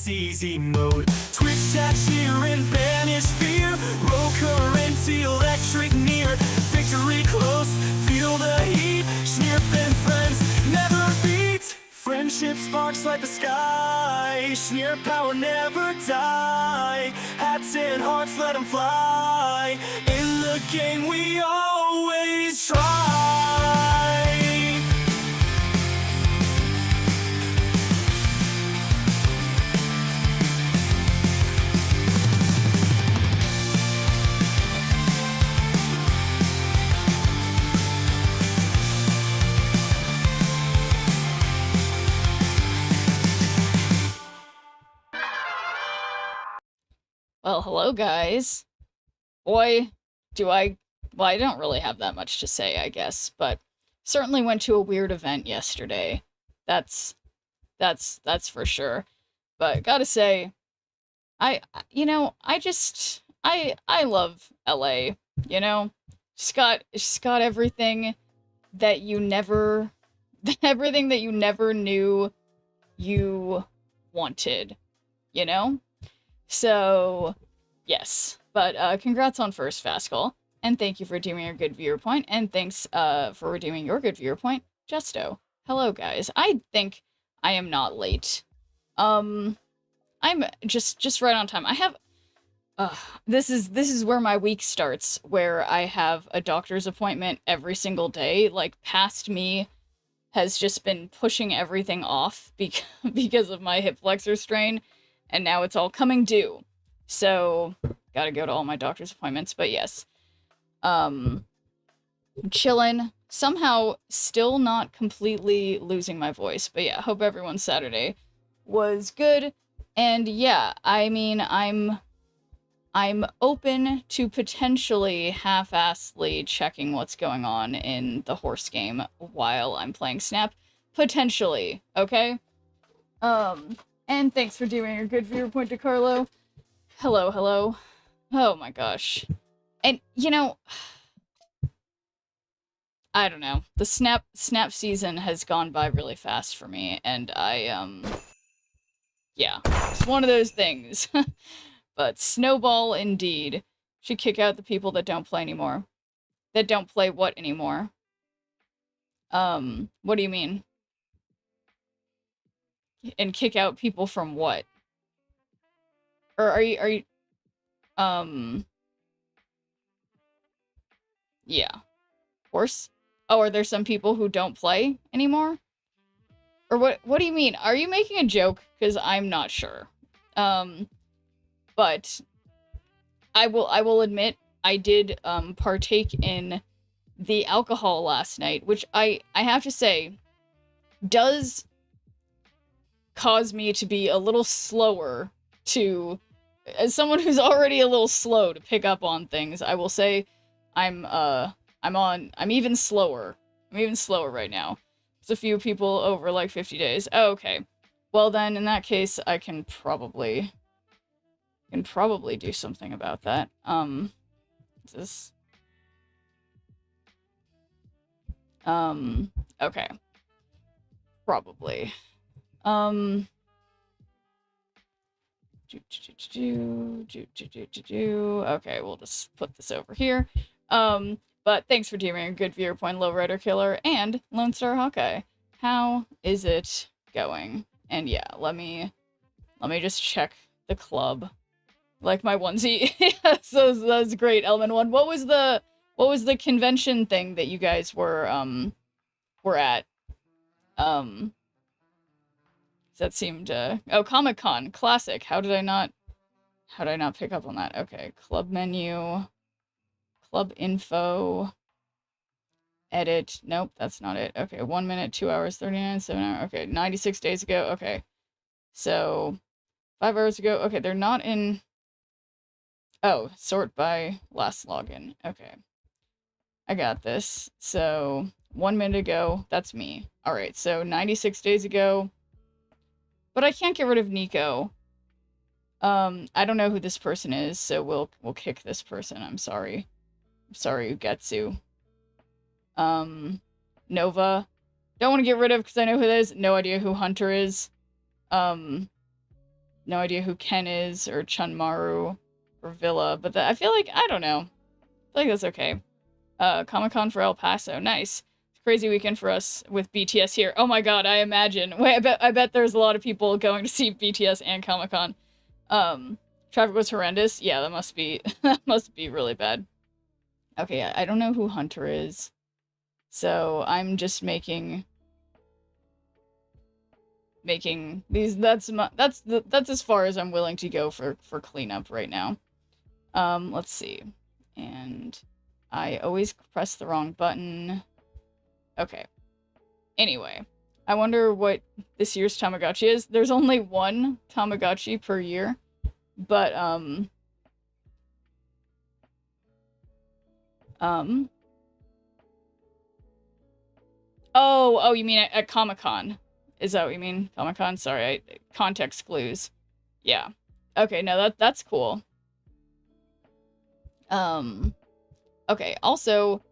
it's easy mode. Twitch chat cheer and banish fear. Roll current to electric near. Victory close, feel the heat. Snirp and friends never beat. Friendship sparks like the sky. Sneer power never die. Hats and hearts let them fly. In the game we always try. Well, hello guys. Boy, well, I don't really have that much to say, I guess, but certainly went to a weird event yesterday. That's for sure. But gotta say, I love LA, you know? Just got everything that you never, everything that you never knew you wanted, you know? So, yes. But congrats on first Fast Call, and thank you for redeeming your good viewer point, and thanks for redeeming your good viewer point, Justo. Hello, guys. I think I am not late. I'm just right on time. I have this is where my week starts, where I have a doctor's appointment every single day. Like, past me has just been pushing everything off because of my hip flexor strain, and now it's all coming due. So, gotta go to all my doctor's appointments, but yes. Chillin'. Somehow, still not completely losing my voice, but yeah, hope everyone's Saturday was good. And yeah, I mean, I'm open to potentially half-assedly checking what's going on in the horse game while I'm playing Snap. Potentially, okay? And thanks for doing your good viewer point, DeCarlo. Hello, hello. Oh my gosh. And, you know, I don't know. The Snap season has gone by really fast for me, and yeah, it's one of those things. But Snowball, indeed. Should kick out the people that don't play anymore. That don't play what anymore? What do you mean? And kick out people from what? Or are you, yeah. Horse? Oh, are there some people who don't play anymore? Or what do you mean? Are you making a joke? Because I'm not sure. But I will admit I did partake in the alcohol last night, which I have to say does cause me to be a little slower to, as someone who's already a little slow to pick up on things, I will say I'm even slower. I'm even slower right now. There's a few people over like 50 days. Oh, okay. Well then, in that case, I can probably do something about that. Okay. Probably. Okay, we'll just put this over here. But thanks for doing a good viewer point, Lowrider Killer, and Lone Star Hawkeye. How is it going? And yeah, let me just check the club. Like my onesie. So that's great, Element One. What was the convention thing that you guys were at? That seemed oh, Comic-Con Classic. How did I not pick up on that? Okay, club menu, club info, edit. Nope, that's not it. Okay, 1 minute, 2 hours, 39, 7 hours. Okay, 96 days ago. Okay, so 5 hours ago. Okay, they're not in. Oh, sort by last login. Okay, I got this. So 1 minute ago, that's me. All right, so 96 days ago. But I can't get rid of Nico. I don't know who this person is, so we'll kick this person. I'm sorry. I'm sorry, Ugetsu. Nova. Don't want to get rid of because I know who that is. No idea who Hunter is. No idea who Ken is, or Chunmaru, or Villa, but I feel like, I don't know. I feel like that's okay. Comic-Con for El Paso, nice. Crazy weekend for us with BTS here. Oh my god, I imagine. Wait, I bet there's a lot of people going to see BTS and Comic-Con. Traffic was horrendous. Yeah, that must be that must be really bad. Okay, I don't know who Hunter is. So I'm just making these, that's as far as I'm willing to go for cleanup right now. Let's see. And I always press the wrong button. Okay. Anyway, I wonder what this year's Tamagotchi is. There's only one Tamagotchi per year, but, Oh, you mean at Comic-Con. Is that what you mean? Comic-Con? Sorry, context clues. Yeah. Okay, no, that's cool. Okay, also,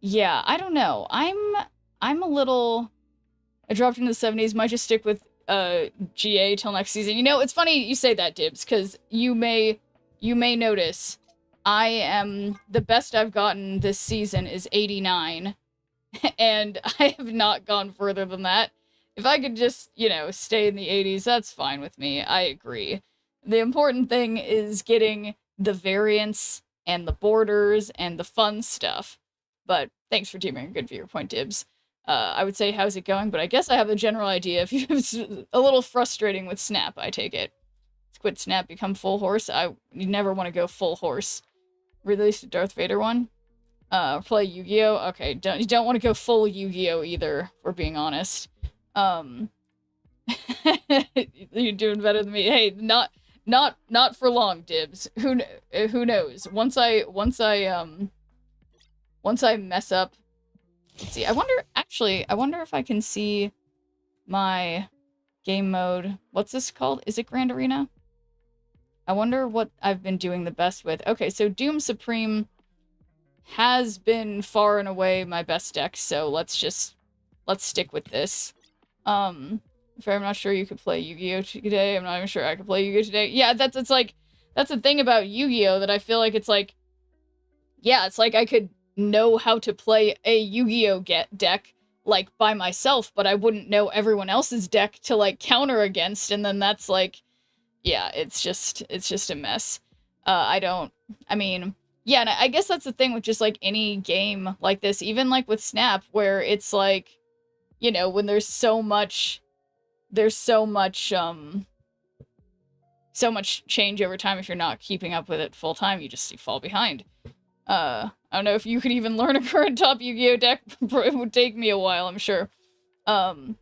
yeah, I don't know. I'm a little, I dropped into the 70s, might just stick with GA till next season. You know, it's funny you say that, Dibs, because you may notice I am, the best I've gotten this season is 89, and I have not gone further than that. If I could just, you know, stay in the 80s, that's fine with me. I agree. The important thing is getting the variants and the borders and the fun stuff. But thanks for teaming a good viewer point, Dibs. I would say, how's it going? But I guess I have the general idea. If it's a little frustrating with Snap, I take it. Quit Snap, become full horse. You never want to go full horse. Release the Darth Vader one. Play Yu-Gi-Oh! Okay, you don't want to go full Yu-Gi-Oh! Either, if we're being honest. You're doing better than me. Hey, not for long, Dibs. Who knows? Once I mess up. Let's see. I wonder if I can see my game mode. What's this called? Is it Grand Arena? I wonder what I've been doing the best with. Okay, so Doom Supreme has been far and away my best deck, so let's stick with this. If I'm not sure you could play Yu-Gi-Oh! Today, I'm not even sure I could play Yu-Gi-Oh! Today. Yeah, that's the thing about Yu-Gi-Oh! That I feel like it's like, yeah, it's like I could know how to play a Yu-Gi-Oh! Deck, like, by myself, but I wouldn't know everyone else's deck to, like, counter against, and then that's, like, yeah, it's just a mess. I mean, yeah, and I guess that's the thing with just, like, any game like this, even, like, with Snap, where it's, like, you know, when there's so much change over time, if you're not keeping up with it full time, you fall behind. I don't know if you could even learn a current top Yu-Gi-Oh! Deck. It would take me a while, I'm sure. Find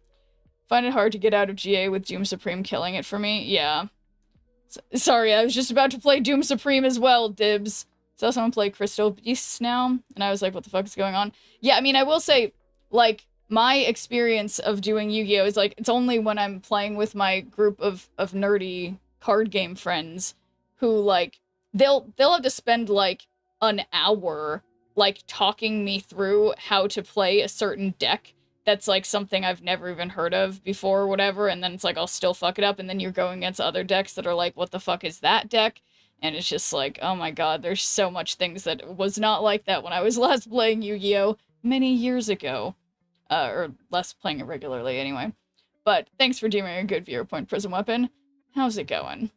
it hard to get out of GA with Doom Supreme killing it for me. Yeah. Sorry, I was just about to play Doom Supreme as well, Dibs. Saw someone play Crystal Beasts now, and I was like, what the fuck is going on? Yeah, I mean, I will say, like, my experience of doing Yu-Gi-Oh! Is, like, it's only when I'm playing with my group of nerdy card game friends who, like, they'll have to spend, like, an hour, like, talking me through how to play a certain deck that's, like, something I've never even heard of before or whatever, and then it's like, I'll still fuck it up, and then you're going against other decks that are like, what the fuck is that deck? And it's just like, oh my god, there's so much things that was not like that when I was last playing Yu-Gi-Oh! Many years ago. Or less playing it regularly, anyway. But thanks for deeming a good viewer point, Prism Weapon. How's it going?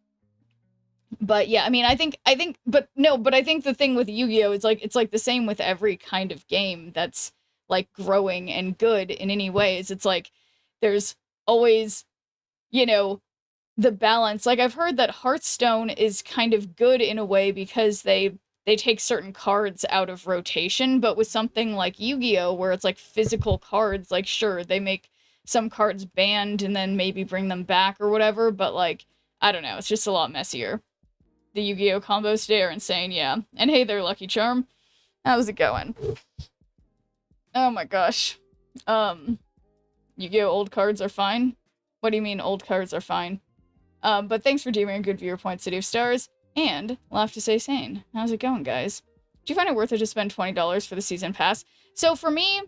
But yeah, I mean, I think I think the thing with Yu-Gi-Oh! Is, like, it's, like, the same with every kind of game that's, like, growing and good in any ways. It's, like, there's always, you know, the balance. Like, I've heard that Hearthstone is kind of good in a way because they take certain cards out of rotation, but with something like Yu-Gi-Oh! Where it's, like, physical cards, like, sure, they make some cards banned and then maybe bring them back or whatever, but, like, I don't know, it's just a lot messier. The Yu-Gi-Oh! Combos today are insane, yeah. And hey there, Lucky Charm. How's it going? Oh my gosh. Yu-Gi-Oh! Old cards are fine? What do you mean old cards are fine? But thanks for deeming a good viewer point, City of Stars. And we'll have to say sane. How's it going, guys? Do you find it worth it to spend $20 for the season pass? So for me,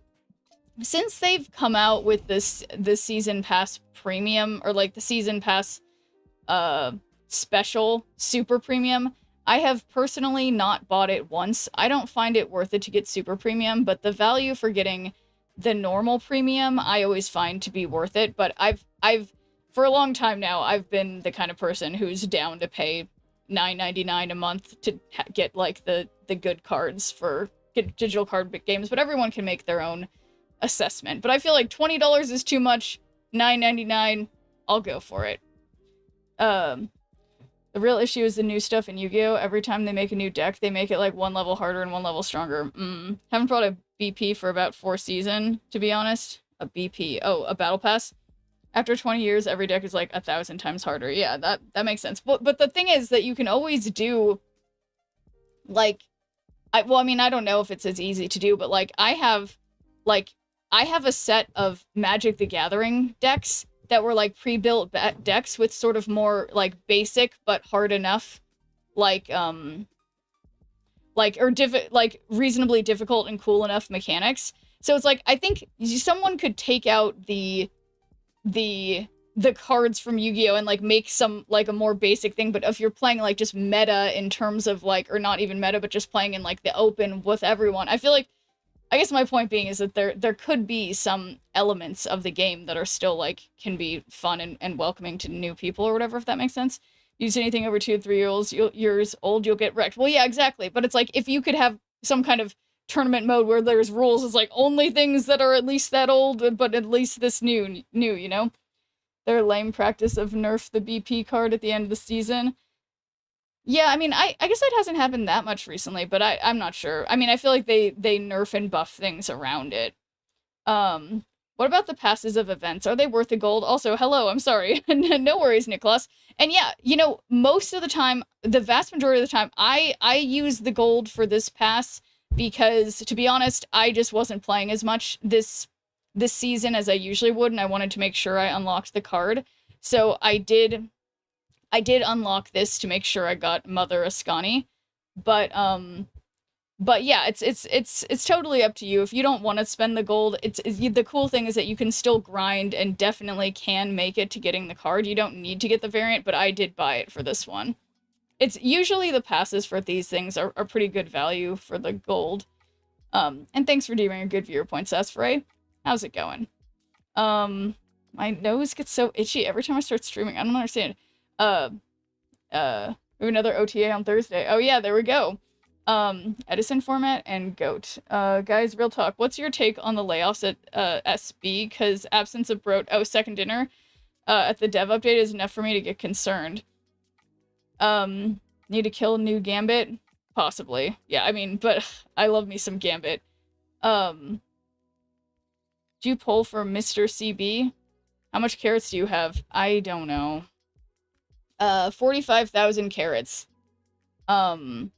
since they've come out with this season pass premium, or like the season pass special super premium, I have personally not bought it once. I don't find it worth it to get super premium, but the value for getting the normal premium I always find to be worth it. But I've for a long time now, I've been the kind of person who's down to pay $9.99 a month to get like the good cards for digital card games, but everyone can make their own assessment. But I feel like $20 is too much. $9.99, I'll go for it. The real issue is the new stuff in Yu-Gi-Oh! Every time they make a new deck, they make it like one level harder and one level stronger. Haven't brought a BP for about 4 seasons, to be honest. A BP. Oh, a Battle Pass. After 20 years, every deck is like 1,000 times harder. Yeah, that makes sense. But the thing is that you can always do, like, I don't know if it's as easy to do, but like, I have a set of Magic the Gathering decks that were like pre-built decks with sort of more like basic but hard enough, like reasonably difficult and cool enough mechanics. So it's like, I think someone could take out the cards from Yu-Gi-Oh! And like make some like a more basic thing, but if you're playing like just meta in terms of like, or not even meta, but just playing in like the open with everyone, I feel like, I guess my point being is that there could be some elements of the game that are still like, can be fun and welcoming to new people or whatever, if that makes sense. Use anything over 2 to 3 years old, you'll get wrecked. Well, yeah, exactly. But it's like, if you could have some kind of tournament mode where there's rules, it's like only things that are at least that old, but at least this new, you know? Their lame practice of nerf the BP card at the end of the season. Yeah, I mean, I guess that hasn't happened that much recently, but I'm not sure. I mean, I feel like they nerf and buff things around it. What about the passes of events? Are they worth the gold? Also, hello, I'm sorry. No worries, Nicholas. And yeah, you know, most of the time, the vast majority of the time, I use the gold for this pass because, to be honest, I just wasn't playing as much this season as I usually would, and I wanted to make sure I unlocked the card. So I did unlock this to make sure I got Mother Ascani, but yeah, it's totally up to you. If you don't want to spend the gold, the cool thing is that you can still grind and definitely can make it to getting the card. You don't need to get the variant, but I did buy it for this one. It's usually the passes for these things are pretty good value for the gold. And thanks for doing a good viewer point, Sasfray. How's it going? My nose gets so itchy every time I start streaming. I don't understand. We have another OTA on Thursday. Oh yeah, there we go. Edison format and GOAT. Guys, real talk. What's your take on the layoffs at SB? Because absence of second dinner at the dev update is enough for me to get concerned. Need to kill new Gambit? Possibly. Yeah, I mean, but I love me some Gambit. Do you pull for Mr. CB? How much carrots do you have? I don't know. 45,000 carrots. But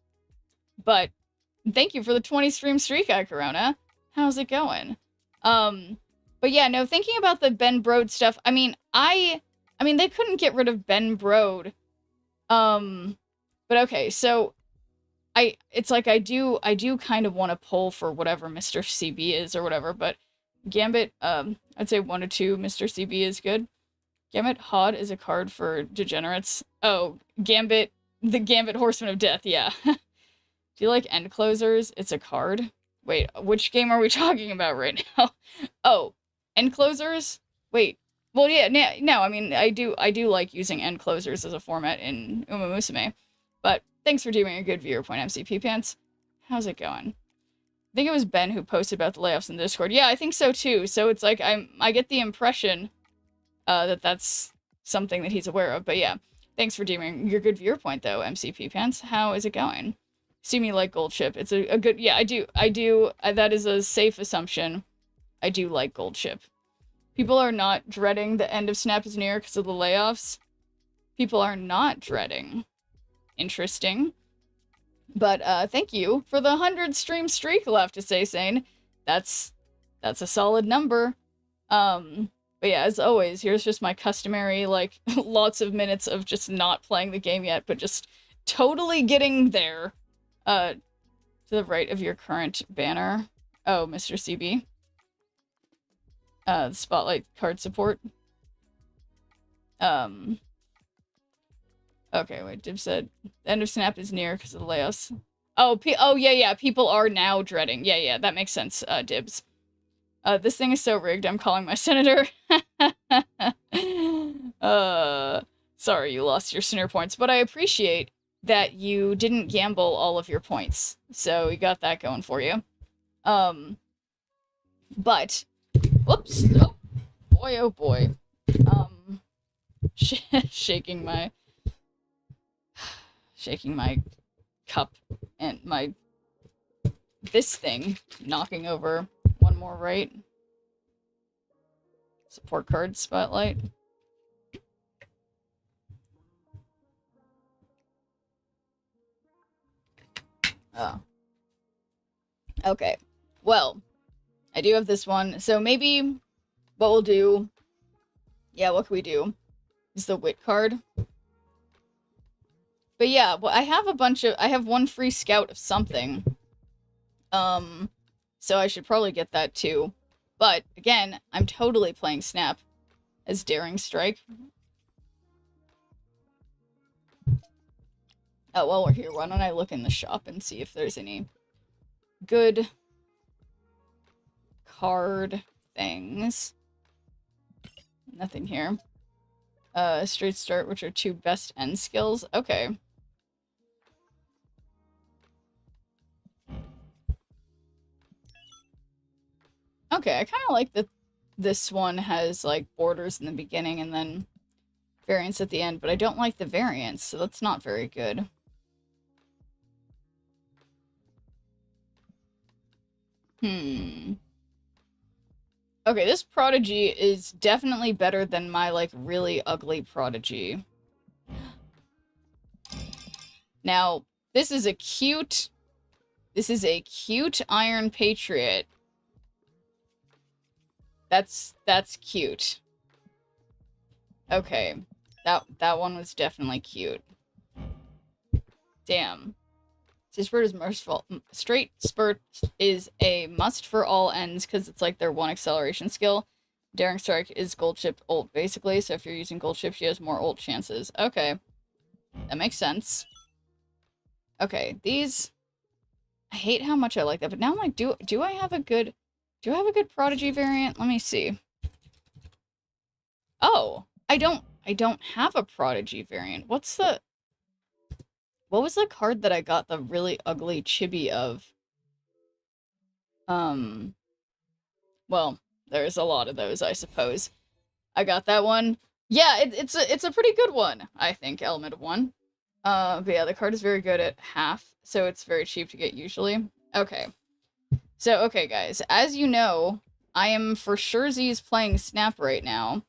thank you for the 20 stream streak, Corona. How's it going? But yeah, no, thinking about the Ben Brode stuff, I mean, they couldn't get rid of Ben Brode. But okay, so it's like I do kind of want to pull for whatever Mr. CB is or whatever, but Gambit, I'd say 1 or 2 Mr. CB is good. Gambit Hod is a card for degenerates. Oh, Gambit, the Gambit Horseman of Death, yeah. Do you like End Closers? It's a card. Wait, which game are we talking about right now? Oh, End Closers? Wait. Well, yeah, no, I mean, I do like using End Closers as a format in Uma Musume. But thanks for doing a good viewer point, MCP Pants. How's it going? I think it was Ben who posted about the layoffs in the Discord. Yeah, I think so too. So it's like I get the impression that that's something that he's aware of. But yeah, thanks for doing your good viewer point though, MCP Pants. How is it going? Assume you like Gold Ship. It's a good, yeah, I do. That is a safe assumption. I do like Gold Ship. People are not dreading the end of Snap is near because of the layoffs. People are not dreading. Interesting. But thank you for the 100 stream streak, I'll have to say, Sane. That's a solid number. But yeah, as always, here's just my customary, like, lots of minutes of just not playing the game yet, but just totally getting there. To the right of your current banner. Oh, Mr. CB. Spotlight card support. Okay, wait, Dib said, the end of Snap is near because of the layoffs. Oh, yeah, people are now dreading. Yeah, that makes sense, Dibs. This thing is so rigged, I'm calling my senator. Sorry you lost your snare points, but I appreciate that you didn't gamble all of your points. So you got that going for you. But, whoops, oh boy. Shaking my cup and this thing knocking over one more right. Support card spotlight. Oh. Okay. Well, I do have this one. So maybe what we'll do... Yeah, what can we do? Is the wit card. But yeah, well, I have one free scout of something. So I should probably get that too. But, again, I'm totally playing Snap as Daring Strike. Oh, while we're here, why don't I look in the shop and see if there's any good card things. Nothing here. Straight start, which are 2 best end skills. Okay. Okay, I kind of like that this one has, like, borders in the beginning and then variants at the end, but I don't like the variants, so that's not very good. Okay, this Prodigy is definitely better than my, like, really ugly Prodigy. Now, this is a cute Iron Patriot. That's cute. Okay. That one was definitely cute. Damn. Spurt is merciful. Straight Spurt is a must for all ends because it's like their one acceleration skill. Daring Strike is gold chip ult basically, so if you're using gold chip, she has more ult chances. Okay. That makes sense. Okay, these... I hate how much I like that, but now I'm like, do I have a good Prodigy variant? Let me see. Oh, I don't have a Prodigy variant. What was the card that I got the really ugly chibi of? Well, there's a lot of those, I suppose. I got that one. Yeah, it's a pretty good one, I think, Element of 1. But yeah, the card is very good at half, so it's very cheap to get usually. Okay. So, okay, guys, as you know, I am for surezies playing Snap right now,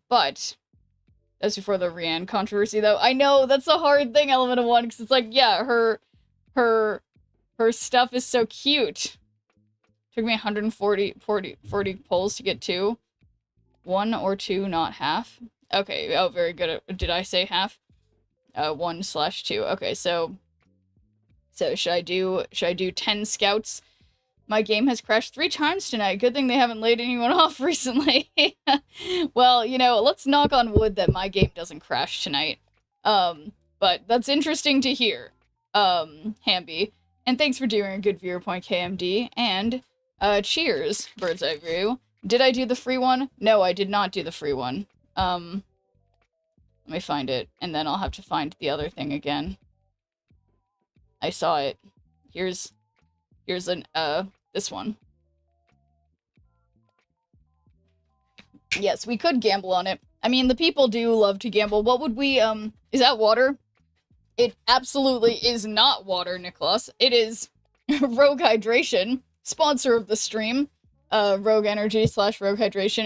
but that's before the Rianne controversy, though. I know, that's a hard thing, Element of 1, because it's like, yeah, her stuff is so cute. Took me 140 pulls to get 2. 1 or 2, not half. Okay, oh, very good. Did I say half? 1/2. Okay, so should I do 10 scouts? My game has crashed 3 times tonight. Good thing they haven't laid anyone off recently. Well, you know, let's knock on wood that my game doesn't crash tonight. But that's interesting to hear, Hamby. And thanks for doing a good viewer point, KMD. And, cheers, Bird's Eye View. Did I do the free one? No, I did not do the free one. Let me find it, and then I'll have to find the other thing again. I saw it. Here's this one. Yes, we could gamble on it. I mean, the people do love to gamble. What would we, is that water? It absolutely is not water, Nicholas. It is Rogue Hydration, sponsor of the stream. Rogue Energy / Rogue Hydration.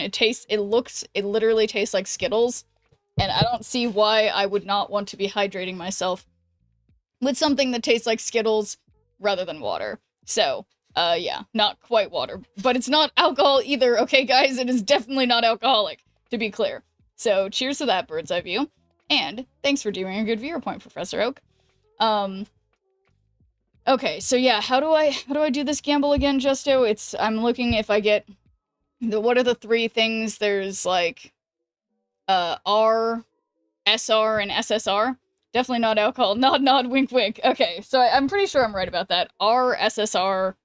It literally tastes like Skittles. And I don't see why I would not want to be hydrating myself with something that tastes like Skittles rather than water. So, yeah, not quite water. But it's not alcohol either, okay, guys? It is definitely not alcoholic, to be clear. So, cheers to that, Bird's Eye View. And thanks for doing a good viewer point, Professor Oak. Okay, so yeah, how do I do this gamble again, Justo? I'm looking if I get what are the three things? There's like R, SR, and SSR. Definitely not alcohol. Nod, nod, wink, wink. Okay, so I'm pretty sure I'm right about that. R, SSR,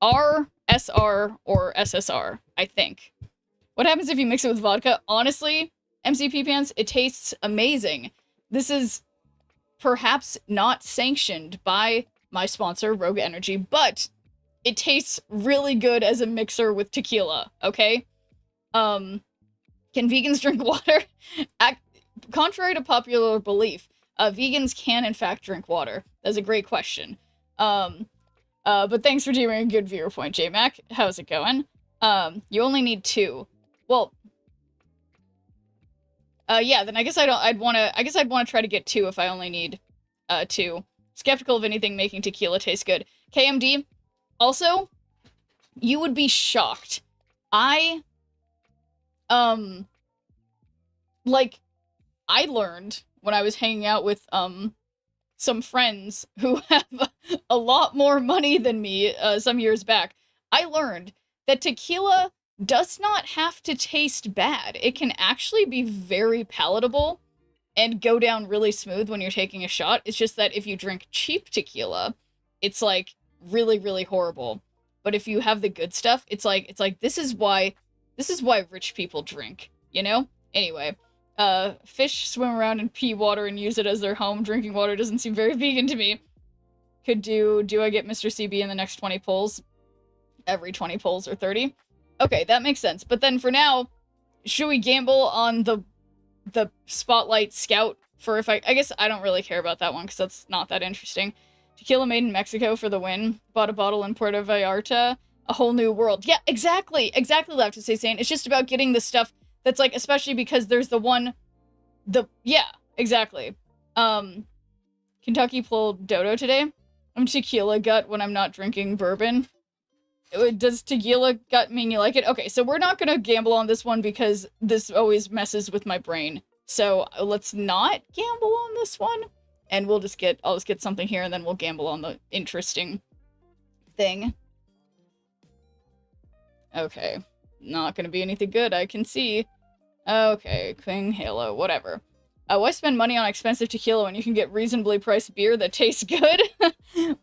R, SR, or SSR, I think. What happens if you mix it with vodka? Honestly, MCP Pants, it tastes amazing. This is perhaps not sanctioned by my sponsor, Rogue Energy, but it tastes really good as a mixer with tequila, okay? Can vegans drink water? Contrary to popular belief, vegans can in fact drink water. That's a great question. But thanks for doing a good viewer point, J-Mac. How's it going? You only need 2. Well, yeah, then I guess I'd wanna try to get 2 if I only need 2. Skeptical of anything making tequila taste good. KMD, also, you would be shocked. I learned when I was hanging out with some friends who have a lot more money than me some years back. I learned that tequila does not have to taste bad. It can actually be very palatable and go down really smooth when you're taking a shot. It's just that if you drink cheap tequila, it's like really, really horrible. But if you have the good stuff, it's like this is why rich people drink, you know? Anyway, fish swim around in pea water and use it as their home. Drinking water doesn't seem very vegan to me. Do I get Mr. CB in the next 20 polls? Every 20 polls or 30? Okay, that makes sense. But then for now, should we gamble on the Spotlight Scout for if I guess I don't really care about that one because that's not that interesting. Tequila made in Mexico for the win. Bought a bottle in Puerto Vallarta. A whole new world. Yeah, exactly. Exactly, Left to Say Sane. It's just about getting the stuff that's like, especially because there's yeah, exactly. Kentucky pulled Dodo today. I'm tequila gut when I'm not drinking bourbon. Does tequila gut mean you like it? Okay, so we're not gonna gamble on this one because this always messes with my brain. So let's not gamble on this one. And I'll just get something here and then we'll gamble on the interesting thing. Okay. Not gonna be anything good, I can see. Okay, King Halo, whatever. Why spend money on expensive tequila when you can get reasonably priced beer that tastes good?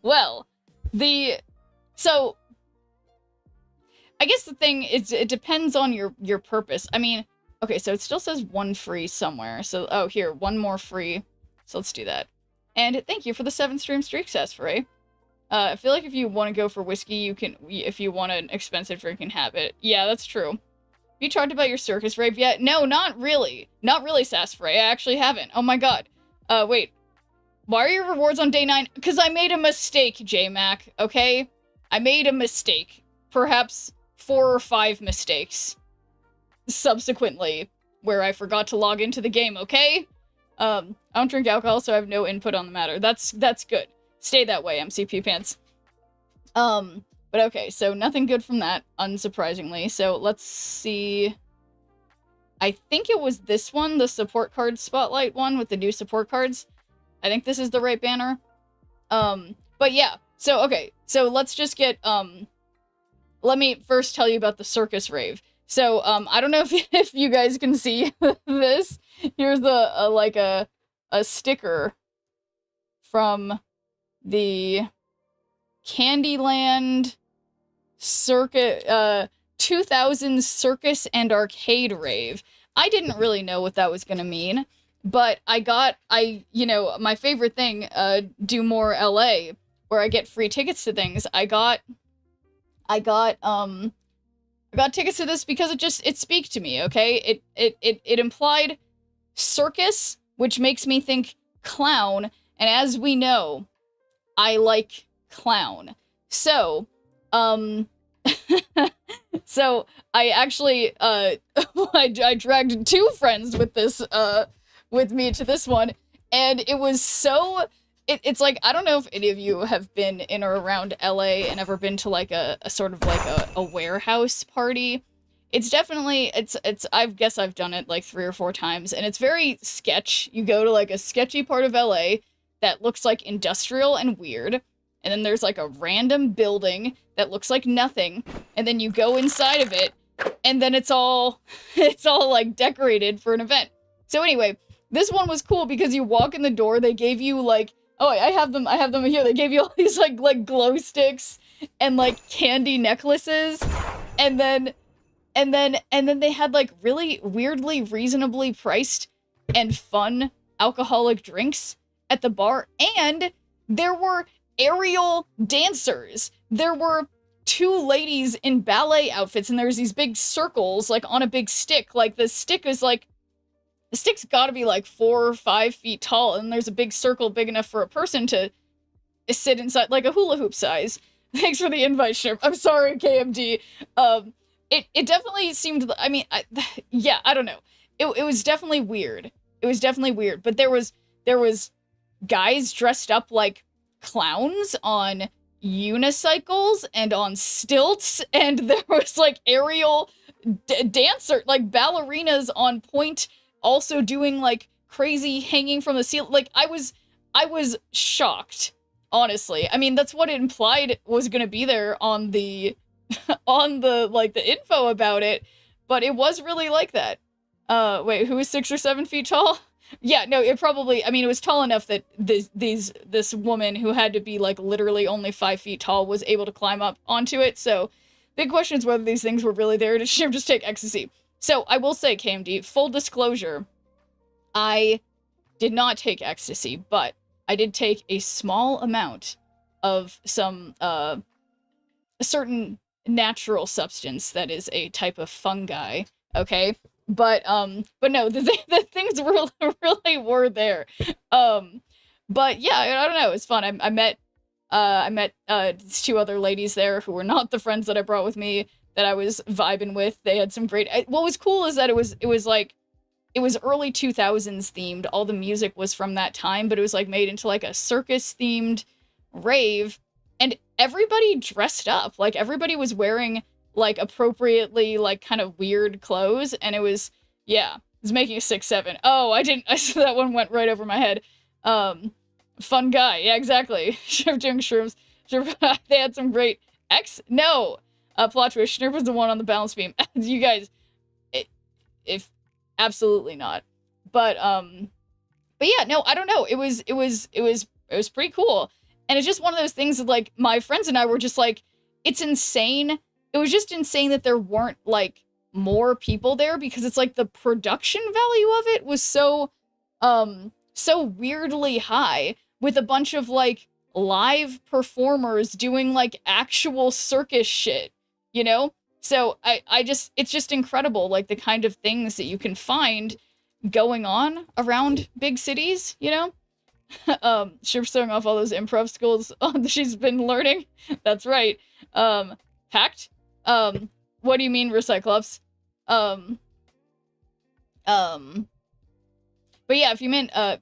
Well, so I guess the thing is, it depends on your purpose. I mean, okay, so it still says 1 free somewhere. So, oh, here, 1 more free. So let's do that. And thank you for the 7-stream streak, Sasfray. I feel like if you want to go for whiskey, you can, if you want an expensive drink, you can have it. Yeah, that's true. Have you talked about your circus rave yet? No, not really. Not really, Sasfray. I actually haven't. Oh my god. Wait. Why are your rewards on day 9? Because I made a mistake, J-Mac, okay? I made a mistake. Perhaps 4 or 5 mistakes. Subsequently, where I forgot to log into the game, okay? I don't drink alcohol, so I have no input on the matter. That's good. Stay that way, MCP Pants. But okay, so nothing good from that, unsurprisingly. So let's see. I think it was this one, the support card spotlight one with the new support cards. I think this is the right banner. But yeah. So, okay. So let's just get, let me first tell you about the circus rave. So, I don't know if you guys can see this. Here's a sticker from the Candyland Circuit, 2000 Circus and Arcade Rave. I didn't really know what that was gonna mean, but you know, my favorite thing, Do More LA, where I get free tickets to things. I got tickets to this because it speak to me, okay? It implied circus, which makes me think clown, and as we know, I like clown. So, so I actually, I dragged 2 friends with this, with me to this one, and it was so, it's like, I don't know if any of you have been in or around LA and ever been to like a sort of like a warehouse party. It's definitely, I guess I've done it like 3 or 4 times, and it's very sketch. You go to like a sketchy part of LA that looks like industrial and weird, and then there's like a random building that looks like nothing, and then you go inside of it, and then it's all like decorated for an event. So anyway, this one was cool because you walk in the door, they gave you like, oh, I have them here. They gave you all these like glow sticks and like candy necklaces, and then they had like really weirdly reasonably priced and fun alcoholic drinks at the bar, and there were aerial dancers. There were 2 ladies in ballet outfits, and there's these big circles like on a big stick. Like the stick's gotta be like 4 or 5 feet tall, and there's a big circle big enough for a person to sit inside, like a hula hoop size. Thanks for the invite, Shrimp. I'm sorry, KMD. It definitely seemed, I mean, yeah, I don't know. It was definitely weird. It was definitely weird, but there was guys dressed up like clowns on unicycles and on stilts, and there was like aerial dancer, like ballerinas on point, also doing like crazy hanging from the ceiling. Like I was shocked, honestly. I mean, that's what it implied was gonna be there on the on the like the info about it, but it was really like that. Wait, who is 6 or 7 feet tall? Yeah, no, it probably, I mean, it was tall enough that this woman who had to be like literally only 5 feet tall was able to climb up onto it. So big question is whether these things were really there to just take ecstasy. So I will say, KMD, full disclosure, I did not take ecstasy, but I did take a small amount of some, a certain natural substance that is a type of fungi, okay? But no, the things really were there. But yeah, I don't know, it's fun. I met these 2 other ladies there who were not the friends that I brought with me that I was vibing with. They had some great, what was cool is that it was like, it was early 2000s themed. All the music was from that time, but it was like made into like a circus themed rave, and everybody dressed up. Like everybody was wearing like appropriately like kind of weird clothes, and it was, yeah, it was making a 6-7. Oh, I saw that one went right over my head. Fun guy. Yeah, exactly. Shrimp doing shrooms. They had some great plot twist. Snurp was the one on the balance beam. You guys, if absolutely not. But yeah, no, I don't know. It was pretty cool. And it's just one of those things that like my friends and I were just like, it's insane. It was just insane that there weren't like more people there, because it's like the production value of it was so weirdly high, with a bunch of like live performers doing like actual circus shit, you know? So I just, it's just incredible, like the kind of things that you can find going on around big cities, you know? She's throwing off all those improv skills she's been learning. That's right. Pact? What do you mean, Recyclops? But yeah, if you meant, I'm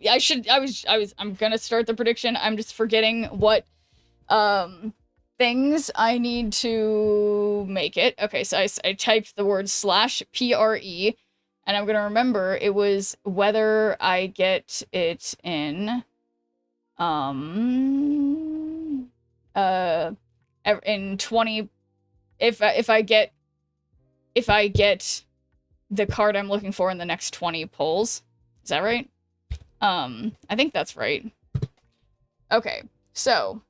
gonna start the prediction. I'm just forgetting what, things I need to make it. Okay, so I typed the word /PRE, and I'm gonna remember it was whether I get it in, in 20, if I get the card I'm looking for in the next 20 polls. Is that right? I think that's right. Okay, so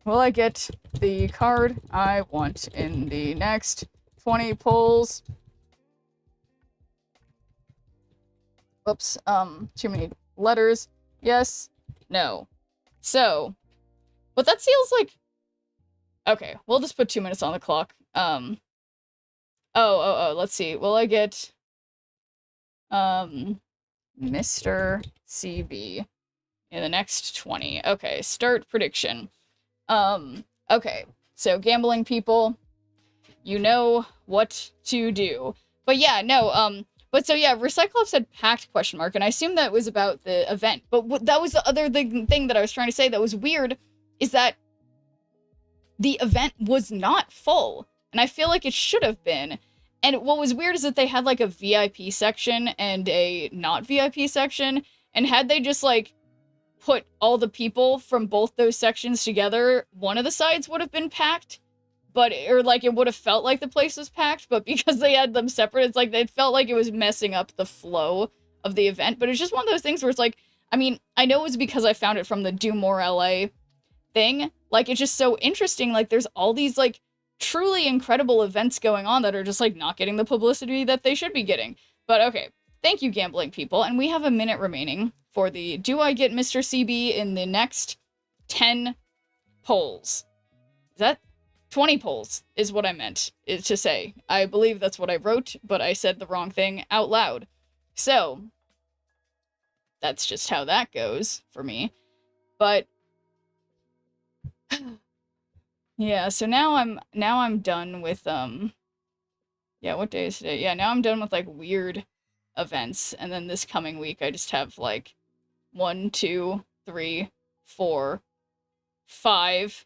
will I get the card I want in the next 20 polls? Whoops, too many letters. Yes, no. So, but that feels like, okay, we'll just put 2 minutes on the clock. Let's see. Will I get Mr. CB in the next 20? Okay, start prediction. Okay, so gambling people, you know what to do. But yeah, no, but so yeah, Recyclops said packed ? And I assumed that was about the event. But that was the other thing that I was trying to say that was weird, is that the event was not full. And I feel like it should have been. And what was weird is that they had like a VIP section and a not VIP section. And had they just like put all the people from both those sections together, one of the sides would have been packed, but, or like it would have felt like the place was packed, but because they had them separate, it's like it felt like it was messing up the flow of the event. But it's just one of those things where it's like, I mean, I know it's because I found it from the Do More LA thing. Like, it's just so interesting. Like, there's all these, like, truly incredible events going on that are just, like, not getting the publicity that they should be getting. But okay, thank you, gambling people. And we have a minute remaining for the Do I Get Mr. CB in the next 10 polls. Is that 20 polls is what I meant to say. I believe that's what I wrote, but I said the wrong thing out loud. So, that's just how that goes for me. But yeah, so now I'm done with yeah, what day is today? Yeah, now I'm done with like weird events, and then this coming week I just have like 1, 2, 3, 4, 5.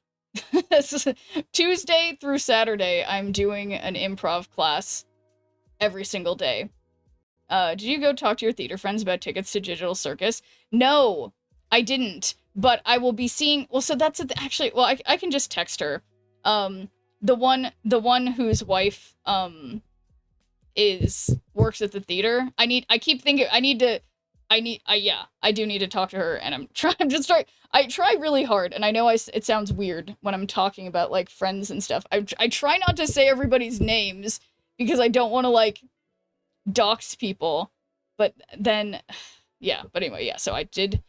Tuesday through Saturday, I'm doing an improv class every single day. Did you go talk to your theater friends about tickets to Digital Circus? No, I didn't. But I will be seeing. Well, so that's actually. Well, I can just text her. The one whose wife works at the theater. I keep thinking I do need to talk to her, and I try really hard, and I know it sounds weird when I'm talking about like friends and stuff. I try not to say everybody's names because I don't want to like dox people, but then yeah, but anyway, yeah, so I did.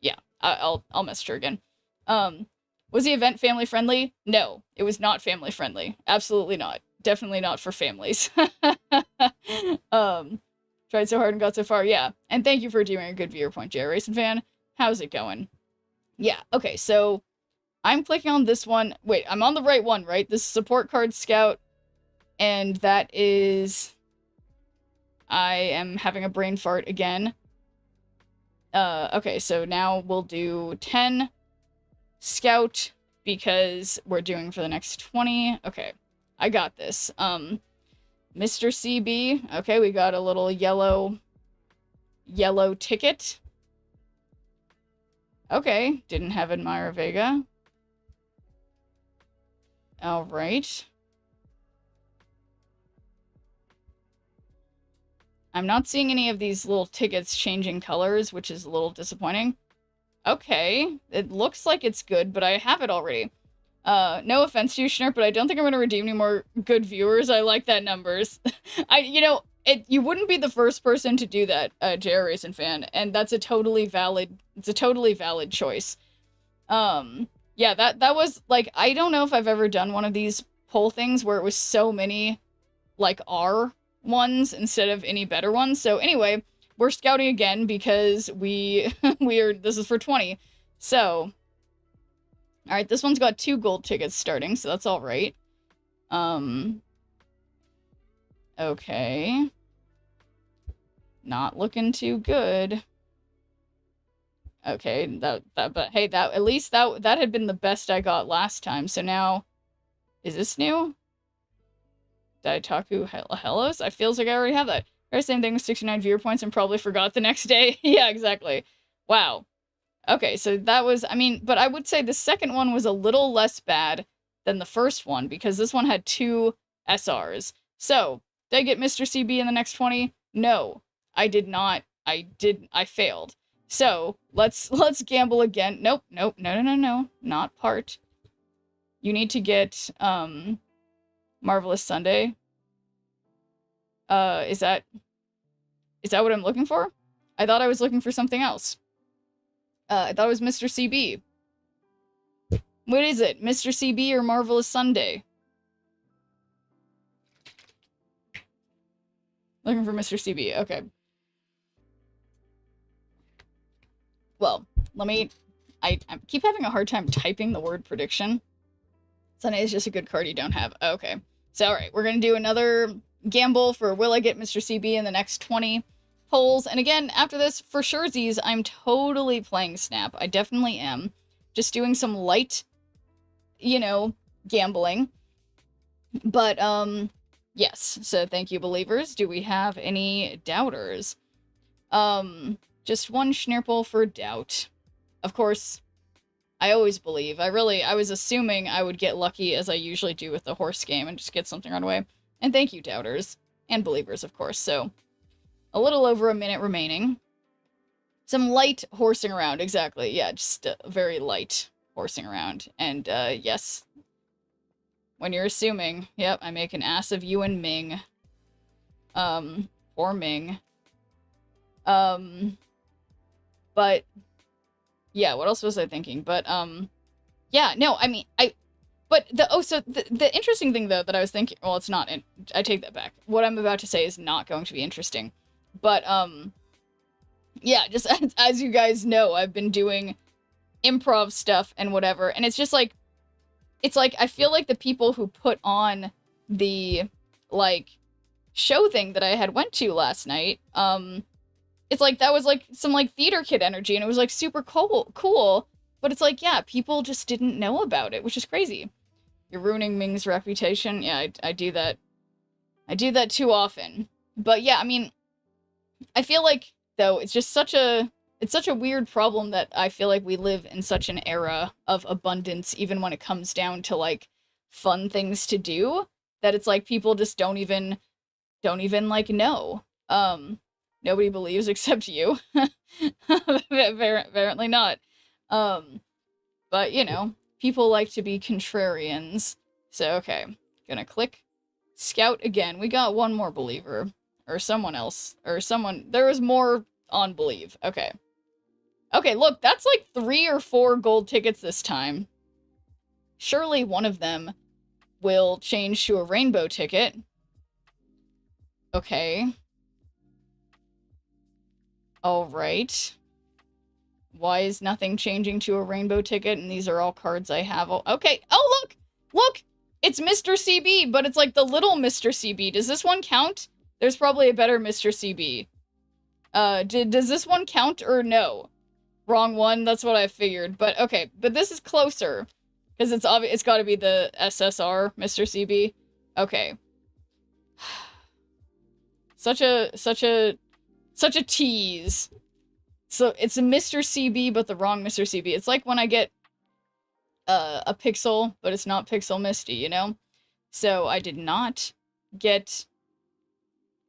Yeah, I'll message her again. Was the event family friendly? No, it was not family friendly. Absolutely not. Definitely not for families. Tried so hard and got so far. Yeah, and thank you for doing a good viewer point, J Racing Fan. How's it going? Yeah, okay, so I'm clicking on this one. Wait, I'm on the right one, right? This is support card scout, and that is. I am having a brain fart again. Okay, so now we'll do 10 scout because we're doing for the next 20. Okay, I got this. Mr. CB. Okay, we got a little yellow ticket. Okay, didn't have Admira Vega. All right. I'm not seeing any of these little tickets changing colors, which is a little disappointing. Okay, it looks like it's good, but I have it already. No offense to you, Schnurp, but I don't think I'm going to redeem any more good viewers. I like that numbers. You wouldn't be the first person to do that, JR Racing Fan, and that's a totally valid choice. Yeah, that was, like, I don't know if I've ever done one of these poll things where it was so many, like, R ones instead of any better ones. So anyway, we're scouting again because this is for 20. So, all right, this one's got 2 gold tickets starting, so that's all right. Okay. Not looking too good. Okay, but hey, at least that had been the best I got last time. So now, is this new? Daitaku Hellos? I feels like I already have that. Very same thing with 69 viewer points and probably forgot the next day. Yeah, exactly. Wow. Okay, so that was, I mean, but I would say the second one was a little less bad than the first one because this one had 2 SRs. So, did I get Mr. CB in the next 20? No, I did not. I failed. So, let's gamble again. Nope, no, not part. You need to get, Marvelous Sunday. Is that what I'm looking for? I thought I was looking for something else. I thought it was Mr. CB. What is it? Mr. CB or Marvelous Sunday? Looking for Mr. CB. Okay. Well, I keep having a hard time typing the word prediction. Sunday is just a good card you don't have. Okay. So, alright, we're going to do another gamble for will I get Mr. CB in the next 20 polls. And again, after this, for surezies, I'm totally playing Snap. I definitely am. Just doing some light, gambling. But, yes. So, thank you, believers. Do we have any doubters? Just one Schnirple for doubt. of course, I always believe. I was assuming I would get lucky as I usually do with the horse game and just get something right away. And thank you, doubters. And believers, of course. So, a little over a minute remaining. Some light horsing around, exactly. Yeah, just very light horsing around. And, yes. When you're assuming, yep, I make an ass of you and Ming. Or Ming. But, yeah, what else was I thinking? But, yeah, no, I mean, but the interesting thing, though, that I was thinking, well, it's not, I take that back. What I'm about to say is not going to be interesting. But, yeah, just as you guys know, I've been doing improv stuff and whatever, and it's just like, it's like, I feel like the people who put on the, like, show thing that I had went to last night, it's like, that was like some like theater kid energy, and it was like super cool, but it's like, yeah, people just didn't know about it, which is crazy. You're ruining Ming's reputation. Yeah, I do that. I do that too often. But yeah, I mean, I feel like, though, it's just such a weird problem that I feel like we live in such an era of abundance, even when it comes down to, like, fun things to do, that it's like people just don't even, like, know. Nobody believes except you. Apparently not. But, you know, people like to be contrarians. So, okay. Gonna click Scout again. We got one more believer. Or someone else. Or someone. There was more on believe. Okay. Okay, look, that's like 3 or 4 gold tickets this time. Surely one of them will change to a rainbow ticket. Okay. Alright. Why is nothing changing to a rainbow ticket? And these are all cards I have. Okay. Oh, look! Look! It's Mr. CB, but it's like the little Mr. CB. Does this one count? There's probably a better Mr. CB. Does this one count or no? Wrong one, that's what I figured. But okay, but this is closer. Because it's obvious, it's gotta be the SSR, Mr. CB. Okay. Such a tease. So it's a Mr. CB, but the wrong Mr. CB. It's like when I get a Pixel, but it's not Pixel Misty, you know? So I did not get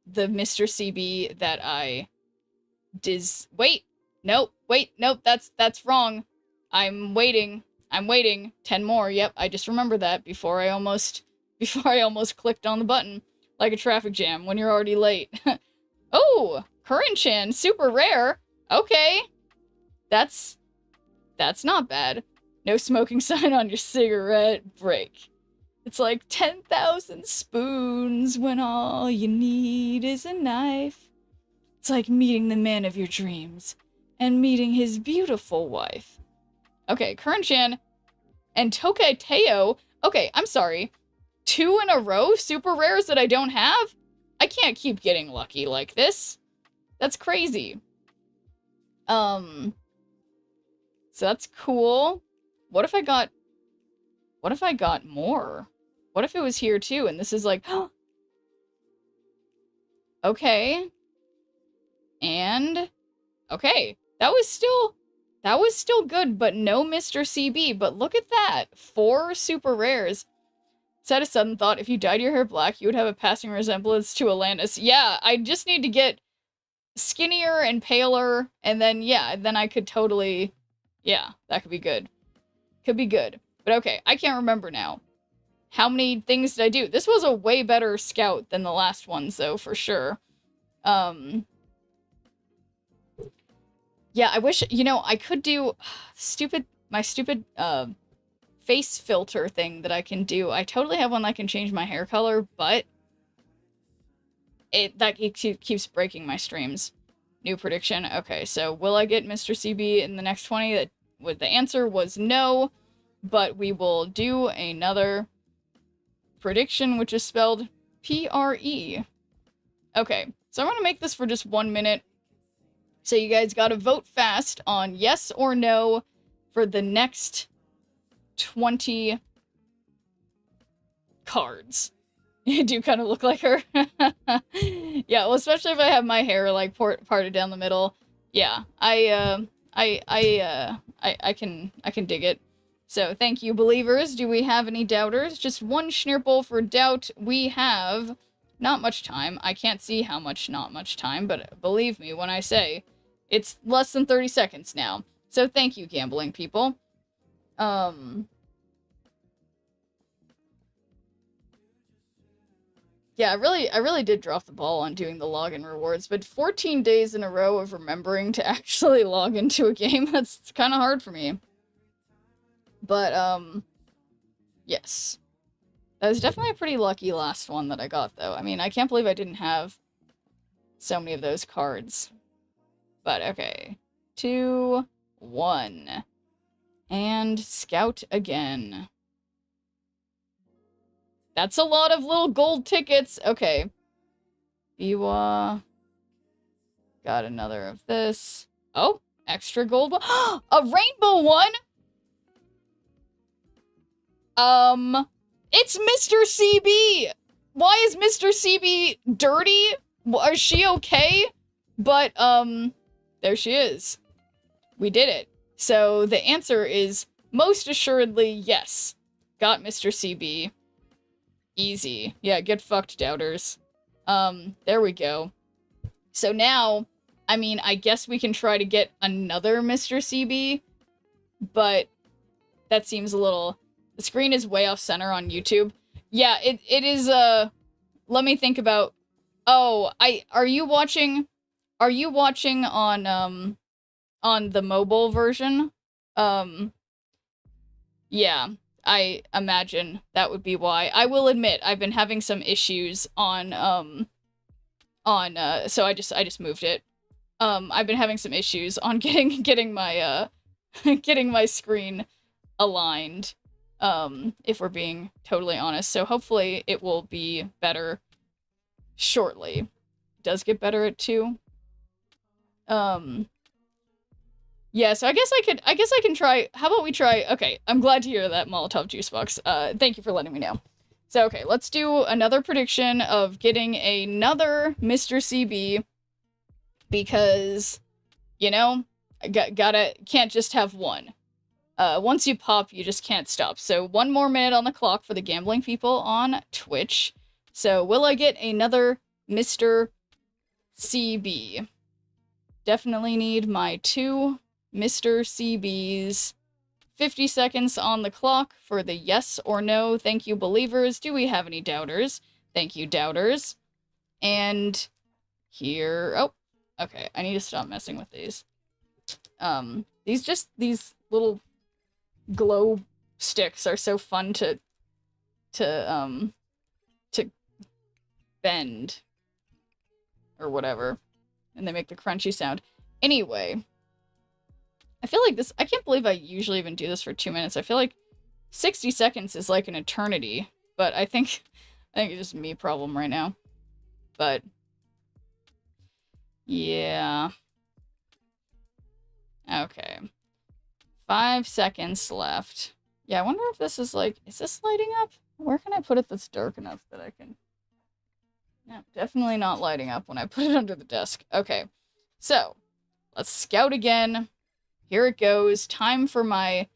the Mr. CB that I wait, nope, that's wrong. I'm waiting. 10 more. Yep, I just remembered that before I almost clicked on the button like a traffic jam when you're already late. Oh, Curran-chan, super rare. Okay. That's not bad. No smoking sign on your cigarette. Break. It's like 10,000 spoons when all you need is a knife. It's like meeting the man of your dreams and meeting his beautiful wife. Okay, Curran-chan and Tokai Teo. Okay, I'm sorry. 2 in a row super rares that I don't have? I can't keep getting lucky like this. That's crazy. So that's cool. What if I got more? What if it was here too and this is like, okay. And okay, that was still good, but no Mr. CB. But look at that, 4 super rares. Said a sudden thought, if you dyed your hair black, you would have a passing resemblance to Atlantis. Yeah, I just need to get skinnier and paler, and then, yeah, then I could totally, yeah, that could be good. Could be good. But okay, I can't remember now. How many things did I do? This was a way better scout than the last ones, though, for sure. Yeah, I wish, you know, I could do my stupid, face filter thing that I can do. I totally have one that can change my hair color, but it keeps breaking my streams. New prediction. Okay, so will I get Mr. CB in the next 20? The answer was no, but we will do another prediction, which is spelled P-R-E. Okay, so I'm gonna make this for just 1 minute. So you guys gotta vote fast on yes or no for the next 20 cards. You do kind of look like her. Yeah, well, especially if I have my hair, like, parted down the middle. Yeah, I I can dig it. So thank you, believers. Do we have any doubters? Just one Schnirple for doubt. We have not much time. I can't see how much not much time, but believe me when I say it's less than 30 seconds now. So thank you, gambling people. Yeah, I really did drop the ball on doing the login rewards, but 14 days in a row of remembering to actually log into a game, that's kind of hard for me. But, yes. That was definitely a pretty lucky last one that I got, though. I mean, I can't believe I didn't have so many of those cards. But, okay. 2, 1. And scout again. That's a lot of little gold tickets. Okay. Biwa. Got another of this. Oh, extra gold one. A rainbow one? It's Mr. CB! Why is Mr. CB dirty? Is she okay? But, there she is. We did it. So the answer is most assuredly yes. Got Mr. CB. Easy. Yeah, get fucked, doubters. There we go. So now, I mean, I guess we can try to get another Mr. CB, but that seems a little... The screen is way off center on YouTube. Yeah, it is, let me think about... Oh, are you watching on the mobile version? Yeah. I imagine that would be why. I will admit, I've been having some issues on, so I just moved it. I've been having some issues on getting my, getting my screen aligned, if we're being totally honest. So hopefully it will be better shortly. It does get better at 2. Yeah, so I guess I can try. How about we try? Okay, I'm glad to hear that, Molotov Juice Box. Thank you for letting me know. So, okay, let's do another prediction of getting another Mr. CB, because, you know, can't just have one. Once you pop, you just can't stop. So 1 more minute on the clock for the gambling people on Twitch. So will I get another Mr. CB? Definitely need my 2 Mr. CBs. 50 seconds on the clock for the yes or no. Thank you, believers. Do we have any doubters? Thank you, doubters. And here... Oh, okay. I need to stop messing with these. These little glow sticks are so fun to bend. Or whatever. And they make the crunchy sound. Anyway... I feel like this... I can't believe I usually even do this for 2 minutes. I feel like 60 seconds is like an eternity. But I think it's just me problem right now. But... yeah. Okay. 5 seconds left. Yeah, I wonder if this is like... Is this lighting up? Where can I put it that's dark enough that I can... No, definitely not lighting up when I put it under the desk. Okay. So, let's scout again. Here it goes. Time for my...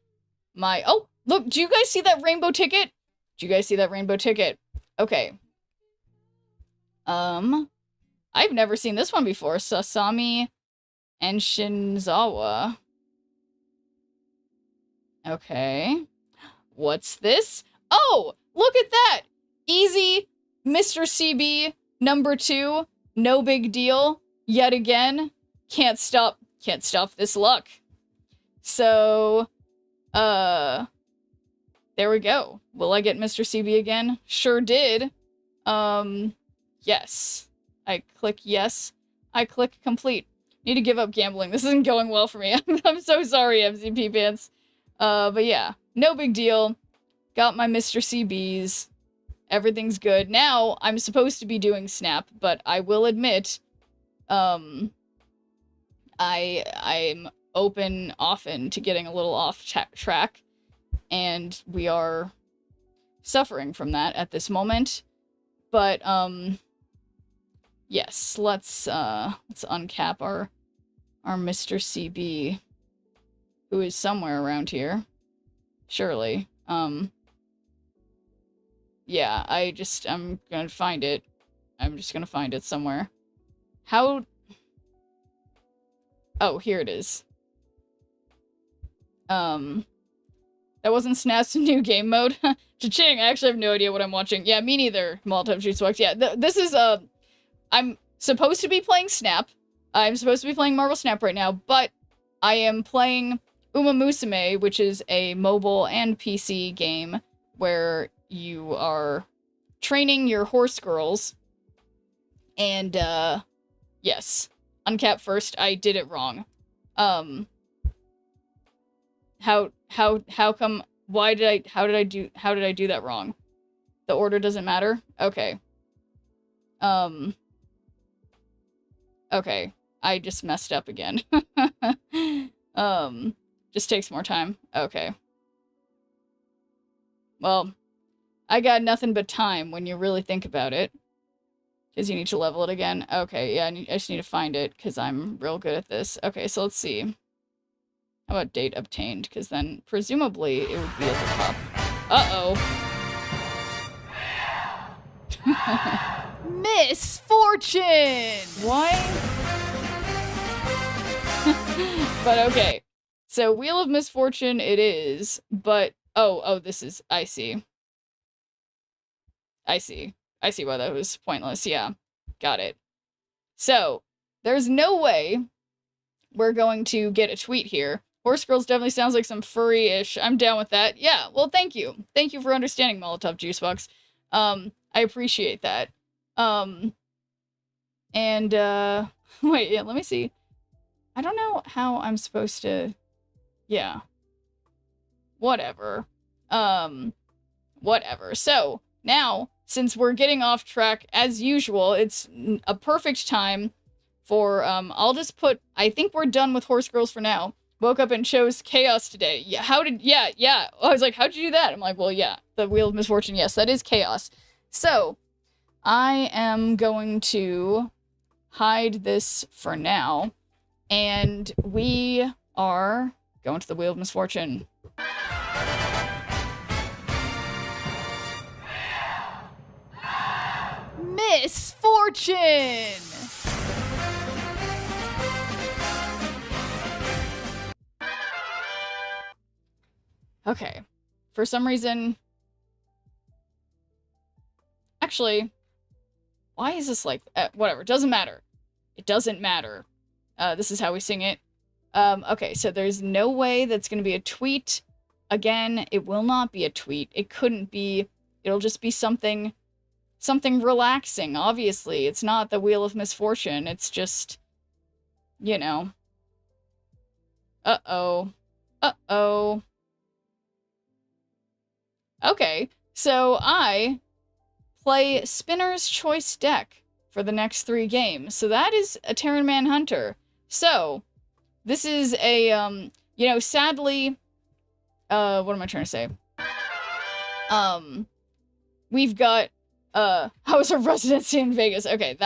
Oh, look, do you guys see that rainbow ticket? Do you guys see that rainbow ticket? Okay. I've never seen this one before. Sasami and Shinzawa. Okay. What's this? Oh, look at that! Easy Mr. CB number 2. No big deal. Yet again. Can't stop this luck. So, there we go. Will I get Mr. CB again? Sure did. Yes. I click yes. I click complete. Need to give up gambling. This isn't going well for me. I'm so sorry, MCP Pants. But yeah, no big deal. Got my Mr. CBs. Everything's good. Now, I'm supposed to be doing Snap, but I will admit, I'm open often to getting a little off track, and we are suffering from that at this moment. But yes, let's uncap our Mr. CB. who is somewhere around here. Surely. Yeah, I'm gonna find it. I'm just gonna find it somewhere. How... Oh, here it is. That wasn't Snap's new game mode. Cha-ching, I actually have no idea what I'm watching. Yeah, me neither, Molotov Juicebox. Yeah, this is, I'm supposed to be playing Snap. I'm supposed to be playing Marvel Snap right now, but I am playing Uma Musume, which is a mobile and PC game where you are training your horse girls. And, yes. Uncap first, I did it wrong. How come, how did I do that wrong? The order doesn't matter? Okay. Okay. I just messed up again. Just takes more time. Okay. Well, I got nothing but time when you really think about it. Because you need to level it again. Okay, yeah, I just need to find it, because I'm real good at this. Okay, so let's see. How about date obtained? Because then, presumably, it would be at the top. Uh-oh. Misfortune! Why? But okay. So, Wheel of Misfortune it is, but... Oh, this is... I see. I see why that was pointless. Yeah. Got it. So, there's no way we're going to get a tweet here. Horse Girls definitely sounds like some furry-ish. I'm down with that. Yeah, well, thank you. Thank you for understanding, Molotov Juicebox. I appreciate that. Wait, yeah, let me see. I don't know how I'm supposed to... Yeah. Whatever. Whatever. So, now, since we're getting off track, as usual, it's a perfect time for, I'll just put... I think we're done with Horse Girls for now. Woke up and chose Chaos today. Yeah, yeah. I was like, how'd you do that? I'm like, well, yeah, the Wheel of Misfortune, yes, that is Chaos. So, I am going to hide this for now, and we are going to the Wheel of Misfortune. Misfortune! Okay. For some reason... Actually, why is this like... whatever, doesn't matter. It doesn't matter. This is how we sing it. Okay, so there's no way that's gonna be a tweet. Again, it will not be a tweet. It couldn't be... It'll just be something relaxing, obviously. It's not the Wheel of Misfortune. It's just... You know. Uh-oh. Uh-oh. Okay, so I play Spinner's Choice deck for the next 3 games. So that is a Terran Manhunter. So, this is a, you know, sadly, what am I trying to say? We've got, House of Residency in Vegas. Okay,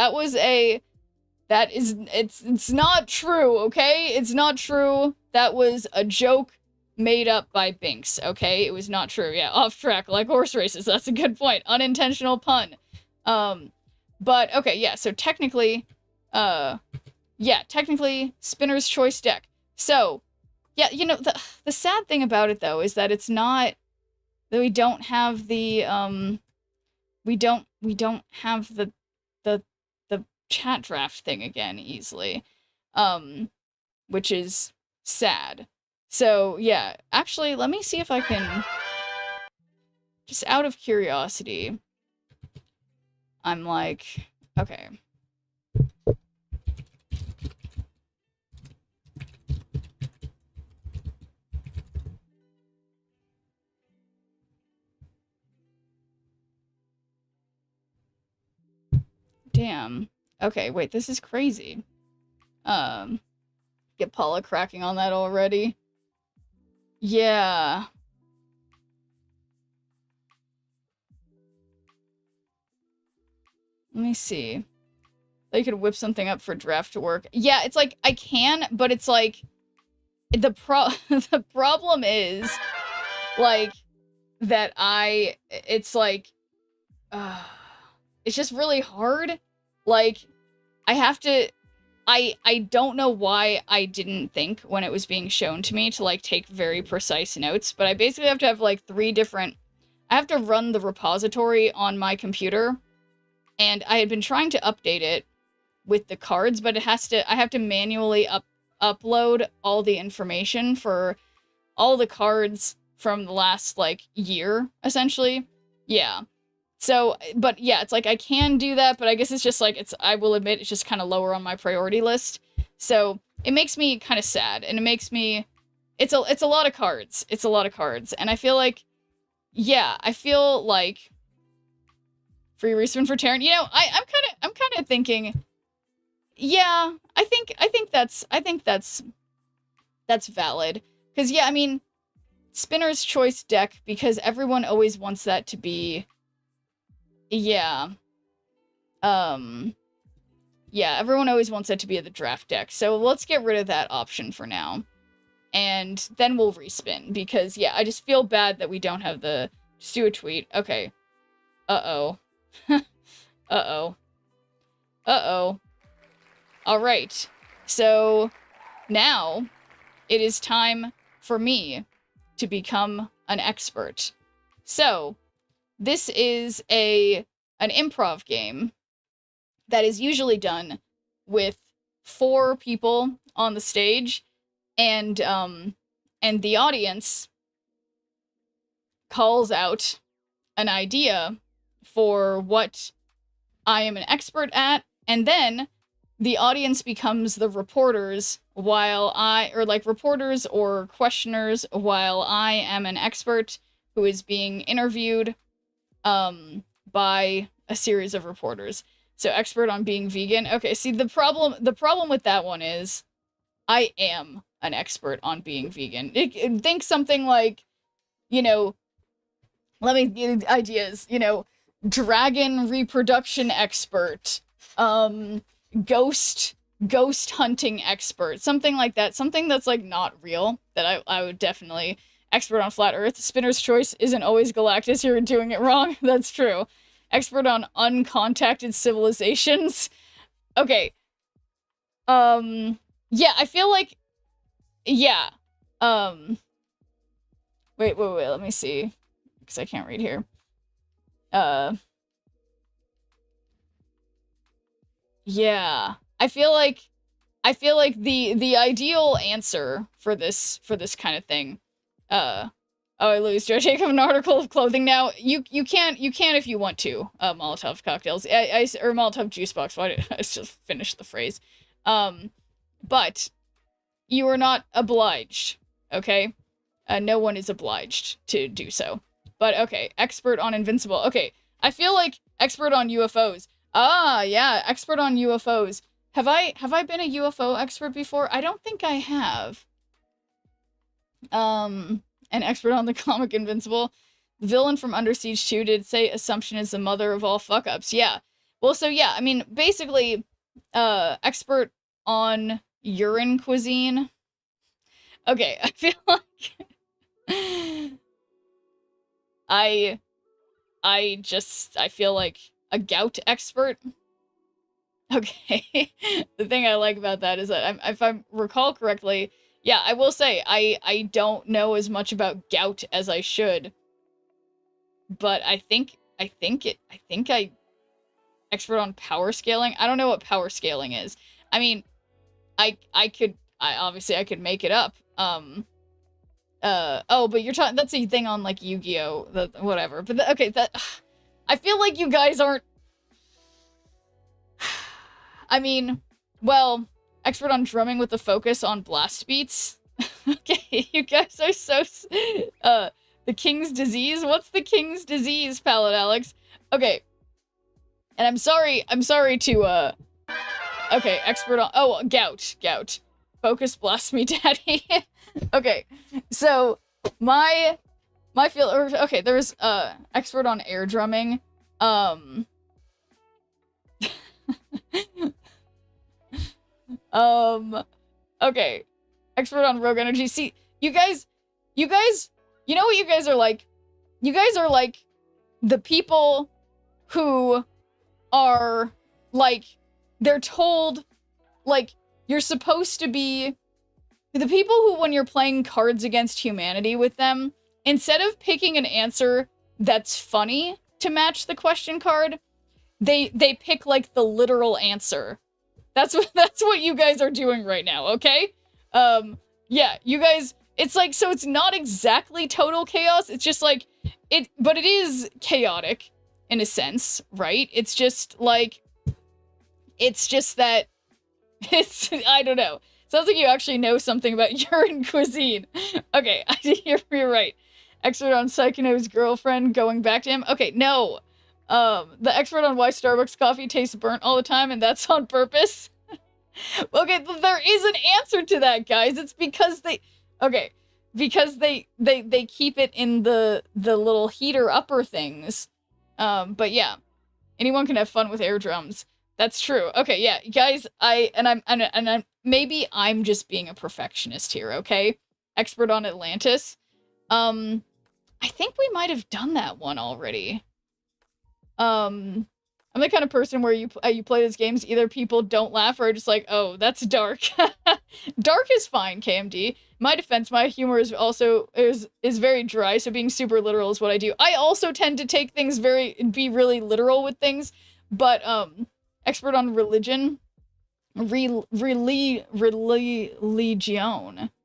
it's not true, okay? It's not true. That was a joke made up by Binks, okay? It was not true. Yeah, off track, like horse races. That's a good point. Unintentional pun. But, okay, yeah, so technically, Spinner's Choice deck. So, yeah, you know, the sad thing about it, though, is that it's not, that we don't have the, we don't have the chat draft thing again easily, which is sad. So, yeah, actually, let me see if I can, just out of curiosity, I'm like, okay. Damn. Okay, wait, this is crazy. Get Paula cracking on that already. Yeah. Let me see. They could whip something up for draft to work. Yeah, it's like, I can, but it's like, the problem is, like, that it's like, it's just really hard. Like, I have to, I don't know why I didn't think when it was being shown to me to, like, take very precise notes, but I basically have to have, like, I have to run the repository on my computer, and I had been trying to update it with the cards, but I have to manually upload all the information for all the cards from the last, like, year, essentially. Yeah. So, but yeah, it's like I can do that, but I guess it's just like, I will admit, it's just kind of lower on my priority list. So it makes me kind of sad, and it makes me, it's a lot of cards. It's a lot of cards. And I feel like, yeah, I feel like free respawn for Terran. You know, I'm kind of thinking, yeah, I think that's valid. Because, yeah, I mean, Spinner's Choice deck, because everyone always wants that to be, yeah, yeah, everyone always wants that to be the draft deck, so let's get rid of that option for now, and then we'll respin, because, yeah, I just feel bad that we don't have the, just do a tweet, okay, uh-oh, uh-oh, uh-oh, alright, so, now, it is time for me to become an expert. So, this is an improv game that is usually done with 4 people on the stage, and the audience calls out an idea for what I am an expert at, and then the audience becomes the reporters reporters or questioners while I am an expert who is being interviewed by a series of reporters. So expert on being vegan. Okay, see, the problem with that one is I am an expert on being vegan. Think something like, you know, let me give ideas, you know, dragon reproduction expert, ghost hunting expert, something like that, something that's, like, not real, that I would definitely, expert on flat earth, Spinner's Choice isn't always Galactus, you're doing it wrong, that's true, expert on uncontacted civilizations, okay, yeah, I feel like, yeah, wait, let me see, because I can't read here, yeah, I feel like the ideal answer for this kind of thing, oh, I lose. Do I take an article of clothing now? You can if you want to, Molotov cocktails, or Molotov juice box, why did I just finish the phrase, but you are not obliged, okay, no one is obliged to do so, but okay, expert on invincible, okay, I feel like expert on UFOs, yeah, expert on UFOs. Have I been a UFO expert before? I don't think I have. An expert on the comic Invincible. The villain from Under Siege 2 did say Assumption is the mother of all fuck-ups. Yeah. Well, so yeah, I mean, basically, expert on urine cuisine. Okay, I feel like... I feel like a gout expert. Okay, the thing I like about that is that if I recall correctly, yeah, I will say I don't know as much about gout as I should, but I think I expert on power scaling. I don't know what power scaling is. I mean, I obviously I could make it up. Oh, but you're talking, that's a thing on, like, Yu-Gi-Oh, whatever. But okay, I feel like you guys aren't. I mean, well, expert on drumming with a focus on blast beats. Okay, you guys are so... the King's Disease? What's the King's Disease, Palette Alex? Okay. And I'm sorry to, okay, expert on... Oh, gout. Focus blast me, daddy. Okay, so, my field... Okay, there's, expert on air drumming. Okay. Expert on rogue energy. See, you guys, you know what you guys are like? You guys are like the people who are like, they're told, like, you're supposed to be the people who, when you're playing Cards Against Humanity with them, instead of picking an answer that's funny to match the question card, they pick like the literal answer. That's what you guys are doing right now, okay? Yeah, you guys, it's like, so it's not exactly total chaos, it's just like, but it is chaotic in a sense, right? It's just like, it's just that, I don't know. Sounds like you actually know something about urine cuisine. Okay, you're right. Expert on Psychono's girlfriend going back to him. Okay, no. The expert on why Starbucks coffee tastes burnt all the time, and that's on purpose. Okay, there is an answer to that, guys. It's because because they keep it in the little heater upper things. But yeah, anyone can have fun with air drums. That's true. Okay, yeah, guys, I'm maybe I'm just being a perfectionist here, okay? Expert on Atlantis. I think we might have done that one already. I'm the kind of person where you play these games, either people don't laugh or are just like, oh, that's dark. Dark is fine, KMD. My defense, my humor is also is very dry, so being super literal is what I do. I also tend to take things be really literal with things, but expert on religion, religion,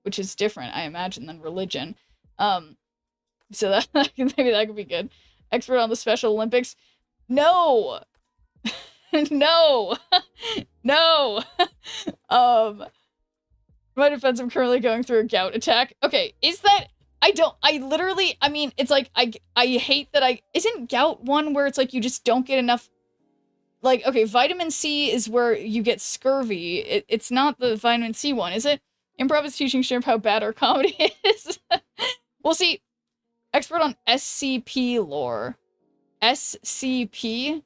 which is different, I imagine, than religion. So that maybe that could be good. Expert on the Special Olympics. No. No. No. My defense, I'm currently going through a gout attack. Okay, is that I mean, it's like I hate that isn't gout one where it's like you just don't get enough, like, okay, vitamin C is where you get scurvy. It's not the vitamin C one, is it? Improv is teaching Shrimp how bad our comedy is. We'll see. Expert on SCP lore. SCP?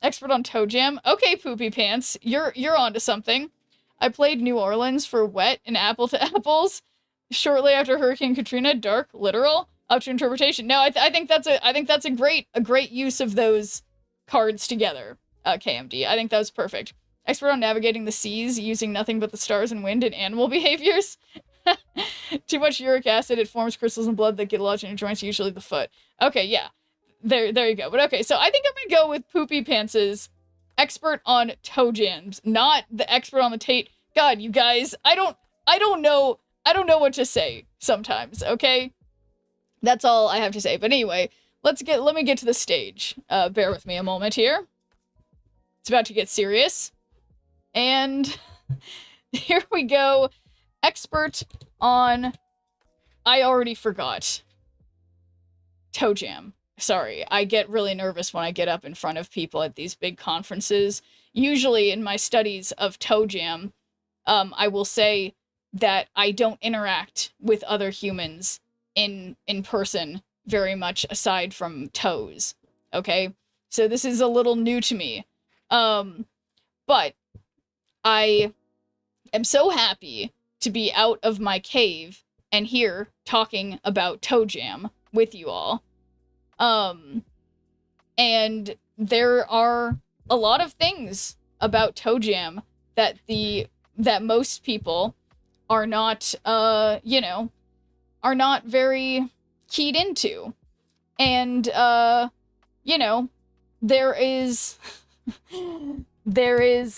Expert on Toe Jam. Okay, Poopy Pants, you're onto something. I played New Orleans for Wet and Apple to Apples. Shortly after Hurricane Katrina, dark, literal, up to interpretation. No, I think that's a great use of those cards together, KMD. I think that was perfect. Expert on navigating the seas using nothing but the stars and wind and animal behaviors. Too much uric acid, it forms crystals in blood that get lodged in your joints, usually the foot. Okay, yeah. There you go. But okay, so I think I'm gonna go with Poopy Pants's expert on toe jams, not the expert on the Tate. God, you guys, I don't know what to say sometimes, okay? That's all I have to say. But anyway, let me get to the stage. Bear with me a moment here. It's about to get serious. And here we go. Expert on, I already forgot. Toe jam. Sorry, I get really nervous when I get up in front of people at these big conferences. Usually in my studies of toe jam, I will say that I don't interact with other humans in person very much aside from toes. Okay? So this is a little new to me. But I am so happy to be out of my cave and here talking about toe jam with you all. And there are a lot of things about toe jam that most people are not, are not very keyed into. And, there is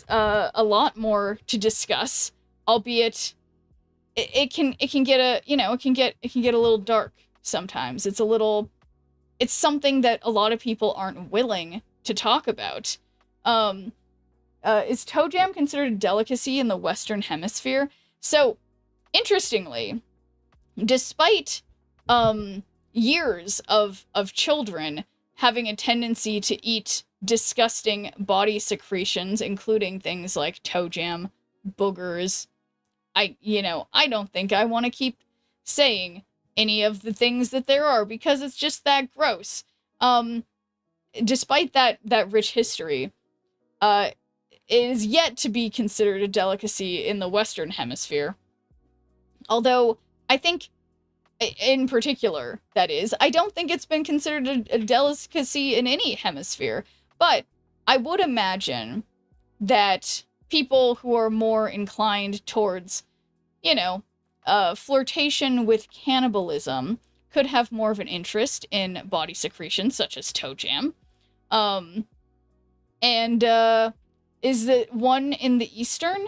a lot more to discuss, albeit it can get a little dark sometimes. It's something that a lot of people aren't willing to talk about. Is toe jam considered a delicacy in the Western Hemisphere? So, interestingly, despite years of children having a tendency to eat disgusting body secretions, including things like toe jam, boogers, I don't think I want to keep saying any of the things that there are because it's just that gross. Despite that rich history, it is yet to be considered a delicacy in the Western Hemisphere. Although, I think, in particular, that is, I don't think it's been considered a delicacy in any hemisphere. But I would imagine that people who are more inclined towards, you know, flirtation with cannibalism could have more of an interest in body secretions such as toe jam. And is the one in the Eastern?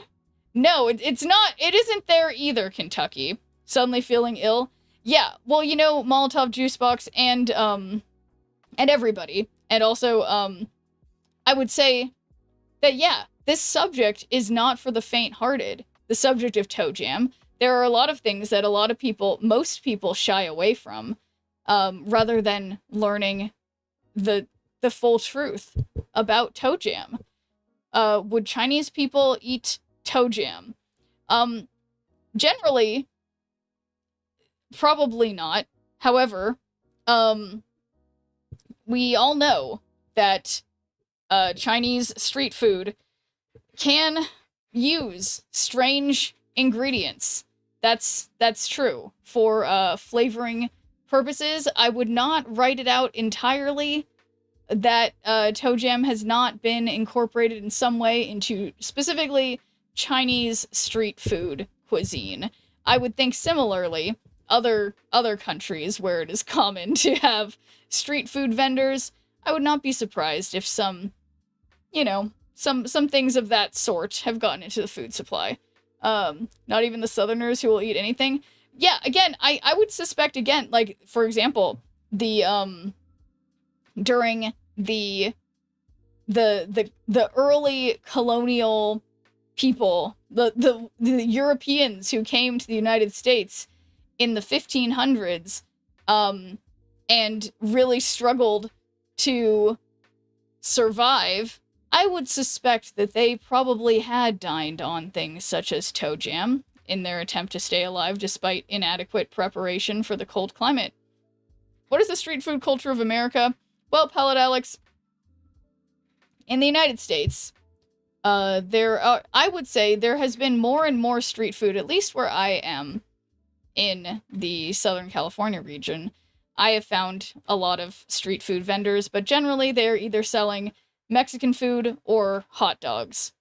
No, it's not. It isn't there either, Kentucky. Suddenly feeling ill. Yeah, well, you know, Molotov Juice Box and everybody. And also, I would say that, yeah, this subject is not for the faint-hearted. The subject of toe jam. There are a lot of things that a lot of people, most people, shy away from, rather than learning the full truth about toe jam. Would Chinese people eat toe jam? Generally, probably not. However, we all know that Chinese street food can use strange ingredients. That's true. For flavoring purposes, I would not write it out entirely that toe jam has not been incorporated in some way into specifically Chinese street food cuisine. I would think similarly, other countries where it is common to have street food vendors, I would not be surprised if some, you know, some things of that sort have gotten into the food supply. Not even the Southerners who will eat anything. Yeah, again, I would suspect, again, like, for example, the, during the early colonial people, the Europeans who came to the United States in the 1500s, and really struggled to survive, I would suspect that they probably had dined on things such as toe jam in their attempt to stay alive despite inadequate preparation for the cold climate. What is the street food culture of America? Well, Palette Alex, in the United States, I would say there has been more and more street food, at least where I am in the Southern California region. I have found a lot of street food vendors, but generally they're either selling Mexican food or hot dogs,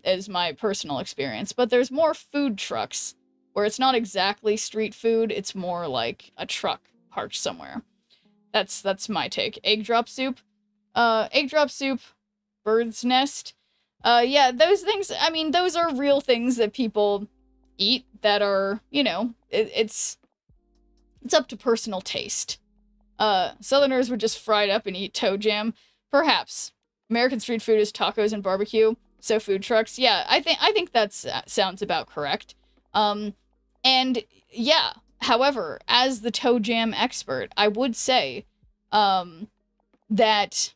is my personal experience. But there's more food trucks, where it's not exactly street food, it's more like a truck parked somewhere. That's my take. Egg drop soup, bird's nest. Yeah, those things, I mean, those are real things that people eat that are, you know, it's up to personal taste. Southerners would just fry it up and eat toe jam. Perhaps. American street food is tacos and barbecue, so food trucks. Yeah, I think that's sounds about correct. And yeah, however, as the toe jam expert, I would say that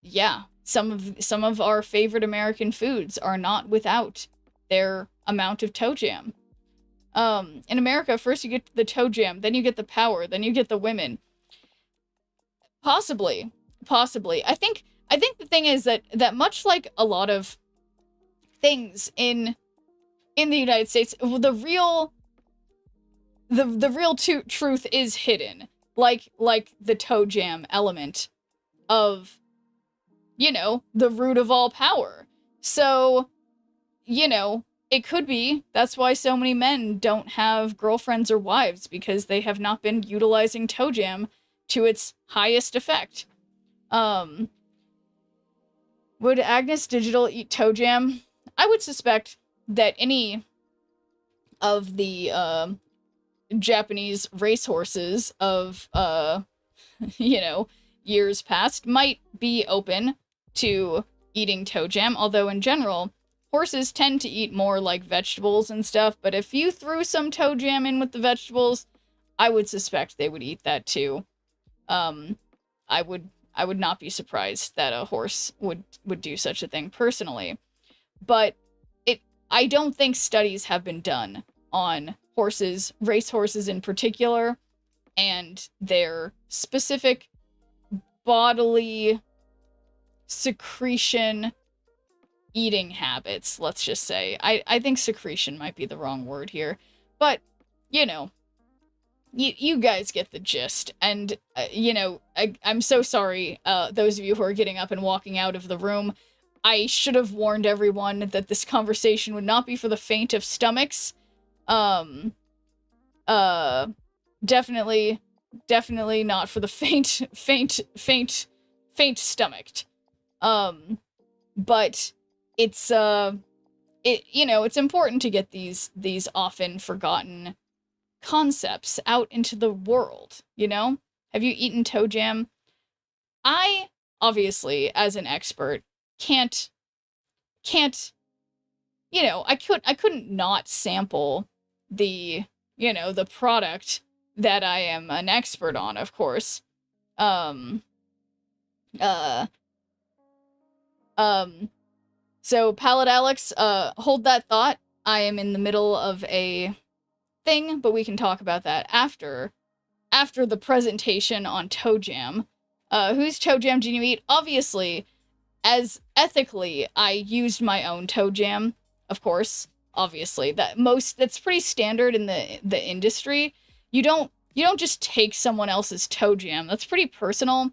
yeah, some of our favorite American foods are not without their amount of toe jam. In America, first you get the toe jam, then you get the power, then you get the women. Possibly. I think the thing is that much like a lot of things in the United States, the real truth is hidden. Like the toe jam element of, you know, the root of all power. So, you know, it could be that's why so many men don't have girlfriends or wives, because they have not been utilizing toe jam to its highest effect. Would Agnes Digital eat toe jam? I would suspect that any of the Japanese racehorses of you know, years past might be open to eating toe jam, although in general horses tend to eat more like vegetables and stuff, but if you threw some toe jam in with the vegetables, I would suspect they would eat that too. I would not be surprised that a horse would do such a thing personally. But I don't think studies have been done on horses, racehorses in particular, and their specific bodily secretion eating habits, let's just say. I think secretion might be the wrong word here. But, you know, you guys get the gist. And, you know, I'm so sorry, those of you who are getting up and walking out of the room. I should have warned everyone that this conversation would not be for the faint of stomachs. Definitely not for the faint stomached. But it's, you know, it's important to get these often forgotten concepts out into the world, you know? Have you eaten toe jam? I, obviously, as an expert, can't, you know, I couldn't not sample the, you know, the product that I am an expert on, of course. So Palette Alex, hold that thought. I am in the middle of a thing, but we can talk about that after the presentation on toe jam. Whose toe jam do you eat? Obviously, as ethically, I used my own toe jam, of course. Obviously, that's pretty standard in the industry. You don't just take someone else's toe jam. That's pretty personal.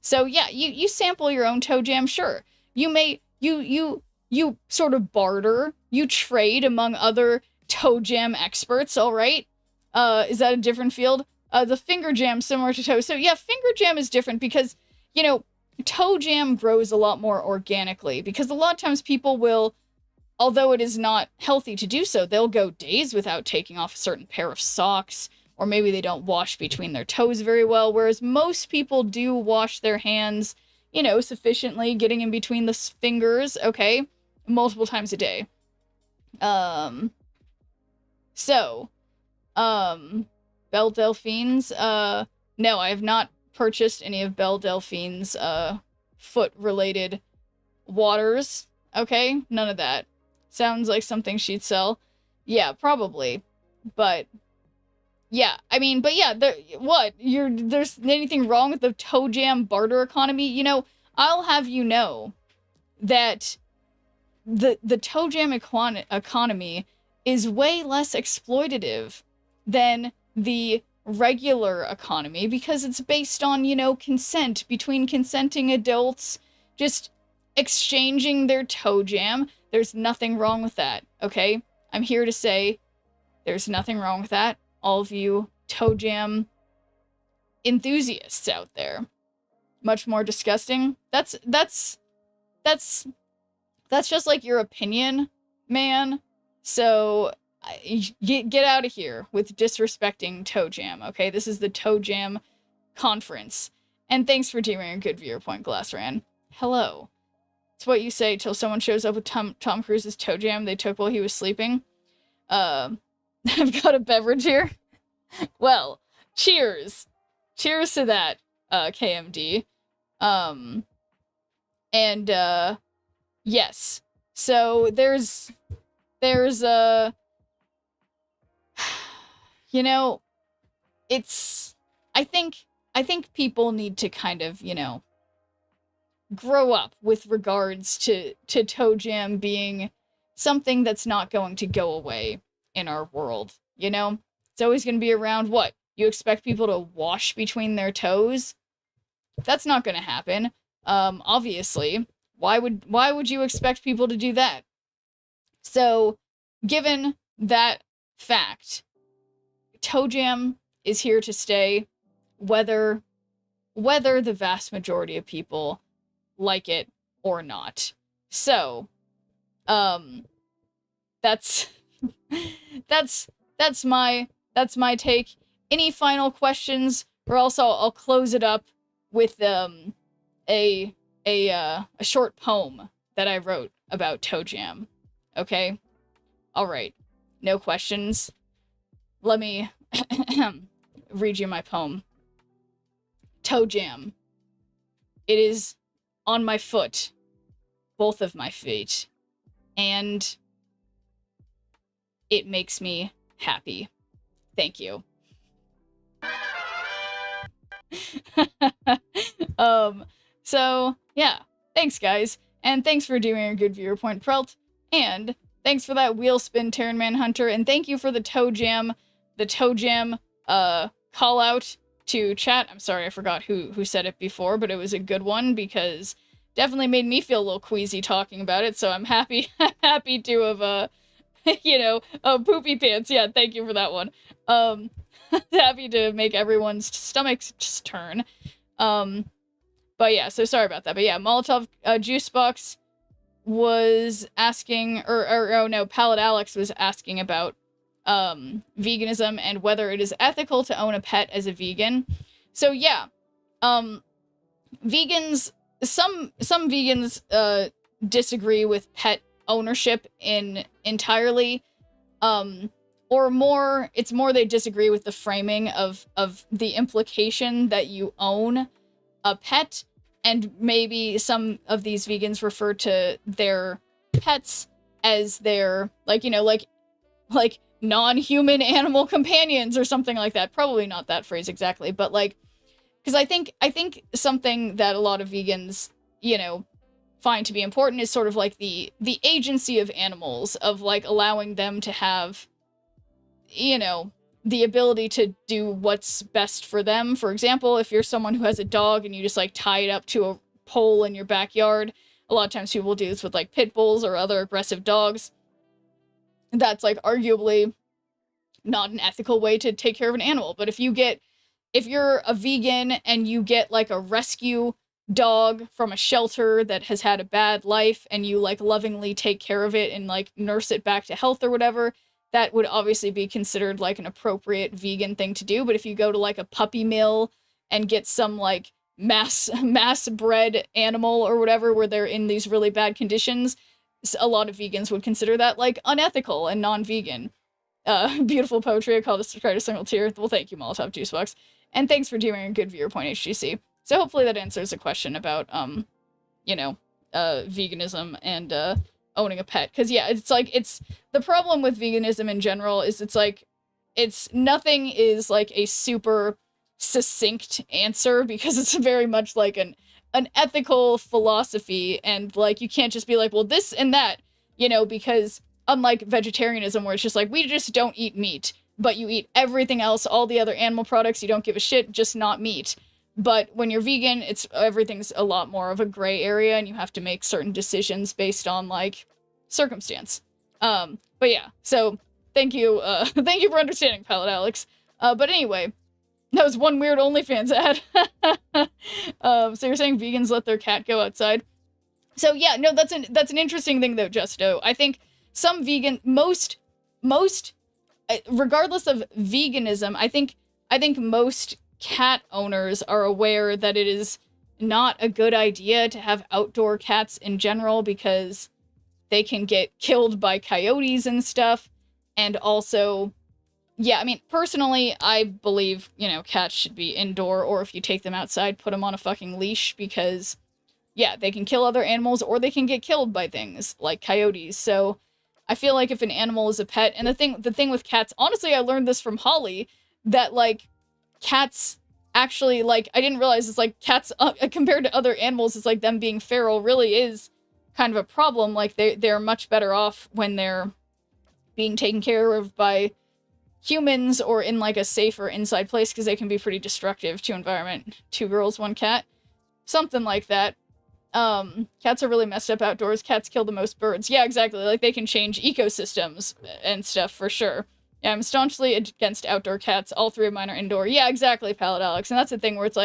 So yeah, you sample your own toe jam, sure. You may you sort of barter, you trade among other toe jam experts, all right? Is that a different field? The finger jam similar to toe. So yeah, finger jam is different because, you know, toe jam grows a lot more organically because a lot of times people will, although it is not healthy to do so, they'll go days without taking off a certain pair of socks, or maybe they don't wash between their toes very well, whereas most people do wash their hands, you know, sufficiently, getting in between the fingers, okay, multiple times a day. Belle Delphine's, no, I have not purchased any of Belle Delphine's, foot-related waters, okay? None of that. Sounds like something she'd sell. Yeah, probably. But, yeah, I mean, but yeah, there's anything wrong with the toe jam barter economy? You know, I'll have you know that the toe jam economy is way less exploitative than the regular economy because it's based on, you know, consent between consenting adults just exchanging their toe jam. There's nothing wrong with that, okay? I'm here to say there's nothing wrong with that. All of you toe jam enthusiasts out there. Much more disgusting. That's just like your opinion, man. So get out of here with disrespecting toe jam, okay? This is the toe jam conference. And thanks for teaming a good viewer point, Glassran. Hello. It's what you say till someone shows up with Tom Cruise's toe jam they took while he was sleeping. I've got a beverage here. Well, cheers. Cheers to that, KMD. Yes. So there's you know, it's, I think people need to kind of, you know, grow up with regards to toe jam being something that's not going to go away in our world, you know? It's always going to be around. What? You expect people to wash between their toes? That's not going to happen. Obviously. Why would you expect people to do that? So, given that fact, toe jam is here to stay, whether the vast majority of people like it or not. So, that's my take. Any final questions? Or else I'll close it up with a short poem that I wrote about toe jam. Okay? Alright. No questions. Let me read you my poem. Toe jam. It is on my foot, both of my feet, and it makes me happy. Thank you. So, yeah. Thanks, guys. And thanks for doing a good viewer point, Prelt. And thanks for that wheel spin, Terran Manhunter. And thank you for the Toe Jam call out to chat. I'm sorry, I forgot who said it before, but it was a good one because definitely made me feel a little queasy talking about it. So I'm happy to have poopy pants. Yeah, thank you for that one. Happy to make everyone's stomachs just turn. But yeah, so sorry about that. But yeah, Molotov Juicebox was asking, Pallet Alex was asking about veganism and whether it is ethical to own a pet as a vegan. So yeah, vegans, some vegans disagree with pet ownership entirely, or more, it's more they disagree with the framing of the implication that you own a pet, and maybe some of these vegans refer to their pets as their, like non-human animal companions or something like that. Probably not that phrase exactly, but because I think something that a lot of vegans, find to be important is sort of like the agency of animals, of allowing them to have, the ability to do what's best for them. For example, if you're someone who has a dog and you just tie it up to a pole in your backyard, a lot of times people do this with pit bulls or other aggressive dogs. That's arguably not an ethical way to take care of an animal. But if you're a vegan and you get a rescue dog from a shelter that has had a bad life and you lovingly take care of it and nurse it back to health or whatever, that would obviously be considered an appropriate vegan thing to do. But if you go to a puppy mill and get some mass bred animal or whatever where they're in these really bad conditions, a lot of vegans would consider that unethical and non-vegan. Beautiful poetry. I call this to try to single tier. Well, thank you, Molotov Juicebox. And thanks for doing a good viewer point, HGC. So hopefully that answers the question about, veganism and, owning a pet. Because, yeah, it's the problem with veganism in general is it's nothing is a super succinct answer, because it's very much an ethical philosophy, and you can't just be well, this and that, because unlike vegetarianism where it's just we just don't eat meat, but you eat everything else, all the other animal products, you don't give a shit, just not meat. But when you're vegan, everything's a lot more of a gray area, and you have to make certain decisions based on circumstance. But yeah, so thank you for understanding, Pallet Alex. But anyway, that was one weird OnlyFans ad. So you're saying vegans let their cat go outside? So yeah, no, that's an interesting thing though, Justo. I think some most, regardless of veganism, I think most cat owners are aware that it is not a good idea to have outdoor cats in general, because they can get killed by coyotes and stuff. And also, yeah, I mean, personally, I believe, cats should be indoor, or if you take them outside, put them on a fucking leash, because, yeah, they can kill other animals, or they can get killed by things like coyotes. So I feel like if an animal is a pet, and the thing with cats, honestly, I learned this from Holly, that, cats actually, I didn't realize it's cats, compared to other animals, it's them being feral really is kind of a problem. They're much better off when they're being taken care of by humans or in a safer inside place, because they can be pretty destructive to environment. 2 girls, 1 cat. Something like that. Cats are really messed up outdoors. Cats kill the most birds. Yeah, exactly. They can change ecosystems and stuff for sure. Yeah, I'm staunchly against outdoor cats. All 3 of mine are indoor. Yeah, exactly, Pallet Alex. And that's the thing where it's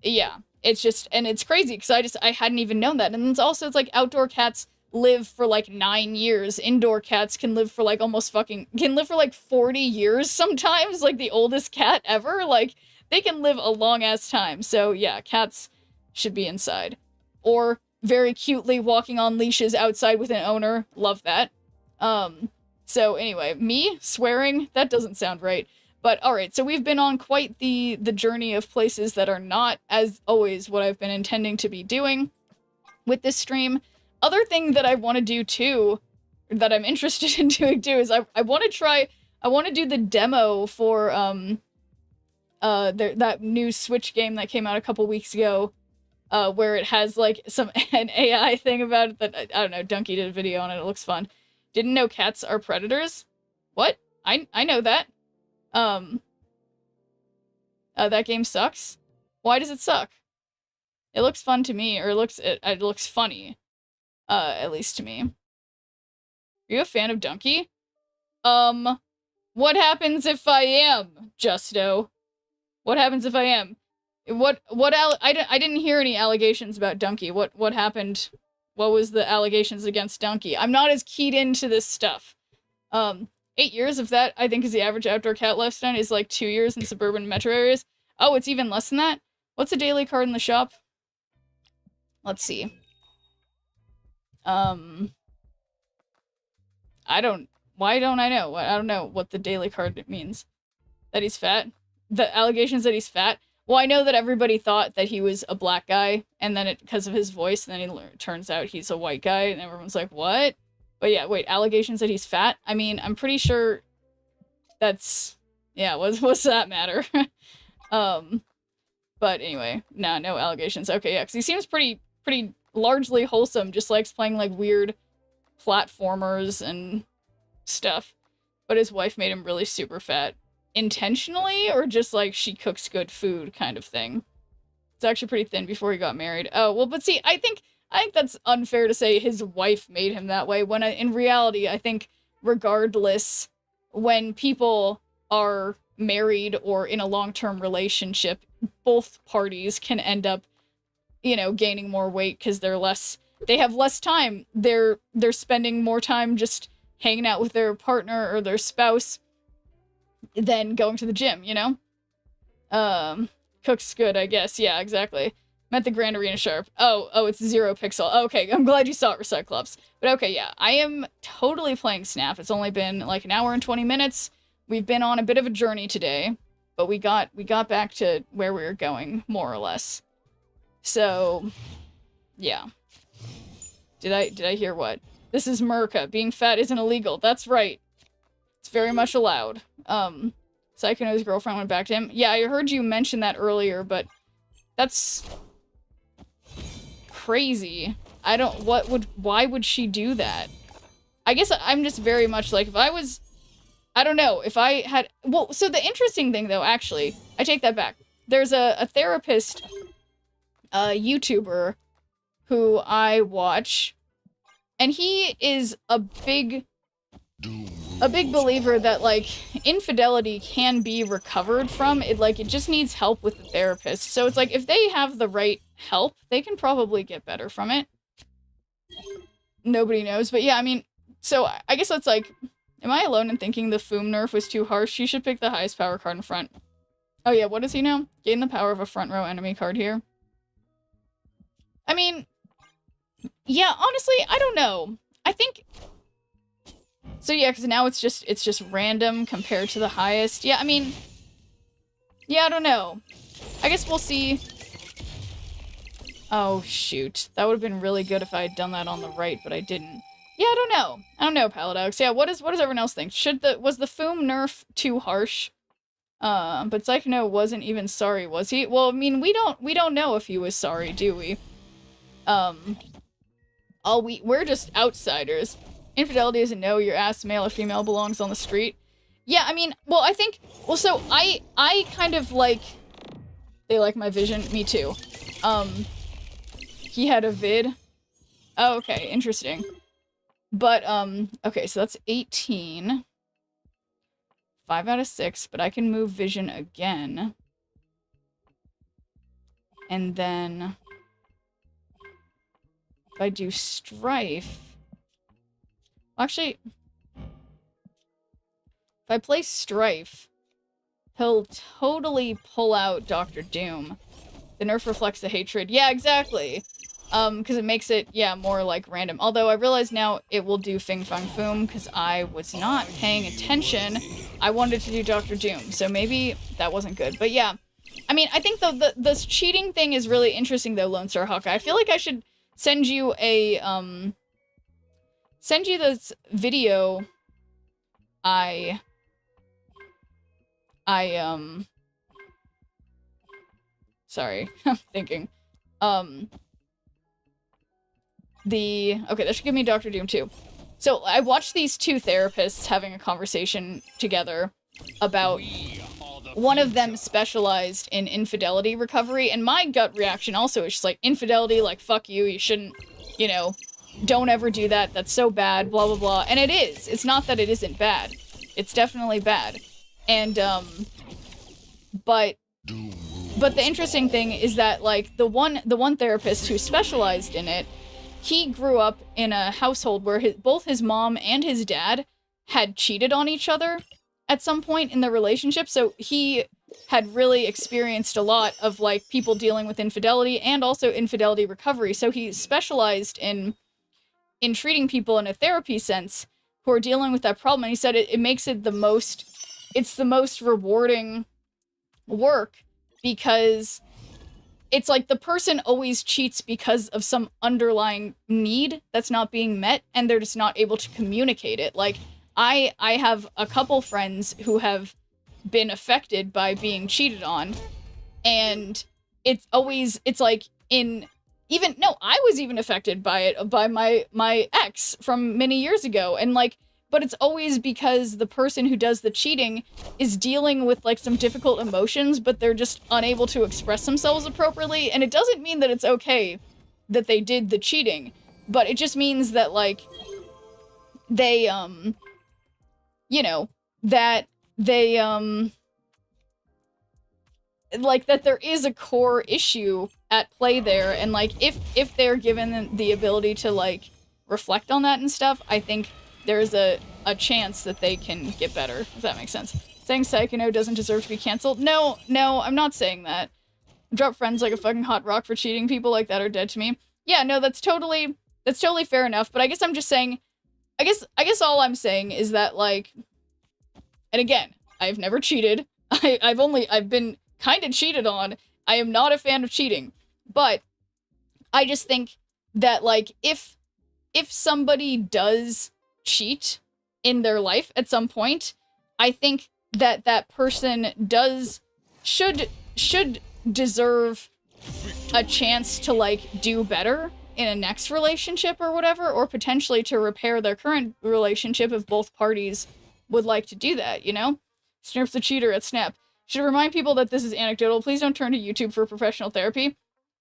yeah, it's just, and it's crazy because I hadn't even known that. And it's also, it's outdoor cats live for 9 years. Indoor cats can live for can live for 40 years sometimes, the oldest cat ever. They can live a long ass time. So yeah, cats should be inside. Or very cutely walking on leashes outside with an owner. Love that. So anyway, me swearing, that doesn't sound right. But alright, so we've been on quite the journey of places that are not, as always, what I've been intending to be doing with this stream. Other thing that I want to do too, that I'm interested in doing too, is I want to do the demo for that new Switch game that came out a couple weeks ago. where it has like an AI thing about it that I don't know. Donkey did a video on it. It looks fun. Didn't know cats are predators. What? I know that. That game sucks. Why does it suck? It looks fun to me, or it looks funny. At least to me. Are you a fan of Donkey? What happens if I am, Justo? What happens if I am? I didn't hear any allegations about Donkey. What happened? What was the allegations against Donkey? I'm not as keyed into this stuff. 8 years of that, I think, is the average outdoor cat lifespan, is like 2 years in suburban metro areas. Oh, it's even less than that? What's a daily card in the shop? Let's see. Why don't I know? I don't know what the daily card means. That he's fat? The allegations that he's fat? Well, I know that everybody thought that he was a black guy, and then because of his voice, and then it turns out he's a white guy, and everyone's like, what? But yeah, wait, allegations that he's fat? I mean, I'm pretty sure that's... Yeah, what's that matter? But anyway, no allegations. Okay, yeah, because he seems pretty largely wholesome, just likes playing, like, weird platformers and stuff. But his wife made him really super fat. Intentionally, or just, like, she cooks good food kind of thing? It's actually pretty thin before he got married. Oh, well, but see, I think that's unfair to say his wife made him that way, when in reality, I think regardless, when people are married or in a long-term relationship, both parties can end up, you know, gaining more weight because they have less time. They're spending more time just hanging out with their partner or their spouse than going to the gym, you know? Cooks good, I guess. Yeah, exactly. Met the Grand Arena Sharp. Oh, it's 0 pixel. Okay, I'm glad you saw it, Recyclops. But okay, yeah, I am totally playing Snap. It's only been like an hour and 20 minutes. We've been on a bit of a journey today, but we got back to where we were going, more or less. So, yeah. Did I hear what? This is Merca. Being fat isn't illegal. That's right. It's very much allowed. Psychono's girlfriend went back to him. Yeah, I heard you mention that earlier, but that's crazy. Why would she do that? I guess I'm just very much like, I don't know, if I had, well, so the interesting thing though, actually, I take that back. There's a therapist, YouTuber, who I watch, and he is a big believer that, like, infidelity can be recovered from. It just needs help with the therapist. So it's like, if they have the right help, they can probably get better from it. Nobody knows, but yeah, I mean, so I guess that's like, am I alone in thinking the Foom nerf was too harsh? You should pick the highest power card in front. Oh yeah, what is he now? Gain the power of a front row enemy card here. I mean, yeah, honestly, I don't know. I think... So yeah, because now it's just random compared to the highest. Yeah, I mean... Yeah, I don't know. I guess we'll see. Oh, shoot. That would have been really good if I had done that on the right, but I didn't. Yeah, I don't know. I don't know, Paladox. Yeah, what does everyone else think? Was the Foom nerf too harsh? But Psychono wasn't even sorry, was he? Well, I mean, we don't know if he was sorry, do we? We're just outsiders. Infidelity isn't no, your ass, male or female, belongs on the street. Yeah, I mean, well, I think, well, so I kind of like, they like my vision, me too. He had a vid. Oh, okay, interesting. But, okay, so that's 18. 5 out of 6, but I can move vision again. And then, if I do strife, actually, if I play Strife, he'll totally pull out Dr. Doom. The nerf reflects the hatred. Yeah, exactly. Because it makes it, yeah, more, like, random. Although I realize now it will do Fing Fang Foom, because I was not paying attention. I wanted to do Dr. Doom, so maybe that wasn't good. But yeah, I mean, I think the cheating thing is really interesting, though, Lone Star Hawkeye. I feel like I should send you a, send you this video sorry, I'm thinking. Okay, that should give me Dr. Doom too. So I watched these two therapists having a conversation together about one of them specialized in infidelity recovery, and my gut reaction also is just like, infidelity, like, fuck you, you shouldn't, you know, don't ever do that, that's so bad, blah, blah, blah. And it is. It's not that it isn't bad. It's definitely bad. And, but the interesting thing is that, like, the one therapist who specialized in it, he grew up in a household where both his mom and his dad had cheated on each other at some point in their relationship, so he had really experienced a lot of, like, people dealing with infidelity and also infidelity recovery, so he specialized in treating people in a therapy sense who are dealing with that problem, and he said it makes it the most rewarding work, because it's like the person always cheats because of some underlying need that's not being met, and they're just not able to communicate it. Like, I have a couple friends who have been affected by being cheated on, and I was even affected by it, by my ex from many years ago, and like, but it's always because the person who does the cheating is dealing with, like, some difficult emotions, but they're just unable to express themselves appropriately, and it doesn't mean that it's okay that they did the cheating, but it just means that, like, they, you know, that they, like, that there is a core issue at play there, and, like, if they're given the ability to, like, reflect on that and stuff, I think there's a chance that they can get better, if that makes sense. Saying Psychono doesn't deserve to be cancelled? No, I'm not saying that. Drop friends like a fucking hot rock for cheating. People like that are dead to me. Yeah, no, that's totally fair enough, but I guess I'm just saying, I guess all I'm saying is that, like, and again, I've never cheated. I've been kind of cheated on. I am not a fan of cheating, but I just think that, like, if somebody does cheat in their life at some point, I think that person should deserve a chance to, like, do better in a next relationship or whatever, or potentially to repair their current relationship if both parties would like to do that, you know? Snurf's the cheater at Snap. Should remind people that this is anecdotal. Please don't turn to YouTube for professional therapy.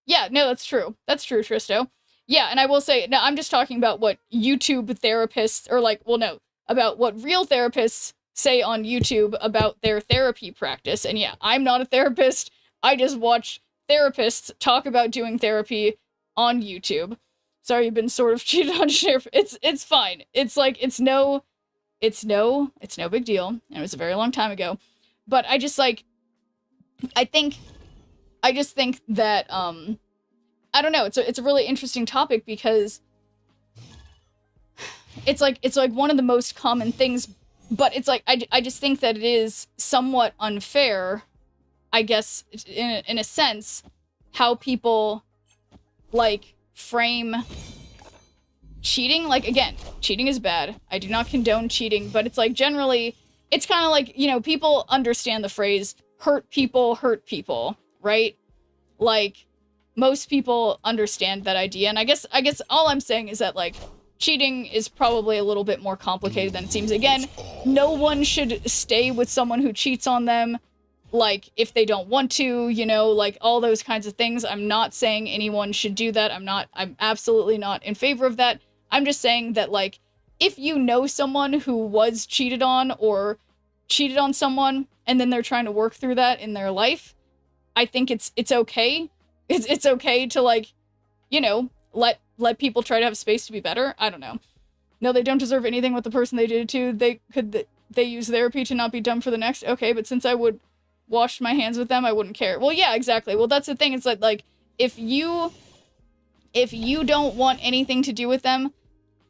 Yeah, no, that's true. That's true, Tristo. Yeah, and I will say, now I'm just talking about what YouTube therapists, or, like, well, no, about what real therapists say on YouTube about their therapy practice. And yeah, I'm not a therapist. I just watch therapists talk about doing therapy on YouTube. Sorry, you've been sort of cheated on, Sheriff. It's fine. It's like, it's no big deal. And it was a very long time ago. But I just, like, I just think that, I don't know, it's a really interesting topic, because it's like one of the most common things, but it's like, I just think that it is somewhat unfair, I guess, in a sense, how people, like, frame cheating. Like, again, cheating is bad. I do not condone cheating, but it's like, generally, it's kind of like, you know, people understand the phrase, hurt people, right? Like, most people understand that idea, and I guess all I'm saying is that, like, cheating is probably a little bit more complicated than it seems. Again, no one should stay with someone who cheats on them, like, if they don't want to, you know, like, all those kinds of things. I'm not saying anyone should do that. I'm absolutely not in favor of that. I'm just saying that, like, if you know someone who was cheated on or cheated on someone, and then they're trying to work through that in their life, I think it's okay. It's okay to, like, you know, let people try to have space to be better. I don't know. No, they don't deserve anything with the person they did it to. They use therapy to not be dumb for the next. Okay, but since I would wash my hands with them, I wouldn't care. Well, yeah, exactly. Well, that's the thing. It's like if you don't want anything to do with them,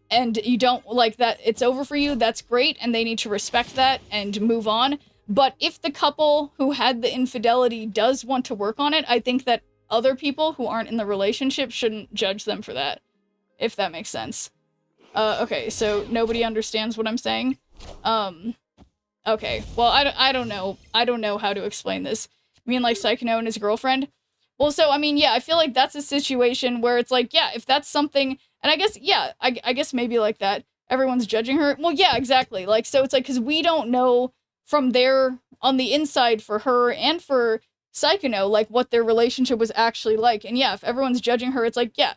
and you don't like that, it's over for you, that's great, and they need to respect that and move on. But if the couple who had the infidelity does want to work on it, I think that other people who aren't in the relationship shouldn't judge them for that, if that makes sense. Okay, so nobody understands what I'm saying. Okay, well, I don't know how to explain this. I mean, like, Psychono and his girlfriend? Well, so, I mean, yeah, I feel like that's a situation where it's like, yeah, if that's something, and I guess, yeah, I guess maybe like that, everyone's judging her. Well, yeah, exactly. Like, so it's like, because we don't know from there on the inside for her and for Psychono, like, what their relationship was actually like. And yeah, if everyone's judging her, it's like, yeah,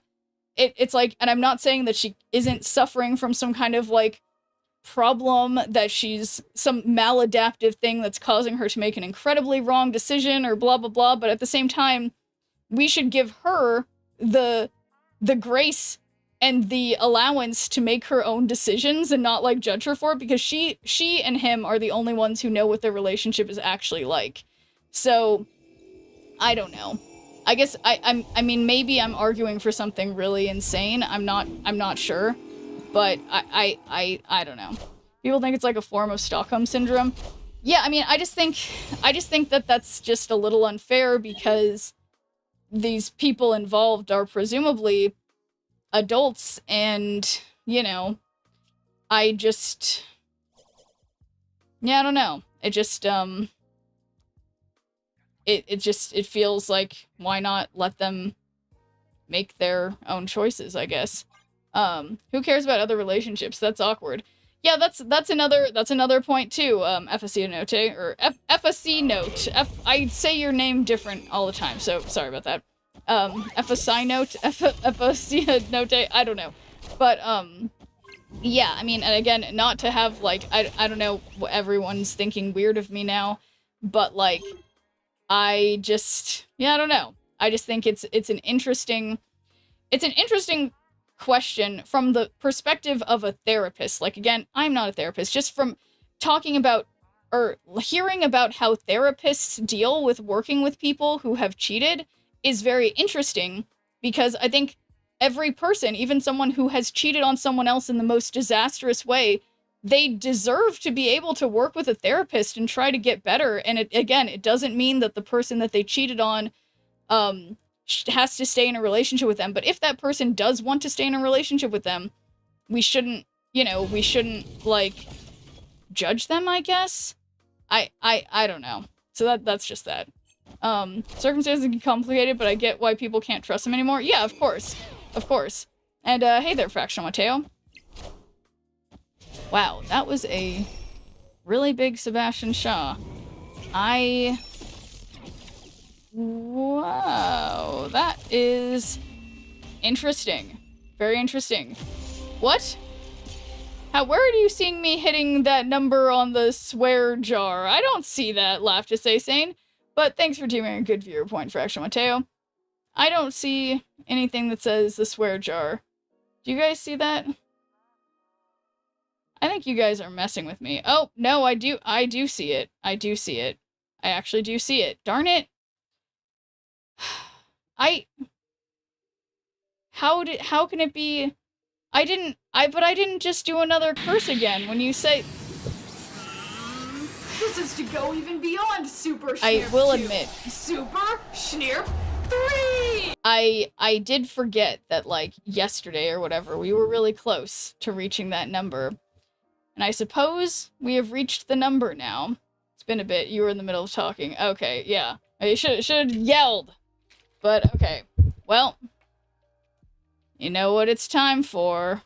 it's like, and I'm not saying that she isn't suffering from some kind of, like, problem, that she's some maladaptive thing that's causing her to make an incredibly wrong decision or blah, blah, blah, but at the same time, we should give her the grace and the allowance to make her own decisions and not, like, judge her for it, because she and him are the only ones who know what their relationship is actually like. So, I don't know. I guess I mean, maybe I'm arguing for something really insane. I'm not sure. But I don't know. People think it's like a form of Stockholm syndrome. Yeah, I mean, I just think that that's just a little unfair, because these people involved are presumably adults, and, you know, I don't know. It just, it feels like, why not let them make their own choices, I guess. Who cares about other relationships? That's awkward. Yeah, that's another point too. FSC note, or FSC note. I say your name different all the time, so sorry about that. FSI note, FSC note, I don't know. But, yeah, I mean, and again, not to have, like, I don't know what everyone's thinking weird of me now, but, like, I don't know. I just think it's an interesting question from the perspective of a therapist. Like, again, I'm not a therapist, just from talking about or hearing about how therapists deal with working with people who have cheated is very interesting, because I think every person, even someone who has cheated on someone else in the most disastrous way, they deserve to be able to work with a therapist and try to get better. And it doesn't mean that the person that they cheated on has to stay in a relationship with them. But if that person does want to stay in a relationship with them, we shouldn't, like, judge them, I guess. I don't know. So that's just that. Circumstances can be complicated, but I get why people can't trust them anymore. Yeah, of course. Of course. And, hey there, Fractional Mateo. Wow, that was a really big Sebastian Shaw. Wow, that is interesting. Very interesting. What? Where are you seeing me hitting that number on the swear jar? I don't see that, laugh to say sane. But thanks for doing a good viewer point, Fractional Mateo. I don't see anything that says the swear jar. Do you guys see that? I think you guys are messing with me. Oh, no, I do see it. I do see it. I actually do see it. Darn it. How can it be? I didn't just do another curse again when you say. This is to go even beyond Super Schnirp I will 2. admit. Super Schnirp 3! I did forget that, like, yesterday or whatever, we were really close to reaching that number. And I suppose we have reached the number now. It's been a bit. You were in the middle of talking. Okay, yeah. I should have yelled. But, okay. Well, you know what it's time for.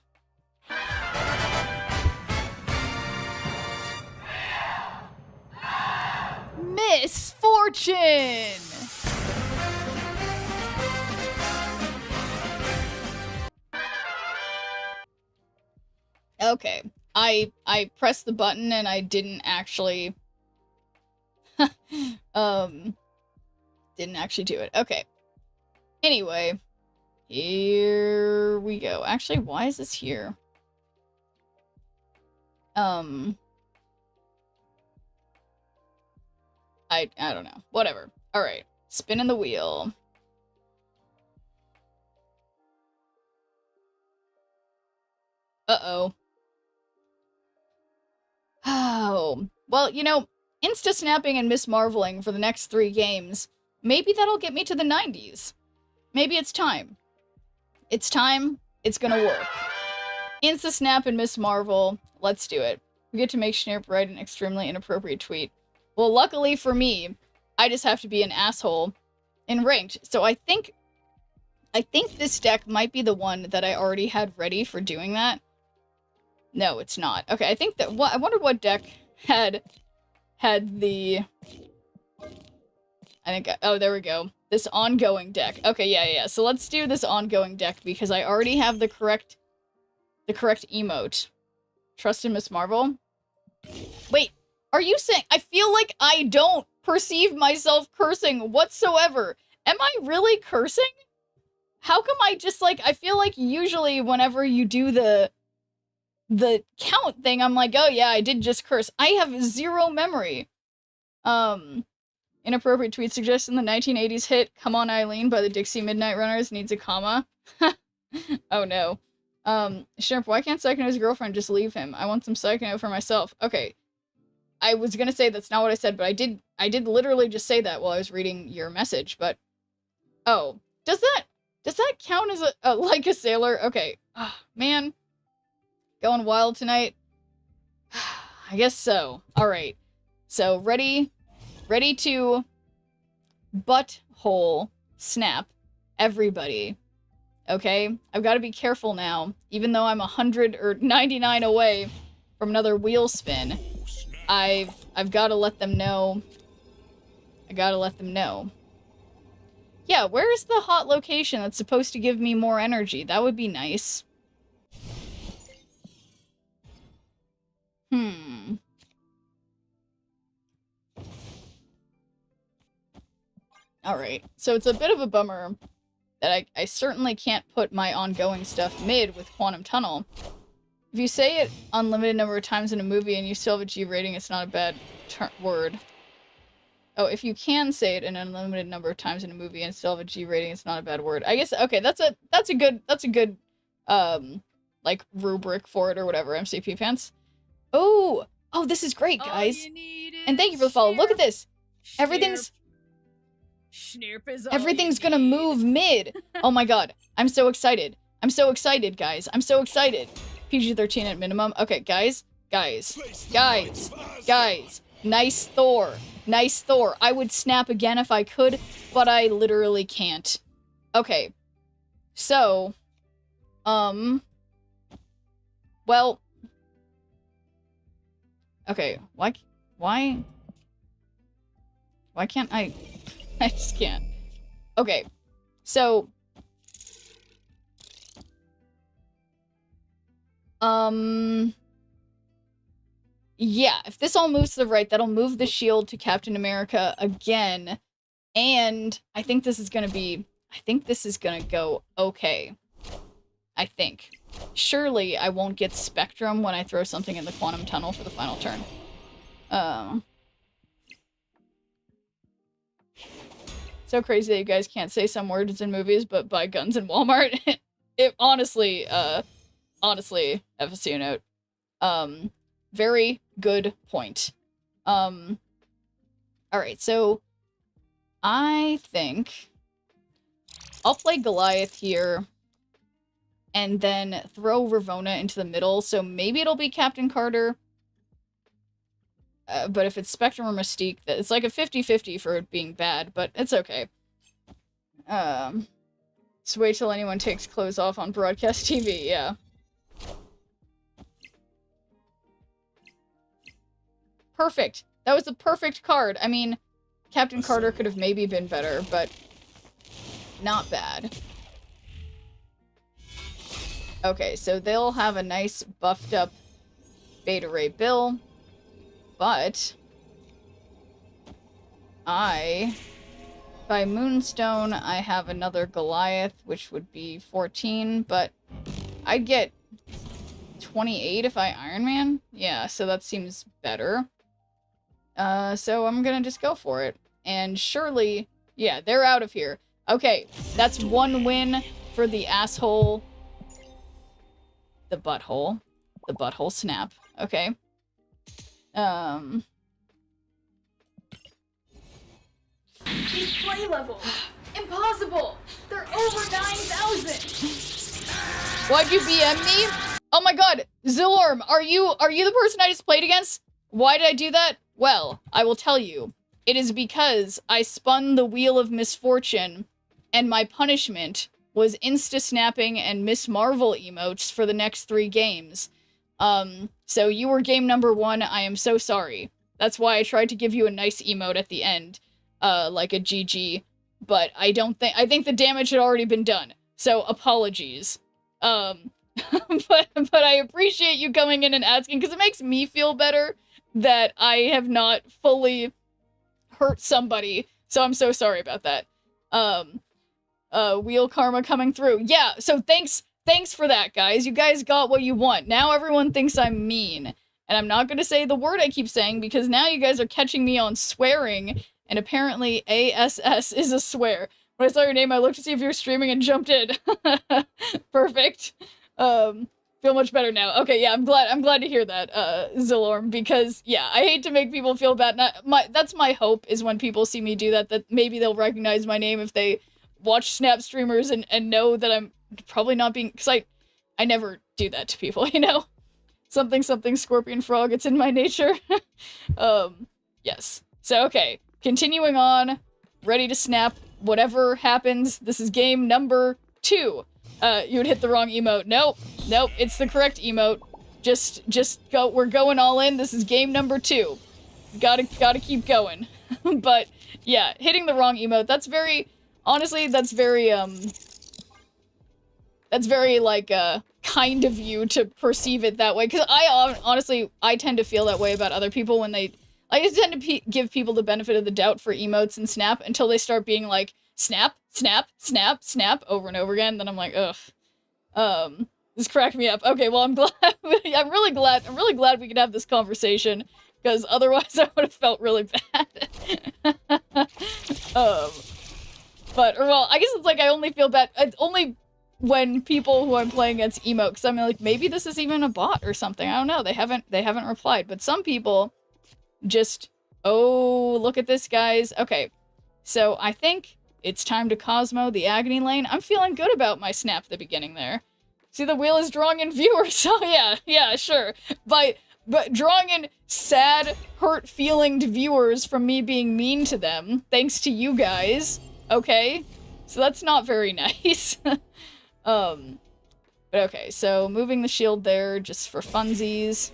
Misfortune! Okay. I pressed the button and I didn't actually didn't actually do it. Okay. Anyway, here we go. Actually, why is this here? I don't know. Whatever. All right. Spinning the wheel. Uh-oh. Oh. Well, Insta-snapping and Miss Marveling for the next 3 games, maybe that'll get me to the 90s. Maybe it's time. It's time. It's gonna work. Insta-snap and Miss Marvel. Let's do it. We get to make Schnirp write an extremely inappropriate tweet. Well, luckily for me, I just have to be an asshole in ranked. So I think this deck might be the one that I already had ready for doing that. No, it's not. Okay, I think that I wonder what deck had the oh, there we go. This ongoing deck. Okay, yeah. So let's do this ongoing deck because I already have the correct emote. Trust in Miss Marvel. Wait, are you saying I feel like I don't perceive myself cursing whatsoever? Am I really cursing? How come I just like I feel like usually whenever you do the count thing, I'm like, oh yeah, I did just curse. I have zero memory. Inappropriate tweet suggesting the 1980s hit Come On Eileen by the Dixie Midnight Runners needs a comma. Oh no. Shrimp, why can't Psycho's girlfriend just leave him? I want some Psycho for myself. Okay. I was gonna say that's not what I said, but I did literally just say that while I was reading your message, but oh. Does that count as a like a sailor? Okay. Oh, man. Going wild tonight? I guess so. Alright. So, ready to butthole snap everybody. Okay? I've got to be careful now. Even though I'm 100 or 99 away from another wheel spin, I've got to let them know. I gotta let them know. Yeah, where's the hot location that's supposed to give me more energy? That would be nice. Alright, so it's a bit of a bummer that I certainly can't put my ongoing stuff mid with Quantum Tunnel. If you say it unlimited number of times in a movie and you still have a G rating, it's not a bad word. Oh, if you can say it an unlimited number of times in a movie and still have a G rating, it's not a bad word. I guess, okay, that's a good, like, rubric for it or whatever, MCP Pants. Oh, this is great, guys. And thank you for the follow. Look at this. Everything's gonna move mid. Oh my god. I'm so excited. I'm so excited, guys. I'm so excited. PG-13 at minimum. Okay, guys. Nice Thor. Nice Thor. I would snap again if I could, but I literally can't. Okay. So, well, okay, why can't I just can't. Okay, so, yeah, if this all moves to the right, that'll move the shield to Captain America again, and I think this is gonna go okay. I think. Surely I won't get Spectrum when I throw something in the Quantum Tunnel for the final turn. So crazy that you guys can't say some words in movies, but buy guns in Walmart. It honestly, FSU note. Very good point. Alright, so I think I'll play Goliath here and then throw Ravonna into the middle, so maybe it'll be Captain Carter. But if it's Spectrum or Mystique, it's like a 50-50 for it being bad, but it's okay. Just wait till anyone takes clothes off on broadcast TV, yeah. Perfect. That was a perfect card. I mean, Captain Carter could have maybe been better, but not bad. Okay, so they'll have a nice buffed up Beta Ray Bill, but by Moonstone, I have another Goliath, which would be 14, but I'd get 28 if I Iron Man. Yeah, so that seems better. So I'm gonna just go for it. And surely, yeah, they're out of here. Okay, that's one win for the asshole. The butthole. The butthole snap. Okay. These play levels. Impossible. They're over 9,000. Why'd you BM me? Oh my god, Zilorm, are you the person I just played against? Why did I do that? Well, I will tell you. it is because I spun the wheel of misfortune, and my punishment was insta-snapping and Miss Marvel emotes for the next 3 games. So you were game number 1, I am so sorry. That's why I tried to give you a nice emote at the end, like a GG, but I think the damage had already been done, so apologies. But I appreciate you coming in and asking, because it makes me feel better that I have not fully hurt somebody, so I'm so sorry about that. Wheel karma coming through. Yeah, so thanks for that, guys. You guys got what you want. Now everyone thinks I'm mean. And I'm not gonna say the word I keep saying, because now you guys are catching me on swearing, and apparently ASS is a swear. When I saw your name, I looked to see if you were streaming and jumped in. Perfect. Feel much better now. Okay, yeah, I'm glad to hear that, Zilorm, because, yeah, I hate to make people feel bad. That's my hope, is when people see me do that, that maybe they'll recognize my name if they watch Snap streamers and know that I'm probably not being, because I never do that to people, you know? Something scorpion frog, it's in my nature. Yes. So, okay, continuing on, ready to snap, whatever happens, this is game number 2. You would hit the wrong emote. Nope, it's the correct emote. Just go, we're going all in, this is game number 2. Gotta keep going. But, yeah, hitting the wrong emote, that's very, honestly, that's very, like, kind of you to perceive it that way, because honestly, I tend to feel that way about other people when I just tend to give people the benefit of the doubt for emotes and Snap until they start being like, snap, snap, snap, snap, over and over again, then I'm like, ugh. This cracked me up. Okay, well, I'm glad, I'm really glad we could have this conversation, because otherwise I would have felt really bad. But, or well, I guess it's like I only feel bad, only when people who I'm playing against emote, because I'm like, maybe this is even a bot or something. I don't know. They haven't replied. But some people just, oh, look at this, guys. Okay, so I think it's time to Cosmo the Agony Lane. I'm feeling good about my snap at the beginning there. See, the wheel is drawing in viewers. So yeah, sure. But drawing in sad, hurt-feelinged viewers from me being mean to them, thanks to you guys. Okay, so that's not very nice. But okay, so moving the shield there just for funsies.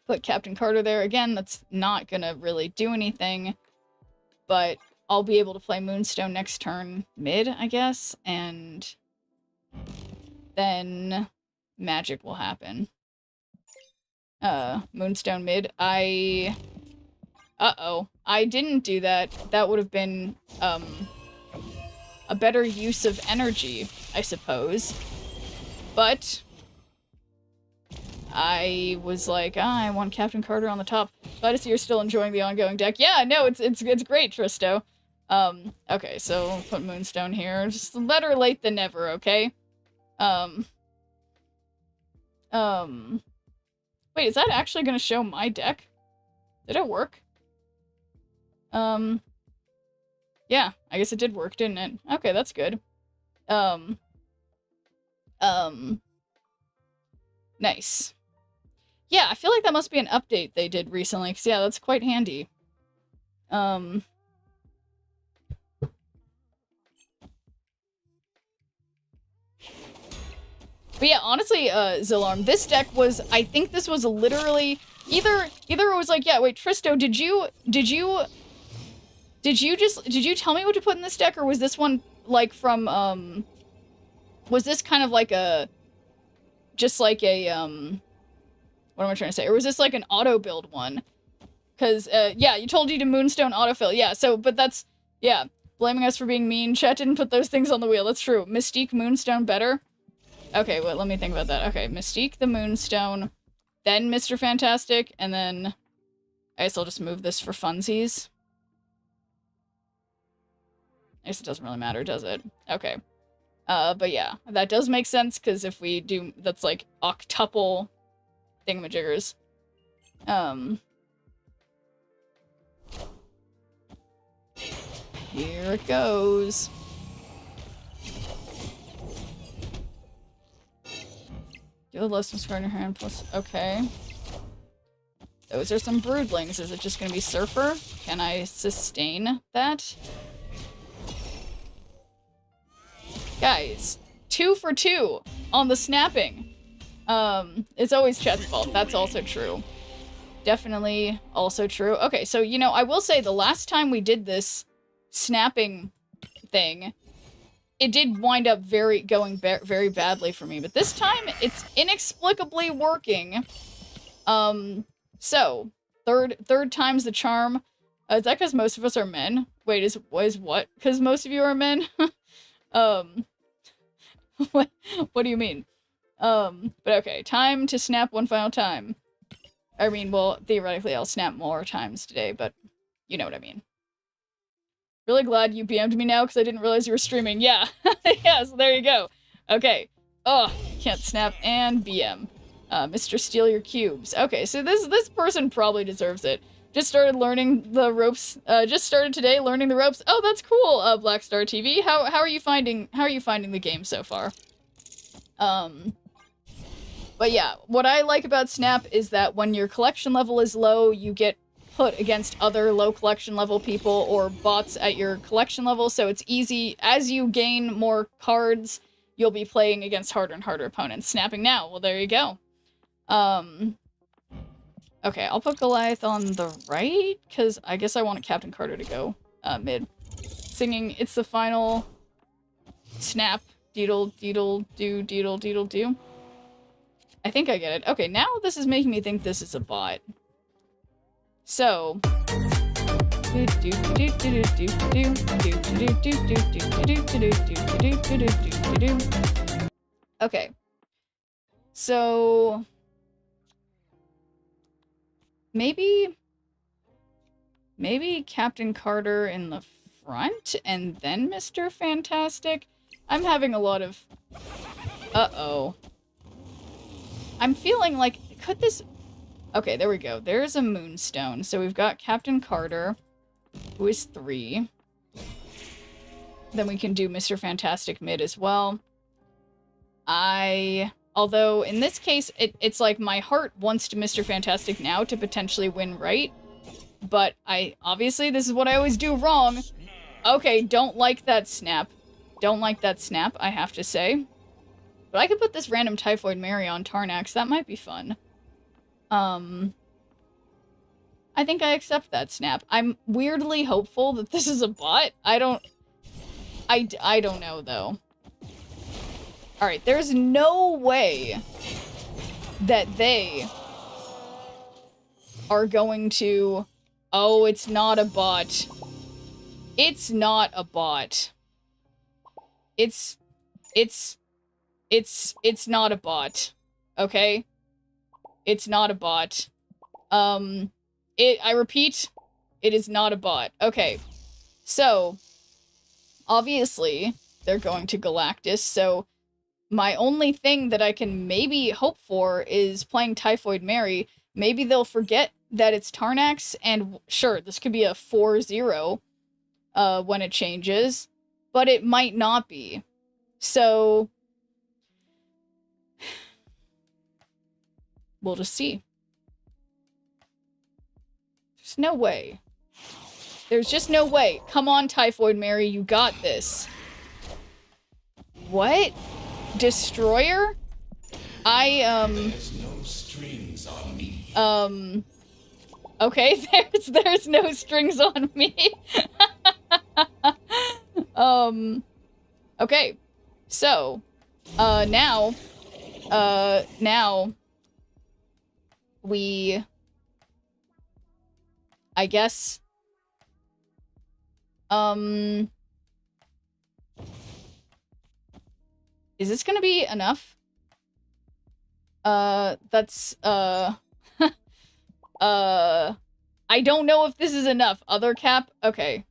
Put Captain Carter there. Again, that's not gonna really do anything, but I'll be able to play Moonstone next turn mid, I guess, and then magic will happen. Moonstone mid. Uh-oh. I didn't do that. That would have been, a better use of energy, I suppose. But I was like, I want Captain Carter on the top. Glad to see you're still enjoying the ongoing deck. Yeah, no, it's great, Tristo. Okay, so put Moonstone here. Just better late than never, okay? Wait, is that actually gonna show my deck? Did it work? Yeah, I guess it did work, didn't it? Okay, that's good. Nice. Yeah, I feel like that must be an update they did recently, because yeah, that's quite handy. But yeah, honestly, Zilarm, this deck was, I think this was literally, either it was like, yeah, wait, Tristo, did you tell me what to put in this deck, or was this one, like, from, was this kind of like a, just like a, what am I trying to say? Or was this like an auto-build one? Because, yeah, you told you to Moonstone autofill, yeah, so, but that's, yeah, blaming us for being mean. Chat didn't put those things on the wheel, that's true. Mystique, Moonstone, better? Okay, wait, let me think about that. Okay, Mystique the Moonstone, then Mr. Fantastic, and then I guess I'll just move this for funsies. I guess it doesn't really matter, does it? Okay. But yeah, that does make sense, because if we do, that's like octuple thingamajiggers. Here it goes. You have less from square in your hand, plus, okay. Those are some broodlings. Is it just gonna be Surfer? Can I sustain that? Guys, 2 for 2 on the snapping. It's always Chet's fault. That's also true. Definitely also true. Okay, so, you know, I will say the last time we did this snapping thing, it did wind up going very badly for me. But this time, it's inexplicably working. So, third time's the charm. Is that because most of us are men? Wait, is what? Because most of you are men? What do you mean? But okay, time to snap one final time. I mean, well, theoretically I'll snap more times today, but you know what I mean. Really glad you BM'd me now because I didn't realize you were streaming. Yeah, yeah, so there you go. Okay. Oh, can't snap and BM. Mr. Steal Your Cubes. Okay, so this person probably deserves it. Just started learning the ropes. Just started today learning the ropes. Oh, that's cool. Black Star TV. How are you finding the game so far? But yeah, what I like about Snap is that when your collection level is low, you get put against other low collection level people or bots at your collection level, so it's easy. As you gain more cards, you'll be playing against harder and harder opponents. Snapping now. Well, there you go. Okay, I'll put Goliath on the right, because I guess I want Captain Carter to go mid. Singing It's the Final Snap. Deedle, deedle, do, deedle, deedle, do. I think I get it. Okay, now this is making me think this is a bot. So... Okay. So... Maybe Captain Carter in the front and then Mr. Fantastic? I'm having a lot of... Uh-oh. I'm feeling like... Could this... Okay, there we go. There's a Moonstone. So we've got Captain Carter, who is 3. Then we can do Mr. Fantastic mid as well. Although, in this case, it's like my heart wants to Mr. Fantastic now to potentially win right. But obviously, this is what I always do wrong. Okay, don't like that snap. Don't like that snap, I have to say. But I could put this random Typhoid Mary on Tarnax. That might be fun. I think I accept that snap. I'm weirdly hopeful that this is a bot. I don't know, though. Alright, there's no way that they are going to... Oh, it's not a bot. It's not a bot. It's not a bot. Okay? It's not a bot. I repeat, it is not a bot. Okay. So, obviously, they're going to Galactus, so my only thing that I can maybe hope for is playing Typhoid Mary. Maybe they'll forget that it's Tarnax, and sure, this could be a 4-0 when it changes, but it might not be. So, we'll just see. There's no way. There's just no way. Come on, Typhoid Mary, you got this. What? Destroyer? There's no strings on me. Okay, there's no strings on me. Okay. So, now we, I guess, is this gonna be enough? That's, I don't know if this is enough. Other cap? Okay.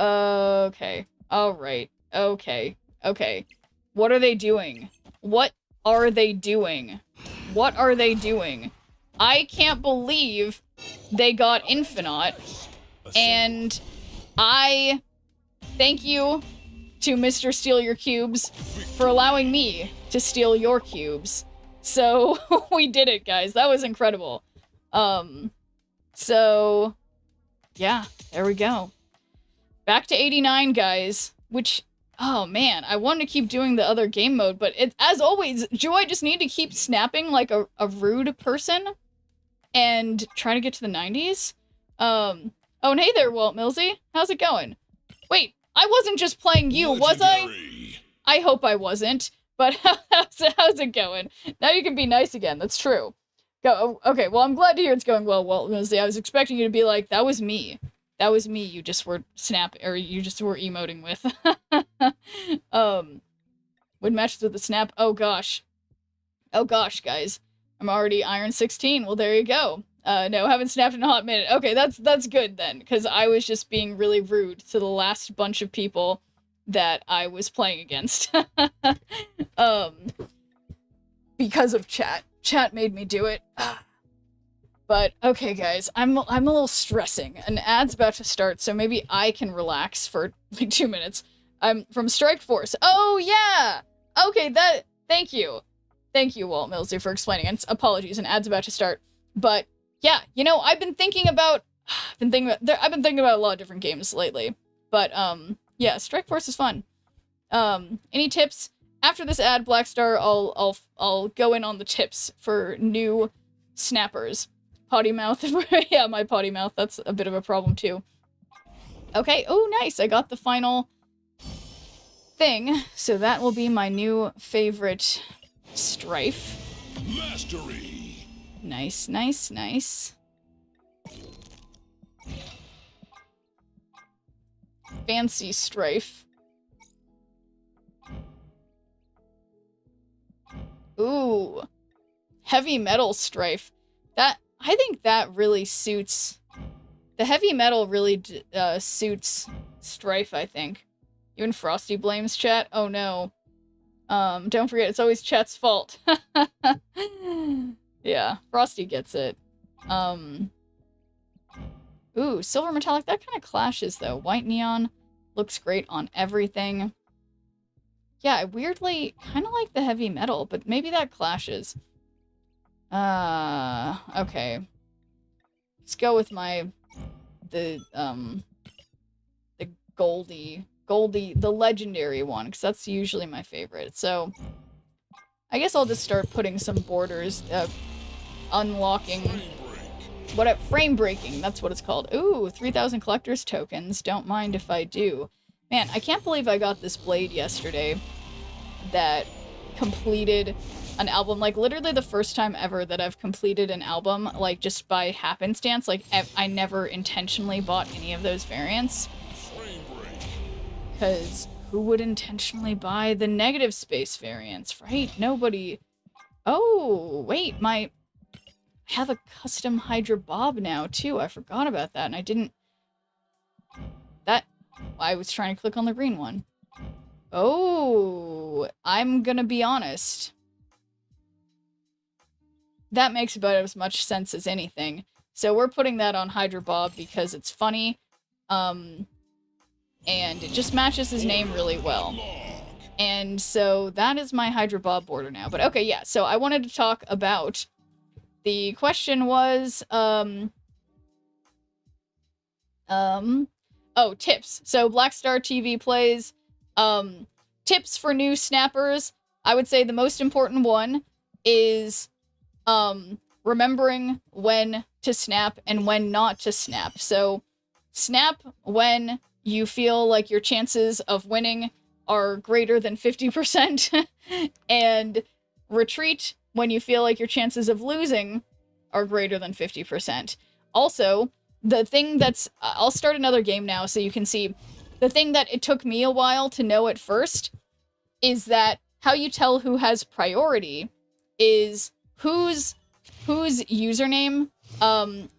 Okay. Alright. Okay. Okay. What are they doing? What are they doing? What are they doing? I can't believe they got Infinite, and I thank you to Mr. Steal Your Cubes for allowing me to steal your cubes. So, we did it, guys. That was incredible. So yeah, there we go. Back to 89, guys, which, oh man, I wanted to keep doing the other game mode, but as always, do I just need to keep snapping like a rude person and try to get to the 90s? Oh, and hey there, Walt Millsy. How's it going? Wait, I wasn't just playing you, was I? I hope I wasn't, but how's it going? Now you can be nice again, that's true. Go. Okay, well, I'm glad to hear it's going well, Walt Millsy. I was expecting you to be like, that was me. That was me you just were you just were emoting with. Would matches with the snap. Oh gosh. Oh gosh, guys. I'm already Iron 16. Well, there you go. No, haven't snapped in a hot minute. Okay, that's good then, because I was just being really rude to the last bunch of people that I was playing against. Because of chat. Chat made me do it. But, okay, guys, I'm a little stressing. An ad's about to start, so maybe I can relax for, like, 2 minutes. I'm from Strike Force. Oh, yeah! Okay, thank you. Thank you, Walt Millsy, for explaining. And apologies, an ad's about to start. But, yeah, you know, I've been thinking about a lot of different games lately. But, yeah, Strike Force is fun. Any tips? After this ad, Blackstar, I'll go in on the tips for new snappers. Potty mouth. Yeah, my potty mouth. That's a bit of a problem, too. Okay. Oh, nice. I got the final thing. So that will be my new favorite Strife. Mastery. Nice, nice, nice. Fancy Strife. Ooh. Heavy metal Strife. I think that really suits... The heavy metal really suits Strife, I think. Even Frosty blames chat. Oh no. Don't forget, it's always chat's fault. Yeah, Frosty gets it. Ooh, silver metallic, that kind of clashes though. White neon looks great on everything. Yeah, I weirdly kind of like the heavy metal, but maybe that clashes. Okay. Let's go with the Goldie, the legendary one, because that's usually my favorite. So, I guess I'll just start putting some borders, unlocking, frame breaking, that's what it's called. Ooh, 3,000 collector's tokens, don't mind if I do. Man, I can't believe I got this blade yesterday that completed an album, like, literally the first time ever that I've completed an album, like, just by happenstance. Like, I never intentionally bought any of those variants. Because who would intentionally buy the negative space variants, right? Nobody. Oh, wait, I have a custom Hydra Bob now, too. I forgot about that, and I didn't... I was trying to click on the green one. Oh, I'm gonna be honest. That makes about as much sense as anything. So we're putting that on Hydra Bob because it's funny. And it just matches his name really well. And so that is my Hydra Bob border now. But okay, yeah, so I wanted to talk about... The question was, oh, tips. So Blackstar TV plays, tips for new snappers. I would say the most important one is, remembering when to snap and when not to snap. So, snap when you feel like your chances of winning are greater than 50%, and retreat when you feel like your chances of losing are greater than 50%. Also, the thing that's... I'll start another game now so you can see. The thing that it took me a while to know at first is that how you tell who has priority is whose username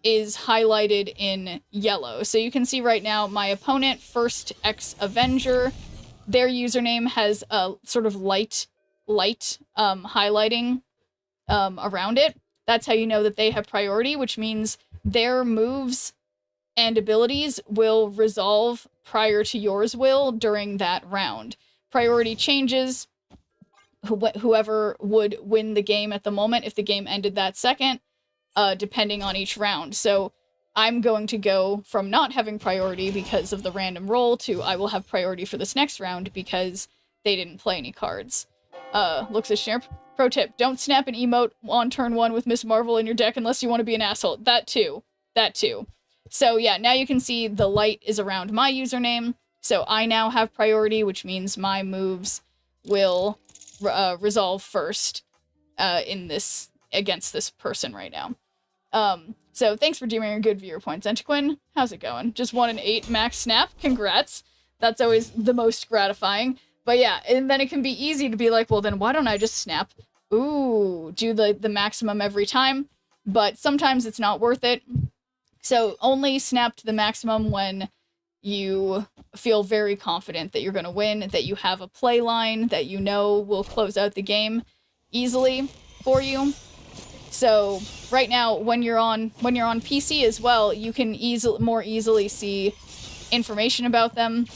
is highlighted in yellow. So you can see right now my opponent, First X Avenger, their username has a sort of light highlighting around it. That's how you know that they have priority, which means their moves and abilities will resolve prior to yours will during that round. Priority changes. Whoever would win the game at the moment, if the game ended that second, depending on each round. So I'm going to go from not having priority because of the random roll to I will have priority for this next round because they didn't play any cards. Looks at Snare. Pro tip, don't snap an emote on turn 1 with Miss Marvel in your deck unless you want to be an asshole. That too. So yeah, now you can see the light is around my username. So I now have priority, which means my moves will resolve first against this person right now. So thanks for doing your good viewer points. Antiquin, how's it going? Just 1 and 8 max snap. Congrats. That's always the most gratifying. But yeah, and then it can be easy to be like, well, then why don't I just snap? Ooh, do the maximum every time. But sometimes it's not worth it. So only snap to the maximum when you feel very confident that you're going to win, that you have a play line that you know will close out the game easily for you. So right now, when you're on PC as well, you can more easily see information about them.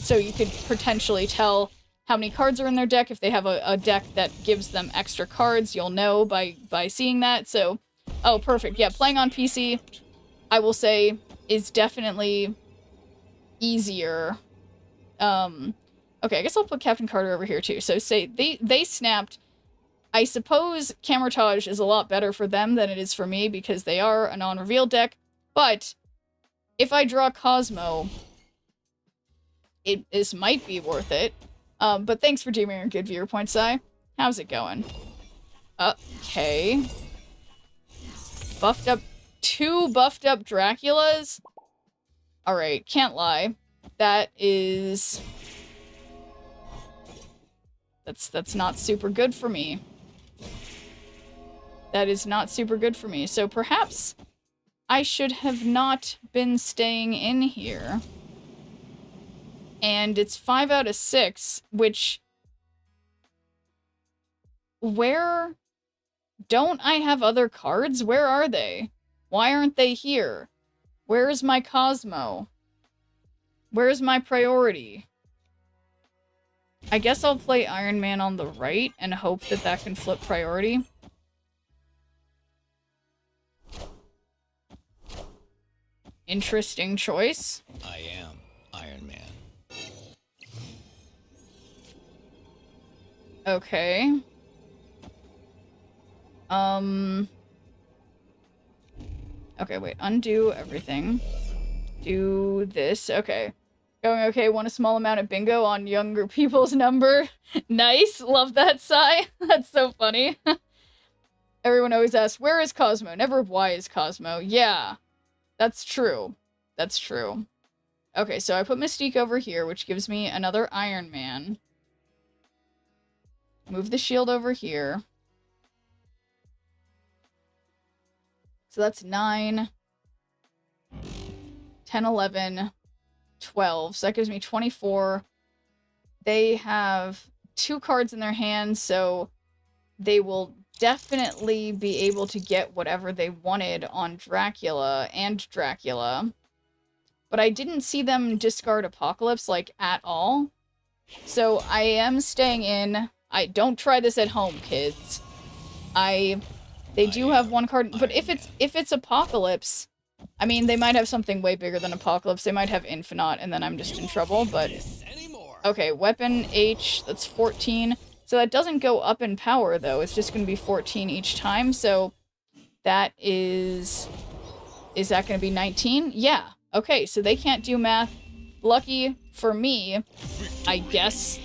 So you could potentially tell how many cards are in their deck. If they have a deck that gives them extra cards, you'll know by seeing that. So, oh, perfect. Yeah, playing on PC, I will say, is definitely easier. Okay, I guess I'll put Captain Carter over here too. So say they snapped. I suppose Camertage is a lot better for them than it is for me because they are a non-reveal deck. But if I draw Cosmo, this might be worth it. But thanks for doing your good viewer points, Sai. How's it going? Okay. Two buffed up Draculas? Alright, can't lie. That is... That's not super good for me. That is not super good for me. So perhaps I should have not been staying in here. And it's 5 out of 6, which... Where... Don't I have other cards? Where are they? Why aren't they here? Where's my Cosmo? Where's my priority? I guess I'll play Iron Man on the right and hope that that can flip priority. Interesting choice. I am Iron Man. Okay. Okay, wait. Undo everything. Do this. Okay. Going okay. Want a small amount of bingo on younger people's number. Nice. Love that, Sai. That's so funny. Everyone always asks, where is Cosmo? Never why is Cosmo. Yeah. That's true. That's true. Okay, so I put Mystique over here, which gives me another Iron Man. Move the shield over here. So that's 9, 10, 11, 12. So that gives me 24. They have 2 cards in their hands, so they will definitely be able to get whatever they wanted on Dracula and Dracula. But I didn't see them discard Apocalypse, like, at all. So I am staying in. Don't try this at home, kids. They do have 1 card, but if it's Apocalypse, I mean, they might have something way bigger than Apocalypse. They might have Infinite, and then I'm just in trouble, but... Okay, Weapon H, that's 14. So that doesn't go up in power, though. It's just going to be 14 each time, so that is... Is that going to be 19? Yeah. Okay, so they can't do math. Lucky for me, I guess.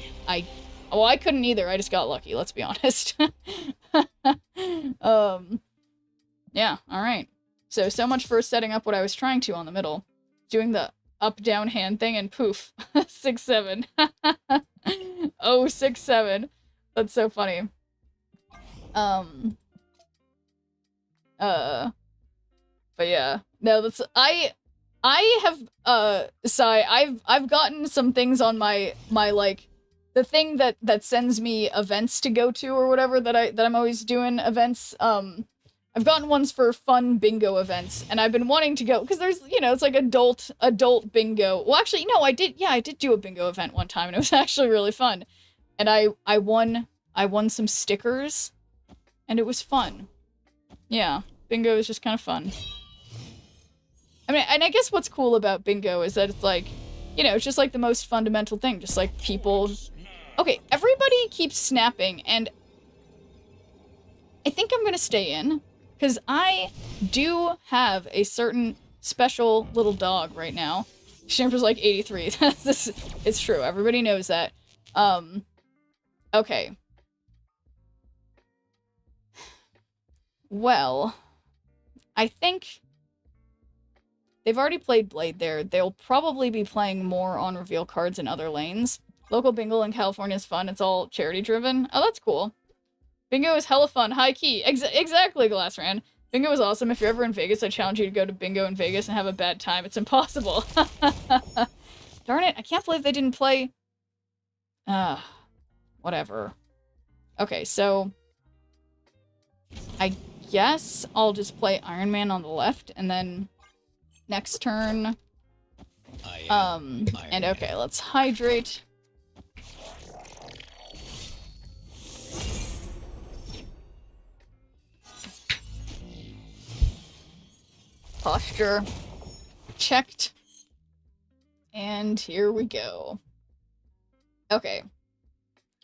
Well, I couldn't either. I just got lucky, let's be honest. Yeah, alright. So much for setting up what I was trying to on the middle. Doing the up-down hand thing and poof. 6-7. Oh, 6-7. That's so funny. But yeah. No, that's... I have, Sai, I've gotten some things on my like... The thing that sends me events to go to or whatever that I'm always doing events, I've gotten ones for fun bingo events, and I've been wanting to go, because there's, you know, it's like adult bingo. Well, actually, no, I did do a bingo event one time, and it was actually really fun. And I won some stickers, and it was fun. Yeah. Bingo is just kind of fun. I mean, and I guess what's cool about bingo is that it's like, you know, it's just like the most fundamental thing. Just like people... Okay, everybody keeps snapping, and I think I'm gonna stay in, because I do have a certain special little dog right now. Shamper's like 83. It's true. Everybody knows that. Okay. Well, I think they've already played Blade there. They'll probably be playing more on reveal cards in other lanes. Local bingo in California is fun. It's all charity driven. Oh, that's cool. Bingo is hella fun. High key. Exactly, Glassran. Bingo is awesome. If you're ever in Vegas, I challenge you to go to bingo in Vegas and have a bad time. It's impossible. Darn it. I can't believe they didn't play. Whatever. Okay, so I guess I'll just play Iron Man on the left, and then next turn. And okay, let's hydrate. Posture checked. And here we go. Okay.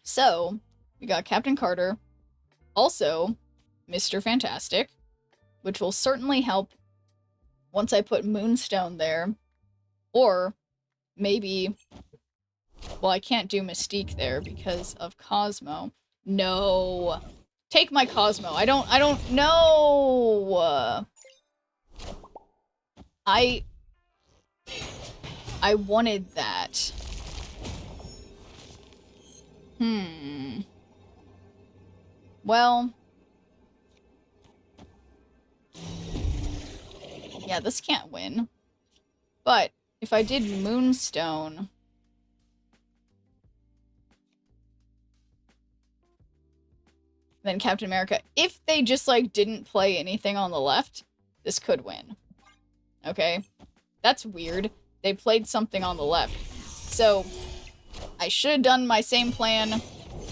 So, we got Captain Carter. Also, Mr. Fantastic, which will certainly help once I put Moonstone there. Or maybe... Well, I can't do Mystique there because of Cosmo. No. Take my Cosmo. I don't know. I wanted that. Well. Yeah, this can't win. But if I did Moonstone... Then Captain America, if they just, like, didn't play anything on the left, this could win. Okay? That's weird. They played something on the left. So, I should have done my same plan,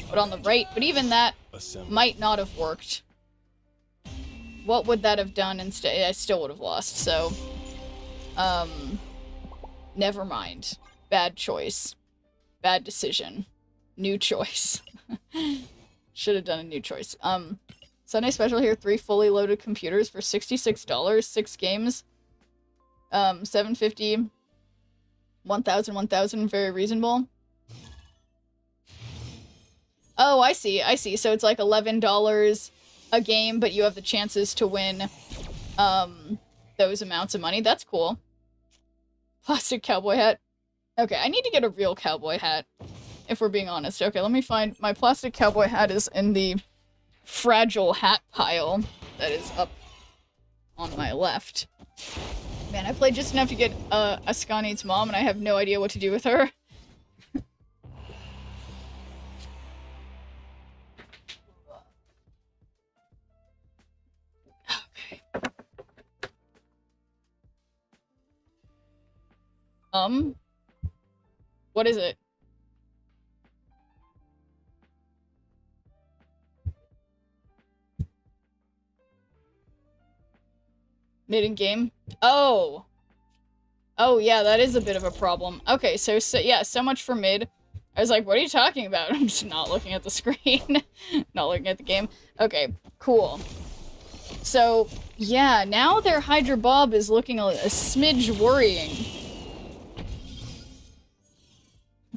but on the right. But even that might not have worked. What would that have done instead? I still would have lost, so... Never mind. Bad choice. Bad decision. New choice. Should have done a new choice. Sunday special here, 3 fully loaded computers for $66, 6 games. $750, 1,000, very reasonable. Oh, I see. So it's like $11 a game, but you have the chances to win, those amounts of money. That's cool. Plastic cowboy hat. Okay, I need to get a real cowboy hat, if we're being honest. Okay, let me find... My plastic cowboy hat is in the fragile hat pile that is up on my left. Man, I played just enough to get Ascani's mom, and I have no idea what to do with her. Okay. What is it? Mid in game? Oh! Oh, yeah, that is a bit of a problem. Okay, so yeah, so much for mid. I was like, what are you talking about? I'm just not looking at the screen. Not looking at the game. Okay, cool. So, yeah, now their Hydra Bob is looking a smidge worrying.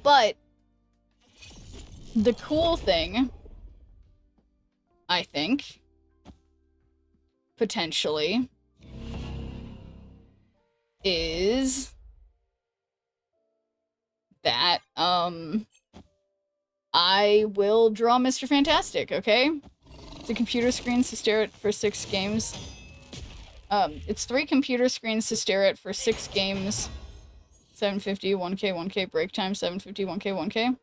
But, the cool thing, I think, potentially, is that, I will draw Mr. Fantastic, okay? The computer screens to stare at for 6 games. It's 3 computer screens to stare at for 6 games. 750, 1K, 1K, break time, 750, 1K, 1K.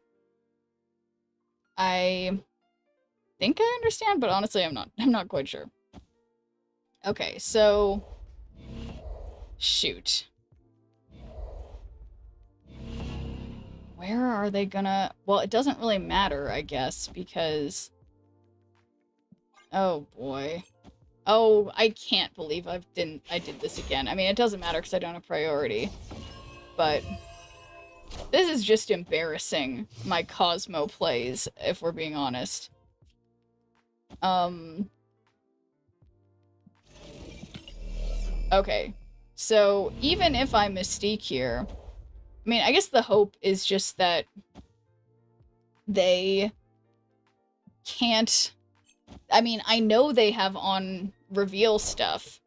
I think I understand, but honestly, I'm not quite sure. Okay, so... Shoot. Where are they gonna... Well, it doesn't really matter, I guess, because... Oh, boy. Oh, I can't believe I did this again. I mean, it doesn't matter because I don't have priority. But this is just embarrassing, my Cosmo plays, if we're being honest. Okay. So, even if I Mystique here, I mean, I guess the hope is just that they can't... I mean, I know they have on reveal stuff.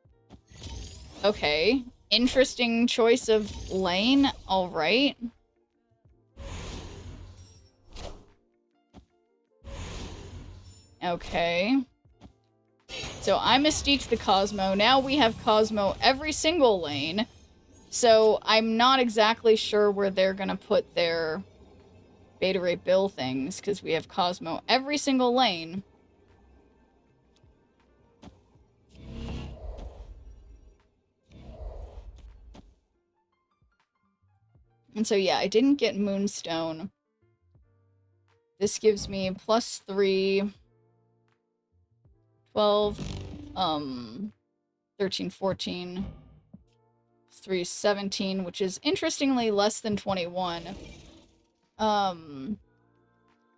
Okay. Interesting choice of lane. Alright. Okay. So I Mystiqued the Cosmo. Now we have Cosmo every single lane. So I'm not exactly sure where they're gonna put their Beta Ray Bill things, because we have Cosmo every single lane. And so yeah, I didn't get Moonstone. This gives me +3, 12, 13, 14, 3, 17, which is interestingly less than 21. What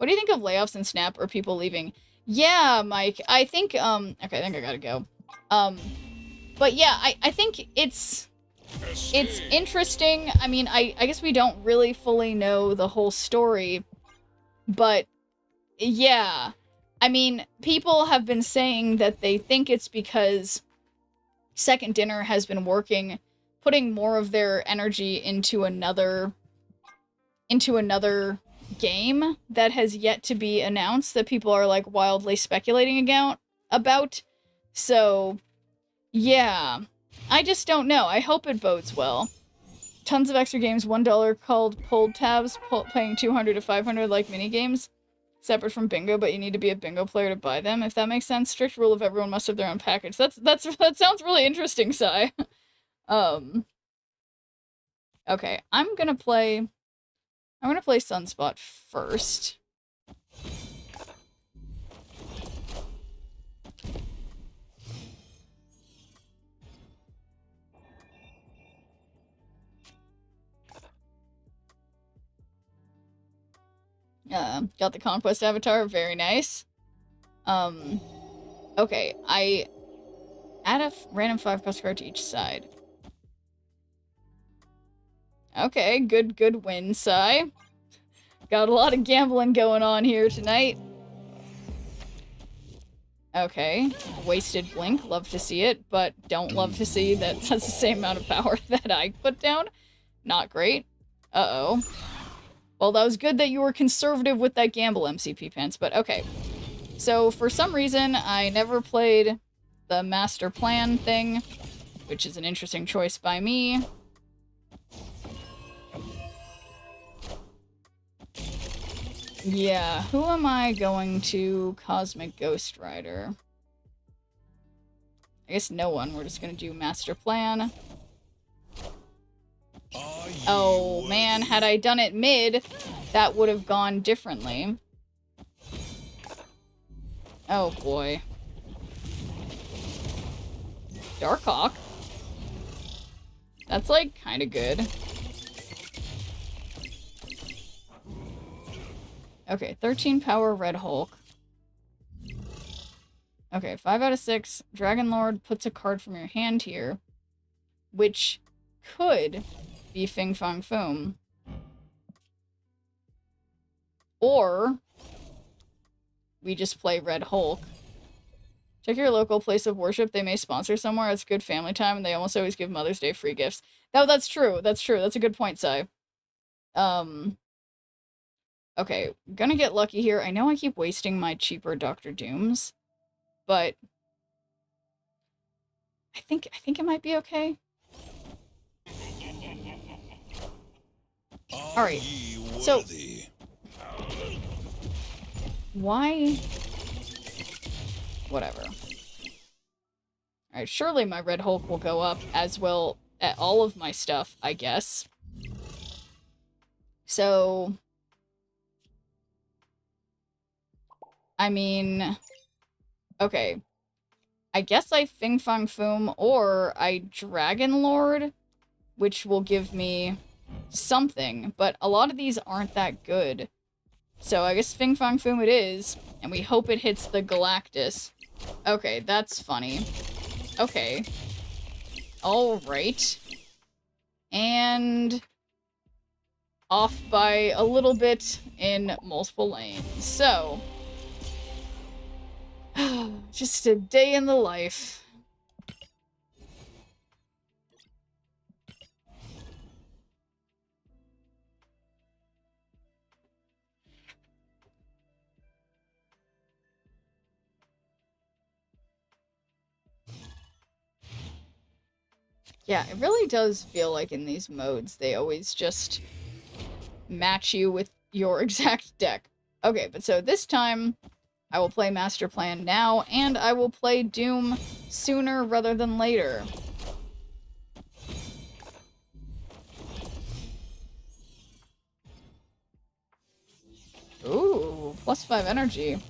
do you think of layoffs in Snap or people leaving? Yeah, Mike, I think, okay, I think I gotta go. But yeah, I think it's interesting. I mean, I guess we don't really fully know the whole story, but yeah. I mean, people have been saying that they think it's because Second Dinner has been putting more of their energy into another game that has yet to be announced that people are, like, wildly speculating about. So, yeah. I just don't know. I hope it bodes well. Tons of extra games, $1 called pulled tabs, paying 200 to 500 like minigames. Separate from bingo, but you need to be a bingo player to buy them, if that makes sense. Strict rule of everyone must have their own package. That sounds really interesting, Sai. Okay, I'm gonna play Sunspot first. Got the Conquest avatar, very nice. Okay, I add a random 5 cost card to each side. Okay, good win, Sai. Got a lot of gambling going on here tonight. Okay, wasted blink, love to see it, but don't love to see that that's the same amount of power that I put down. Not great. Uh-oh. Well, that was good that you were conservative with that gamble, MCP Pants, but okay. So, for some reason, I never played the master plan thing, which is an interesting choice by me. Yeah, who am I going to Cosmic Ghost Rider? I guess no one. We're just gonna do master plan. Oh, man, had I done it mid, that would have gone differently. Oh, boy. Darkhawk? That's, like, kinda good. Okay, 13 power Red Hulk. Okay, 5 out of 6. Dragon Lord puts a card from your hand here, which could be Fing Fang Foom. Or we just play Red Hulk. Check your local place of worship. They may sponsor somewhere. It's good family time, and they almost always give Mother's Day free gifts. No, that's true. That's true. That's a good point, Sai. Okay, gonna get lucky here. I know I keep wasting my cheaper Dr. Dooms, but I think it might be okay. Alright, so why? Whatever. Alright, surely my Red Hulk will go up, as will at all of my stuff, I guess. So, I mean, okay. I guess I Fing Fang Foom or I Dragon Lord, which will give me something, but a lot of these aren't that good. So I guess Fing Fang Foom it is, and we hope it hits the Galactus. Okay, that's funny. Okay. Alright. And off by a little bit in multiple lanes. So, just a day in the life. Yeah, it really does feel like in these modes, they always just match you with your exact deck. Okay, but so this time, I will play Master Plan now, and I will play Doom sooner rather than later. Ooh, +5 energy.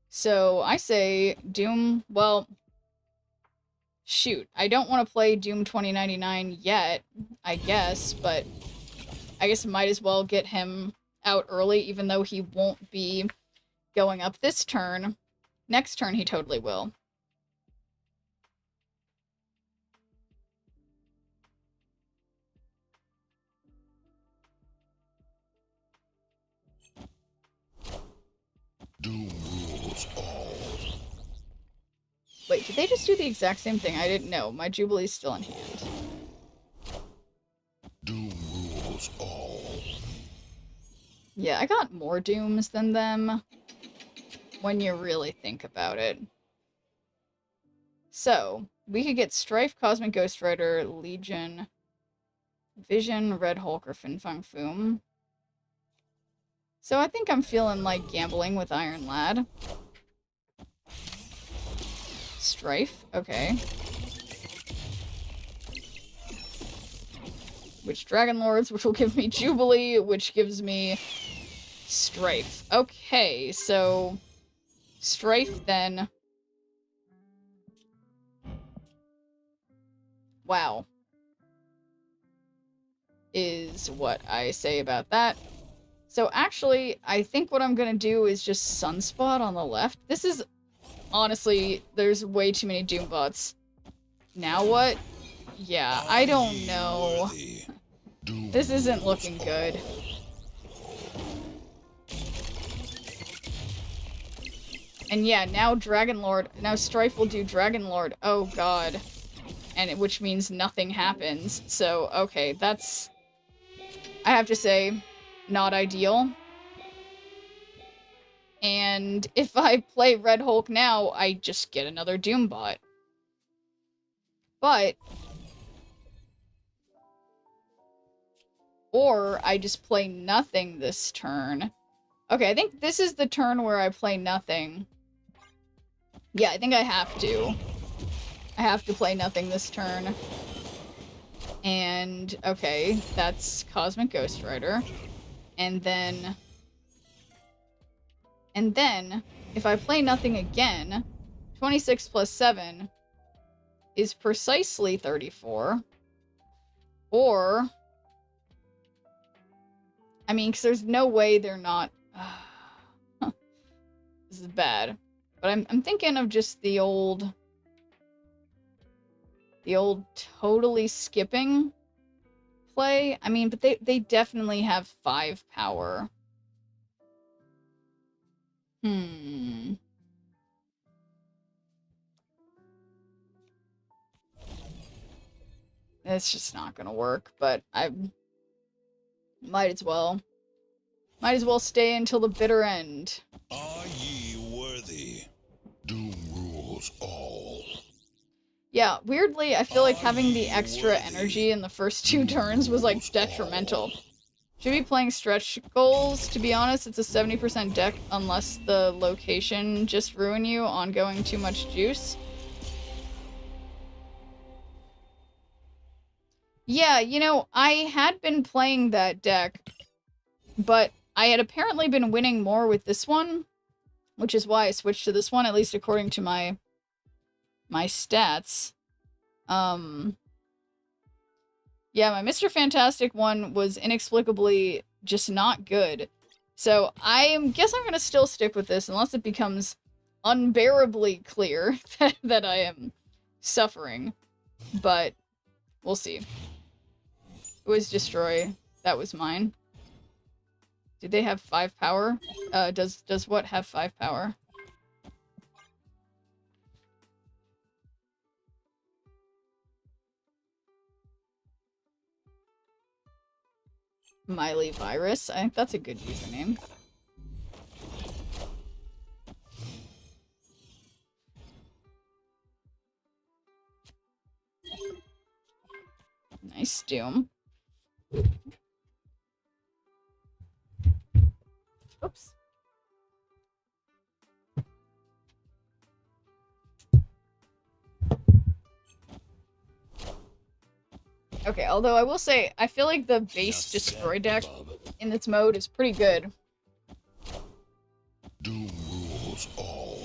So I say Doom, well, shoot, I don't want to play Doom 2099 yet, I guess, but I guess might as well get him out early, even though he won't be going up this turn. Next turn he totally will. Doom rules all. Wait, did they just do the exact same thing? I didn't know. My Jubilee's still in hand. Doom rules all. Yeah, I got more Dooms than them when you really think about it. So, we could get Strife, Cosmic Ghost Rider, Legion, Vision, Red Hulk, or Fin Fang Foom. So I think I'm feeling like gambling with Iron Lad. Strife, okay. Which Dragon Lords, which will give me Jubilee, which gives me Strife. Okay, so Strife then. Wow. Is what I say about that. So actually, I think what I'm gonna do is just Sunspot on the left. This is, honestly, there's way too many Doombots. Now what? Yeah, I don't know. This isn't looking good. And yeah, now Dragon Lord, now Strife will do Dragon Lord. Oh god. And which means nothing happens. So, okay, that's, I have to say, not ideal. And if I play Red Hulk now, I just get another Doombot. But, or I just play nothing this turn. Okay, I think this is the turn where I play nothing. Yeah, I think I have to. I have to play nothing this turn. And, okay, that's Cosmic Ghost Rider. And then, if I play nothing again, 26 plus 7 is precisely 34. Or, I mean, because there's no way they're not... This is bad. But I'm thinking of just the old totally skipping play. I mean, but they definitely have 5 power. It's just not gonna work, but I might as well. Might as well stay until the bitter end. Are ye worthy? Doom rules all. Yeah, weirdly, I feel like having the extra energy in the first 2 turns was, like, detrimental. Should be playing stretch goals. To be honest, it's a 70% deck unless the location just ruin you on going too much juice. Yeah, you know, I had been playing that deck, but I had apparently been winning more with this one. which is why I switched to this one, at least according to my stats. Yeah, my Mr. Fantastic one was inexplicably just not good. So guess I'm gonna still stick with this unless it becomes unbearably clear that I am suffering. But we'll see. It was Destroy. That was mine. Did they have 5 power? Does what have 5 power? Miley Virus. I think that's a good username. Nice Doom. Oops. Okay, although I will say, I feel like the base Destroy deck in this mode is pretty good. Doom rules all.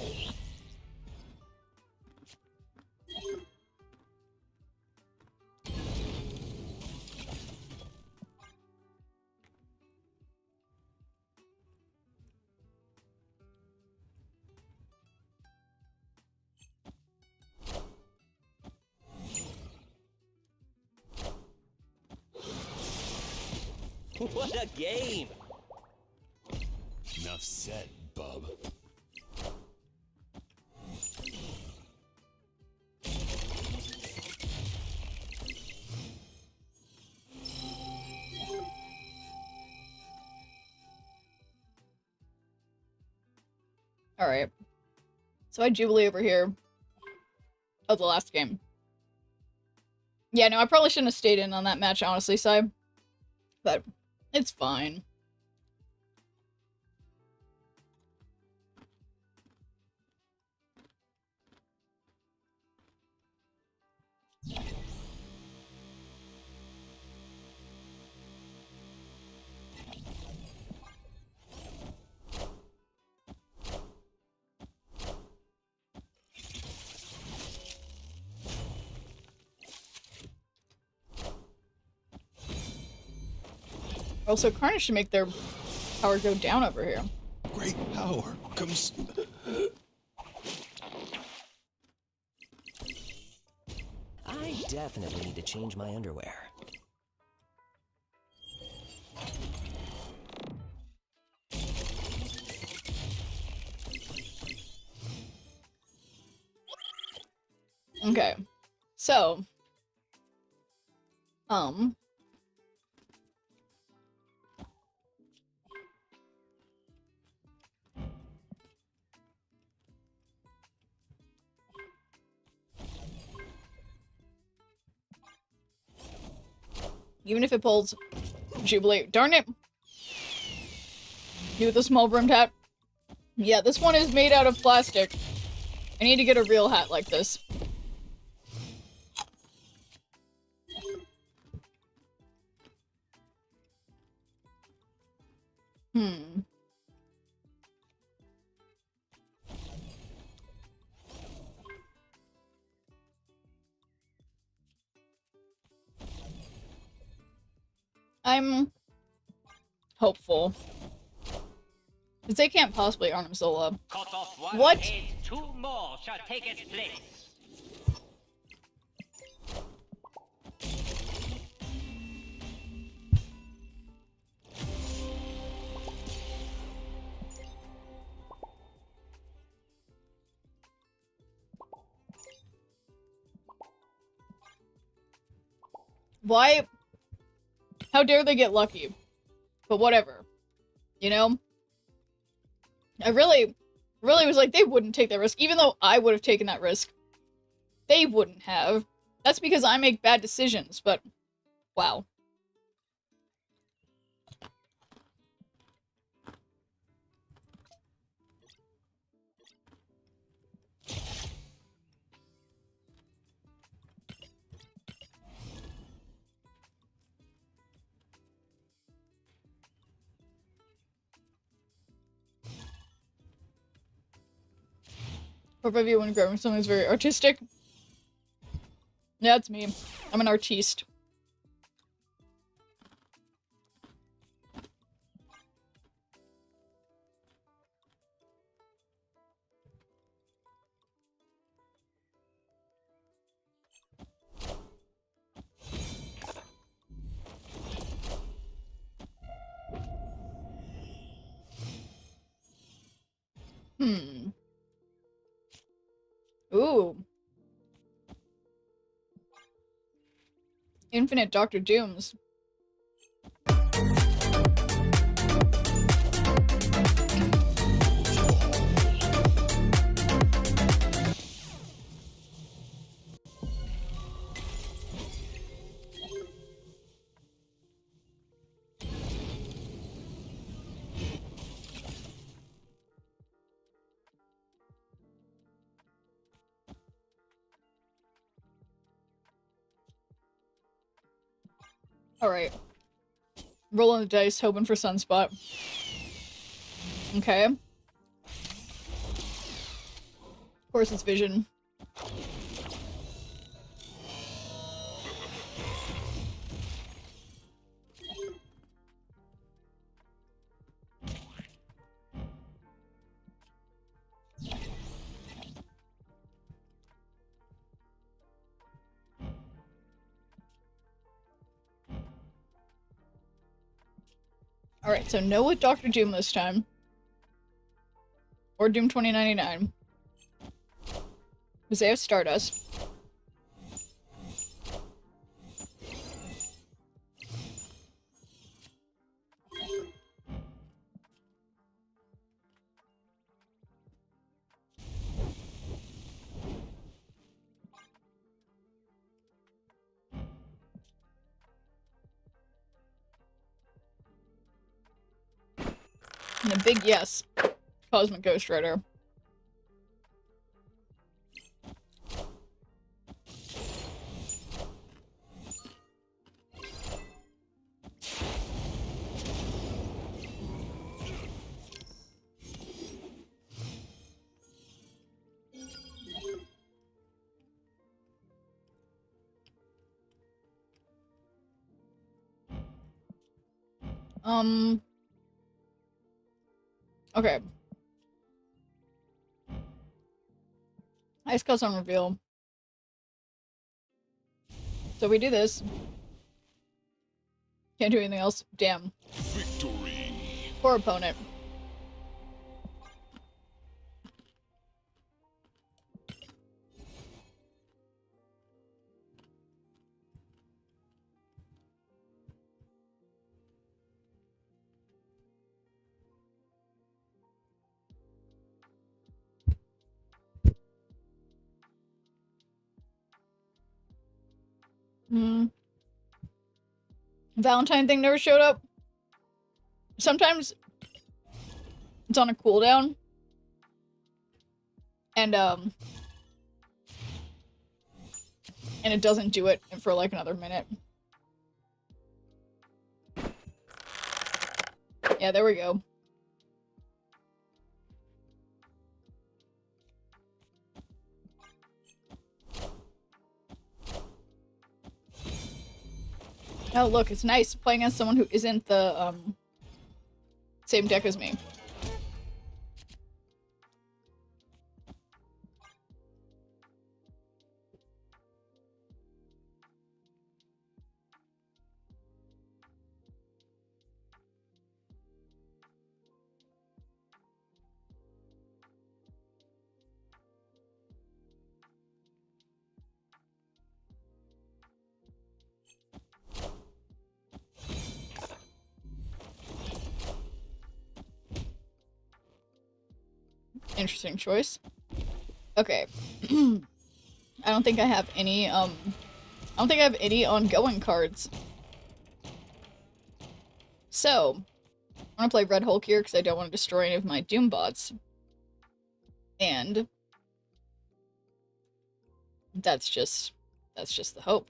What a game! Enough said, bub. Alright. So I Jubilee over here. Oh, the last game. Yeah, no, I probably shouldn't have stayed in on that match, honestly, so but it's fine. Also, Carnage should make their power go down over here. Great power comes. I definitely need to change my underwear. Okay. So, even if it pulls Jubilee. Darn it! You with the small brimmed hat. Yeah, this one is made out of plastic. I need to get a real hat like this. I'm hopeful. Because they can't possibly Arnim Zola. Cut off one What? head, 2 more shall take its place. Why? How dare they get lucky? But whatever. You know? I really was like, they wouldn't take that risk. Even though I would have taken that risk. They wouldn't have. That's because I make bad decisions, but wow. Part of you when grabbing something is very artistic. Yeah, it's me. I'm an artiste. Ooh. Infinite Dr. Dooms. Alright. Rolling the dice, hoping for Sunspot. Okay. Of course it's Vision. Alright, so no with Dr. Doom this time. Or Doom 2099. Because they have Stardust. And a big yes. Cosmic Ghost Rider. Okay. Ice Cuts on reveal. So we do this. Can't do anything else. Damn. Victory. Poor opponent. Valentine thing never showed up. Sometimes it's on a cooldown. And it doesn't do it for like another minute. Yeah, there we go. Oh, look, it's nice playing as someone who isn't the, same deck as me. Interesting choice. Okay. I don't think I have any, ongoing cards. So, I'm gonna play Red Hulk here because I don't want to destroy any of my Doom bots. And that's just the hope.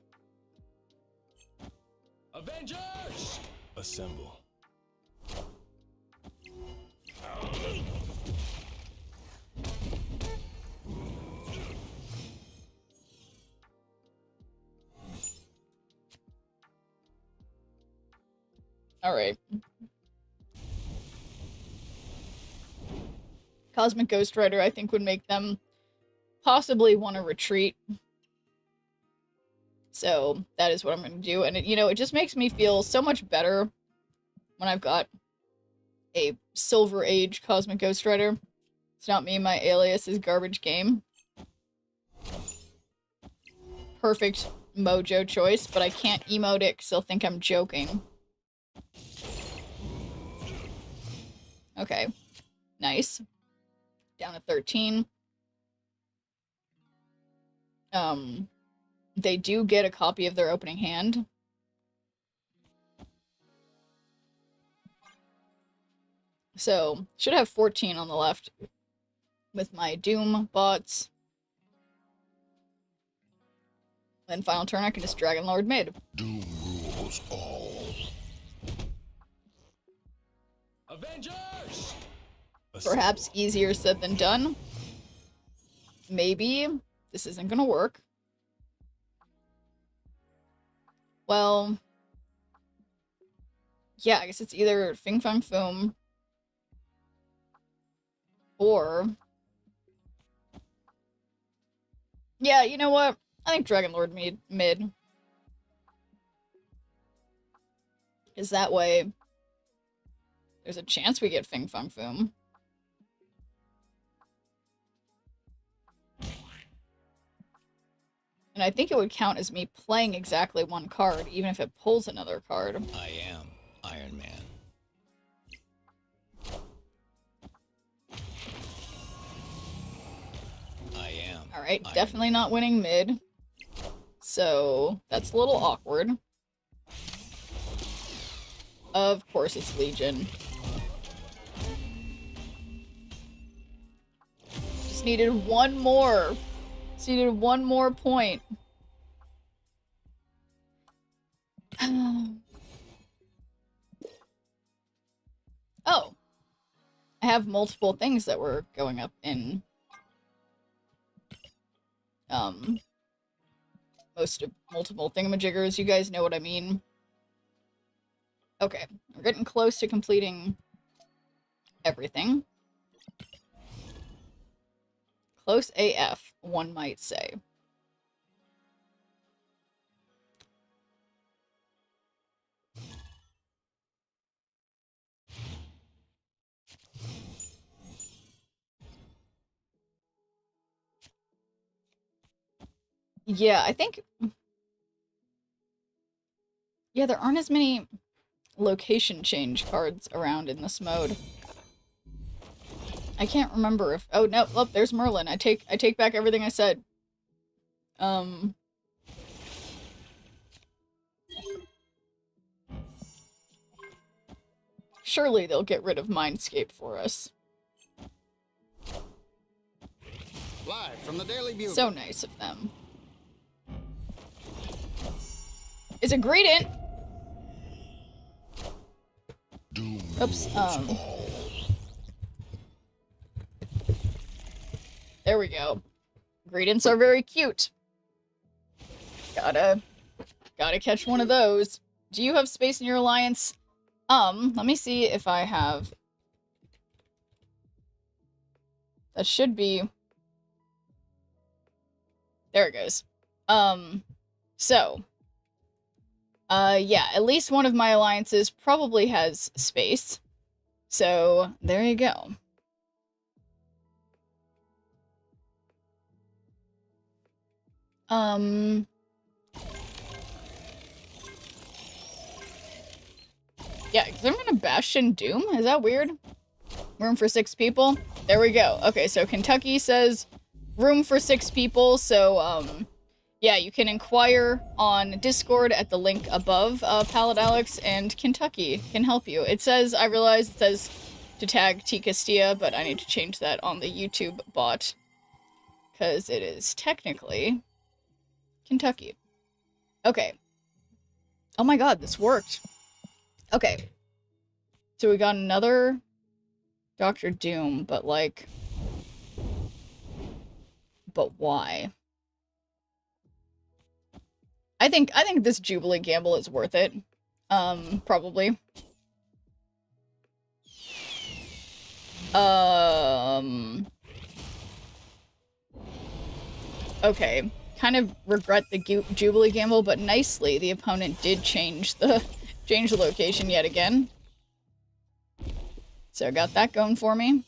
Avengers! Assemble. Alright. Cosmic Ghost Rider, I think, would make them possibly want to retreat. So that is what I'm going to do. And, it just makes me feel so much better when I've got a Silver Age Cosmic Ghost Rider. It's not me, my alias is Garbage Game. Perfect mojo choice, but I can't emote it because they'll think I'm joking. Okay. Nice. Down to 13. They do get a copy of their opening hand. So, should have 14 on the left with my Doom bots. Then final turn, I can just Dragon Lord mid. Doom rules all. Avengers! Perhaps easier said than done. Maybe this isn't gonna work. Well, yeah, I guess it's either Fing Fang Foom or... Yeah, you know what? I think Dragon Lord mid. Is that way there's a chance we get Fing Fang Foom. And I think it would count as me playing exactly one card, even if it pulls another card. I am Iron Man. I am. Alright, definitely not winning mid. So, that's a little awkward. Of course it's Legion. Just needed one more. Just needed one more point. Oh. I have multiple things that were going up in multiple thingamajiggers. You guys know what I mean. Okay, we're getting close to completing everything. Close AF, one might say. Yeah, I think... Yeah, there aren't as many location change cards around in this mode. I can't remember if... Oh, no, look, there's Merlin. I take back everything I said. Surely they'll get rid of Mindscape for us. Live from the Daily Bugle. So nice of them. It's a Greedent! Doom Oops, rules all. There we go. Greedents are very cute. Gotta catch one of those. Do you have space in your alliance? Let me see if I have... That should be... There it goes. Yeah, at least one of my alliances probably has space. So, there you go. Yeah, because I'm gonna Bastion Doom? Is that weird? Room for 6 people? There we go. Okay, so Kentucky says room for 6 people, so, yeah, you can inquire on Discord at the link above, Palette Alex, and Kentucky can help you. It says, I realize it says to tag T. Castilla, but I need to change that on the YouTube bot, because it is technically Kentucky. Okay. Oh my god, this worked. Okay. So we got another Dr. Doom, but like... But why? I think this Jubilee gamble is worth it. Probably. Okay. Kind of regret the Jubilee gamble, but nicely, the opponent did change the location yet again. So I got that going for me.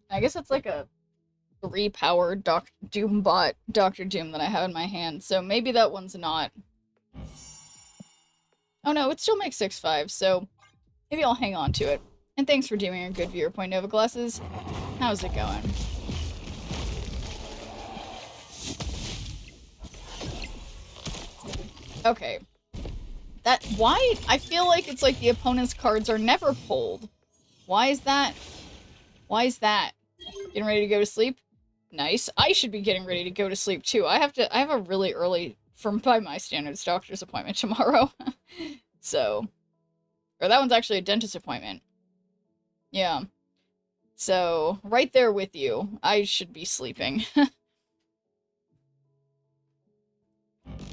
I guess it's like a 3-powered Doombot Dr. Doom that I have in my hand, so maybe that one's not. Oh no, it still makes 6-5, so maybe I'll hang on to it. And thanks for doing a good viewer point, Nova Glasses. How's it going? Okay. Why? I feel like it's like the opponent's cards are never pulled. Why is that? Why is that? Getting ready to go to sleep? Nice. I should be getting ready to go to sleep too. I have a really early, by my standards, doctor's appointment tomorrow. So, or that one's actually a dentist appointment. Yeah. So, right there with you. I should be sleeping.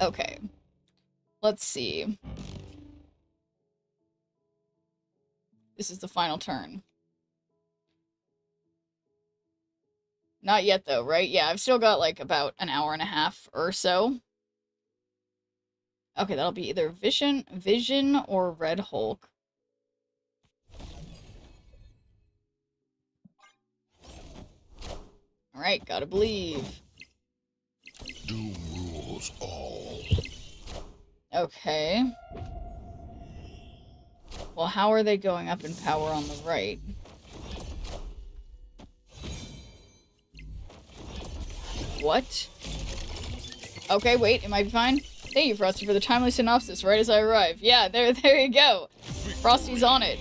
Okay. Let's see. This is the final turn. Not yet, though, right? Yeah, I've still got, like, about an hour and a half or so. Okay, that'll be either Vision or Red Hulk. Alright, gotta believe. Doom rules all. Okay. Well, how are they going up in power on the right? What? Okay, wait, it might be fine. Thank you, Frosty, for the timely synopsis right as I arrive. Yeah, there you go. Frosty's on it.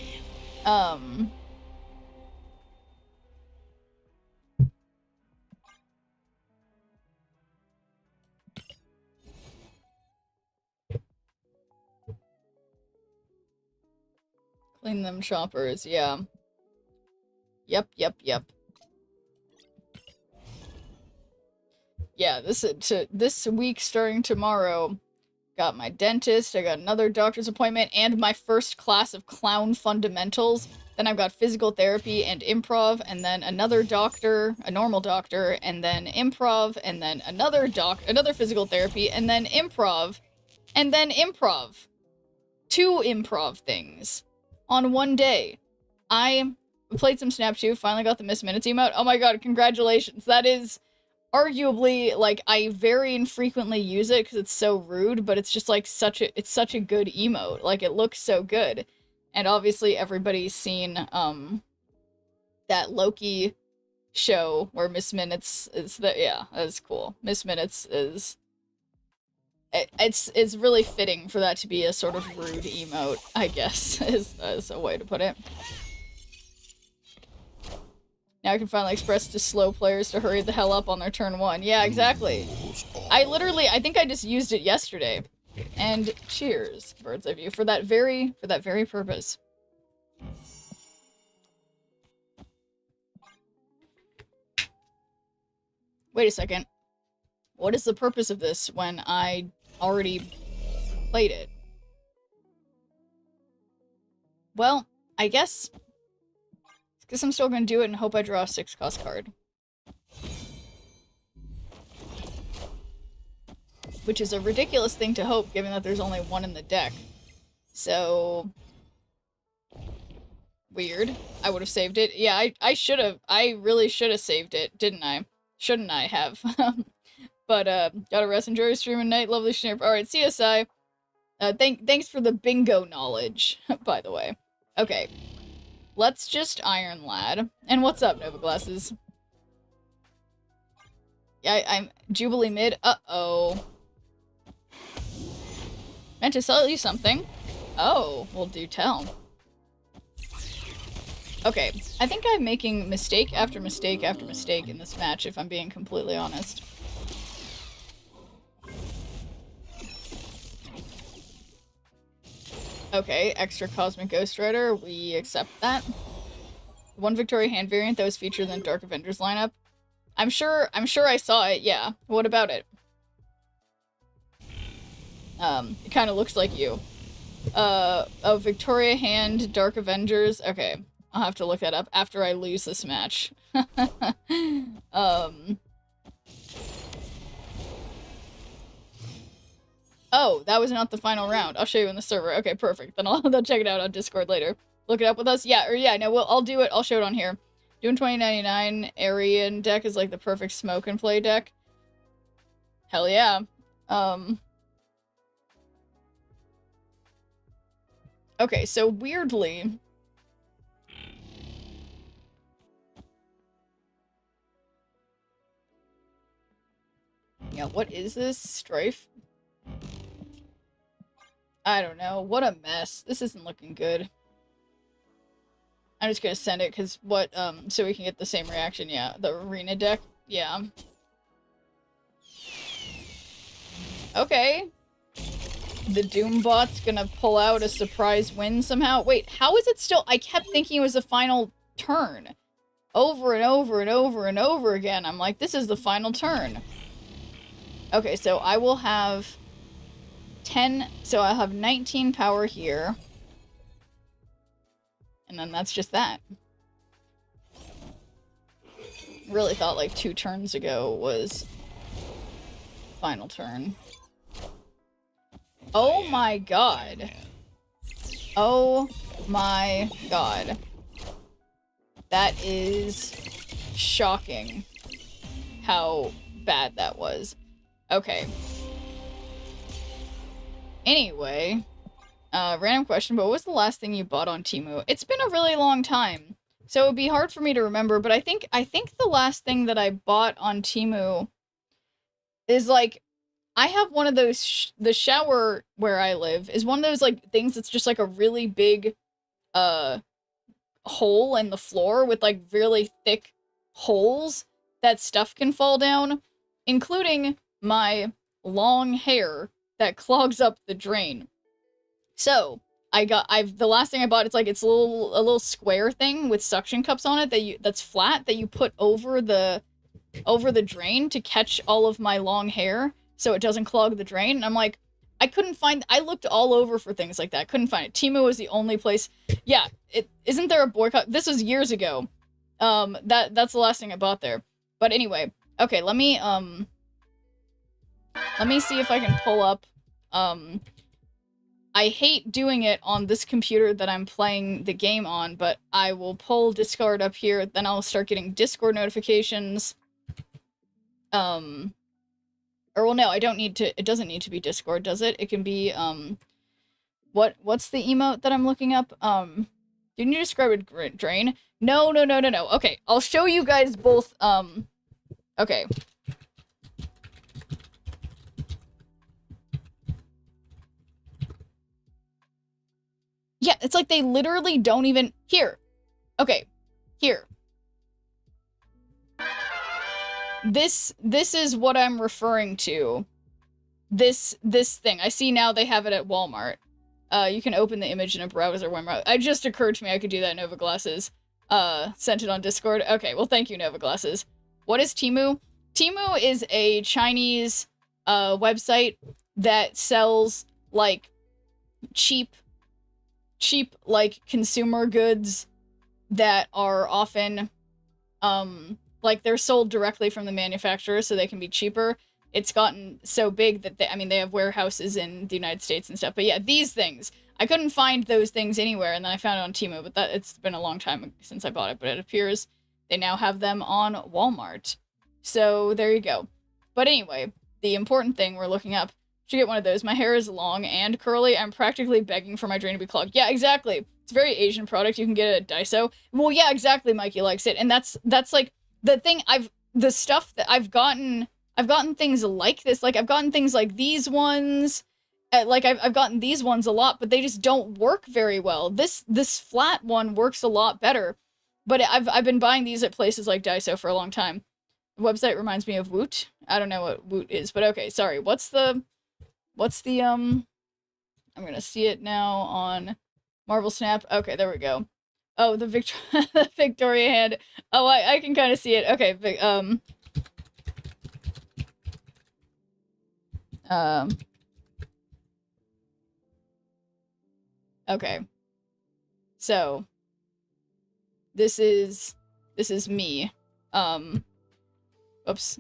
Clean them choppers, yeah. Yep. Yeah, this week starting tomorrow, got my dentist, I got another doctor's appointment, and my first class of clown fundamentals. Then I've got physical therapy and improv, and then another doctor, a normal doctor, and then improv, and then another physical therapy, and then improv, and then improv. 2 improv things on one day. I played some Snap 2, finally got the Miss Minutes emote. Oh my god, congratulations. That is arguably, like, I very infrequently use it because it's so rude, but it's just like it's such a good emote. Like, it looks so good. And obviously everybody's seen that Loki show where Miss Minutes is yeah, that's cool. Miss Minutes is it's really fitting for that to be a sort of rude emote, I guess, is a way to put it. Now I can finally express to slow players to hurry the hell up on their turn 1. Yeah, exactly. I think I just used it yesterday. And cheers, Bird's Eye View, for that very purpose. Wait a second. What is the purpose of this when I already played it? Well, I guess I'm still gonna do it and hope I draw a 6-cost card. Which is a ridiculous thing to hope, given that there's only 1 in the deck. So weird. I would have saved it. Yeah, I really should have saved it, didn't I? Shouldn't I have? But, gotta rest, enjoy your stream at night, lovely snip. Alright, CSI. Thanks for the bingo knowledge, by the way. Okay. Let's just Iron Lad. And what's up, Nova Glasses? Yeah, I'm Jubilee mid. Uh-oh. Meant to sell you something. Oh, well, do tell. Okay, I think I'm making mistake after mistake after mistake in this match, if I'm being completely honest. Okay, extra Cosmic Ghost Rider, we accept that. 1 Victoria hand variant that was featured in the Dark Avengers lineup. I'm sure I saw it, yeah. What about it? It kind of looks like you. Oh, Victoria Hand, Dark Avengers. Okay, I'll have to look that up after I lose this match. Oh, that was not the final round. I'll show you in the server. Okay, perfect. Then I'll check it out on Discord later. Look it up with us. Yeah, or yeah, no, I'll do it. I'll show it on here. Doing 2099 Arian deck is like the perfect smoke and play deck. Hell yeah. Okay, so weirdly... Yeah, what is this? Strife? I don't know. What a mess. This isn't looking good. I'm just gonna send it, because what, so we can get the same reaction, yeah. The arena deck? Yeah. Okay. The Doombot's gonna pull out a surprise win somehow. Wait, how is it still? I kept thinking it was the final turn. Over and over and over and over again. I'm like, this is the final turn. Okay, so I will have 10, so I'll have 19 power here. And then that's just that. Really thought like 2 turns ago was final turn. Oh my god. Oh my god. That is shocking how bad that was. Okay. Anyway, random question, but what was the last thing you bought on Temu? It's been a really long time, so it would be hard for me to remember, but I think the last thing that I bought on Temu is like, I have one of those, the shower where I live is one of those like things that's just like a really big hole in the floor with like really thick holes that stuff can fall down, including my long hair that clogs up the drain. So the last thing I bought, it's a little square thing with suction cups on it that's flat that you put over the drain to catch all of my long hair so it doesn't clog the drain. And I'm like, I looked all over for things like that. Couldn't find it. Temu was the only place. Yeah, isn't there a boycott? This was years ago. That's the last thing I bought there. But anyway, okay, let me see if I can pull up, I hate doing it on this computer that I'm playing the game on, but I will pull Discord up here, then I'll start getting Discord notifications. Or well, no, it doesn't need to be Discord, does it? It can be, what's the emote that I'm looking up? Didn't you describe it, Drain? No. Okay, I'll show you guys both, okay. Yeah, it's like they literally don't even... Here. Okay. Here. This is what I'm referring to. This thing. I see now they have it at Walmart. You can open the image in a browser when... It just occurred to me I could do that, Nova Glasses. Sent it on Discord. Okay, well thank you, Nova Glasses. What is Temu? Temu is a Chinese website that sells, like, cheap like consumer goods that are often like they're sold directly from the manufacturer so they can be cheaper. It's gotten so big that they have warehouses in the United States and stuff. But yeah, these things, I couldn't find those things anywhere, and then I found it on Temu, but it's been a long time since I bought it, but it appears they now have them on Walmart. So there you go. But anyway, the important thing we're looking up, should get one of those. My hair is long and curly. I'm practically begging for my drain to be clogged. Yeah, exactly. It's a very Asian product. You can get it at Daiso. Well, yeah, exactly. Mikey likes it. And that's like the thing the stuff that I've gotten things like this. Like I've gotten things like these ones. Like I've gotten these ones a lot, but they just don't work very well. This flat one works a lot better. But I've been buying these at places like Daiso for a long time. The website reminds me of Woot. I don't know what Woot is, but okay, sorry. What's the I'm gonna see it now on Marvel Snap. Okay, there we go. Oh, the Victoria Hand. Oh, I can kind of see it. Okay, Okay. So this is me. Oops.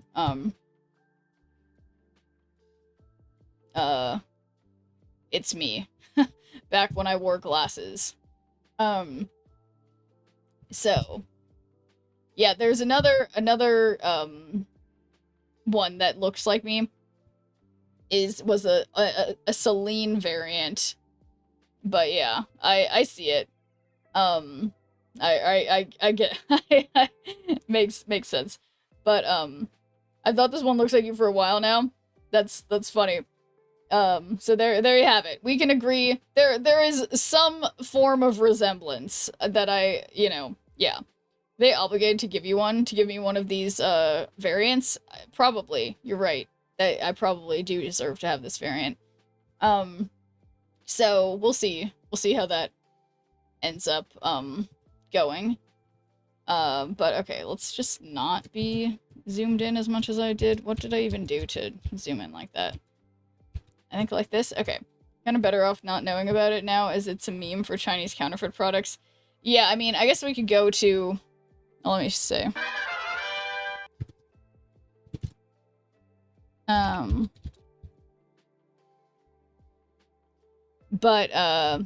It's me. Back when I wore glasses. So yeah, there's another one that looks like me. Was a Celine variant. But yeah, I see it. I get makes sense. But I thought this one looks like you for a while now. That's funny. So there you have it. We can agree there is some form of resemblance that yeah. They obligated to give you one, to give me one of these variants. Probably, you're right. I probably do deserve to have this variant. So we'll see. We'll see how that ends up going. But okay, let's just not be zoomed in as much as I did. What did I even do to zoom in like that? I think like this? Okay. Kind of better off not knowing about it now, as it's a meme for Chinese counterfeit products. Yeah, I mean, I guess we could go to... Oh, let me just say. But, yeah.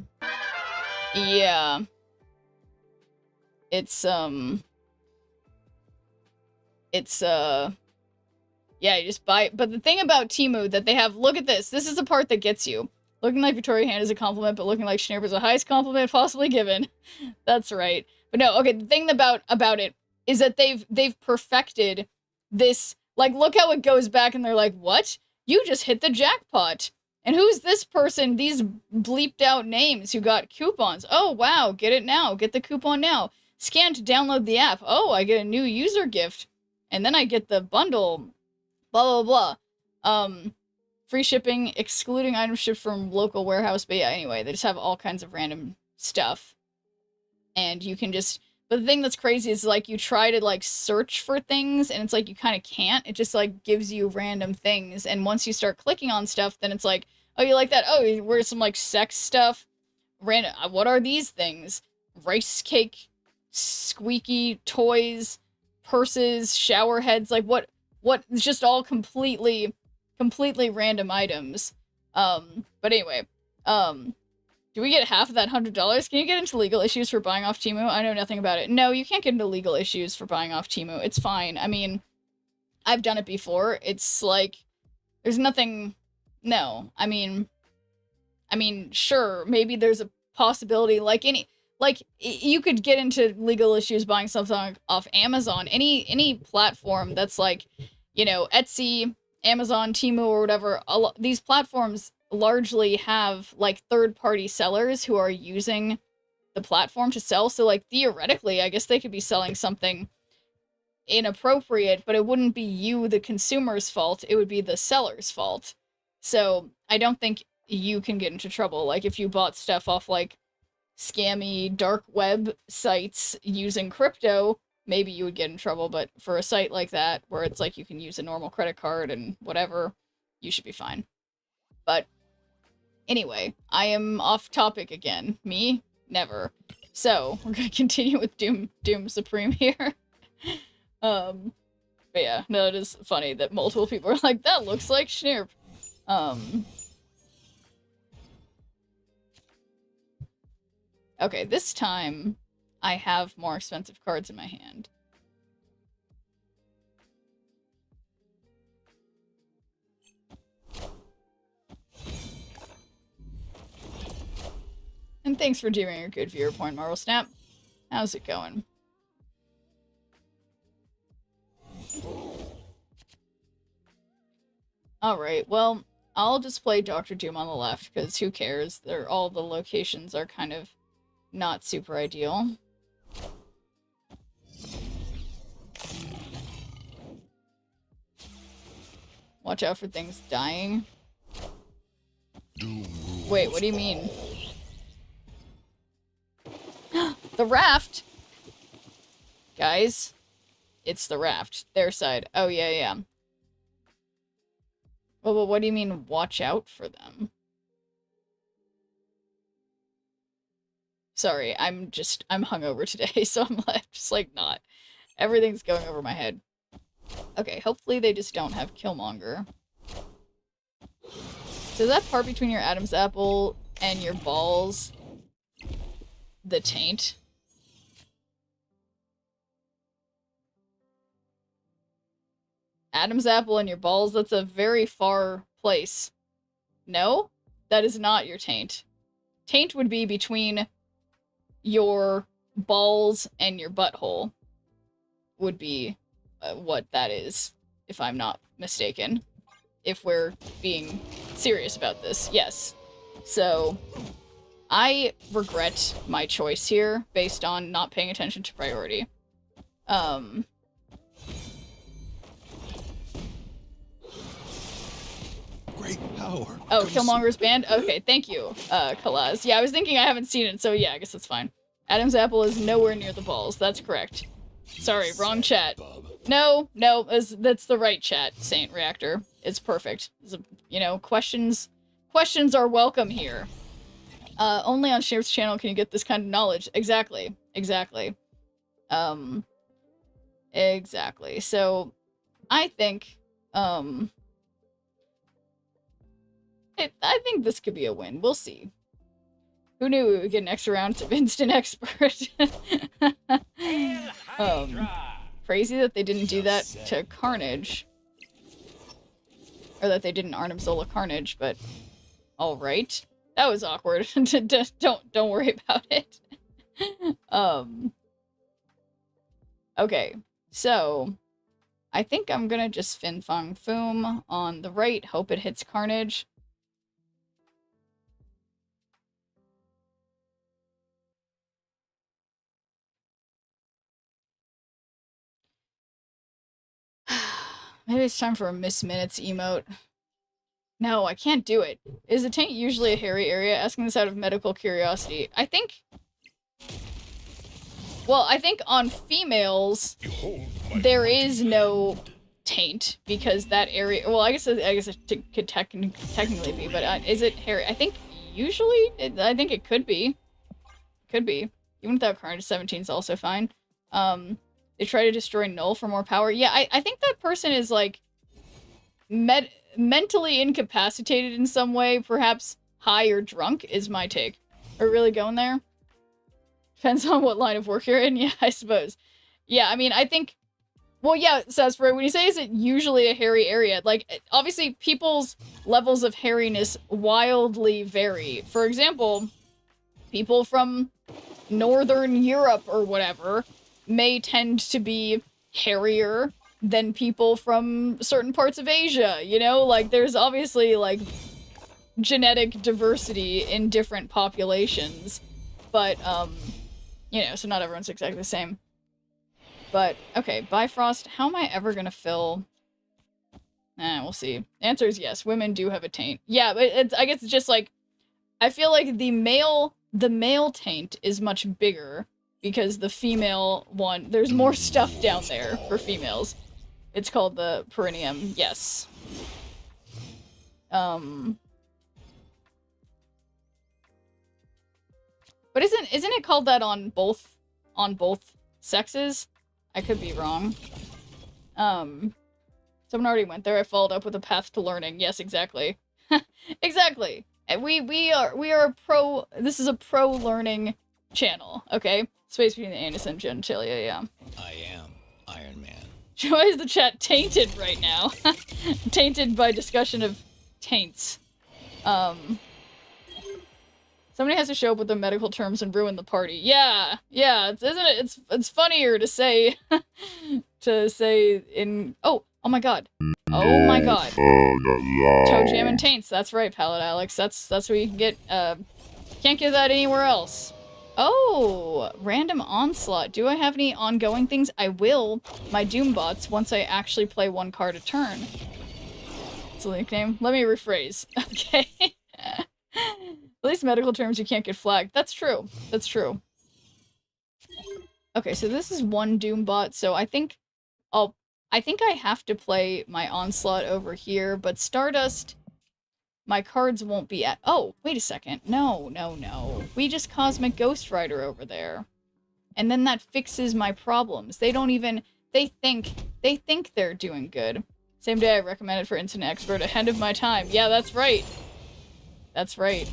Yeah, you just buy it. But the thing about Temu that they have, look at this. This is the part that gets you. Looking like Victoria Hand is a compliment, but looking like Schneerp is the highest compliment possibly given. That's right. But no, okay, the thing about it is that they've perfected this. Like, look how it goes back and they're like, what? You just hit the jackpot. And who's this person, these bleeped out names who got coupons? Oh, wow, get it now. Get the coupon now. Scan to download the app. Oh, I get a new user gift. And then I get the bundle. Blah, blah, blah. Free shipping, excluding items shipped from local warehouse. But yeah, anyway, they just have all kinds of random stuff. And you can just... But the thing that's crazy is, like, you try to, like, search for things, and it's like you kind of can't. It just, like, gives you random things. And once you start clicking on stuff, then it's like, oh, you like that? Oh, where's some, like, sex stuff? Random. What are these things? Rice cake, squeaky toys, purses, shower heads. Like, what? It's just all completely random items. But anyway, do we get half of that $100? Can you get into legal issues for buying off Temu? I know nothing about it. No, you can't get into legal issues for buying off Temu. It's fine. I mean, I've done it before. It's like, there's nothing... No. I mean, sure, maybe there's a possibility, like you could get into legal issues buying something off Amazon. Any platform that's like, you know, Etsy, Amazon, Temu, or whatever, these platforms largely have, like, third-party sellers who are using the platform to sell. So, like, theoretically, I guess they could be selling something inappropriate, but it wouldn't be you, the consumer's fault. It would be the seller's fault. So, I don't think you can get into trouble. Like, if you bought stuff off, like, scammy dark web sites using crypto, maybe you would get in trouble. But for a site like that, where it's like you can use a normal credit card and whatever, you should be fine. But anyway, I am off topic again. Me? Never. So, we're gonna continue with Doom Supreme here. But yeah, no, it is funny that multiple people are like, that looks like Schneerp. Okay, this time I have more expensive cards in my hand. And thanks for doing a good viewer point, Marvel Snap. How's it going? Alright, well, I'll display Dr. Doom on the left, because who cares? All the locations are kind of not super ideal. Watch out for things dying. Wait, what do you mean? The raft! Guys, it's the raft. Their side. Oh, yeah, yeah. Well, what do you mean, watch out for them? Sorry, I'm hungover today, so I'm like, just like not. Everything's going over my head. Okay, hopefully they just don't have Killmonger. So is that part between your Adam's apple and your balls the taint? Adam's apple and your balls, that's a very far place. No? That is not your taint. Taint would be between your balls and your butthole. Would be what that is, if I'm not mistaken. If we're being serious about this, yes. So, I regret my choice here based on not paying attention to priority. Great power. Oh, Killmonger's banned? Okay, thank you, Kalaz. Yeah, I was thinking I haven't seen it, so yeah, I guess that's fine. Adam's apple is nowhere near the balls. That's correct. Sorry, wrong chat. No, that's the right chat, Saint Reactor. It's perfect. You know, questions are welcome here. Only on Sheriff's channel can you get this kind of knowledge. Exactly. Exactly. So, I think, I think this could be a win. We'll see. Who knew we would get an extra round of instant expert? Crazy that they didn't do that to Carnage. Or that they didn't Arnim Zola Carnage, but alright. That was awkward. Don't worry about it. Okay, so I think I'm gonna just Fin Fang Foom on the right, hope it hits Carnage. Maybe it's time for a Miss Minutes emote. No, I can't do it. Is the taint usually a hairy area? Asking this out of medical curiosity. I think... Well, I think on females, there is no taint, because that area... Well, I guess it could technically be, but is it hairy? I think usually, I think it could be. Could be. Even without Carnage, 17 is also fine. They try to destroy Null for more power. Yeah, I think that person is, like, mentally incapacitated in some way. Perhaps high or drunk is my take. Are we really going there? Depends on what line of work you're in. Yeah, I suppose. Yeah, I mean, I think... Well, yeah, Sasfra, when you say is it usually a hairy area, like, obviously people's levels of hairiness wildly vary. For example, people from Northern Europe or whatever may tend to be hairier than people from certain parts of Asia, you know? Like, there's obviously, like, genetic diversity in different populations, but, you know, so not everyone's exactly the same. But, okay, Bifrost, how am I ever gonna fill... we'll see. The answer is yes, women do have a taint. Yeah, but I guess it's just, like, I feel like the male taint is much bigger, because the female one, there's more stuff down there for females. It's called the perineum, yes. But isn't it called that on both sexes? I could be wrong. Someone already went there. I followed up with a path to learning. Yes, exactly. Exactly. And we are pro, this is a pro learning channel, okay? Space between the anus and genitalia, yeah. I am Iron Man. Why is the chat tainted right now? Tainted by discussion of taints. Somebody has to show up with the medical terms and ruin the party. Yeah, isn't it? It's funnier to say, in, oh my god. Oh my god. Toe Jam and Taints, that's right, Pallet Alex. That's where you can get, can't get that anywhere else. Oh, random onslaught. Do I have any ongoing things? I will. My Doombots once I actually play one card a turn. It's a nickname. Let me rephrase. Okay. At least medical terms you can't get flagged. That's true. That's true. Okay, so this is one Doombot, so I think I think I have to play my Onslaught over here, but Stardust, my cards won't be at... Oh, wait a second. No, no, no. We just Cosmic Ghost Rider over there. And then that fixes my problems. They don't even... They think they're doing good. Same day I recommended for Instant Expert, ahead of my time. Yeah, that's right. That's right.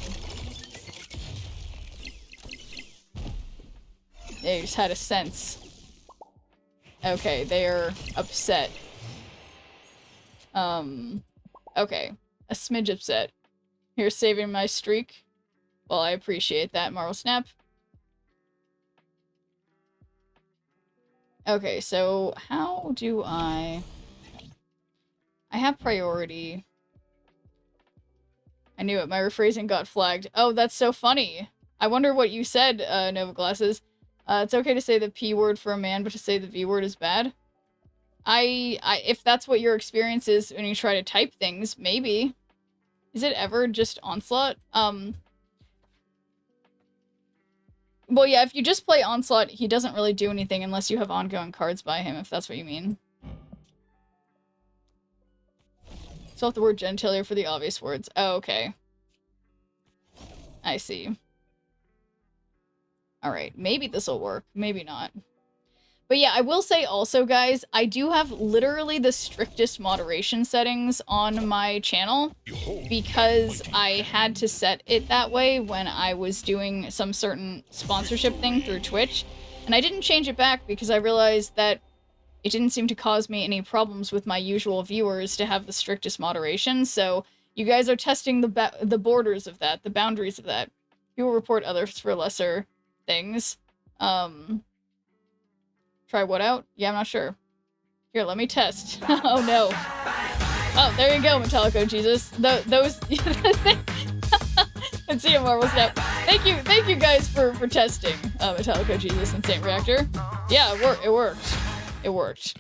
They just had a sense. Okay, they are upset. Okay. A smidge upset. Here's saving my streak. Well, I appreciate that, Marvel Snap. Okay, so how do I have priority. I knew it. My rephrasing got flagged. Oh, that's so funny. I wonder what you said, Nova Glasses. It's okay to say the P word for a man, but to say the V word is bad. If that's what your experience is when you try to type things, maybe. Is it ever just Onslaught? Well, yeah, if you just play Onslaught, he doesn't really do anything unless you have ongoing cards by him, if that's what you mean. Swap the word genitalia for the obvious words. Oh, okay. I see. Alright, maybe this'll work. Maybe not. But yeah, I will say also, guys, I do have literally the strictest moderation settings on my channel because I had to set it that way when I was doing some certain sponsorship thing through Twitch. And I didn't change it back because I realized that it didn't seem to cause me any problems with my usual viewers to have the strictest moderation. So you guys are testing the borders of that, the boundaries of that. You will report others for lesser things. Try what out? Yeah, I'm not sure. Here, let me test. Oh no. Oh, there you go, Metallico Jesus. Those and see you, Marvel Snap. Thank you guys for testing Metallico Jesus and Saint Reactor. Yeah, it worked. It worked.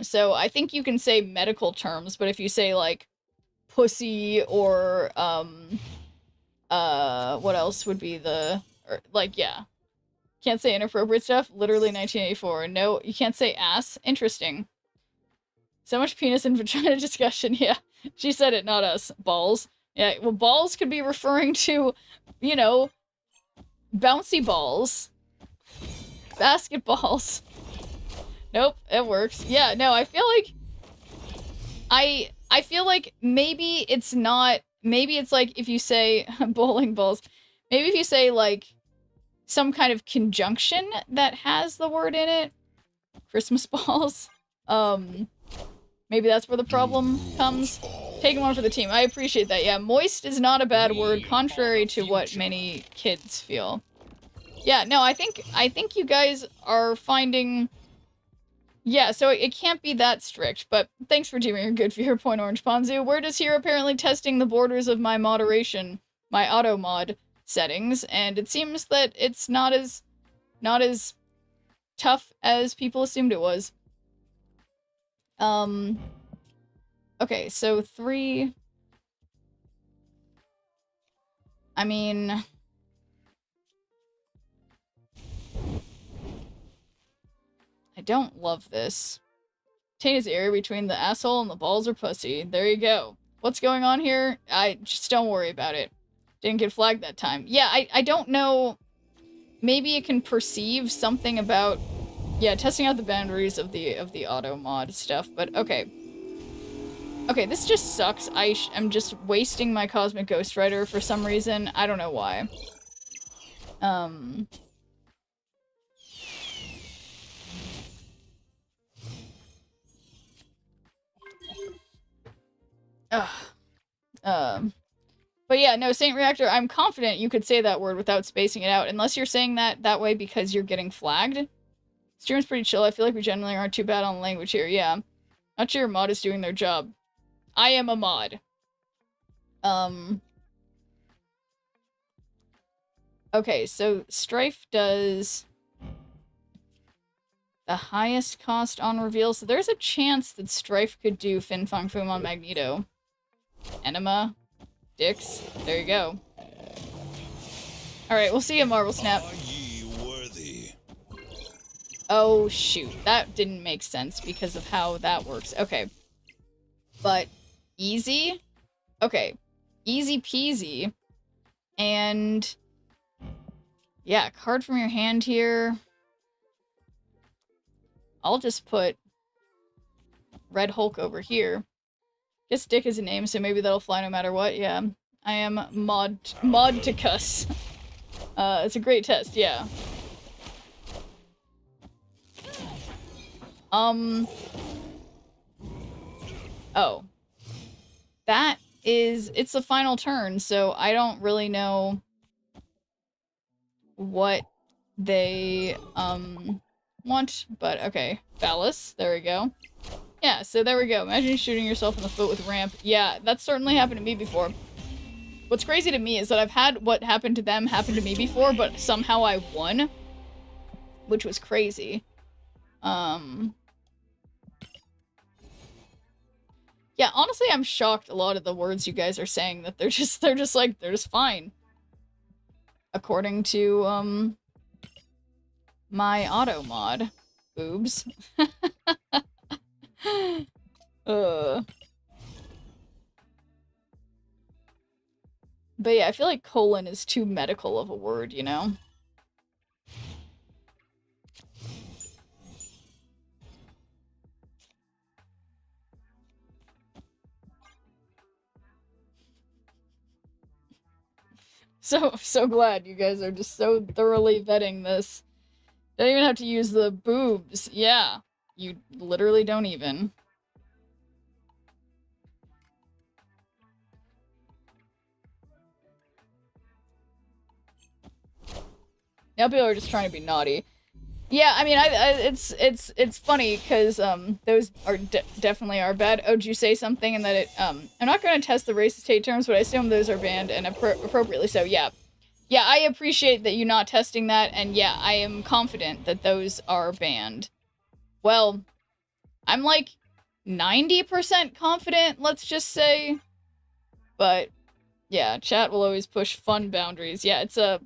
So I think you can say medical terms, but if you say like pussy or what else would be yeah. Can't say inappropriate stuff. Literally 1984. No, you can't say ass. Interesting. So much penis and vagina discussion. Yeah, she said it, not us. Balls. Yeah, well, balls could be referring to, you know, bouncy balls. Basketballs. Nope, it works. Yeah, no, I feel like... I feel like maybe it's not... Maybe it's like if you say bowling balls. Maybe if you say, like, some kind of conjunction that has the word in it. Christmas balls. Maybe that's where the problem comes. Taking one for the team. I appreciate that. Yeah, moist is not a bad word, contrary to what many kids feel. Yeah, no, I think you guys are finding... Yeah, so it can't be that strict, but thanks for doing your good for your point, Orange Ponzu. We're just here apparently testing the borders of my moderation, my auto mod settings, and it seems that it's not as tough as people assumed it was. Okay, so 3... I mean... I don't love this. Taint is the area between the asshole and the balls or pussy. There you go. What's going on here? Just don't worry about it. Didn't get flagged that time. Yeah, I don't know. Maybe it can perceive something about... Yeah, testing out the boundaries of the auto mod stuff, but okay. Okay, this just sucks. I'm just wasting my Cosmic Ghost Rider for some reason. I don't know why. But yeah, no, Saint Reactor, I'm confident you could say that word without spacing it out, unless you're saying that way because you're getting flagged. Stream's pretty chill. I feel like we generally aren't too bad on language here. Yeah. Not sure your mod is doing their job. I am a mod. Okay, so Strife does the highest cost on reveal, so there's a chance that Strife could do Fin Fang Foom on Magneto. Enema. Dicks. There you go. Alright, we'll see you, Marvel Snap. Are ye worthy? Oh, shoot. That didn't make sense because of how that works. Okay. But easy? Okay. Easy peasy. And yeah, card from your hand here. I'll just put Red Hulk over here. Guess Dick is a name, so maybe that'll fly no matter what. Yeah. I am Modticus. It's a great test, yeah. Oh. That is, it's the final turn, so I don't really know what they, want, but okay. Phallus, there we go. Yeah, so there we go. Imagine shooting yourself in the foot with ramp. Yeah, that's certainly happened to me before. What's crazy to me is that I've had what happened to them happen to me before, but somehow I won, which was crazy. Yeah, honestly, I'm shocked a lot of the words you guys are saying that they're just fine. According to, my auto mod. Boobs. But yeah, I feel like colon is too medical of a word, you know? So glad you guys are just so thoroughly vetting this. Don't even have to use the boobs. Yeah, you literally don't even. Now people are just trying to be naughty. Yeah, I mean, it's funny because those are definitely are bad. Oh, did you say something and that it I'm not going to test the racist hate terms, but I assume those are banned and appropriately so. Yeah, yeah, I appreciate that you not testing that, and yeah, I am confident that those are banned. Well, I'm like 90% confident, let's just say, but yeah, chat will always push fun boundaries. Yeah, it's a.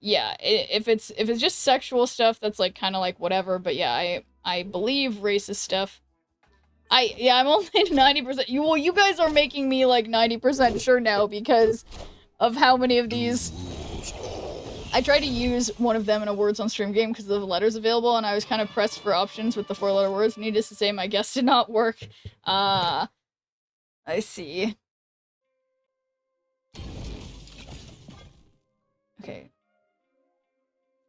Yeah, if it's just sexual stuff, that's like kind of like whatever. But yeah, I believe racist stuff. I'm only 90%. You guys are making me like 90% sure now because of how many of these. I tried to use one of them in a words on stream game because of the letters available, and I was kind of pressed for options with the 4-letter words. Needless to say, my guess did not work. I see. Okay.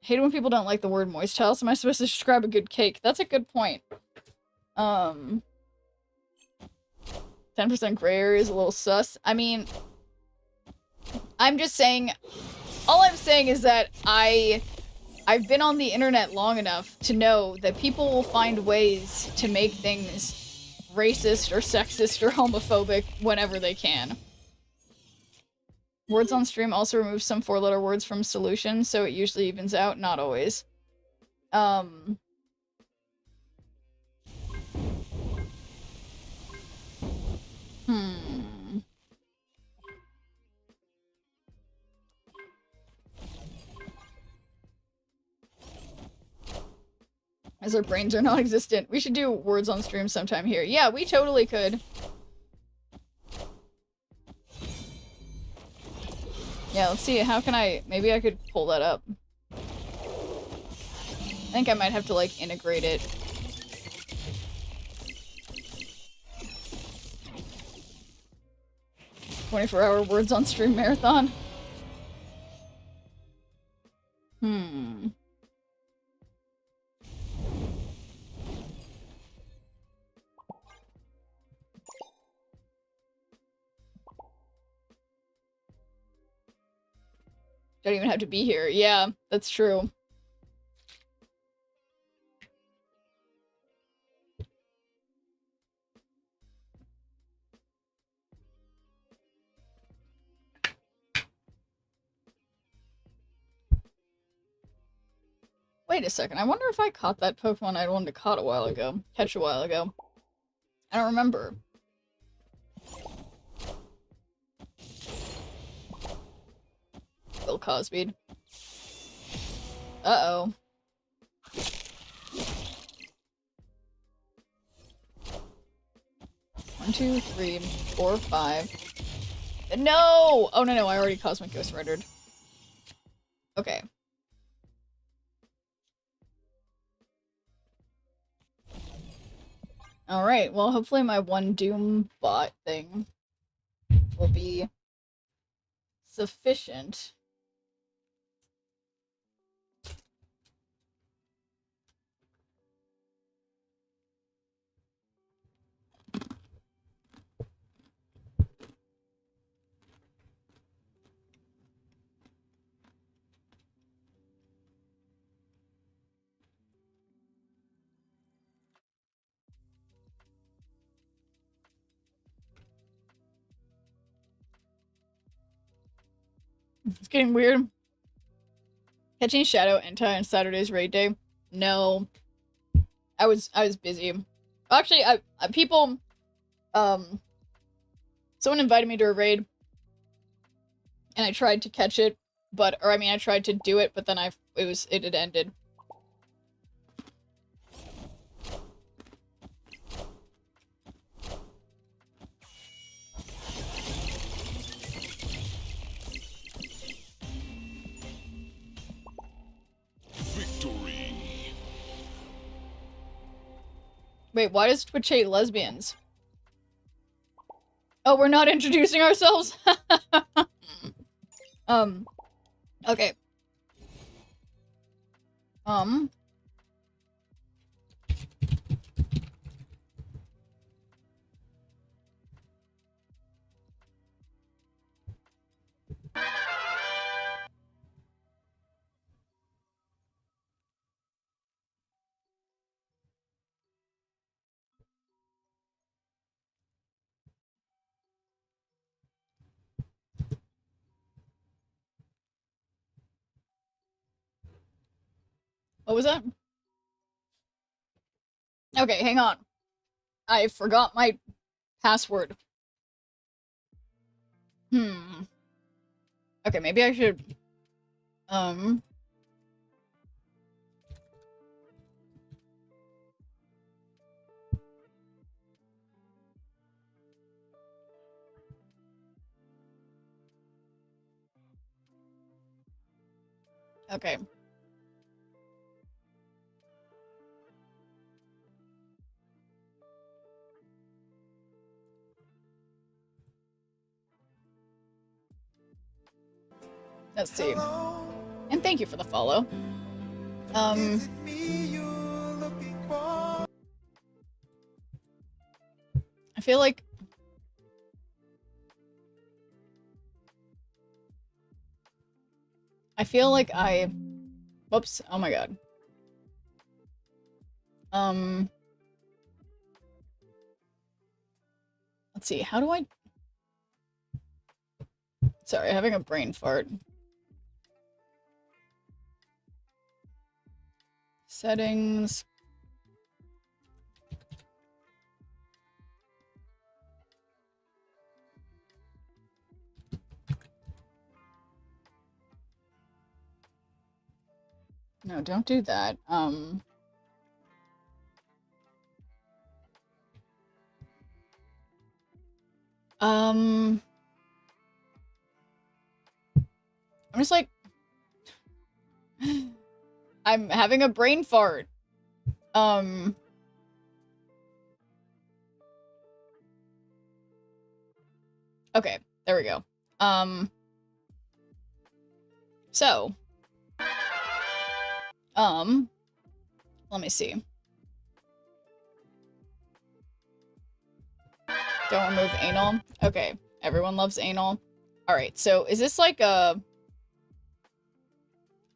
Hate it when people don't like the word moist. How else am I supposed to describe a good cake? That's a good point. 10% gray area is a little sus. I mean, I'm just saying, all I'm saying is that I've been on the internet long enough to know that people will find ways to make things racist or sexist or homophobic whenever they can. Words on stream also remove some 4-letter words from solutions, so it usually evens out. Not always. As our brains are non-existent. We should do words on stream sometime here. Yeah, we totally could. Yeah, let's see. How can I... Maybe I could pull that up. I think I might have to, like, integrate it. "24-hour words on stream marathon." Don't even have to be here. Yeah, that's true. Wait a second. I wonder if I caught that Pokemon I wanted to catch a while ago. I don't remember. Bill Cosby. Uh-oh. 1, 2, 3, 4, 5. No! Oh, no, I already Cosmic Ghost Ridered. Okay. Alright, well, hopefully my one Doom bot thing will be sufficient. It's getting weird. Catching Shadow Entei on Saturday's raid day? No. I was busy. Actually, people, someone invited me to a raid, and I tried to catch it, I tried to do it, but then it had ended. Wait, why does Twitch hate lesbians? Oh, we're not introducing ourselves? Okay. What was that? Okay, hang on. I forgot my password. Okay, maybe I should... Okay. Let's see. And thank you for the follow. I feel like... Whoops. Oh my god. Let's see. How do I... Sorry, having a brain fart. Settings. No, don't do that. I'm just like... I'm having a brain fart. Okay, there we go. So. Let me see. Don't remove anal. Okay, everyone loves anal. Alright, so is this like a...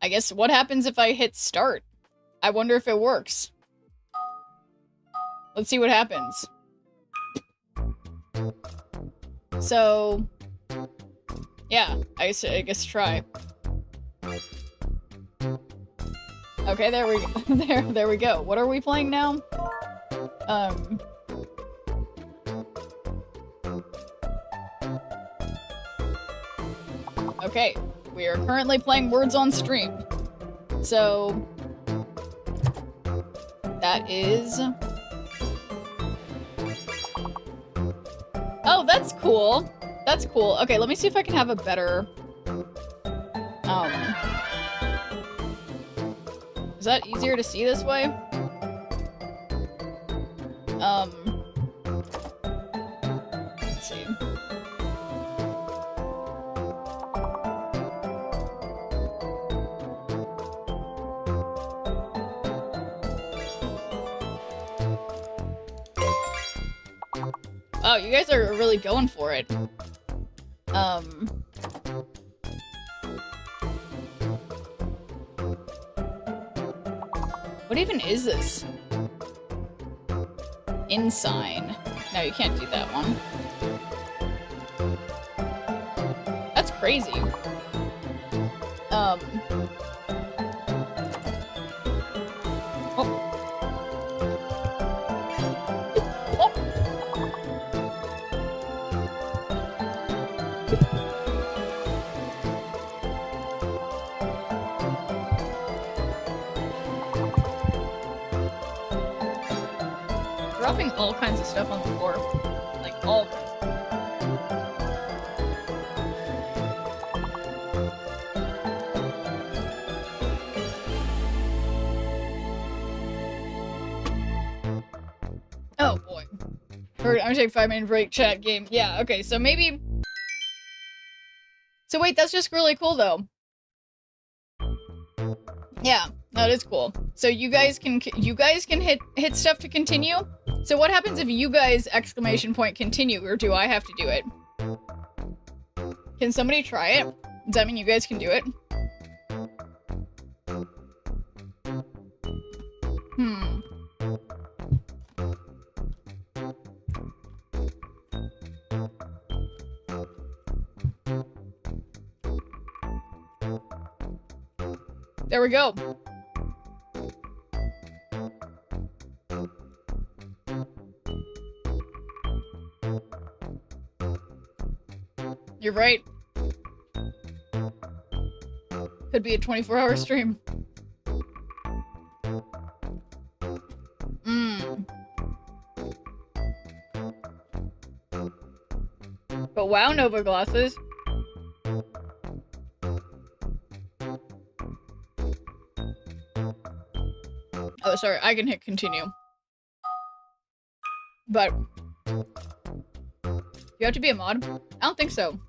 I guess what happens if I hit start? I wonder if it works. Let's see what happens. So, yeah, I guess try. Okay, there we go. there we go. What are we playing now? Okay, we are currently playing Words on Stream. So, that is Oh, that's cool. That's cool. Okay, let me see if I can have a better... Is that easier to see this way? Let's see. Oh, you guys are really going for it. What even is this? Ensign. No, you can't do that one. That's crazy. Oh. Dropping all kinds of stuff on the floor. Like, all kinds. Oh boy. Alright, I'm gonna take a 5-minute break, chat game. Yeah, okay, so maybe... So wait, that's just really cool though. Yeah, that is cool. So you guys can hit stuff to continue? So what happens if you guys exclamation point continue, or do I have to do it? Can somebody try it? Does that mean you guys can do it? There we go. You're right. Could be a 24-hour stream. But wow, Nova glasses. Oh, sorry, I can hit continue. But you have to be a mod? I don't think so.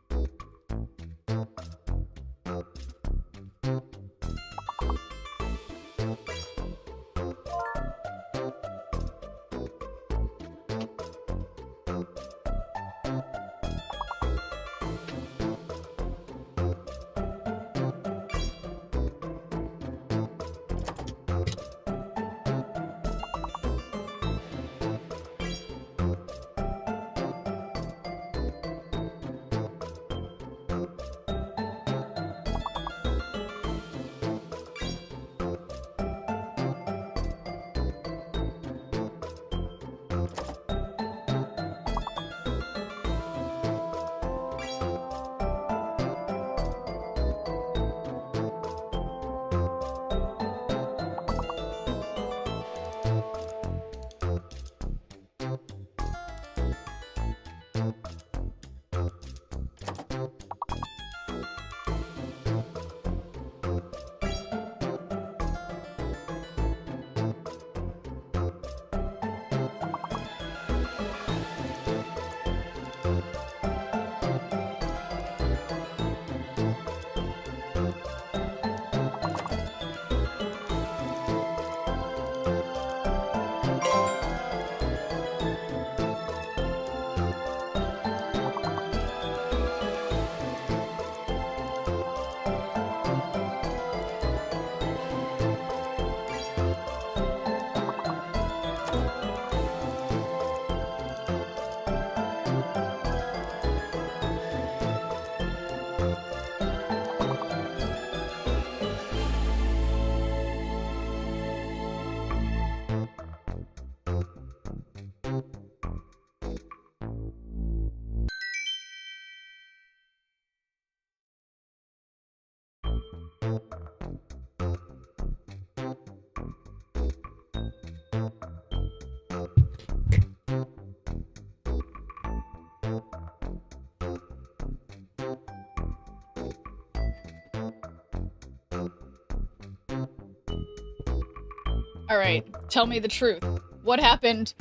Alright, tell me the truth. What happened?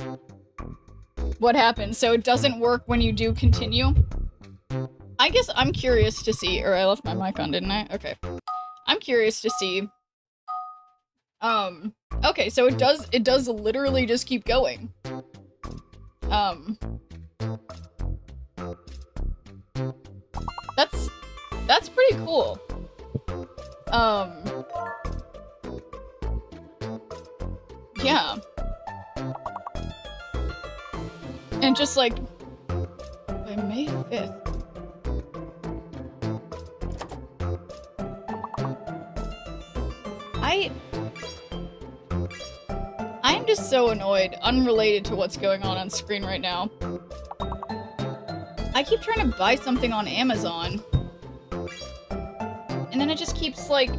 What happened? So it doesn't work when you do continue? I guess I'm curious to see, or I left my mic on, didn't I? Okay. I'm curious to see. Okay, so it does literally just keep going. That's pretty cool. Yeah. And just like, by May 5th. I'm just so annoyed, unrelated to what's going on screen right now. I keep trying to buy something on Amazon. And then it just keeps like...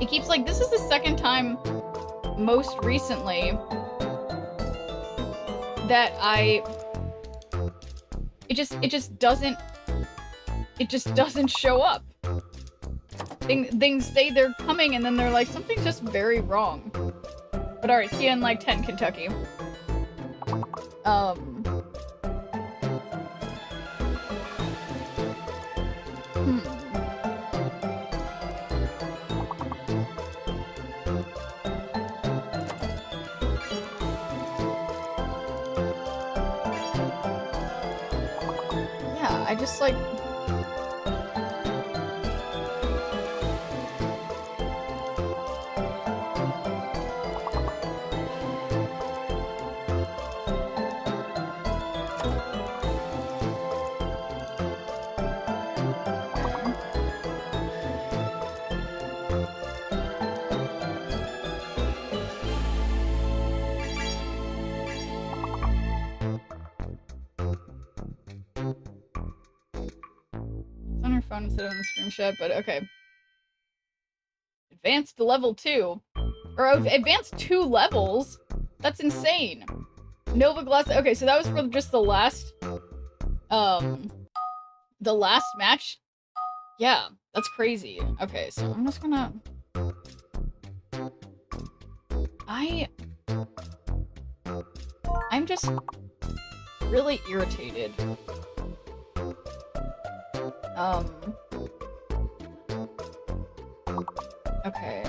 It keeps like, this is the second time most recently that it just doesn't show up. Things say they're coming and then they're like, something's just very wrong. But alright, see you in like 10, Kentucky. Yeah, I just like... on her phone instead of on the stream chat, but okay. Advanced to level 2. Or advanced 2 levels? That's insane. Nova Glass. Okay, so that was for just the last match? Yeah, that's crazy. Okay, so I'm just gonna... I'm just really irritated. Okay.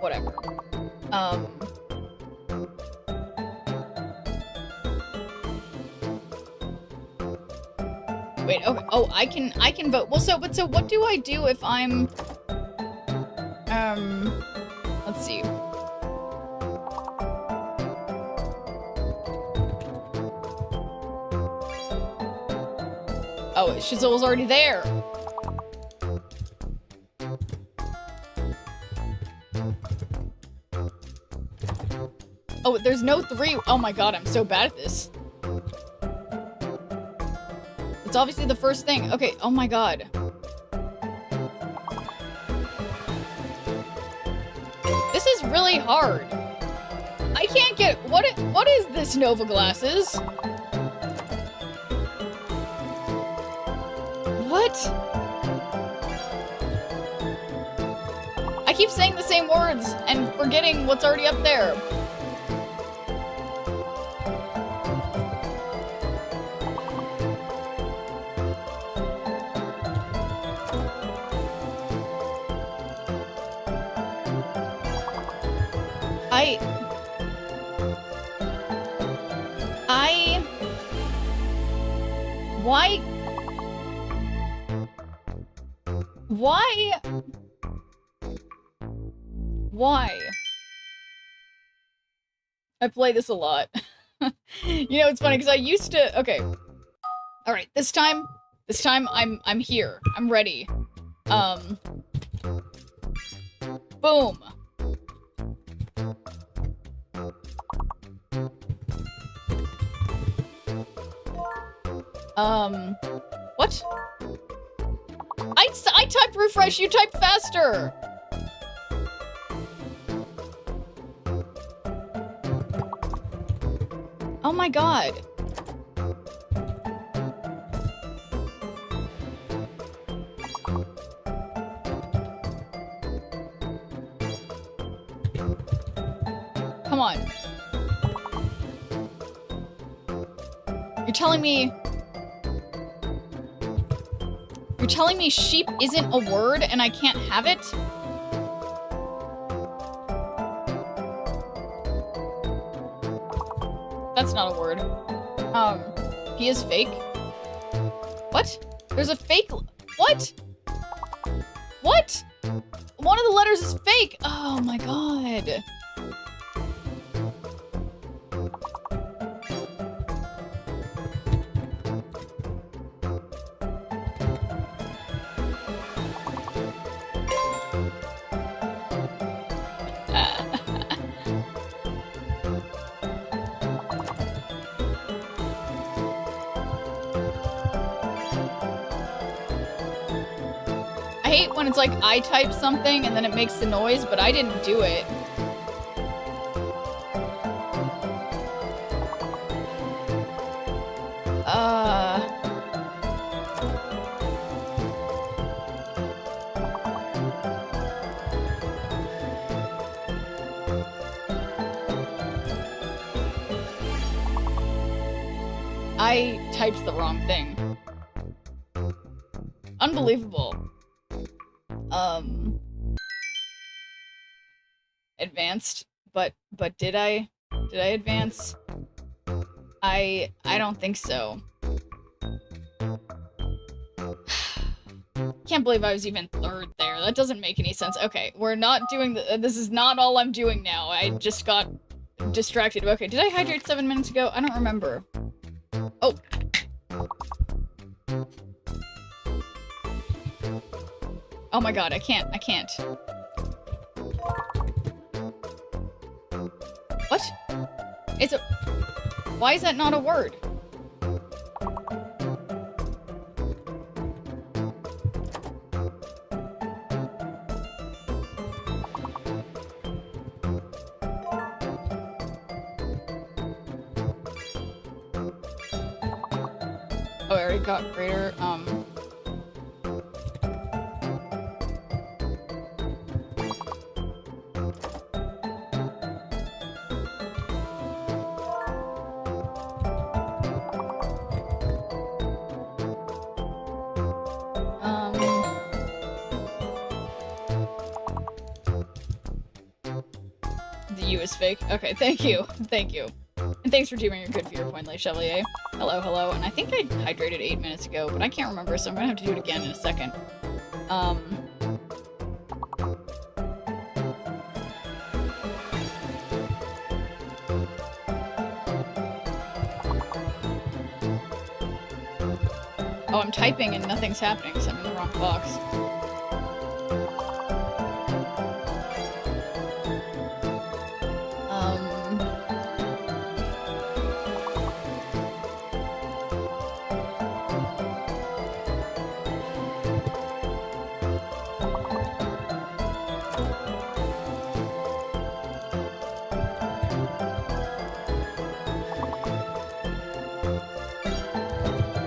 Whatever. Wait, okay. Oh, I can vote. Well, so what do I do if I'm... Let's see. Oh, Shizzle's already there. Oh, there's no 3. Oh my god, I'm so bad at this. It's obviously the first thing. Okay, oh my god. This is really hard. I can't get... What is this, Nova Glasses? What? I keep saying the same words and forgetting what's already up there. Why? I play this a lot. You know, it's funny because I used to... Okay. Alright, this time I'm here. I'm ready. Boom. What? I typed refresh, you typed faster! Oh my god. Come on. You're telling me sheep isn't a word and I can't have it? That's not a word. He is fake. What? There's a fake. What? What? One of the letters is fake. Oh my god. I hate when it's like I type something and then it makes the noise, but I didn't do it. I typed the wrong thing. Unbelievable. Advanced, but did I advance? I don't think so. Can't believe I was even third there. That doesn't make any sense. Okay, we're not doing this is not all I'm doing now. I just got distracted. Okay, did I hydrate 7 minutes ago? I don't remember. Oh. Oh my god, I can't. What? It's a... Why is that not a word? Oh, I already got greater, the U is fake. Okay, thank you. Thank you. And thanks for doing your good viewer point, Le Chevalier. Hello, hello. And I think I hydrated 8 minutes ago, but I can't remember, so I'm gonna have to do it again in a second. Oh, I'm typing and nothing's happening because I'm in the wrong box.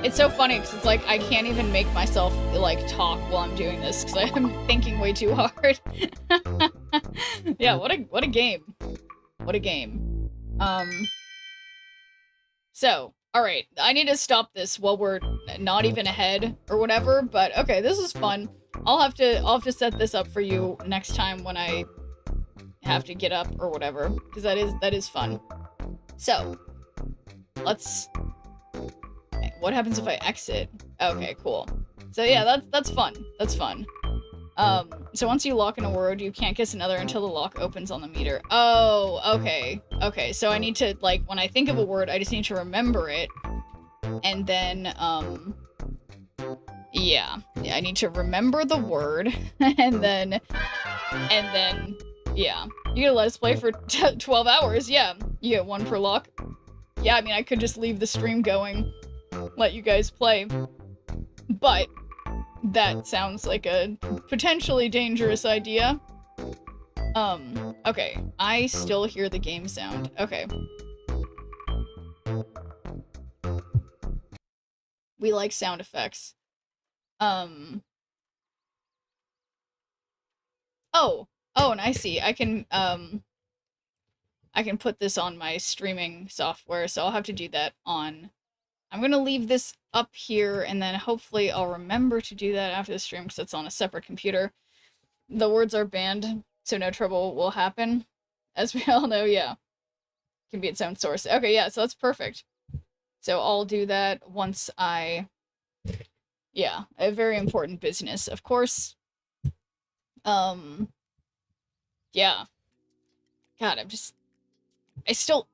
It's so funny because it's like I can't even make myself like talk while I'm doing this because I'm thinking way too hard. Yeah, what a game. What a game. So, alright, I need to stop this while we're not even ahead or whatever, but okay, this is fun. I'll have to set this up for you next time when I have to get up or whatever, because that is fun. So, let's... What happens if I exit? Okay, cool. So yeah, that's fun. That's fun. So once you lock in a word, you can't kiss another until the lock opens on the meter. Oh, okay. Okay, so I need to, like, when I think of a word, I just need to remember it. And then, yeah, I need to remember the word. and then, yeah. You gotta let us play for 12 hours, yeah. You get one per lock. Yeah, I mean, I could just leave the stream going. Let you guys play. But That sounds like a potentially dangerous idea. Okay. I still hear the game sound. Okay. We like sound effects. Oh. Oh, and I see. I can put this on my streaming software, so I'll have to do that on... I'm gonna leave this up here, and then hopefully I'll remember to do that after the stream, because it's on a separate computer. The words are banned, so no trouble will happen. As we all know, yeah. Can be its own source. Okay, yeah, so that's perfect. So I'll do that once I... Yeah, a very important business, of course. Yeah. God, I still...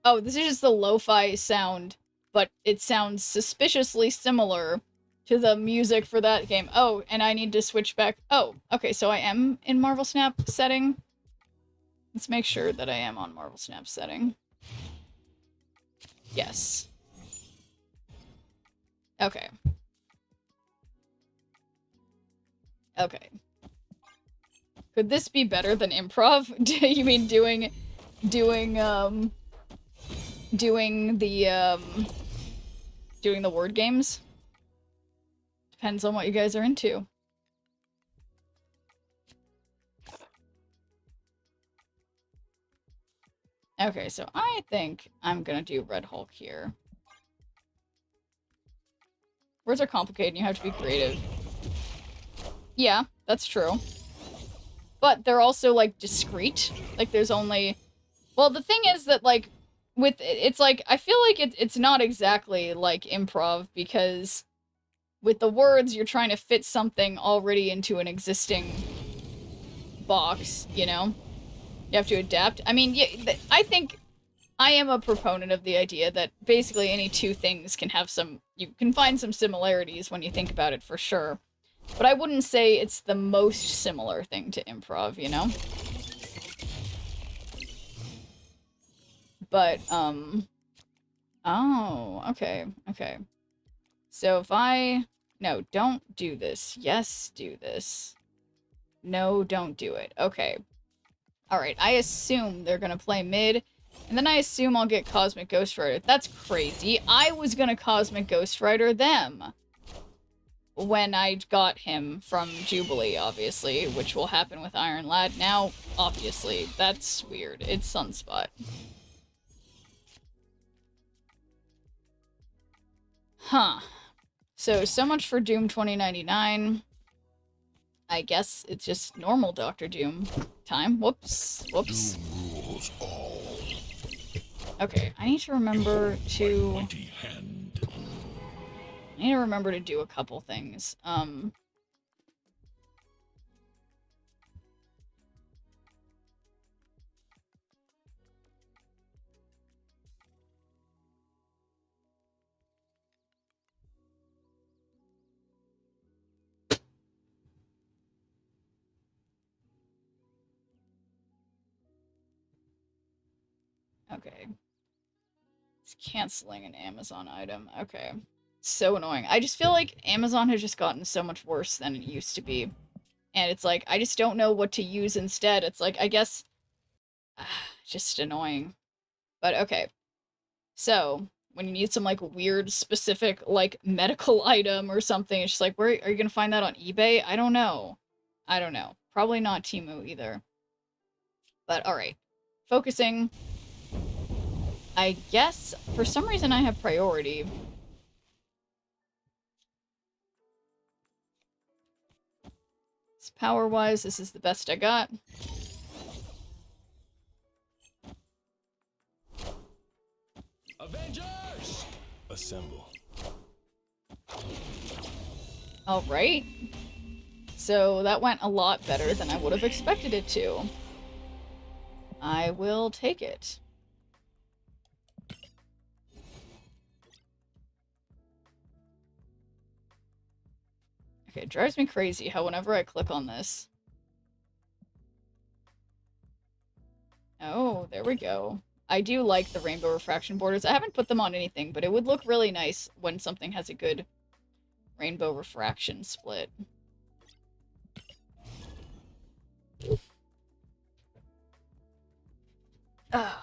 Oh, this is just the lo-fi sound, but it sounds suspiciously similar to the music for that game. Oh, and I need to switch back. Oh, okay, so I am in Marvel Snap setting. Let's make sure that I am on Marvel Snap setting. Yes. Okay. Okay. Could this be better than improv? You mean doing the word games? Depends on what you guys are into. Okay, so I think I'm gonna do Red Hulk here. Words are complicated and you have to be creative. Yeah, that's true. But they're also, like, discrete. Like, there's only... Well, the thing is that, like, with... It's like, I feel like it's not exactly like improv, because with the words, you're trying to fit something already into an existing box, you know? You have to adapt. I mean, yeah, I think I am a proponent of the idea that basically any two things can have some... You can find some similarities when you think about it, for sure. But I wouldn't say it's the most similar thing to improv, you know? But, oh, okay, okay. So if I... No, don't do this. Yes, do this. No, don't do it. Okay. Alright, I assume they're gonna play mid, and then I assume I'll get Cosmic Ghost Rider. That's crazy. I was gonna Cosmic Ghost Rider them when I got him from Jubilee, obviously, which will happen with Iron Lad. Now, obviously, that's weird. It's Sunspot. Huh. So much for Doom 2099. I guess it's just normal Doctor Doom time. Whoops. Whoops. Doom rules all. Okay, I need to remember to... Mighty hand. I need to remember to do a couple things. Okay. It's canceling an Amazon item. Okay. So annoying. I just feel like Amazon has just gotten so much worse than it used to be. And it's like, I just don't know what to use instead. It's like, I guess... just annoying. But okay. So, when you need some, like, weird, specific, like, medical item or something, it's just like, where are you gonna find that on eBay? I don't know. I don't know. Probably not Temu either. But, alright. Focusing. I guess, for some reason I have priority. Power-wise, this is the best I got. Avengers! Assemble. Alright. So that went a lot better than I would have expected it to. I will take it. Okay, it drives me crazy how whenever I click on this... Oh, there we go. I do like the rainbow refraction borders. I haven't put them on anything, but it would look really nice when something has a good rainbow refraction split. Oh.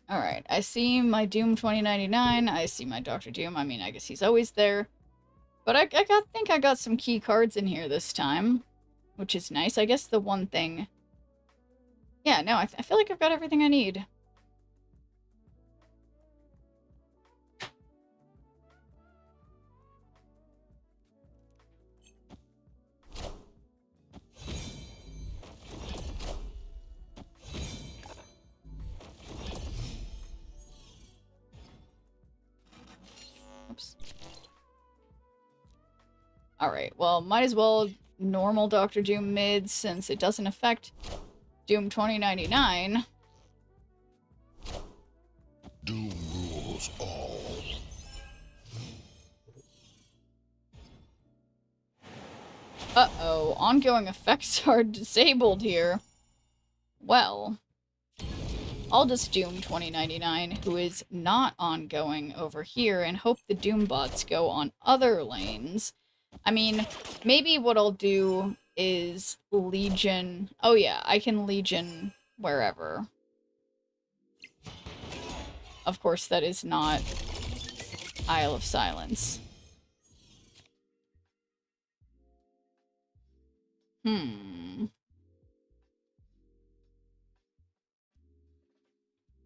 Alright, I see my Doom 2099, I see my Dr. Doom, I mean, I guess he's always there. But I think I got some key cards in here this time, which is nice. I guess the one thing... Yeah, no, I feel like I've got everything I need. Alright, well, might as well normal Dr. Doom mid since it doesn't affect Doom 2099. Doom rules all. Uh-oh, ongoing effects are disabled here. Well, I'll just Doom 2099, who is not ongoing over here, and hope the Doom bots go on other lanes. I mean, maybe what I'll do is Legion... Oh yeah, I can Legion wherever. Of course, that is not Isle of Silence.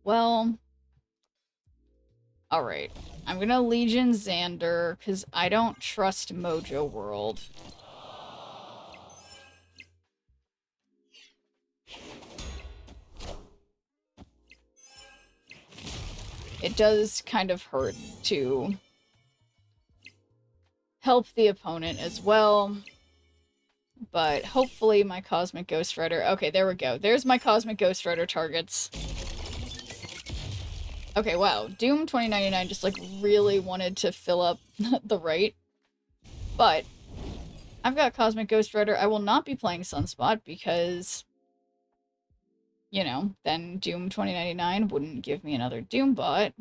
Well... Alright, I'm gonna Legion Xander, because I don't trust Mojo World. It does kind of hurt to help the opponent as well, but hopefully my Cosmic Ghost Rider... Okay, there we go. There's my Cosmic Ghost Rider targets. Okay, wow. Doom 2099 just, like, really wanted to fill up the right. But I've got Cosmic Ghost Rider. I will not be playing Sunspot because, you know, then Doom 2099 wouldn't give me another Doom bot.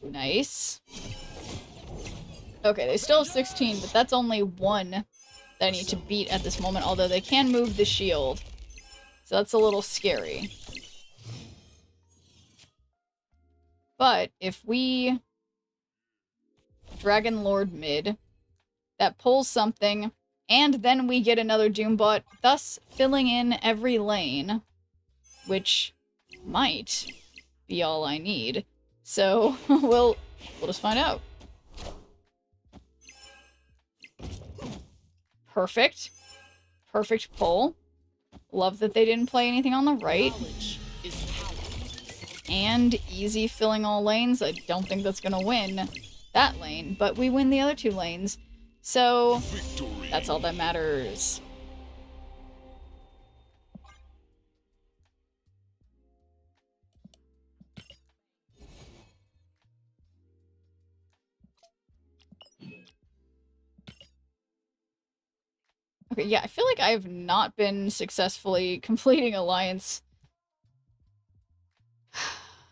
Nice. Okay, they still have 16, but that's only one that I need to beat at this moment, although they can move the shield. So that's a little scary. But if we Dragon Lord mid, that pulls something, and then we get another Doombot, thus filling in every lane, which might be all I need. So we'll just find out. Perfect. Perfect pull. Love that they didn't play anything on the right. And easy filling all lanes. I don't think that's gonna win that lane, but we win the other two lanes. So that's all that matters. Okay, yeah, I feel like I have not been successfully completing Alliance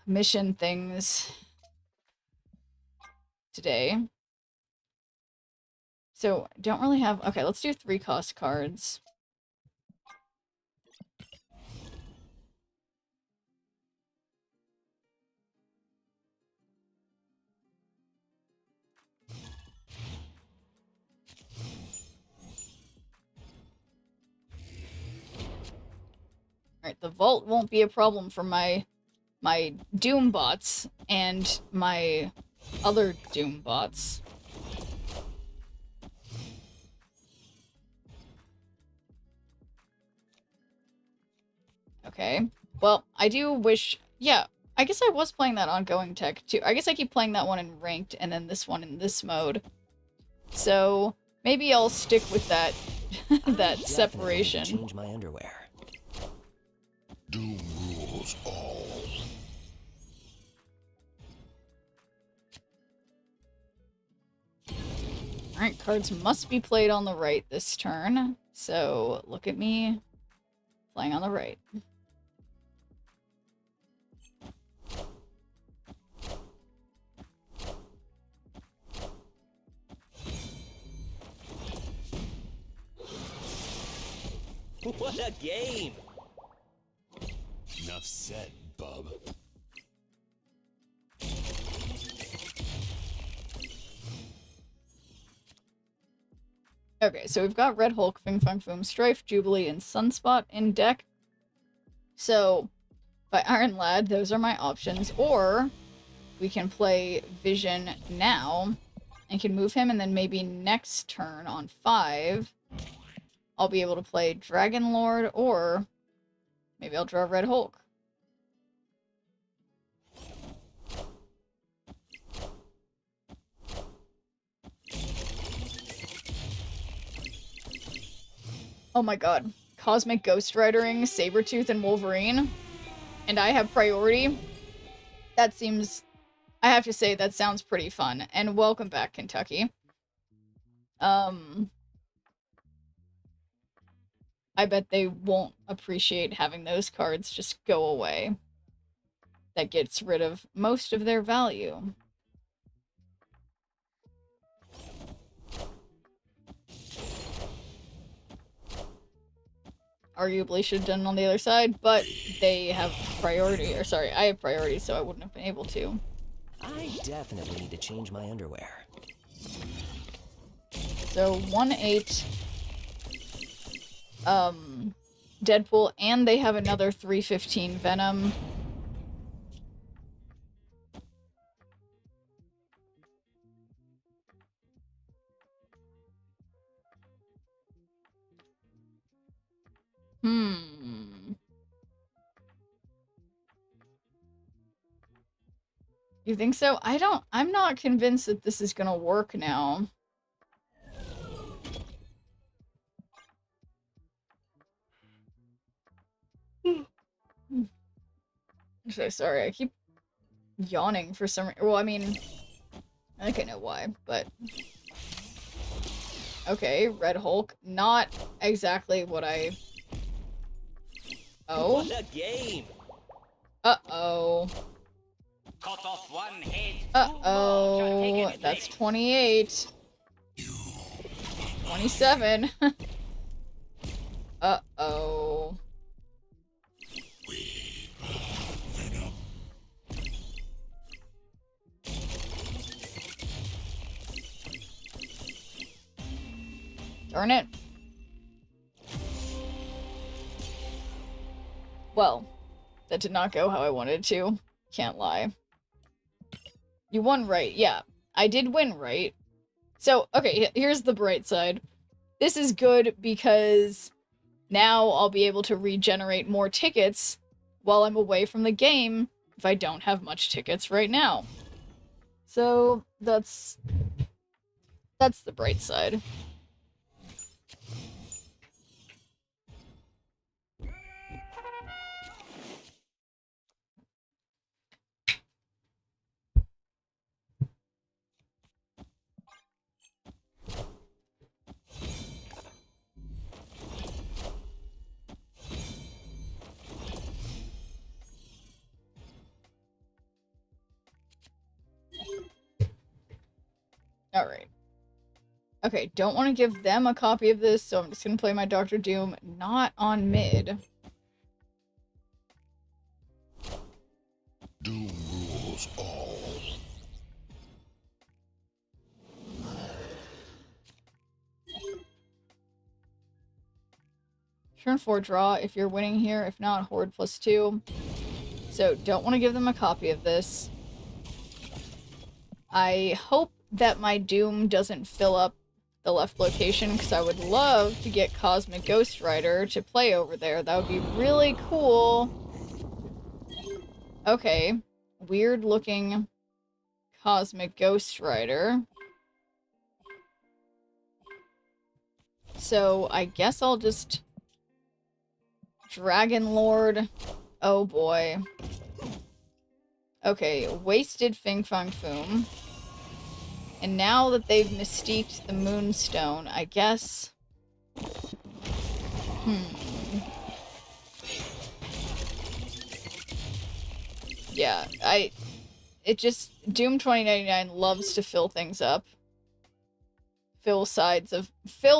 mission things today. So, don't really have... Okay, let's do 3 cost cards. Alright, the vault won't be a problem for my Doom bots and my other Doom bots. Okay. Well, I do wish... Yeah, I guess I was playing that ongoing tech too. I guess I keep playing that one in ranked and then this one in this mode. So maybe I'll stick with that I that definitely need to separation. change my underwear. Doom rules all. Alright, cards must be played on the right this turn. So look at me playing on the right. What a game! Enough said, bub. Okay, so we've got Red Hulk, Fing Fang Foom, Strife, Jubilee, and Sunspot in deck. So, by Iron Lad, those are my options. Or, we can play Vision now, and can move him, and then maybe next turn on 5, I'll be able to play Dragon Lord, or maybe I'll draw Red Hulk. Oh my god. Cosmic Ghost Ridering, Sabretooth, and Wolverine. And I have priority. That seems... I have to say, that sounds pretty fun. And welcome back, Kentucky. I bet they won't appreciate having those cards just go away. That gets rid of most of their value. Arguably should have done it on the other side, but they have priority. Or sorry, I have priority, so I wouldn't have been able to. I definitely need to change my underwear. So 1/8 Deadpool, and they have another 3/15 Venom. You think so? I'm not convinced that this is gonna work now. So sorry, I keep yawning for some reason. Well, I mean, I think I know why, but... Okay, Red Hulk. Not exactly what I... Oh? What a game! Uh-oh. Cut off one head. Uh-oh. That's 28. 27. Uh-oh. Darn it. Well, that did not go how I wanted it to. Can't lie. You won right, yeah. I did win right. So, okay, here's the bright side. This is good because now I'll be able to regenerate more tickets while I'm away from the game if I don't have much tickets right now. So, that's the bright side. Alright. Okay, don't want to give them a copy of this, so I'm just going to play my Dr. Doom not on mid. Doom rules all. Turn 4 draw if you're winning here. If not, Horde +2. So, don't want to give them a copy of this. I hope that my Doom doesn't fill up the left location, because I would love to get Cosmic Ghost Rider to play over there. That would be really cool. Okay. Weird looking Cosmic Ghost Rider. So I guess I'll just Dragon Lord. Oh boy. Okay, wasted Fing Fang Foom. And now that they've mystiqued the Moonstone, I guess... Yeah, it just... Doom 2099 loves to fill things up. Fill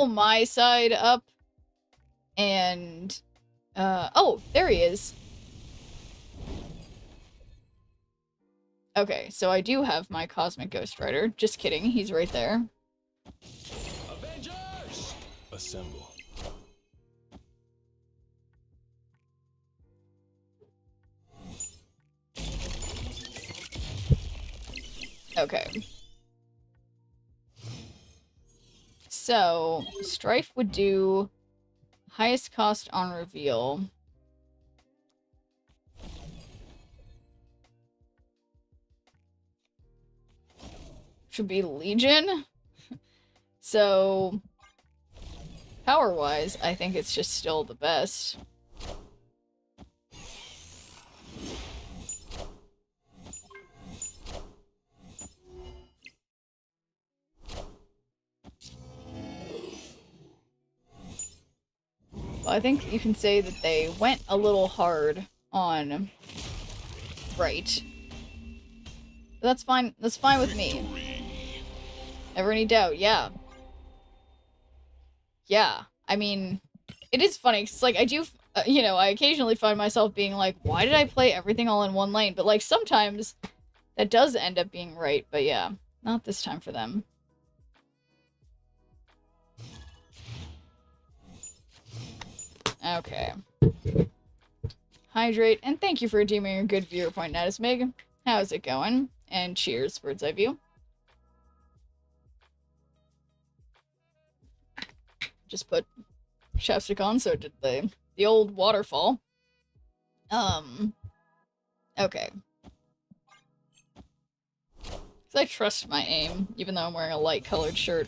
my side up. And... oh, there he is. Okay, so I do have my Cosmic Ghost Rider. Just kidding, he's right there. Avengers! Assemble. Okay. So, Strife would do highest cost on reveal. Should be Legion. So, power-wise, I think it's just still the best. Well, I think you can say that they went a little hard on right. But that's fine. That's fine with me. Ever any doubt? Yeah. Yeah. I mean, it is funny, 'cause, like, I do, you know, I occasionally find myself being like, why did I play everything all in one lane? But, like, sometimes that does end up being right. But yeah, not this time for them. Okay. Hydrate, and thank you for redeeming a good viewer point, Natismig. How's it going? And cheers, Bird's Eye View. Just put chapstick on, so did the old waterfall. Okay. Because I trust my aim, even though I'm wearing a light-colored shirt.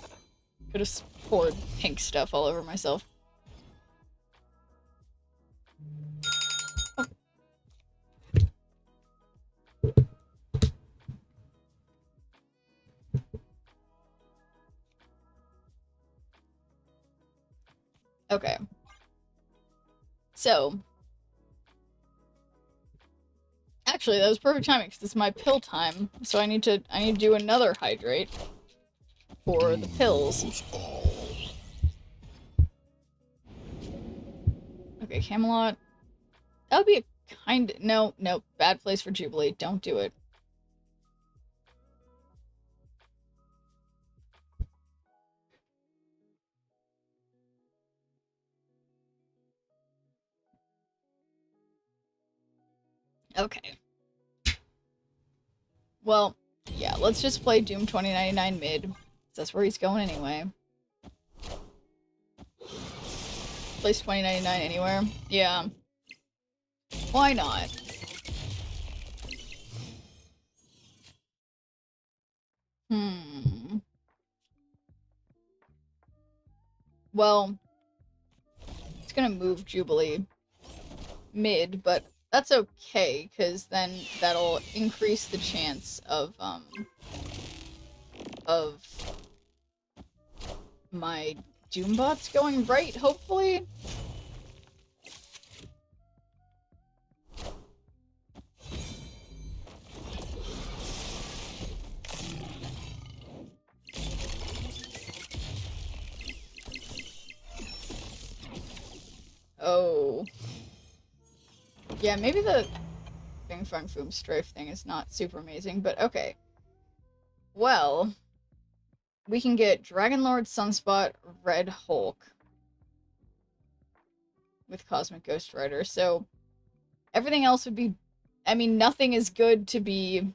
Could have poured pink stuff all over myself. Okay. So. Actually, that was perfect timing, because it's my pill time. So I need to do another hydrate for the pills. Okay, Camelot. That would be a kind of... No, bad place for Jubilee. Don't do it. Okay. Well, yeah, let's just play Doom 2099 mid. That's where he's going anyway. Place 2099 anywhere? Yeah. Why not? Well, it's gonna move Jubilee mid, but that's okay, because then that'll increase the chance of my Doombots going right, hopefully? Oh. Yeah, maybe the Fing Fang Foom Strafe thing is not super amazing, but okay. Well, we can get Dragon Lord, Sunspot, Red Hulk with Cosmic Ghost Rider, so everything else would be... I mean, nothing is good to be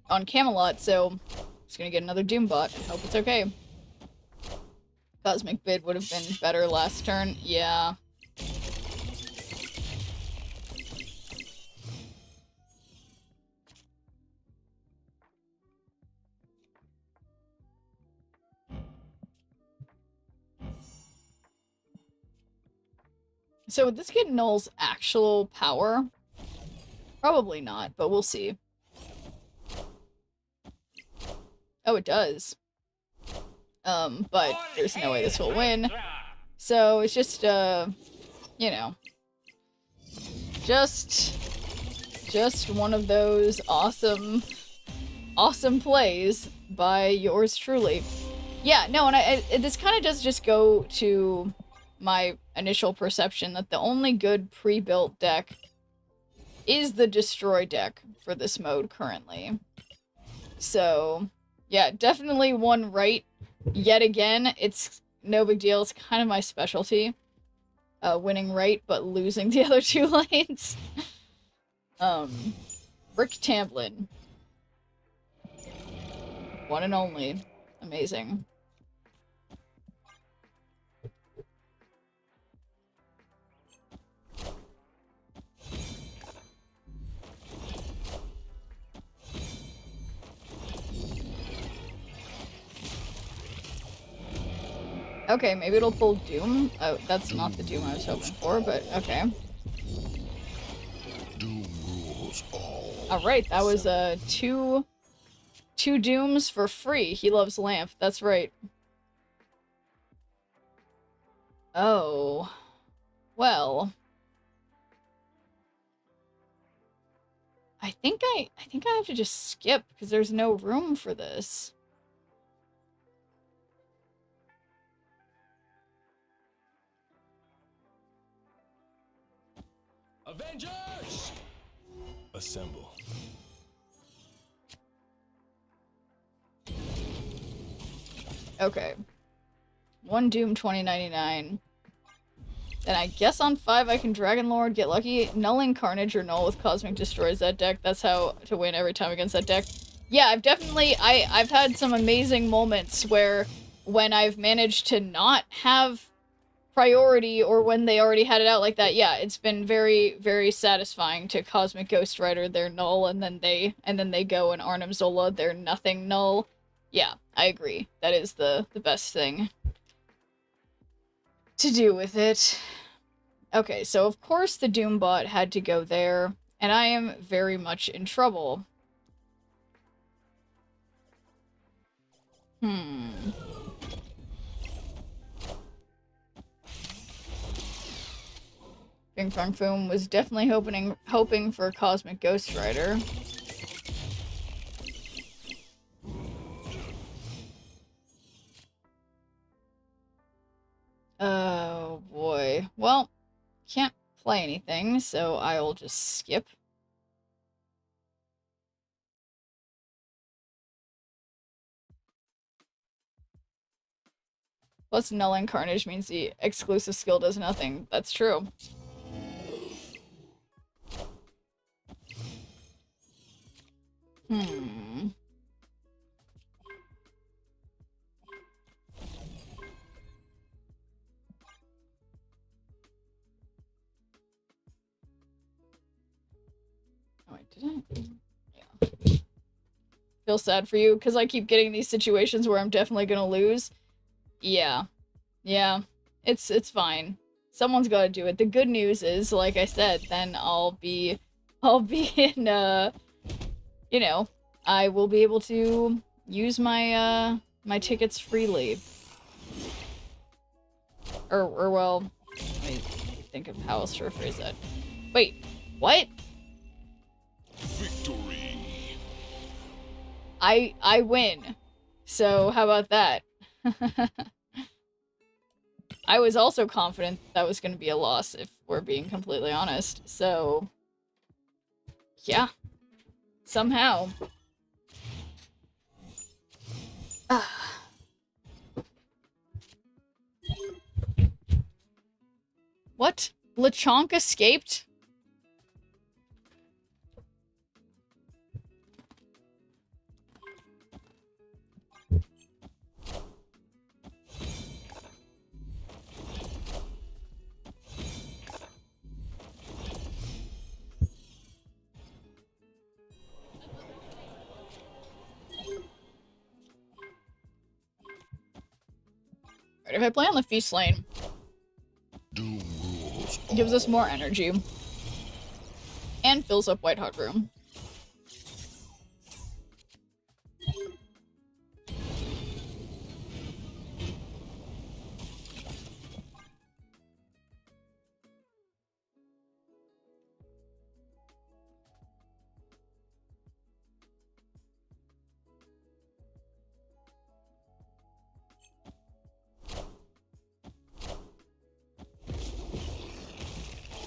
on Camelot, so just gonna get another Doombot and hope it's okay. Cosmic Bid would have been better last turn. Yeah. So would this get Null's actual power? Probably not, but we'll see. Oh, it does. But there's no way this will win. So it's just, you know, just one of those awesome plays by yours truly. Yeah, no, and this kind of does just go to my initial perception that the only good pre-built deck is the Destroy deck for this mode currently. So, yeah, definitely won right yet again. It's no big deal. It's kind of my specialty. Winning right, but losing the other two lanes. Rick Tamblyn. One and only. Amazing. Okay, maybe it'll pull Doom. Oh, that's not the Doom I was hoping for, but okay. Doom rules all. Alright, that was two Dooms for free. He loves Lamp, that's right. Oh. Well. I think I have to just skip because there's no room for this. Avengers! Assemble. Okay. 1 Doom 2099. Then I guess on 5 I can Dragon Lord, get lucky, Nulling Carnage or Null with Cosmic Destroys that deck. That's how to win every time against that deck. Yeah, I've had some amazing moments where when I've managed to not have priority or when they already had it out like that, yeah, it's been very, very satisfying to Cosmic Ghost Rider their Null and then they go and Arnim Zola their nothing Null. Yeah, I agree. That is the best thing to do with it. Okay, so of course the Doombot had to go there, and I am very much in trouble. Bing Fang Foom was definitely hoping for Cosmic Ghost Rider. Oh boy. Well, can't play anything, so I will just skip. Plus, Null and Carnage means the exclusive skill does nothing. That's true. Oh, wait, did I? Yeah. Feel sad for you, because I keep getting these situations where I'm definitely gonna lose. Yeah. Yeah. It's fine. Someone's gotta do it. The good news is, like I said, then I'll be in, you know, I will be able to use my, my tickets freely. Or well, let me think of how else to rephrase that. Wait, what? Victory. I win. So how about that? I was also confident that was going to be a loss, if we're being completely honest. So, yeah. Somehow. What? Lechonk escaped? If I play on the Feast lane, Doom rules Gives us more energy. And fills up White Hot Room.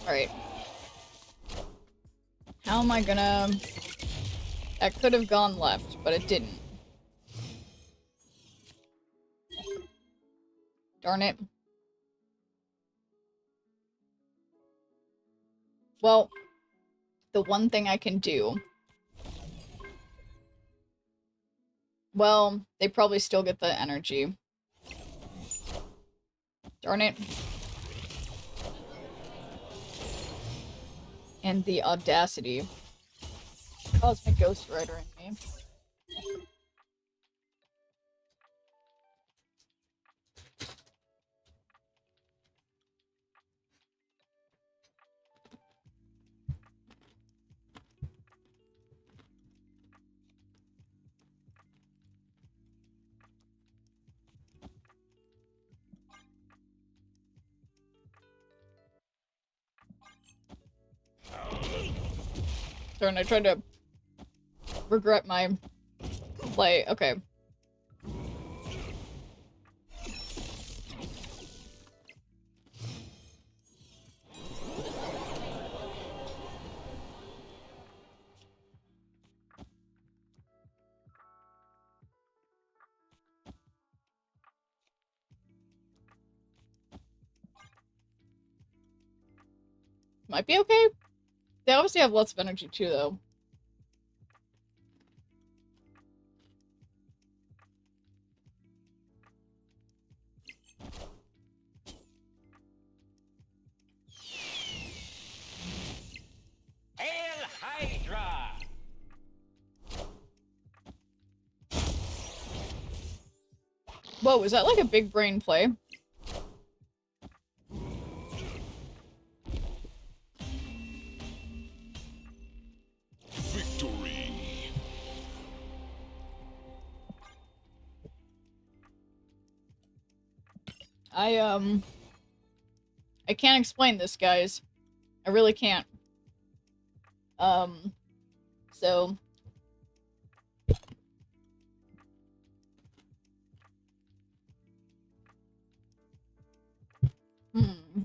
Alright. How am I gonna... That could have gone left, but it didn't. Darn it. Well, the one thing I can do... Well, they probably still get the energy. Darn it. And the audacity. Cosmic Ghost Rider in me. Darn, I tried to regret my play. Okay. Might be okay. They obviously have lots of energy too, though. Hail Hydra! Whoa, was that like a big brain play? Victory. I can't explain this, guys. I really can't. So... Hmm.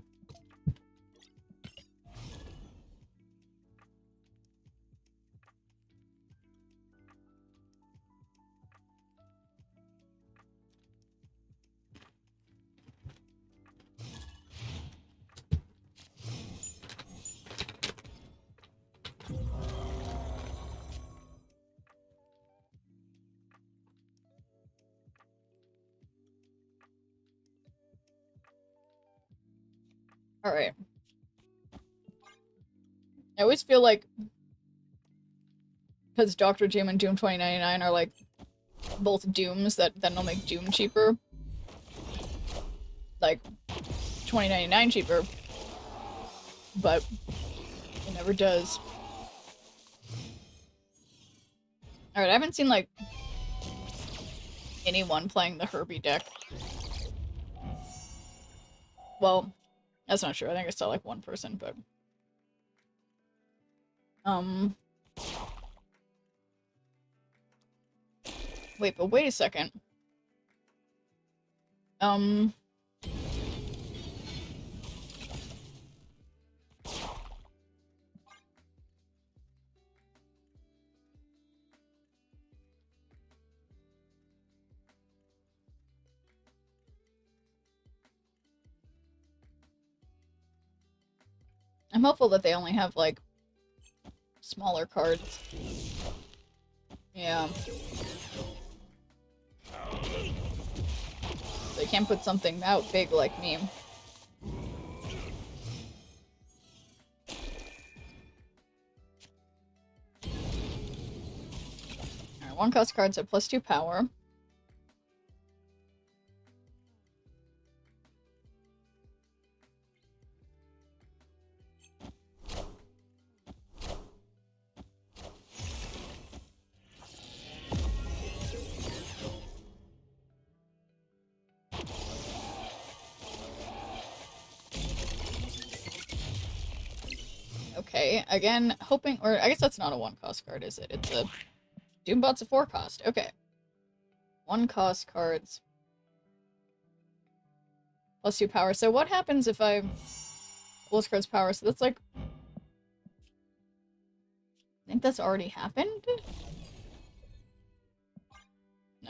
Alright. I always feel like... Because Dr. Doom and Doom 2099 are like both Dooms, that then they'll make Doom cheaper. Like, 2099 cheaper. But it never does. Alright, I haven't seen like anyone playing the Herbie deck. Well, that's not true. I think I saw like one person, but... Wait, but wait a second. I'm hopeful that they only have, like, smaller cards. Yeah. They can't put something out big like me. Alright, 1-cost cards at +2 power. Okay, again, hoping, or I guess that's not a 1-cost card, is it? It's a Doombot's a 4-cost. Okay. 1-cost cards. +2 power. So what happens if I... Well, this card's power, so that's like... I think that's already happened?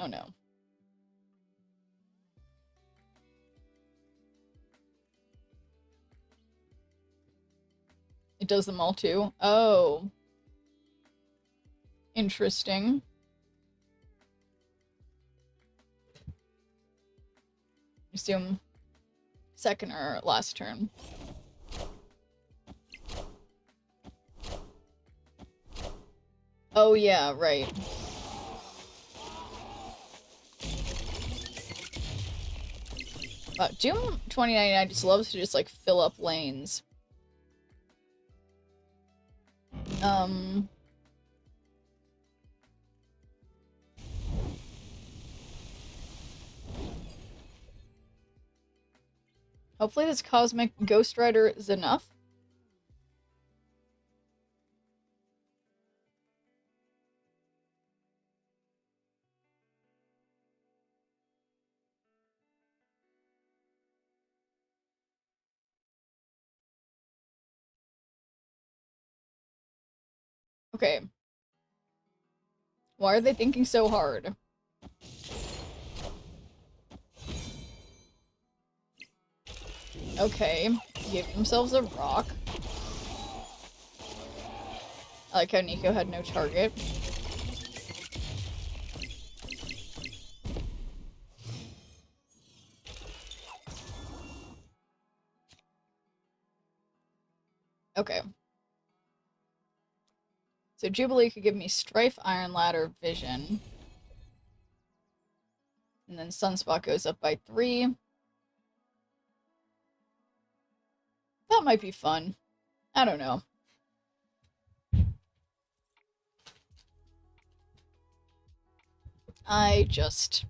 Oh no. It does them all too? Oh. Interesting. Assume second or last turn. Oh yeah, right. Doom 2099 just loves to just like fill up lanes. Hopefully this Cosmic Ghost Rider is enough. Okay. Why are they thinking so hard? Okay. Give themselves a rock. I like how Nico had no target. Okay. So Jubilee could give me Strife, Iron Ladder, Vision. And then Sunspot goes up by 3. That might be fun. I don't know. I just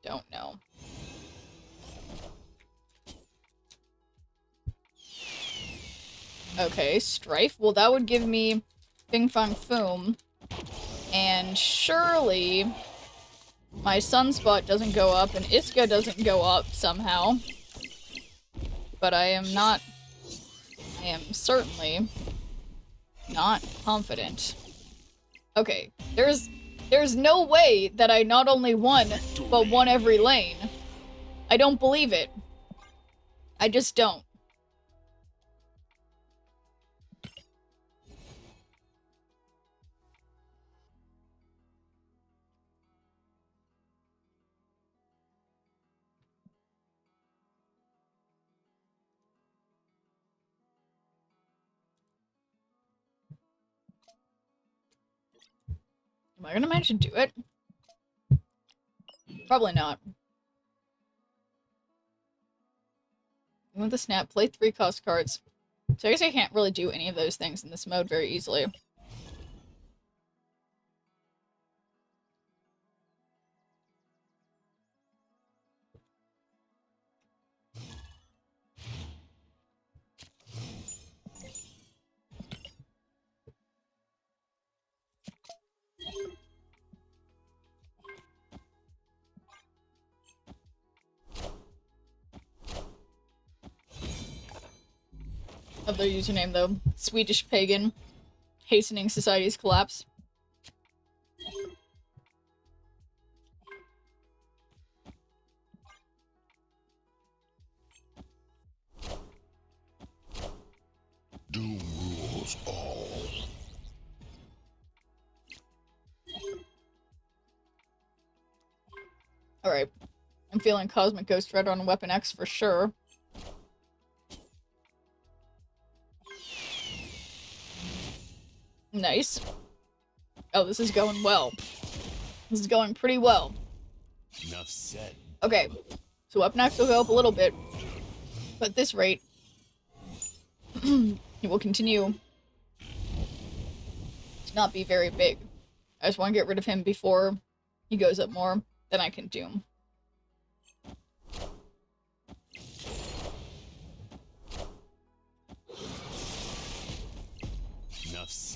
don't know. Okay, Strife. Well, that would give me Fing Fang Foom. And surely my Sunspot doesn't go up and Iska doesn't go up somehow. But I am certainly not confident. Okay, there's no way that I not only won, but won every lane. I don't believe it. I just don't. Am I gonna manage to do it? Probably not. I want the snap, play 3 cost cards. So I guess I can't really do any of those things in this mode very easily. Of their username, though. Swedish Pagan. Hastening society's collapse. Doom rules all. Alright. I'm feeling Cosmic Ghost Rider on Weapon X for sure. Nice. Oh, this is going well. This is going pretty well. Enough said. Okay. So Weapon X will go up a little bit. But at this rate, it will continue to not be very big. I just want to get rid of him before he goes up more. Then I can Doom.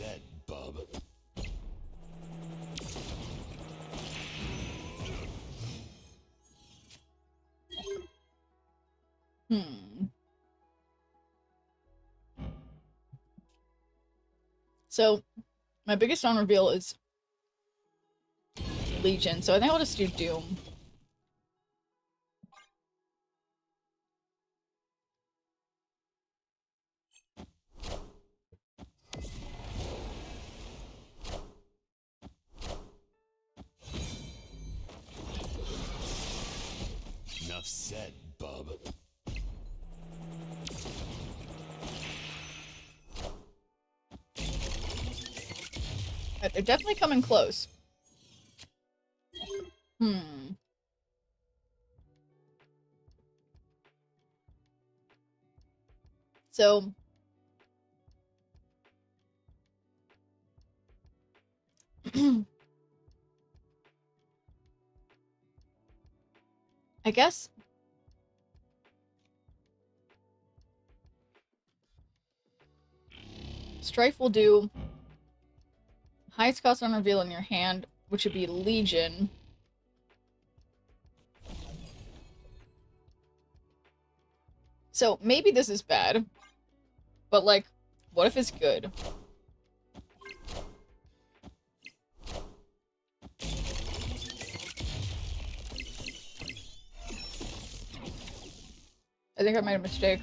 said, bub. So, my biggest on reveal is Legion, so I think I'll just do Doom. Enough said, bub. They're definitely coming close. So... I guess... Strife will do highest cost on reveal in your hand, which would be Legion. So maybe this is bad, but like, what if it's good? I think I made a mistake.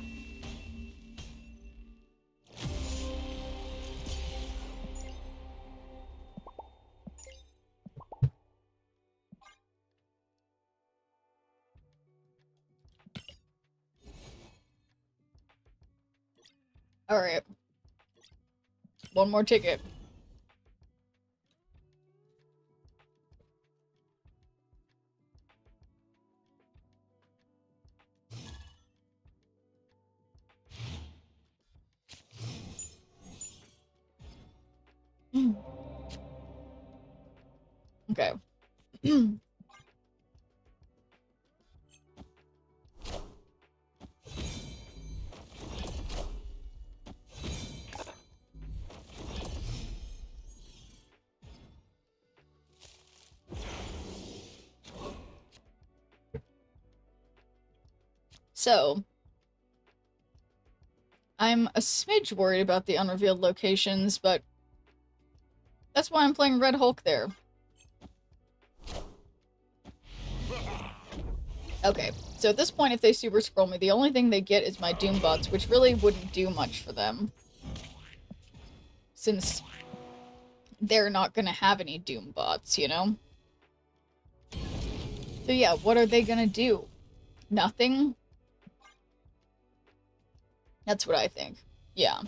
Alright. One more ticket. Okay. So, I'm a smidge worried about the unrevealed locations, but that's why I'm playing Red Hulk there. Okay, so at this point, if they super scroll me, the only thing they get is my Doom bots, which really wouldn't do much for them. Since they're not gonna have any Doom bots, you know? So yeah, what are they gonna do? Nothing? That's what I think. Yeah.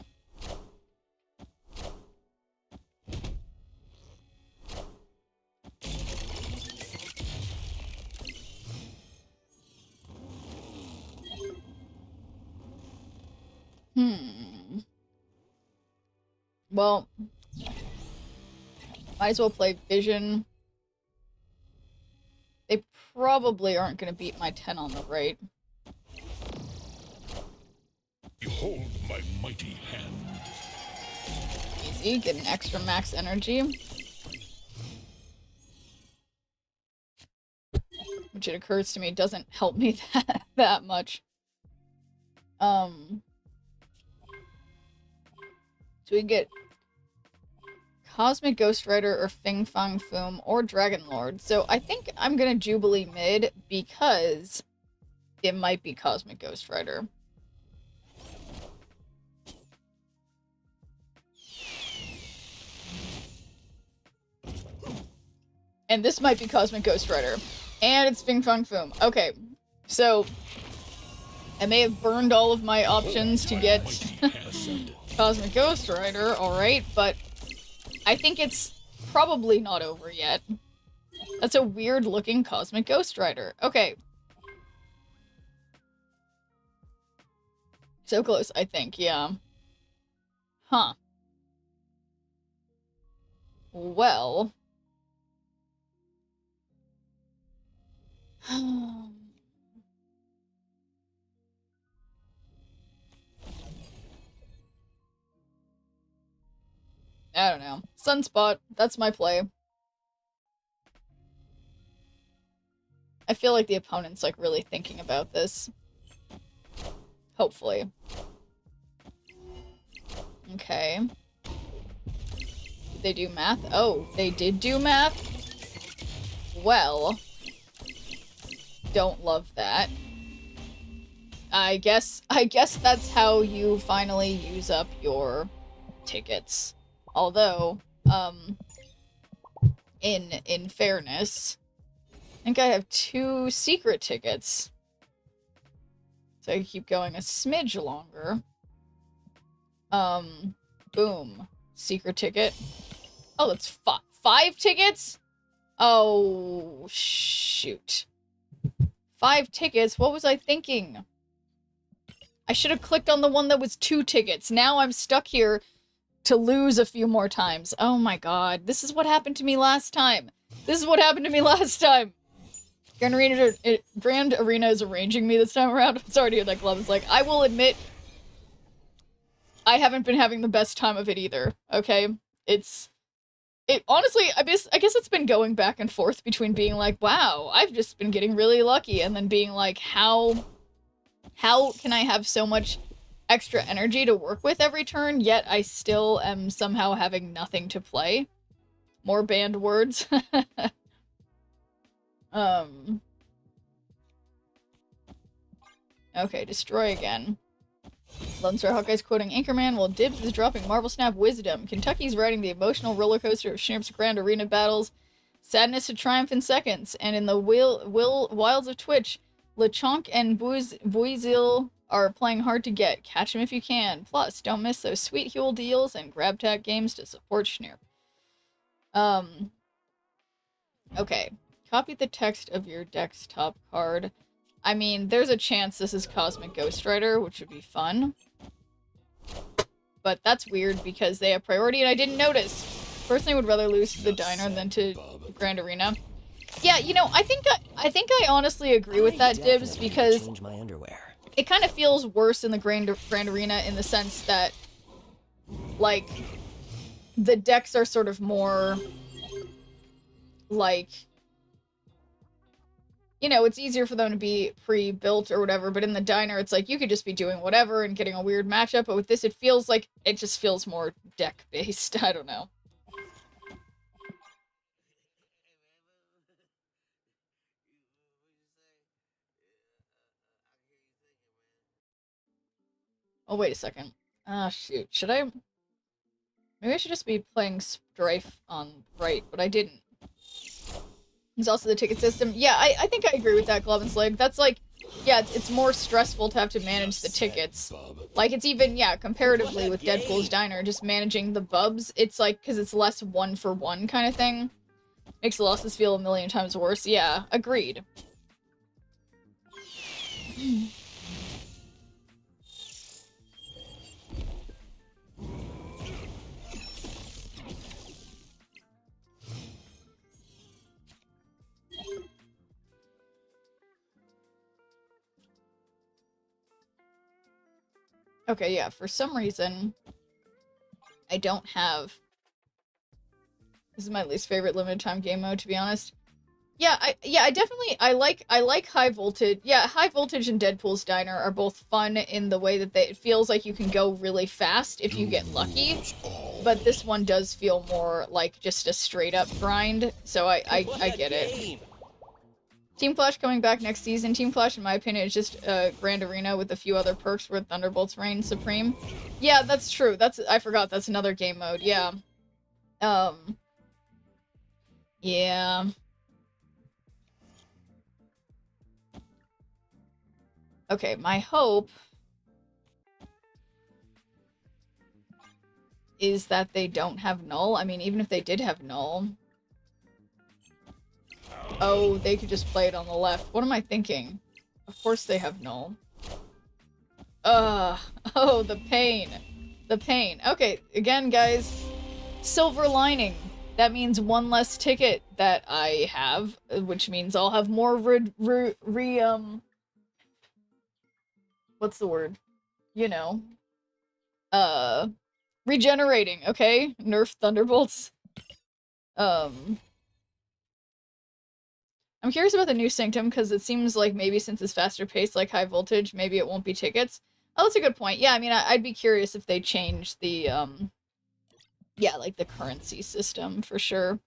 Well, might as well play Vision. They probably aren't going to beat my 10 on the right. Behold my mighty hand. Easy, get an extra max energy. Which it occurs to me doesn't help me that much. So we get Cosmic Ghost Rider or Fing Fang Foom or Dragon Lord. So I think I'm gonna Jubilee mid because it might be Cosmic Ghost Rider. And this might be Cosmic Ghost Rider. And it's Fing Fang Foom. Okay, so I may have burned all of my options to get Cosmic Ghost Rider, alright, but I think it's probably not over yet. That's a weird looking Cosmic Ghost Rider. Okay. So close, I think, yeah. Huh. Well. I don't know. Sunspot, that's my play. I feel like the opponent's, like, really thinking about this. Hopefully. Okay. Did they do math? Oh, they did do math? Well. Don't love that. I guess that's how you finally use up your tickets. Although, in fairness, I think I have 2 secret tickets. So I can keep going a smidge longer. Boom. Secret ticket. Oh, that's 5 tickets? Oh, shoot. 5 tickets? What was I thinking? I should have clicked on the one that was 2 tickets. Now I'm stuck here to lose a few more times. Oh my god. This is what happened to me last time. This is what happened to me last time. Grand Arena is arranging me this time around. I'm sorry to hear that, Glove. It's like, I will admit, I haven't been having the best time of it either, okay? Honestly, I guess it's been going back and forth between being like, wow, I've just been getting really lucky, and then being like, how can I have so much extra energy to work with every turn, yet I still am somehow having nothing to play? More banned words. Okay, destroy again. Lone Star Hawkeye's quoting Anchorman while Dibs is dropping Marvel Snap Wisdom. Kentucky's riding the emotional roller coaster of Schnurp's Grand Arena battles. Sadness to triumph in seconds. And in the wilds of Twitch, LeChonk and Buizil are playing hard to get. Catch them if you can. Plus, don't miss those sweet Huel deals and grab tag games to support Schnurp. Okay. Copy the text of your desktop card. I mean, there's a chance this is Cosmic Ghost Rider, which would be fun. But that's weird because they have priority and I didn't notice. Personally, I would rather lose to the Diner than to Grand Arena. Yeah, you know, I think I honestly agree with that, Dibs, because Change my underwear. it kind of feels worse in the Grand Arena in the sense that, like, the decks are sort of more, like, you know, it's easier for them to be pre-built or whatever, but in the Diner, it's like, you could just be doing whatever and getting a weird matchup, but with this, it just feels more deck-based. I don't know. Oh, wait a second. Ah, shoot. Should I... Maybe I should just be playing Strife on right, but I didn't. There's also the ticket system. Yeah, I think I agree with that, Glove and Slag. That's like, yeah, it's more stressful to have to manage the tickets. Like, it's even, yeah, comparatively with Deadpool's Diner, just managing the bubs, it's like, because it's less one-for-one kind of thing. Makes the losses feel a million times worse. Yeah, agreed. Okay, yeah, for some reason, I don't have... This is my least favorite limited time game mode, to be honest. Yeah, I definitely, I like High Voltage. Yeah, High Voltage and Deadpool's Diner are both fun in the way that it feels like you can go really fast if you get lucky. But this one does feel more like just a straight up grind, so I get it. Team Flash coming back next season. Team Flash, in my opinion, is just Grand Arena with a few other perks where Thunderbolts reign supreme. Yeah, that's true. I forgot that's another game mode. Yeah. Yeah. Okay, my hope is that they don't have Null. I mean, even if they did have Null... Oh, they could just play it on the left. What am I thinking? Of course they have Null. Oh, the pain. The pain. Okay, again, guys. Silver lining. That means one less ticket that I have, which means I'll have more what's the word? You know. Regenerating, okay? Nerf Thunderbolts. I'm curious about the new Sanctum, because it seems like maybe since it's faster paced, like high voltage, maybe it won't be tickets. Oh, that's a good point. Yeah, I mean, I'd be curious if they change the, yeah, like the currency system, for sure.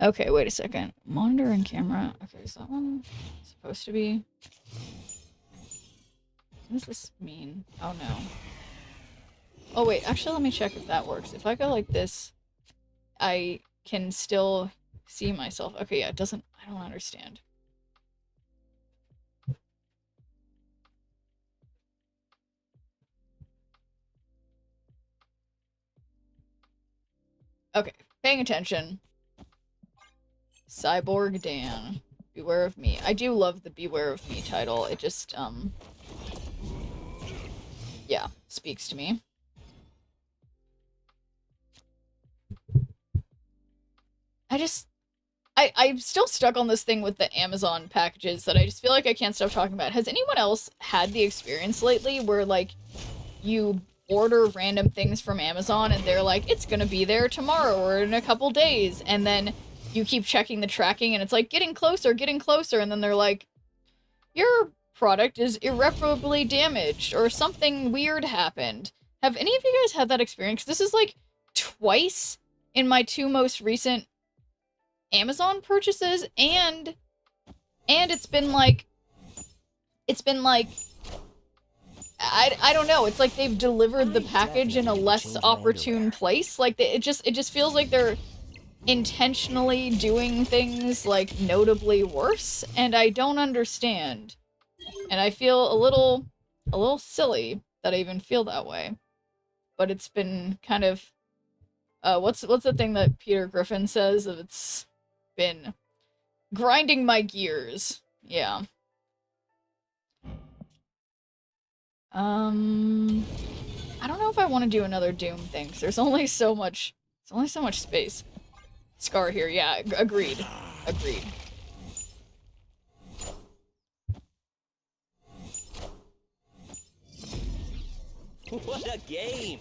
Okay, wait a second. Monitor and camera. Okay, is that one supposed to be... What does this mean? Oh, no. Oh, wait. Actually, let me check if that works. If I go like this, I can still see myself. Okay, yeah, it doesn't... I don't understand. Okay, paying attention. Cyborg Dan. Beware of Me. I do love the Beware of Me title. It just, yeah, speaks to me. I'm still stuck on this thing with the Amazon packages that I just feel like I can't stop talking about. Has anyone else had the experience lately where, like, you order random things from Amazon and they're like, it's gonna be there tomorrow or in a couple days, and then you keep checking the tracking and it's like, getting closer, and then they're like, your product is irreparably damaged or something weird happened. Have any of you guys had that experience? This is like twice in my 2 most recent Amazon purchases, and it's been like I don't know, it's like they've delivered the package in a less opportune place. Like, it just feels like they're intentionally doing things, like, notably worse, and I don't understand. And I feel a little silly that I even feel that way. But it's been kind of, what's the thing that Peter Griffin says? It's been grinding my gears. Yeah. I don't know if I want to do another Doom thing, 'cause there's only so much space. Scar here, yeah, agreed. What a game!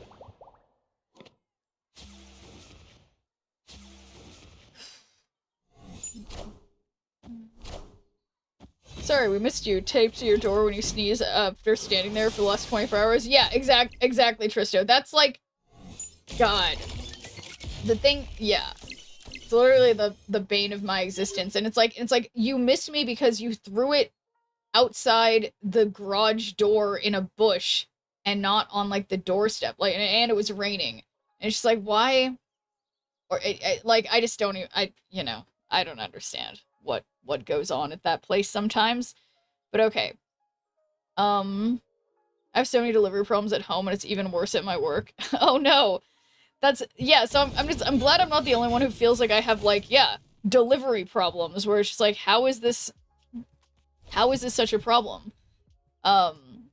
Sorry, we missed you. Taped to your door when you sneeze after standing there for the last 24 hours. Yeah, exactly, Tristo. That's like, God. The thing, yeah. It's literally the bane of my existence. And it's like, you missed me because you threw it outside the garage door in a bush and not on, like, the doorstep. Like, and it was raining. And it's just like, why? Or, like, I just don't even, I don't understand what goes on at that place sometimes. But okay. I have so many delivery problems at home, and it's even worse at my work. Oh no. Yeah, so I'm glad I'm not the only one who feels like I have, like, yeah, delivery problems, where it's just like, how is this such a problem? And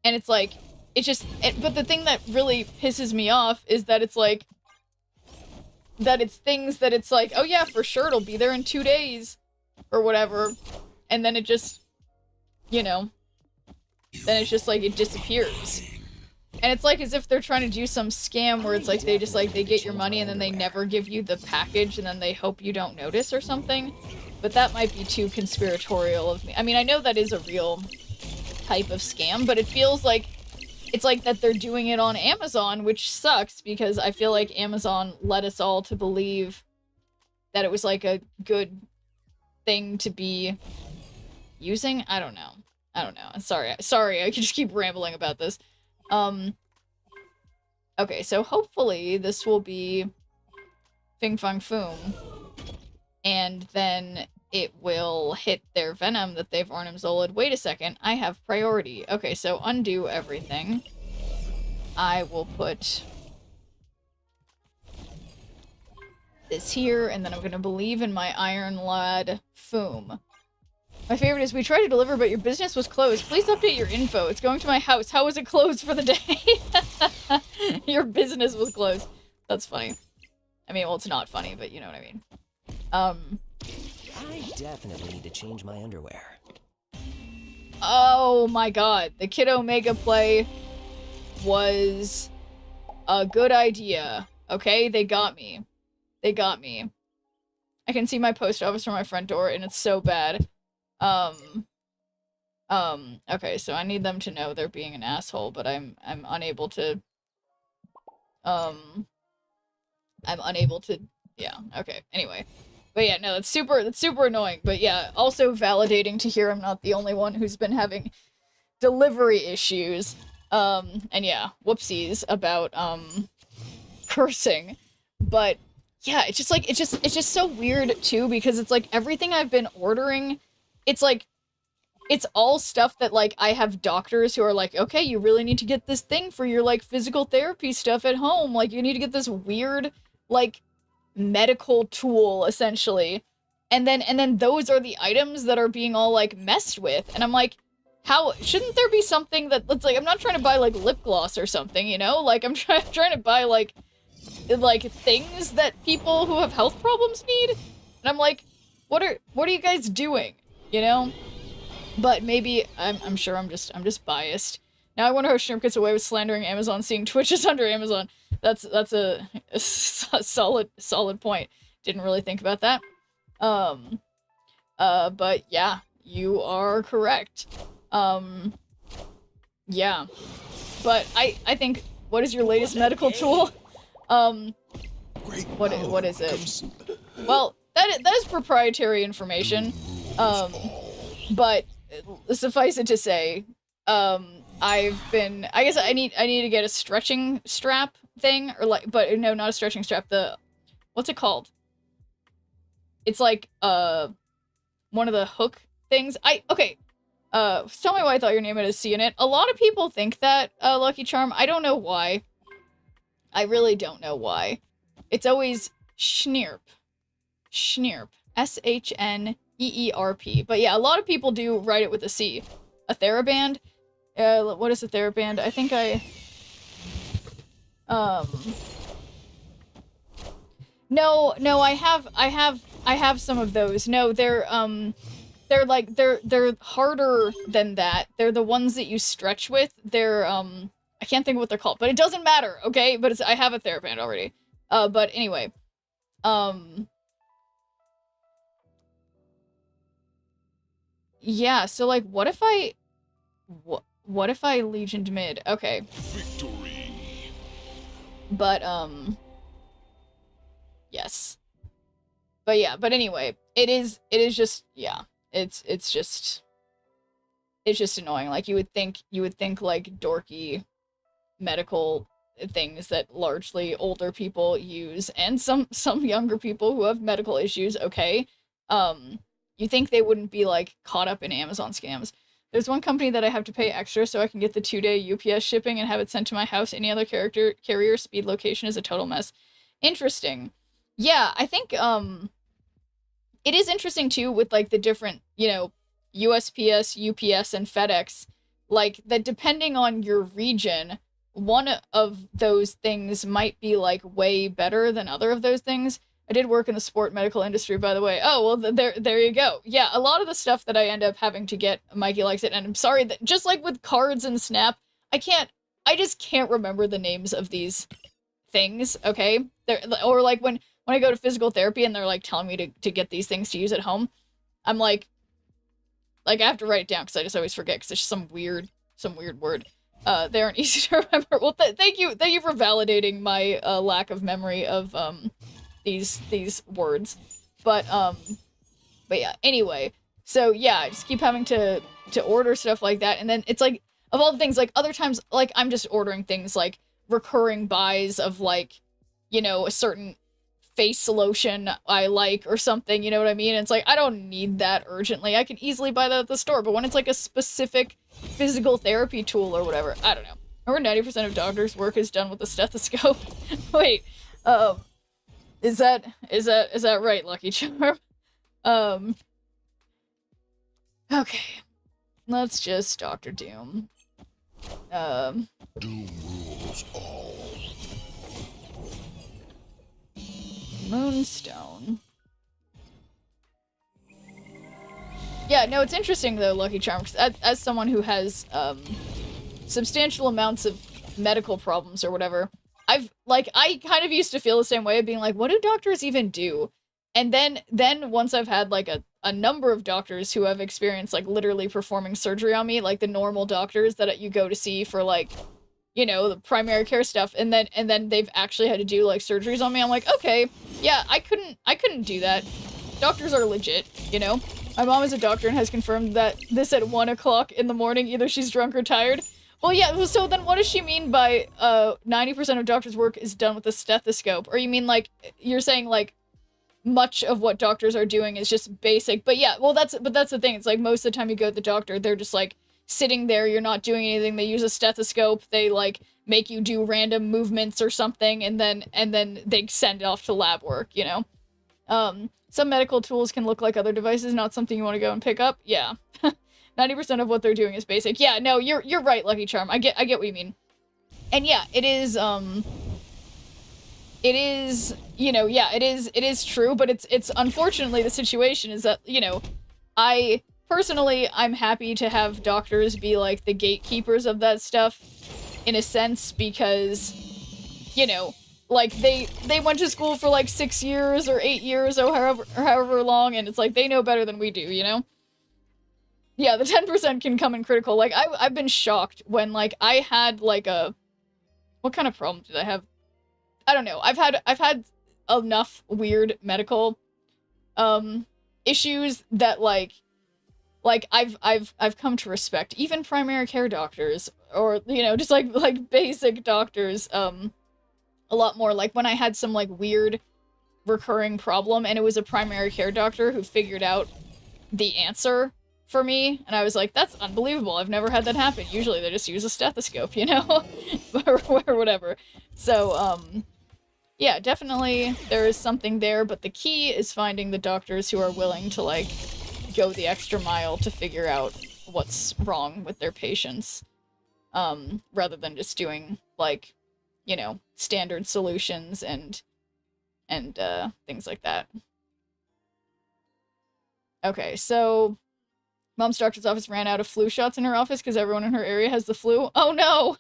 it's like, but the thing that really pisses me off is that it's like, that it's things that it's like, oh yeah, for sure, it'll be there in 2 days, or whatever, and then it just, then it's just like, it disappears. And it's like as if they're trying to do some scam where it's like, they get your money and then they never give you the package and then they hope you don't notice or something. But that might be too conspiratorial of me. I mean, I know that is a real type of scam, but it feels like it's like that they're doing it on Amazon, which sucks because I feel like Amazon led us all to believe that it was like a good thing to be using. I don't know. Sorry, I could just keep rambling about this. Okay, so hopefully this will be Fing Fang Foom, and then it will hit their venom that they've Arnim Zolid. Wait a second, I have priority. Okay, so undo everything. I will put this here, and then I'm gonna believe in my Iron Lad Foom. My favorite is, we tried to deliver, but your business was closed. Please update your info. It's going to my house. How was it closed for the day? Your business was closed. That's funny. I mean, well, it's not funny, but you know what I mean. I definitely need to change my underwear. Oh my god, the Kid Omega play was a good idea. Okay, they got me. They got me. I can see my post office from my front door, and it's so bad. Okay, so I need them to know they're being an asshole, but I'm unable to, yeah, okay, anyway. But yeah, no, that's super annoying, but yeah, also validating to hear I'm not the only one who's been having delivery issues, and yeah, whoopsies about, cursing, but yeah, it's just like, it's just so weird too, because it's like everything I've been ordering, it's like, it's all stuff that, like, I have doctors who are like, okay, you really need to get this thing for your, like, physical therapy stuff at home. Like, you need to get this weird, like, medical tool, essentially. And then those are the items that are being all, like, messed with. And I'm like, how, shouldn't there be something that's, like, I'm not trying to buy, like, lip gloss or something, you know? Like, I'm trying to buy, like, things that people who have health problems need. And I'm like, what are you guys doing, you know? But maybe, I'm sure I'm just biased. Now I wonder how Shrimp gets away with slandering Amazon, seeing Twitch is under Amazon. That's a solid point. Didn't really think about that. But yeah, you are correct. Yeah. But I think, what is your latest medical tool? What is it? Well, that is proprietary information. But suffice it to say, I guess I need to get a stretching strap thing, or like, but no, not a stretching strap, what's it called? It's like, one of the hook things. Okay, tell me why I thought your name had a C in it. A lot of people think that, Lucky Charm. I don't know why. I really don't know why. It's always Schneerp. Schneerp. SHNEERP. But yeah, a lot of people do write it with a C. A TheraBand? What is a TheraBand? I think No, I have some of those. No, they're harder than that. They're the ones that you stretch with. They're, I can't think of what they're called, but it doesn't matter, okay? But I have a TheraBand already. But anyway. Yeah, so like, what if I legioned mid? Okay. Victory. But, yes. But yeah, but anyway, it is just, yeah, it's just annoying. Like, you would think like dorky medical things that largely older people use, and some younger people who have medical issues, okay, you think they wouldn't be, like, caught up in Amazon scams. There's one company that I have to pay extra so I can get the 2-day UPS shipping and have it sent to my house. Any other carrier speed location is a total mess. Interesting. Yeah, I think, it is interesting, too, with, like, the different, you know, USPS, UPS, and FedEx, like, that depending on your region, one of those things might be, like, way better than other of those things. I did work in the sport medical industry, by the way. Oh, well, there you go. Yeah, a lot of the stuff that I end up having to get, Mikey likes it, and I'm sorry that, just like with cards and Snap, I just can't remember the names of these things, okay? Or like when I go to physical therapy and they're like telling me to get these things to use at home, I'm like I have to write it down because I just always forget because it's just some weird word. They aren't easy to remember. Well, thank you for validating my lack of memory of these words. But yeah, anyway, so yeah, I just keep having to order stuff like that, and then it's like, of all the things, like, other times, like, I'm just ordering things like recurring buys of, like, you know, a certain face lotion I like or something, you know what I mean? And it's like, I don't need that urgently. I can easily buy that at the store, but when it's like a specific physical therapy tool or whatever, I don't know. Remember 90% of doctors' work is done with a stethoscope? Wait, is that right, Lucky Charm? Okay. Let's just Dr. Doom. Doom rules all. Moonstone. Yeah, no, it's interesting though, Lucky Charm, 'cause as someone who has substantial amounts of medical problems or whatever, I kind of used to feel the same way of being like, what do doctors even do? And then once I've had like a number of doctors who have experienced like literally performing surgery on me, like the normal doctors that you go to see for like, you know, the primary care stuff, and then they've actually had to do like surgeries on me. I'm like, okay, yeah, I couldn't do that. Doctors are legit, you know? My mom is a doctor and has confirmed that this at 1 o'clock in the morning, either she's drunk or tired. Well, yeah, so then what does she mean by 90% of doctors' work is done with a stethoscope? Or you mean like, you're saying like, much of what doctors are doing is just basic. But yeah, well, that's the thing. It's like most of the time you go to the doctor, they're just like sitting there, you're not doing anything. They use a stethoscope, they like make you do random movements or something, and then they send it off to lab work, you know? Some medical tools can look like other devices, not something you want to go and pick up. Yeah. 90% of what they're doing is basic. Yeah, no, you're right, Lucky Charm. I get what you mean. And yeah, it is, you know, yeah, it is true, but it's unfortunately the situation is that, you know, I'm happy to have doctors be like the gatekeepers of that stuff in a sense, because, you know, like they went to school for like 6 years or 8 years or however long, and it's like they know better than we do, you know? Yeah, the 10% can come in critical. Like I've been shocked when like I had like what kind of problem did I have? I don't know. I've had enough weird medical issues that like I've come to respect even primary care doctors, or you know, just like basic doctors a lot more. Like when I had some like weird recurring problem and it was a primary care doctor who figured out the answer for me, and I was like, that's unbelievable. I've never had that happen. Usually they just use a stethoscope, you know, or whatever. So yeah, definitely there is something there, but the key is finding the doctors who are willing to like go the extra mile to figure out what's wrong with their patients, rather than just doing like, you know, standard solutions and things like that. Okay, so mom's doctor's office ran out of flu shots in her office because everyone in her area has the flu. Oh no!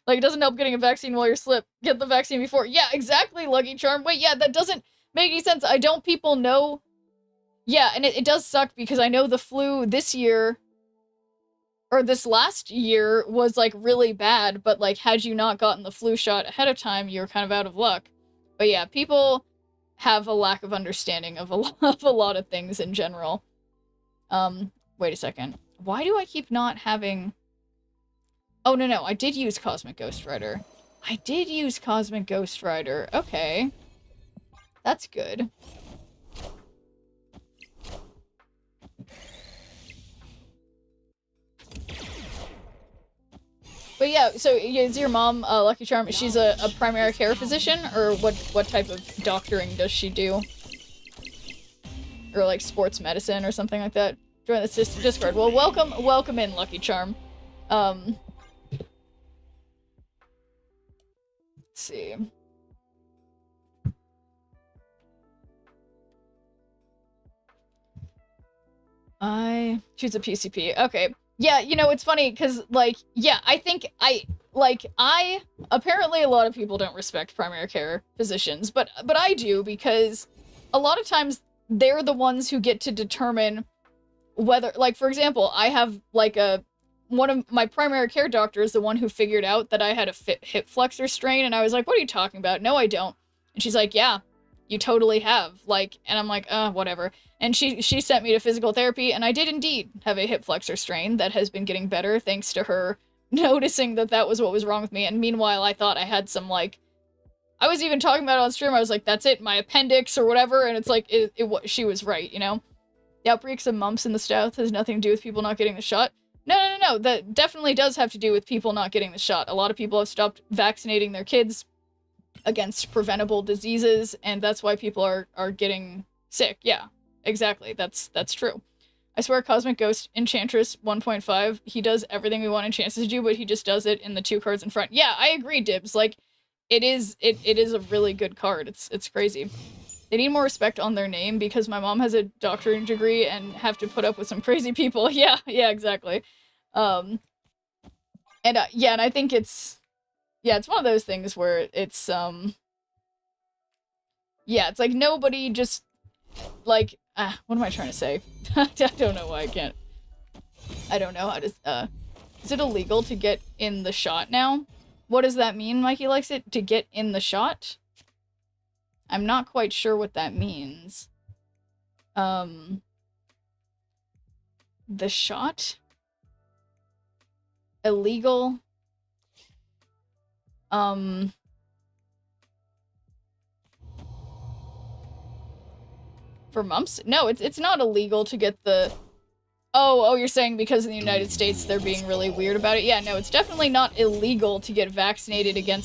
Like, it doesn't help getting a vaccine while you're slip. Get the vaccine before. Yeah, exactly, Lucky Charm. Wait, yeah, that doesn't make any sense. Don't people know? Yeah, and it does suck because I know the flu this year, or this last year, was, like, really bad, but, like, had you not gotten the flu shot ahead of time, you're kind of out of luck. But yeah, people have a lack of understanding of a lot of things in general. Wait a second. Why do I keep not having... Oh, no, I did use Cosmic Ghost Rider. Okay. That's good. But yeah, so is your mom, Lucky Charm, she's a primary care physician? Or what type of doctoring does she do? Or like sports medicine or something like that? Join this Discord. Well, welcome in, Lucky Charm. Let's see. She's a PCP. Okay. Yeah, you know, it's funny, because, like, yeah, I think apparently a lot of people don't respect primary care physicians, but I do, because a lot of times they're the ones who get to determine whether, like, for example, I have, like, one of my primary care doctors, the one who figured out that I had a hip flexor strain, and I was like, what are you talking about? No, I don't. And she's like, yeah, you totally have. Like, and I'm like, whatever. And she sent me to physical therapy, and I did indeed have a hip flexor strain that has been getting better thanks to her noticing that was what was wrong with me. And meanwhile, I thought I had some, like, I was even talking about it on stream. I was like, that's it, my appendix or whatever. And it's like, she was right, you know? The outbreaks of mumps in the South has nothing to do with people not getting the shot. No. That definitely does have to do with people not getting the shot. A lot of people have stopped vaccinating their kids against preventable diseases, and that's why people are getting sick. Yeah, exactly. That's true. I swear, Cosmic Ghost Enchantress 1.5, he does everything we want Enchantress to do, but he just does it in the 2 cards in front. Yeah, I agree, Dibs. Like, it is a really good card. It's crazy. They need more respect on their name because my mom has a doctorate degree and have to put up with some crazy people. Yeah, exactly. And I think it's one of those things where it's it's like nobody just like what am I trying to say? I don't know why I can't. I don't know how to is it illegal to get in the shot now? What does that mean, Mikey Likes It? To get in the shot? I'm not quite sure what that means. The shot? Illegal? For mumps? No, it's not illegal to get the... Oh, you're saying because in the United States they're being really weird about it? Yeah, no, it's definitely not illegal to get vaccinated to get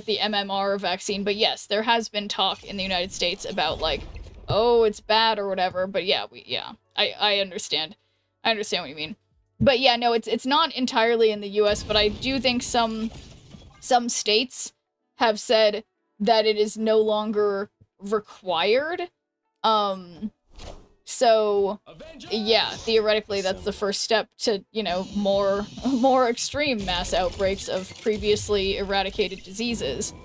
the MMR vaccine, but yes, there has been talk in the United States about, like, oh, it's bad or whatever, but yeah, I understand. I understand what you mean. But yeah, no, it's not entirely in the US, but I do think some states have said that it is no longer required. So, yeah, theoretically, that's the first step to, you know, more extreme mass outbreaks of previously eradicated diseases.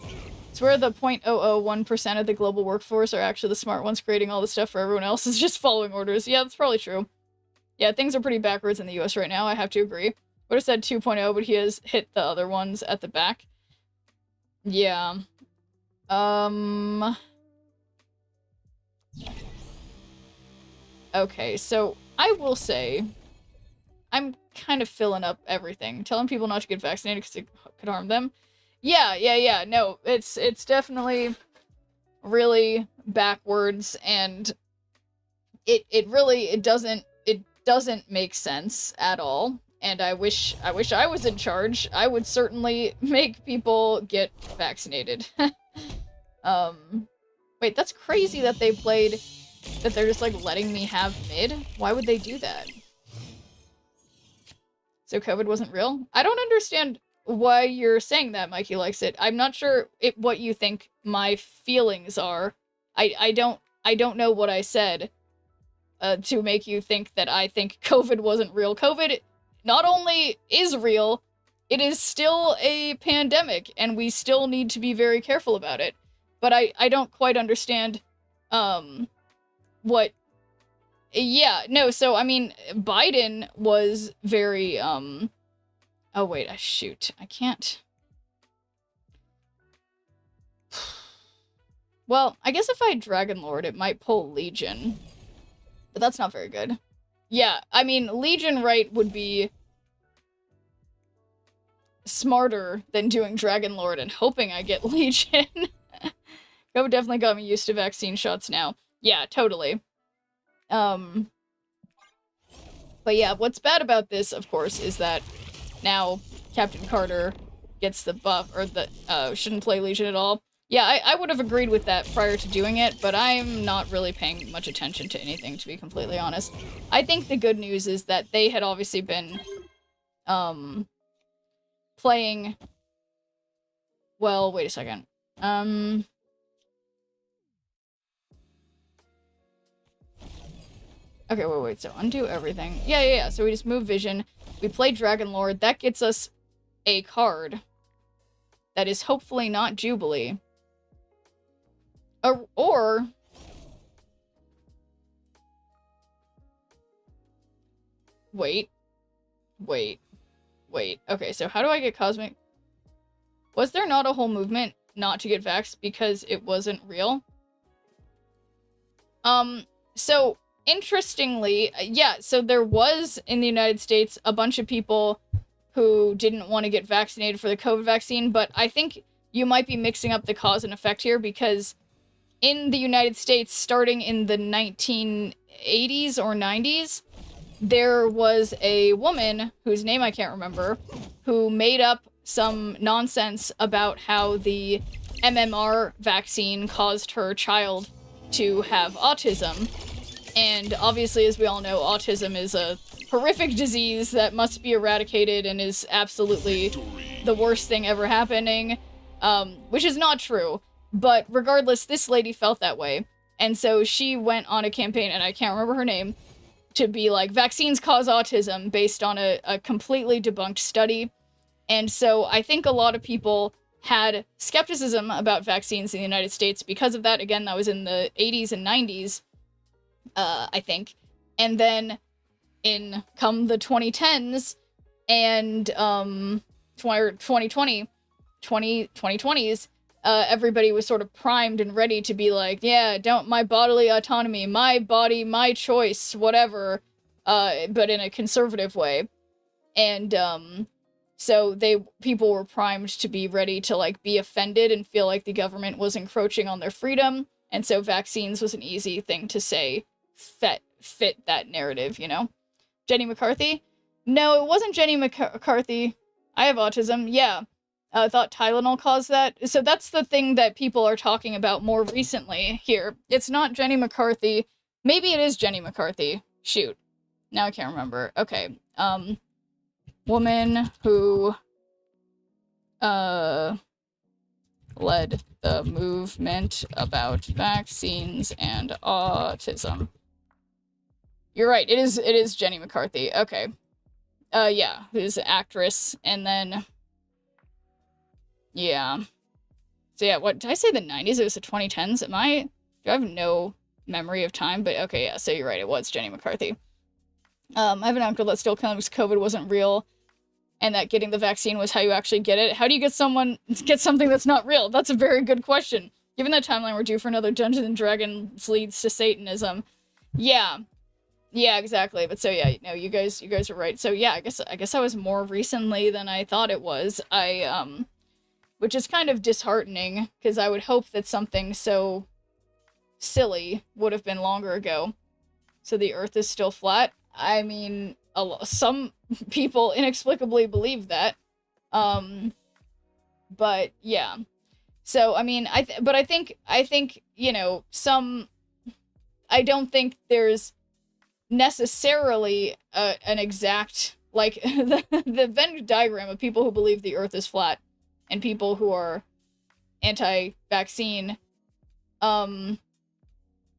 It's where the 0.001% of the global workforce are actually the smart ones creating all the stuff for everyone else is just following orders. Yeah, that's probably true. Yeah, things are pretty backwards in the US right now, I have to agree. Would have said 2.0, but he has hit the other ones at the back. Yeah. Okay, so I will say I'm kind of filling up everything. Telling people not to get vaccinated because it could harm them. Yeah. No, it's definitely really backwards, and it doesn't make sense at all. And I wish I was in charge. I would certainly make people get vaccinated. Wait, that's crazy that they played... That they're just, like, letting me have mid? Why would they do that? So COVID wasn't real? I don't understand why you're saying that, Mikey Likes It. I'm not sure what you think my feelings are. I don't know what I said to make you think that I think COVID wasn't real. COVID not only is real, it is still a pandemic, and we still need to be very careful about it. But I don't quite understand, what... Yeah, no, so, I mean, Biden was very, Oh, wait, shoot. I can't... Well, I guess if I Dragon Lord, it might pull Legion. But that's not very good. Yeah, I mean, Legion right would be smarter than doing Dragon Lord and hoping I get Legion. COVID definitely got me used to vaccine shots now. Yeah, totally. But yeah, what's bad about this, of course, is that now Captain Carter gets the buff, or the, shouldn't play Legion at all. Yeah, I would have agreed with that prior to doing it, but I'm not really paying much attention to anything, to be completely honest. I think the good news is that they had obviously been, playing... Well, wait a second. Okay, wait, so undo everything. Yeah, so we just move Vision, we play Dragon Lord, that gets us a card that is hopefully not Jubilee. Or... Wait. Okay, so how do I get Cosmic? Was there not a whole movement not to get vaxxed because it wasn't real? So... Interestingly, yeah, so there was, in the United States, a bunch of people who didn't want to get vaccinated for the COVID vaccine, but I think you might be mixing up the cause and effect here, because in the United States, starting in the 1980s or 90s, there was a woman, whose name I can't remember, who made up some nonsense about how the MMR vaccine caused her child to have autism. And obviously, as we all know, autism is a horrific disease that must be eradicated and is absolutely the worst thing ever happening, which is not true. But regardless, this lady felt that way. And so she went on a campaign, and I can't remember her name, to be like, vaccines cause autism based on a completely debunked study. And so I think a lot of people had skepticism about vaccines in the United States because of that. Again, that was in the 80s and 90s, I think. And then come the 2010s and 2020s, everybody was sort of primed and ready to be like, yeah, my bodily autonomy, my body, my choice, whatever, but in a conservative way. And so people were primed to be ready to like be offended and feel like the government was encroaching on their freedom. And so vaccines was an easy thing to say fit that narrative, you know? Jenny McCarthy? No, it wasn't Jenny McCarthy. I have autism. Yeah. I thought Tylenol caused that. So that's the thing that people are talking about more recently here. It's not Jenny McCarthy. Maybe it is Jenny McCarthy. Shoot. Now I can't remember. Okay. Woman who led the movement about vaccines and autism. You're right. It is Jenny McCarthy. Okay. Yeah, who's an actress, and then yeah. So yeah, what did I say, the 90s? It was the 2010s. Do I have no memory of time? But okay, yeah, so you're right, it was Jenny McCarthy. I have an uncle that still claims COVID wasn't real, and that getting the vaccine was how you actually get it. How do you get something that's not real? That's a very good question. Given that timeline, we're due for another Dungeons and Dragons leads to Satanism. Yeah. Yeah, exactly. But so yeah, no, you guys are right. So yeah, I guess I was more recently than I thought it was. Which is kind of disheartening, because I would hope that something so silly would have been longer ago. So the Earth is still flat. I mean, some people inexplicably believe that. But yeah. So I mean, I think you know, I don't think there's necessarily an exact, like, the Venn diagram of people who believe the Earth is flat and people who are anti-vaccine, I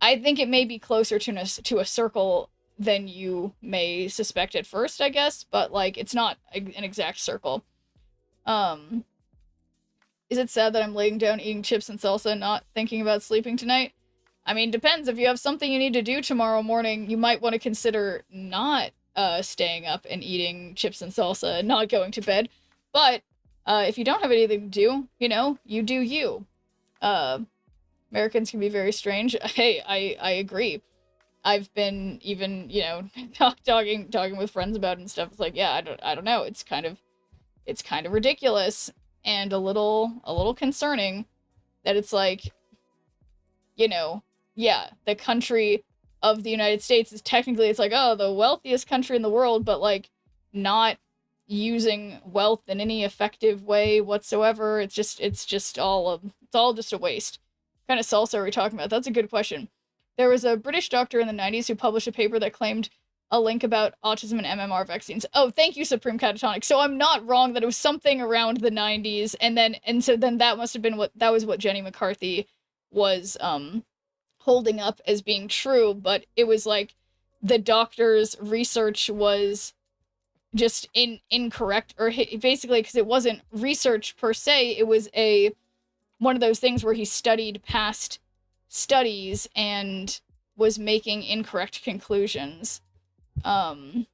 think it may be closer to a circle than you may suspect at first, I guess, but, like, it's not an exact circle. Is it sad that I'm laying down eating chips and salsa and not thinking about sleeping tonight? I mean, depends. If you have something you need to do tomorrow morning, you might want to consider not staying up and eating chips and salsa and not going to bed. But if you don't have anything to do, you know, you do you. Americans can be very strange. Hey, I agree. I've been even, you know, talking with friends about it and stuff. It's like, yeah, I don't know. It's kind of ridiculous and a little concerning that it's like, you know, yeah, the country of the United States is technically, it's like, oh, the wealthiest country in the world, but like not using wealth in any effective way whatsoever. It's all just a waste. What kind of salsa are we talking about? That's a good question. There was a British doctor in the 90s who published a paper that claimed a link about autism and MMR vaccines. Oh, thank you, Supreme Catatonic. So I'm not wrong that it was something around the 90s, and so then that must have been what Jenny McCarthy was holding up as being true, but it was like the doctor's research was just incorrect, or basically, because it wasn't research per se, it was one of those things where he studied past studies and was making incorrect conclusions. You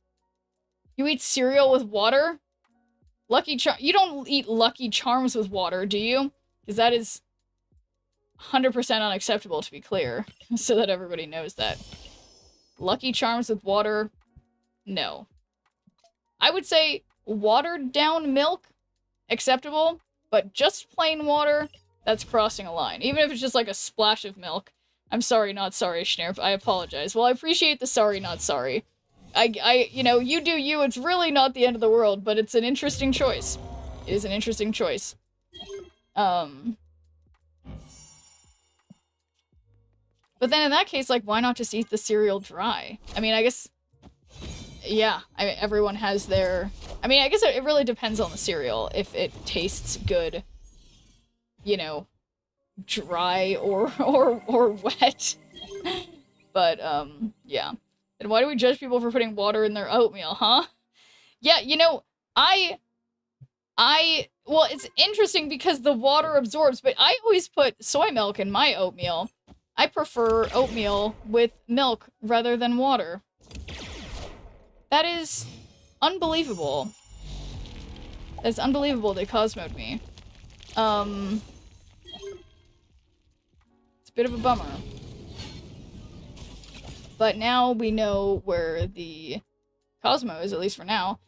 eat cereal with water? You don't eat Lucky Charms with water, do you? Because that is 100% unacceptable, to be clear, so that everybody knows that. Lucky Charms with water? No. I would say watered down milk, acceptable, but just plain water, that's crossing a line. Even if it's just like a splash of milk. I'm sorry, not sorry, Schnurp. I apologize. Well, I appreciate the sorry, not sorry. You know, you do you, it's really not the end of the world, but it's an interesting choice. It is an interesting choice. But then in that case, like, why not just eat the cereal dry? I mean, I guess, yeah, everyone has their... I mean, I guess it really depends on the cereal, if it tastes good, you know, dry or wet. But yeah. And why do we judge people for putting water in their oatmeal, huh? Yeah, you know, well, it's interesting because the water absorbs, but I always put soy milk in my oatmeal. I prefer oatmeal with milk rather than water. That is unbelievable. That's unbelievable they Cosmo'd me. It's a bit of a bummer. But now we know where the Cosmo is, at least for now.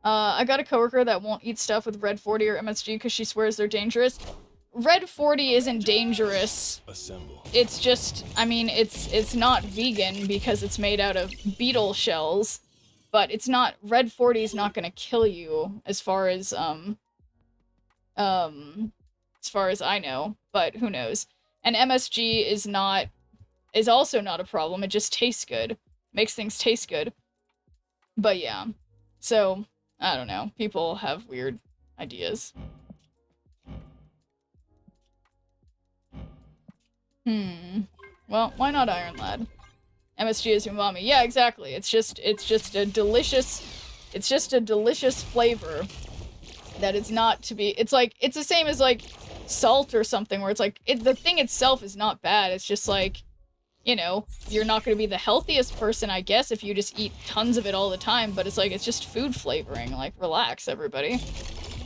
I got a coworker that won't eat stuff with Red 40 or MSG because she swears they're dangerous. Red 40 isn't dangerous. Assemble. It's just, I mean, it's not vegan because it's made out of beetle shells, but it's not, Red 40 is not gonna kill you as far as I know, but who knows. And MSG is also not a problem, it just tastes good. Makes things taste good. But yeah, so, I don't know, people have weird ideas. Well, why not Iron Lad? MSG is umami. Yeah, exactly. It's just a delicious flavor that is not to be, it's the same as like salt or something where it's like, the thing itself is not bad. It's just like, you know, you're not going to be the healthiest person, I guess, if you just eat tons of it all the time, but it's like, it's just food flavoring. Like, relax, everybody.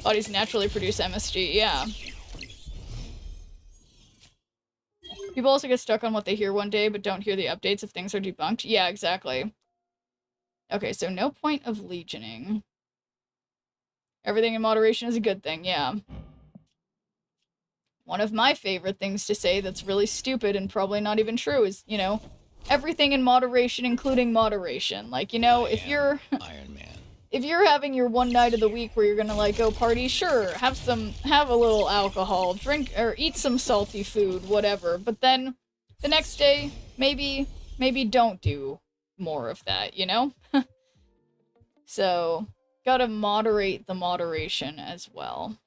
Bodies naturally produce MSG, yeah. People also get stuck on what they hear one day, but don't hear the updates if things are debunked. Yeah, exactly. Okay, so no point of legioning. Everything in moderation is a good thing, yeah. One of my favorite things to say that's really stupid and probably not even true is, you know, everything in moderation, including moderation. Like, you know, if you're Iron Man. if you're having your one night of the week where you're gonna like go party, sure, have a little alcohol, drink or eat some salty food, whatever. But then the next day, maybe don't do more of that, you know? So, gotta moderate the moderation as well.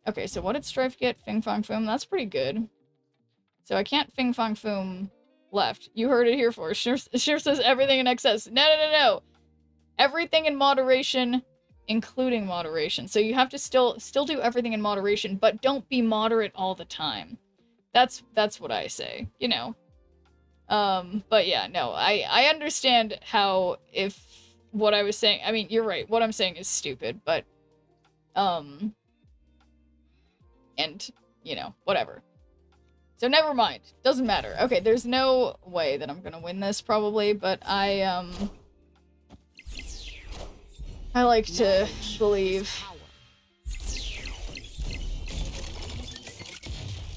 Okay, so what did Strife get? Fing Fang Foom? That's pretty good. So I can't Fing Fang Foom left. You heard it here first. Sure says everything in excess. No. Everything in moderation, including moderation. So you have to still do everything in moderation, but don't be moderate all the time. That's what I say, you know. But yeah, no, I understand how if what I was saying, I mean, you're right. What I'm saying is stupid, but and, you know, whatever. So never mind. Doesn't matter. Okay, there's no way that I'm gonna win this, probably, but I like to believe.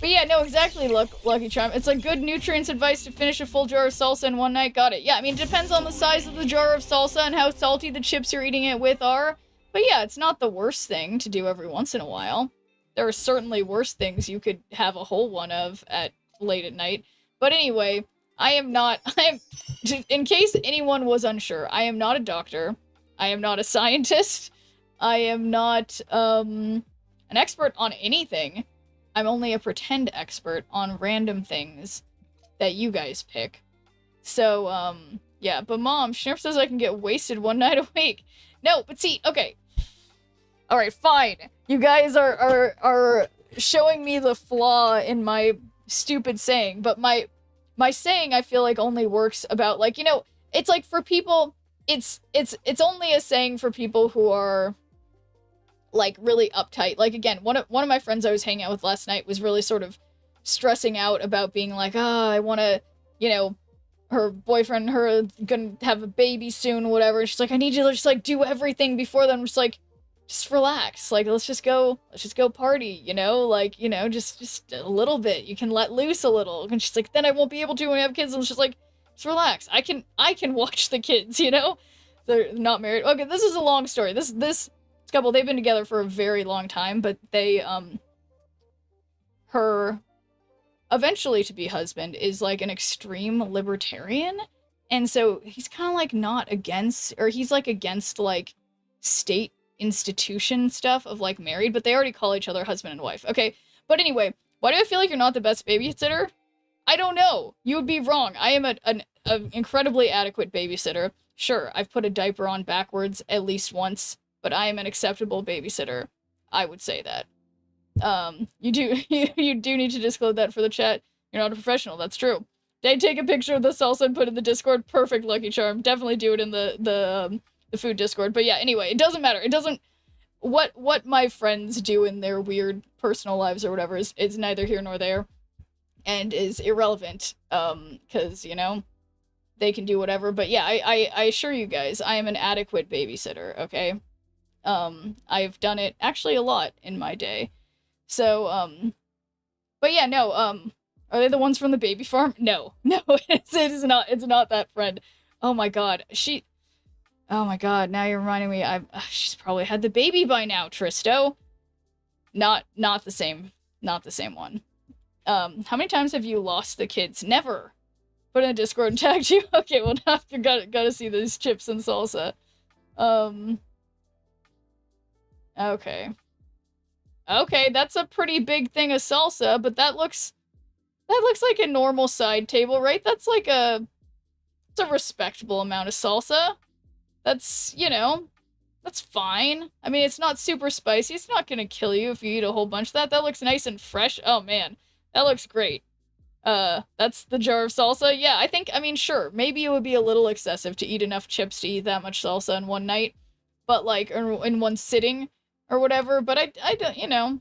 But yeah, no, exactly, Lucky Charm. It's like good nutrients advice to finish a full jar of salsa in one night. Got it. Yeah, I mean, it depends on the size of the jar of salsa and how salty the chips you're eating it with are. But yeah, it's not the worst thing to do every once in a while. There are certainly worse things you could have a whole one of at late at night. But anyway, in case anyone was unsure, I am not a doctor. I am not a scientist. I am not an expert on anything. I'm only a pretend expert on random things that you guys pick. So, yeah, but Mom, Schnurf says I can get wasted one night a week. No, but see, okay. Alright, fine. You guys are showing me the flaw in my stupid saying, but my saying I feel like only works about, like, you know, it's like for people, it's only a saying for people who are like really uptight. Like, again, one of my friends I was hanging out with last night was really sort of stressing out about being like, I want to, you know, her boyfriend, her gonna have a baby soon, whatever. And she's like, I need you to just like do everything before then. I'm just like, just relax. Like, let's just go party, you know, like, you know, just a little bit. You can let loose a little. And she's like, then I won't be able to when we have kids. And she's like, just relax. I can watch the kids, you know? They're not married. Okay, this is a long story. This couple, they've been together for a very long time, but they, her eventually to be husband is like an extreme libertarian. And so he's kind of like not against, or he's like against like state institution stuff of like married, but they already call each other husband and wife. Okay, But anyway, why do I feel like you're not the best babysitter? I don't know. You would be wrong. I am an incredibly adequate babysitter. Sure, I've put a diaper on backwards at least once, but I am an acceptable babysitter. I would say that. You do need to disclose that for the chat. You're not a professional. That's true. They take a picture of the salsa and put it in the Discord. Perfect, Lucky Charm. Definitely do it in the food Discord. But yeah, anyway, it doesn't matter. It doesn't. What my friends do in their weird personal lives or whatever is neither here nor there, and is irrelevant. Because you know, they can do whatever. But yeah, I assure you guys, I am an adequate babysitter. Okay. I've done it actually a lot in my day. So but yeah, no. Are they the ones from the baby farm? No, it's not that friend. Oh my god, oh my god, now you're reminding me, she's probably had the baby by now, Tristo. Not the same one. How many times have you lost the kids? Never. Put in a Discord and tagged you? Okay, well now you gotta see these chips and salsa. Okay. Okay, that's a pretty big thing of salsa, but that looks like a normal side table, right? That's like it's a respectable amount of salsa. That's, you know, that's fine. I mean, it's not super spicy. It's not gonna kill you if you eat a whole bunch of that. That looks nice and fresh. Oh man, that looks great. That's the jar of salsa. Yeah, I mean, sure, maybe it would be a little excessive to eat enough chips to eat that much salsa in one night, but like, in one sitting or whatever, but I don't, you know,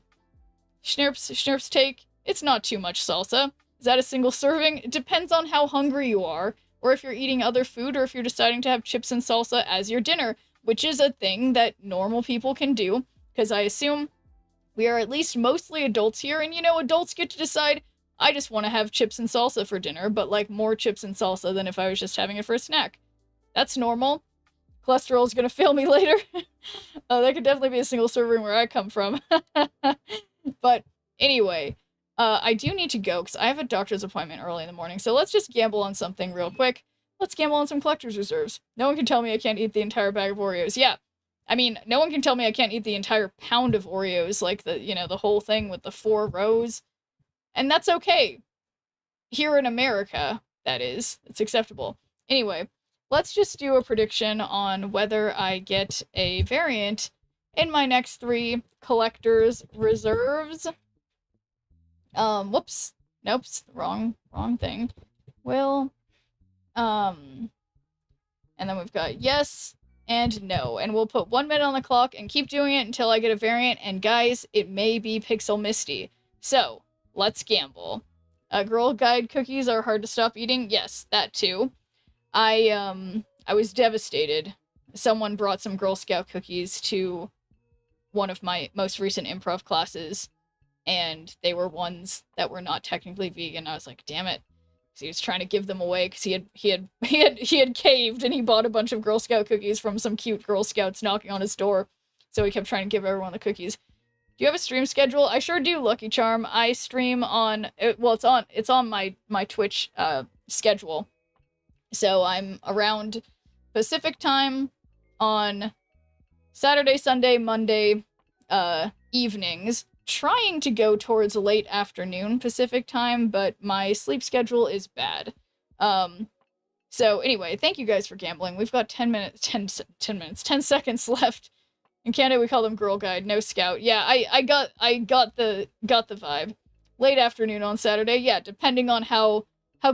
Schnurp's take, it's not too much salsa. Is that a single serving? It depends on how hungry you are, or if you're eating other food, or if you're deciding to have chips and salsa as your dinner, which is a thing that normal people can do, because I assume we are at least mostly adults here, and you know, adults get to decide, I just want to have chips and salsa for dinner, but like more chips and salsa than if I was just having it for a snack. That's normal. Cholesterol is gonna fail me later. That could definitely be a single serving where I come from. But anyway, I do need to go because I have a doctor's appointment early in the morning. So let's just gamble on something real quick. Let's gamble on some collector's reserves. No one can tell me I can't eat the entire bag of Oreos. Yeah, I mean, no one can tell me I can't eat the entire pound of Oreos, like the whole thing with the 4 rows. And that's okay. Here in America, that is. It's acceptable. Anyway, let's just do a prediction on whether I get a variant in my next 3 collector's reserves. Whoops. Nope, wrong thing. Will, and then we've got yes and no, and we'll put 1 minute on the clock and keep doing it until I get a variant, and guys, it may be Pixel Misty. So, let's gamble. Girl Guide cookies are hard to stop eating? Yes, that too. I was devastated. Someone brought some Girl Scout cookies to one of my most recent improv classes, and they were ones that were not technically vegan. I was like, damn it. So he was trying to give them away because he had caved, and he bought a bunch of Girl Scout cookies from some cute Girl Scouts knocking on his door. So he kept trying to give everyone the cookies. Do you have a stream schedule? I sure do, Lucky Charm. I stream on, well, it's on my Twitch schedule. So I'm around Pacific time on Saturday, Sunday, Monday evenings, trying to go towards late afternoon Pacific time, but my sleep schedule is bad. So anyway, thank you guys for gambling. We've got 10 seconds left. In Canada, we call them Girl Guide, no Scout. Yeah, I got the vibe. Late afternoon on Saturday, yeah, depending on how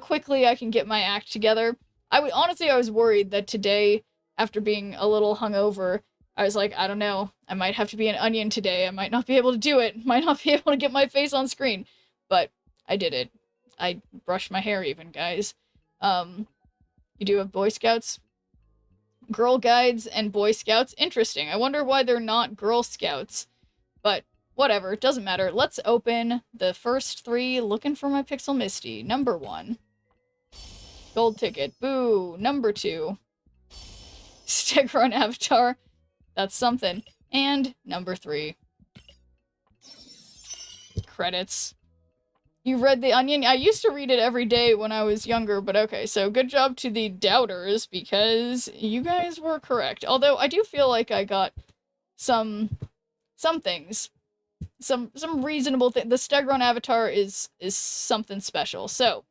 quickly I can get my act together. I was worried that today, after being a little hungover, I was like, I don't know, I might have to be an onion today. I might not be able to do it. Might not be able to get my face on screen. But I did it. I brushed my hair even, guys. You do have Boy Scouts? Girl Guides and Boy Scouts? Interesting. I wonder why they're not Girl Scouts. But whatever, it doesn't matter. Let's open the first 3, looking for my Pixel Misty. Number 1. Gold ticket. Boo. Number 2. Sticker on Avatar. That's something. And number 3. Credits. You read The Onion? I used to read it every day when I was younger, but okay, so good job to the doubters, because you guys were correct. Although, I do feel like I got some things some reasonable thing. The Stegron avatar is something special. So,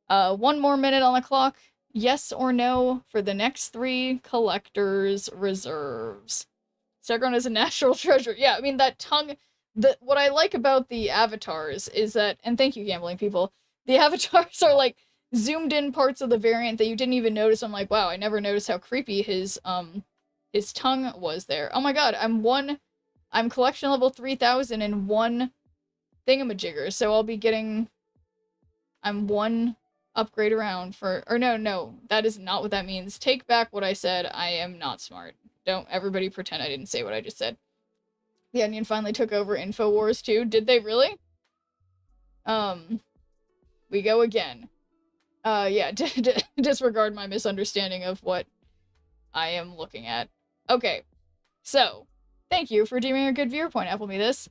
1 more minute on the clock. Yes or no for the next 3 collector's reserves. Stegron is a national treasure. Yeah, I mean, that tongue... What I like about the avatars is that... And thank you, gambling people. The avatars are, like, zoomed in parts of the variant that you didn't even notice. I'm like, wow, I never noticed how creepy his tongue was there. Oh my god, I'm collection level 3000 in 1 thingamajigger, so I'll be getting... I'm 1 upgrade around for... Or no, that is not what that means. Take back what I said. I am not smart. Don't everybody pretend I didn't say what I just said. The Onion finally took over InfoWars too. Did they really? We go again. Yeah, disregard my misunderstanding of what I am looking at. Okay, so, thank you for redeeming a good viewer point, Appleme this.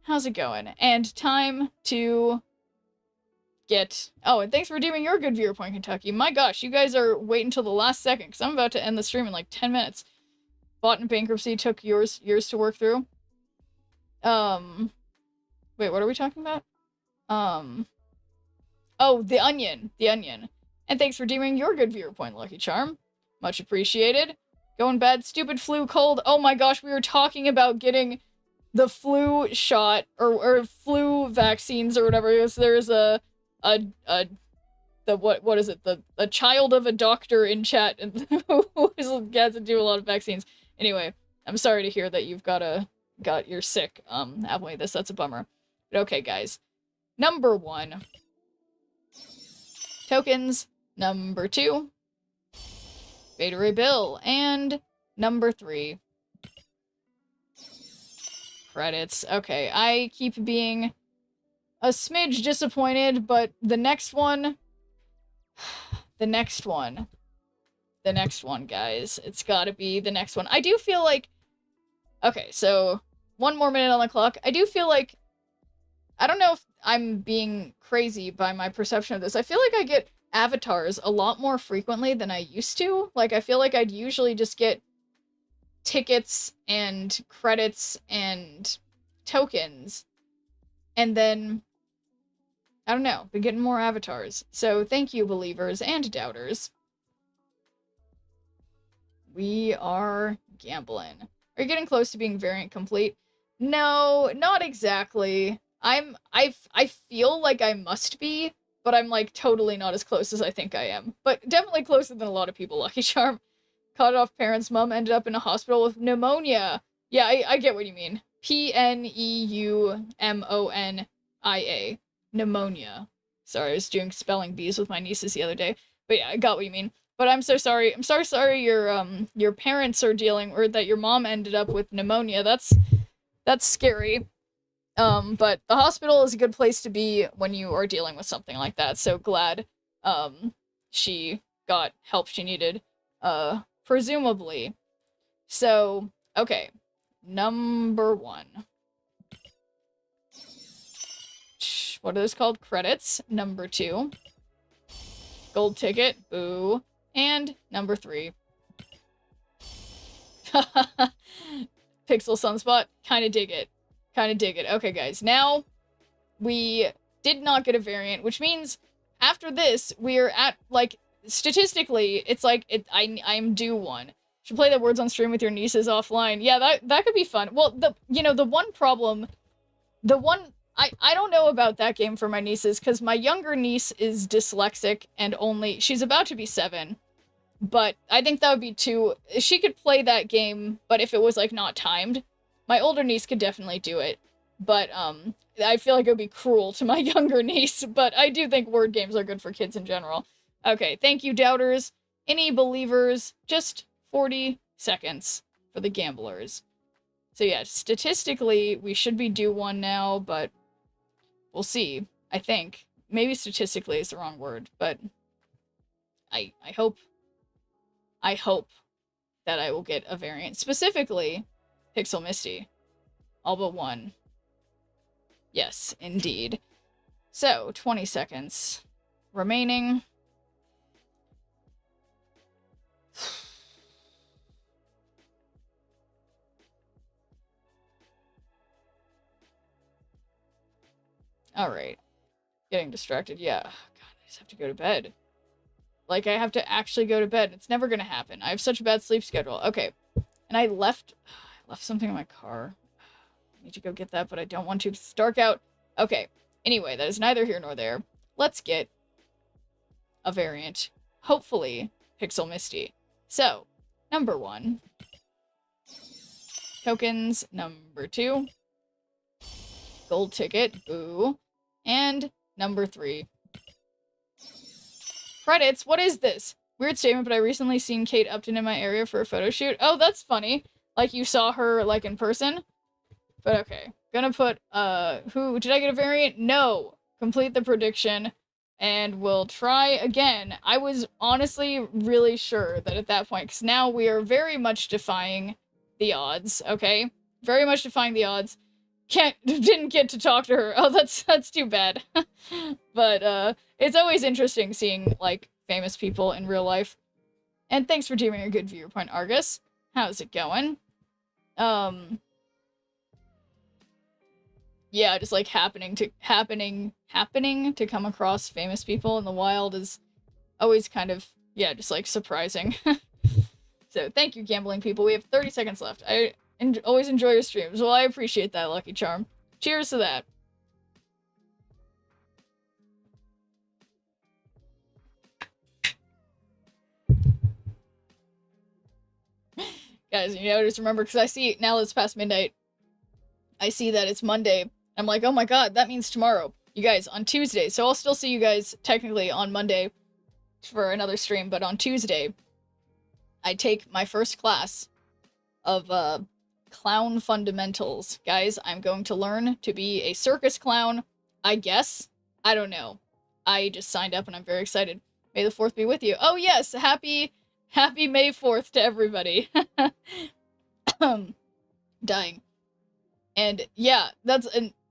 How's it going? And time to get... Oh, and thanks for redeeming your good viewer point, Kentucky. My gosh, you guys are waiting until the last second, because I'm about to end the stream in like 10 minutes. Bought in bankruptcy took years to work through. Wait, what are we talking about? Oh, the Onion. The Onion. And thanks for redeeming your good viewer point, Lucky Charm. Much appreciated. Going bad, stupid flu cold. Oh my gosh, we were talking about getting the flu shot, or flu vaccines or whatever. There's a child of a doctor in chat who has to do a lot of vaccines. Anyway, I'm sorry to hear that you're sick. Halfway that's a bummer. But okay, guys. Number 1. Tokens. Number 2. Beta Ray Bill. And number 3. Credits. Okay, I keep being a smidge disappointed, but the next one, guys. It's gotta be the next one. I do feel like... Okay, so 1 more minute on the clock. I do feel like... I don't know if I'm being crazy by my perception of this. I feel like I get avatars a lot more frequently than I used to. Like, I feel like I'd usually just get tickets and credits and tokens. And then... I don't know. Been getting more avatars. So thank you, believers and doubters. We are gambling. Are you getting close to being variant complete? No, not exactly. I feel like I must be, but I'm like totally not as close as I think I am. But definitely closer than a lot of people, Lucky Charm. Cut off parents' mom ended up in a hospital with pneumonia. Yeah, I get what you mean. Pneumonia. Pneumonia. Sorry, I was doing spelling bees with my nieces the other day. But yeah, I got what you mean. But I'm so sorry. I'm so sorry your parents are dealing, or that your mom ended up with pneumonia. That's scary. But the hospital is a good place to be when you are dealing with something like that. So glad she got help she needed, presumably. So, okay. Number 1. What are those called? Credits. Number 2. Gold ticket. Boo. And number 3. Pixel Sunspot. Kinda dig it. Okay, guys. Now, we did not get a variant, which means after this, we're at, like, statistically, it's like, I'm due one. Should play the Words on Stream with your nieces offline. Yeah, that could be fun. Well, the one problem... I don't know about that game for my nieces, because my younger niece is dyslexic and she's about to be 7, but I think that would be too... She could play that game, but if it was, like, not timed. My older niece could definitely do it, but, I feel like it would be cruel to my younger niece, but I do think word games are good for kids in general. Okay, thank you, doubters. Any believers? Just 40 seconds for the gamblers. So yeah, statistically, we should be due one now, but... We'll see, I think. Maybe statistically is the wrong word, but I hope that I will get a variant. Specifically, Pixel Misty. All but one. Yes, indeed. So, 20 seconds remaining. Alright. Getting distracted. Yeah. God, I just have to go to bed. Like, I have to actually go to bed. It's never gonna happen. I have such a bad sleep schedule. Okay. And I left something in my car. I need to go get that, but I don't want to. It's dark out. Okay. Anyway, that is neither here nor there. Let's get a variant. Hopefully, Pixel Misty. So, number 1. Tokens. Number 2. Gold ticket. Boo. And number 3. Credits. What is this? Weird statement, but I recently seen Kate Upton in my area for a photo shoot. Oh, that's funny. Like, you saw her, like, in person? But okay. Gonna put, who, did I get a variant? No. Complete the prediction, and we'll try again. I was honestly really sure that at that point, because now we are very much defying the odds, okay? Very much defying the odds. Didn't get to talk to her. Oh, that's too bad. But, it's always interesting seeing, like, famous people in real life. And thanks for doing a good viewer point, Argus. How's it going? Yeah, just like happening to come across famous people in the wild is always kind of, yeah, just like surprising. So thank you, gambling people. We have 30 seconds left. I always enjoy your streams. Well, I appreciate that, Lucky Charm. Cheers to that. Guys, you know, just remember, because I see, now that it's past midnight, I see that it's Monday. I'm like, oh my god, that means tomorrow. You guys, on Tuesday, so I'll still see you guys technically on Monday for another stream, but on Tuesday, I take my first class of, clown fundamentals. Guys, I'm going to learn to be a circus clown, I guess. I don't know. I just signed up and I'm very excited. May the 4th be with you. Oh yes, happy May 4th to everybody. Dying. And yeah, that's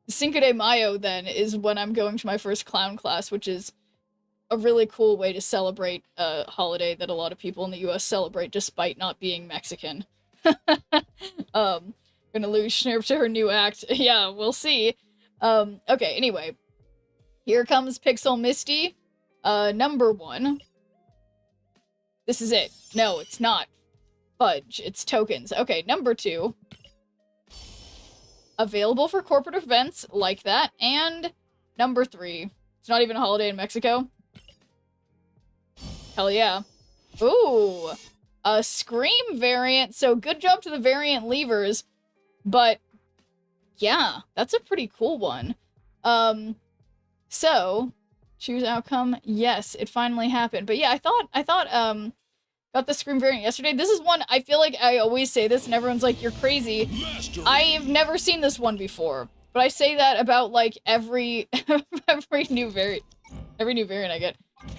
Cinco de Mayo then is when I'm going to my first clown class, which is a really cool way to celebrate a holiday that a lot of people in the US celebrate despite not being Mexican. Gonna lose Schnurp to her new act. Yeah, we'll see. Okay, anyway. Here comes Pixel Misty. Number 1. This is it. No, it's not. Fudge. It's tokens. Okay, number 2. Available for corporate events like that. And number 3. It's not even a holiday in Mexico. Hell yeah. Ooh. A Scream variant. So good job to the variant leavers. But yeah, that's a pretty cool one. So choose outcome. Yes, it finally happened. But yeah, I thought got the Scream variant yesterday. This is one, I feel like I always say this and everyone's like, you're crazy. Mastery. I've never seen this one before. But I say that about like every new variant I get.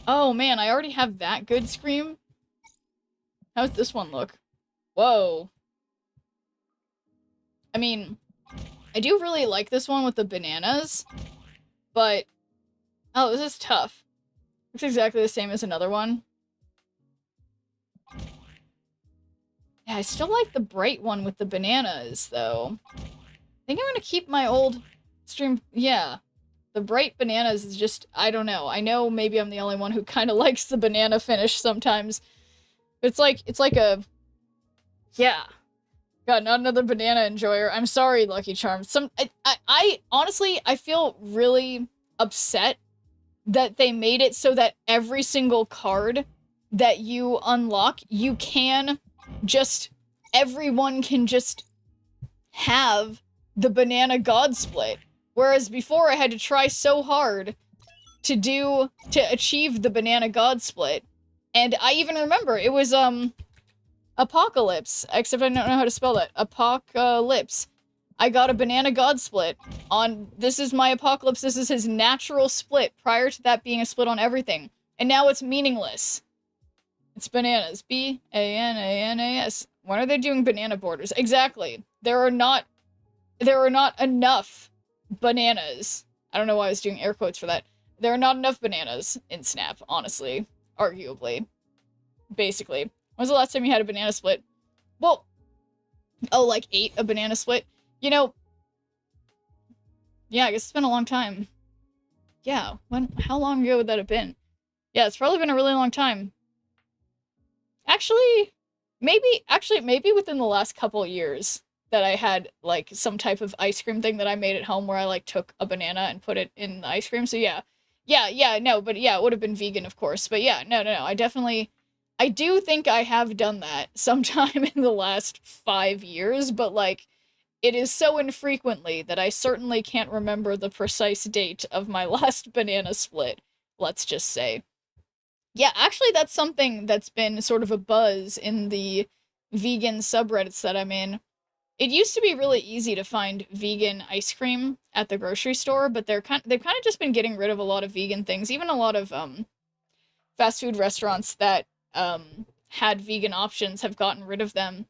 Oh man, I already have that good Scream. How's this one look? Whoa. I mean, I do really like this one with the bananas, but oh, this is tough. Looks exactly the same as another one. Yeah, I still like the bright one with the bananas, though. I think I'm gonna keep my old stream. Yeah. The bright bananas is just, I don't know. I know maybe I'm the only one who kind of likes the banana finish sometimes. It's like a, yeah. God, not another banana enjoyer. I'm sorry, Lucky Charms. I honestly, I feel really upset that they made it so that every single card that you unlock, you can just, everyone can just have the banana god split. Whereas before I had to try so hard to achieve the banana god split. And I even remember it was, Apocalypse, except I don't know how to spell that. Apocalypse. I got a banana god split on, this is my Apocalypse, this is his natural split, prior to that being a split on everything. And now it's meaningless. It's bananas. B-A-N-A-N-A-S. When are they doing banana borders? Exactly. There are not enough bananas. I don't know why I was doing air quotes for that. There are not enough bananas in Snap, honestly. Arguably. Basically. When was the last time you had a banana split? Well, oh, like 8 a banana split? You know, yeah, I guess it's been a long time. yeah, how long ago would that have been? Yeah, it's probably been a really long time. Actually, maybe within the last couple years that I had, like, some type of ice cream thing that I made at home where I, like, took a banana and put it in the ice cream, so yeah. Yeah, no, but yeah, it would have been vegan, of course, but yeah, no, I do think I have done that sometime in the last 5 years, but, like, it is so infrequently that I certainly can't remember the precise date of my last banana split, let's just say. Yeah, actually, that's something that's been sort of a buzz in the vegan subreddits that I'm in. It used to be really easy to find vegan ice cream at the grocery store, but they've kind of just been getting rid of a lot of vegan things. Even a lot of fast food restaurants that had vegan options have gotten rid of them.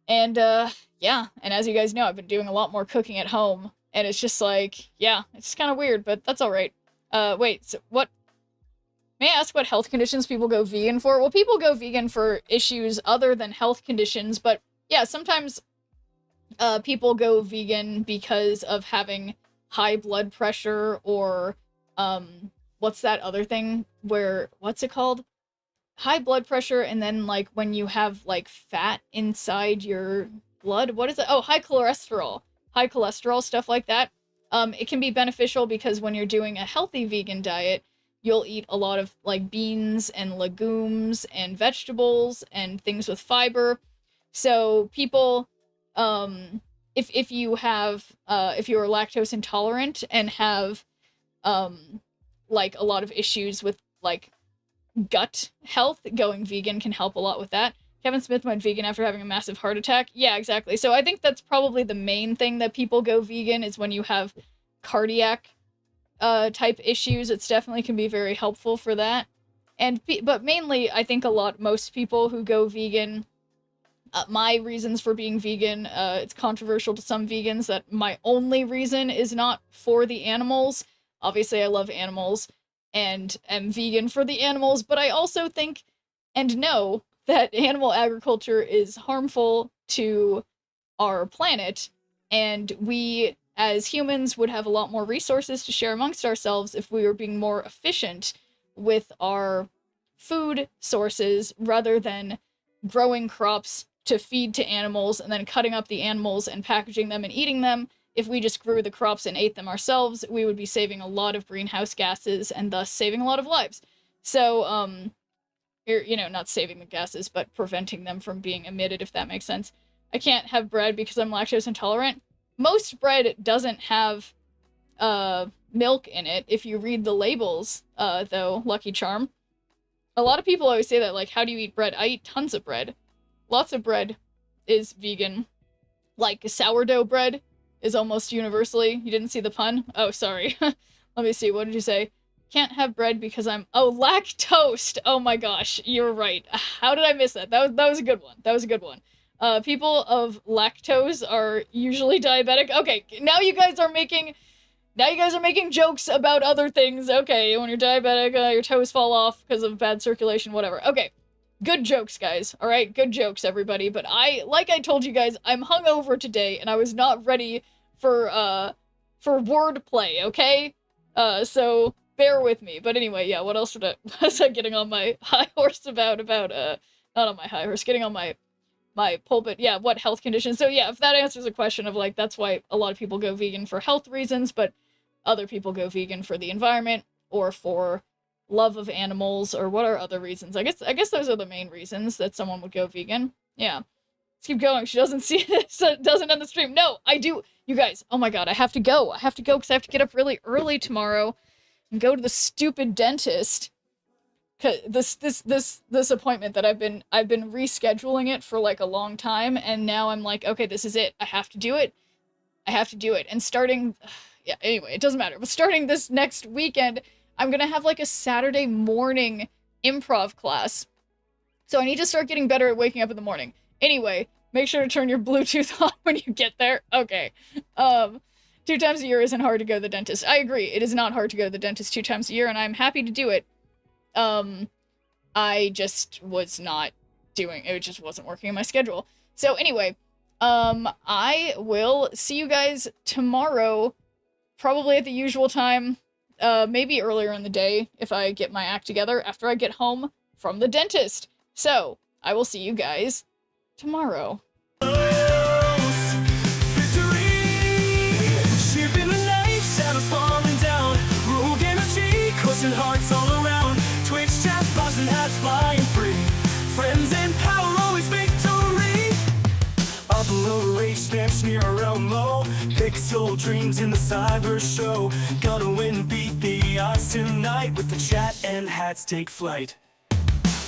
And yeah, and as you guys know, I've been doing a lot more cooking at home, and it's just like, yeah, it's kind of weird, but that's all right. Wait, so what? May I ask what health conditions people go vegan for? Well, people go vegan for issues other than health conditions, but yeah, sometimes people go vegan because of having high blood pressure or, what's that other thing where, what's it called? High blood pressure, and then, like, when you have, like, fat inside your blood, what is it? Oh, high cholesterol, stuff like that. It can be beneficial because when you're doing a healthy vegan diet, you'll eat a lot of, like, beans and legumes and vegetables and things with fiber. So people, if you're lactose intolerant and have, like, a lot of issues with, like, gut health, going vegan can help a lot with that. Kevin Smith went vegan after having a massive heart attack. Yeah, exactly. So I think that's probably the main thing that people go vegan is when you have cardiac type issues. It's definitely can be very helpful for that. But mainly, I think most people who go vegan, my reasons for being vegan, it's controversial to some vegans that my only reason is not for the animals. Obviously, I love animals and am vegan for the animals, but I also think and know that animal agriculture is harmful to our planet, and we, as humans, would have a lot more resources to share amongst ourselves if we were being more efficient with our food sources rather than growing crops to feed to animals and then cutting up the animals and packaging them and eating them. If we just grew the crops and ate them ourselves, we would be saving a lot of greenhouse gases and thus saving a lot of lives. So, not saving the gases, but preventing them from being emitted, if that makes sense. I can't have bread because I'm lactose intolerant. Most bread doesn't have milk in it if you read the labels, though, Lucky Charm. A lot of people always say that, like, how do you eat bread? I eat tons of bread. Lots of bread is vegan. Like, sourdough bread is almost universally. You didn't see the pun? Oh, sorry. Let me see. What did you say? Can't have bread because I'm... Oh, lactose! Oh my gosh, you're right. How did I miss that? That was a good one. That was a good one. People of lactose are usually diabetic. Okay, now you guys are making jokes about other things. Okay, when you're diabetic, your toes fall off because of bad circulation, whatever. Okay, good jokes, guys. All right, good jokes, everybody. But like I told you guys, I'm hungover today, and I was not ready for wordplay. Okay, so bear with me. But anyway, yeah. What else was I getting on my high horse about? Not on my high horse, getting on my pulpit. Yeah, what health conditions? So yeah, if that answers a question of, like, that's why a lot of people go vegan for health reasons, but other people go vegan for the environment or for love of animals, or what are other reasons? I guess those are the main reasons that someone would go vegan. Yeah. Let's keep going. She doesn't see this, doesn't end the stream. No, I do. You guys, oh my god, I have to go because I have to get up really early tomorrow and go to the stupid dentist. This appointment that I've been rescheduling it for, like, a long time, and now I'm like, okay, this is it. I have to do it. And starting, yeah, anyway, it doesn't matter. But starting this next weekend, I'm gonna have, like, a Saturday morning improv class. So I need to start getting better at waking up in the morning. Anyway, make sure to turn your Bluetooth on when you get there. Okay. 2 times a year isn't hard to go to the dentist. I agree. It is not hard to go to the dentist 2 times a year, and I'm happy to do it. I just was not doing, it just wasn't working in my schedule. So anyway, I will see you guys tomorrow, probably at the usual time, maybe earlier in the day if I get my act together after I get home from the dentist. So, I will see you guys tomorrow. Victory! Ship in the night, shadows falling down. Rogue energy, coursing hearts all around. Twitch chat, bots and hats flying free. Friends and power, always victory. Up low, rage stamps near around low. Pixel dreams in the cyber show. Gonna win, beat the odds tonight. With the chat and hats take flight.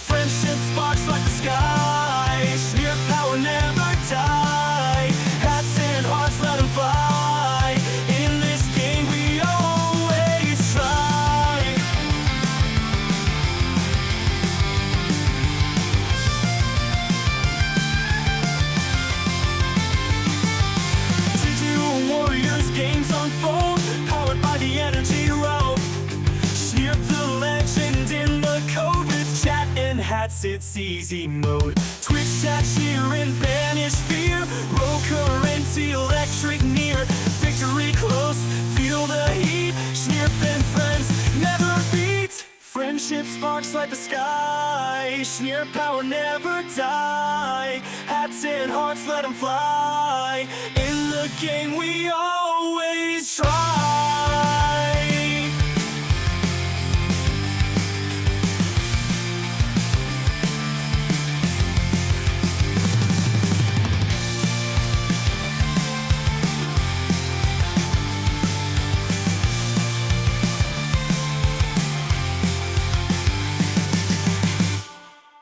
Friendship sparks like the sky. Sheer power never die. Hats and hearts let them fly. In this game we always try. Digital warriors games unfold. Powered by the energy rope. Sheer the legend in the code. With chat and hats it's easy mode. Twitch chat cheer and banish fear. Roll current electric near. Victory close, feel the heat. Snirp and friends never beat. Friendship sparks like the sky. Sneer power never die. Hats and hearts let them fly. In the game we always try.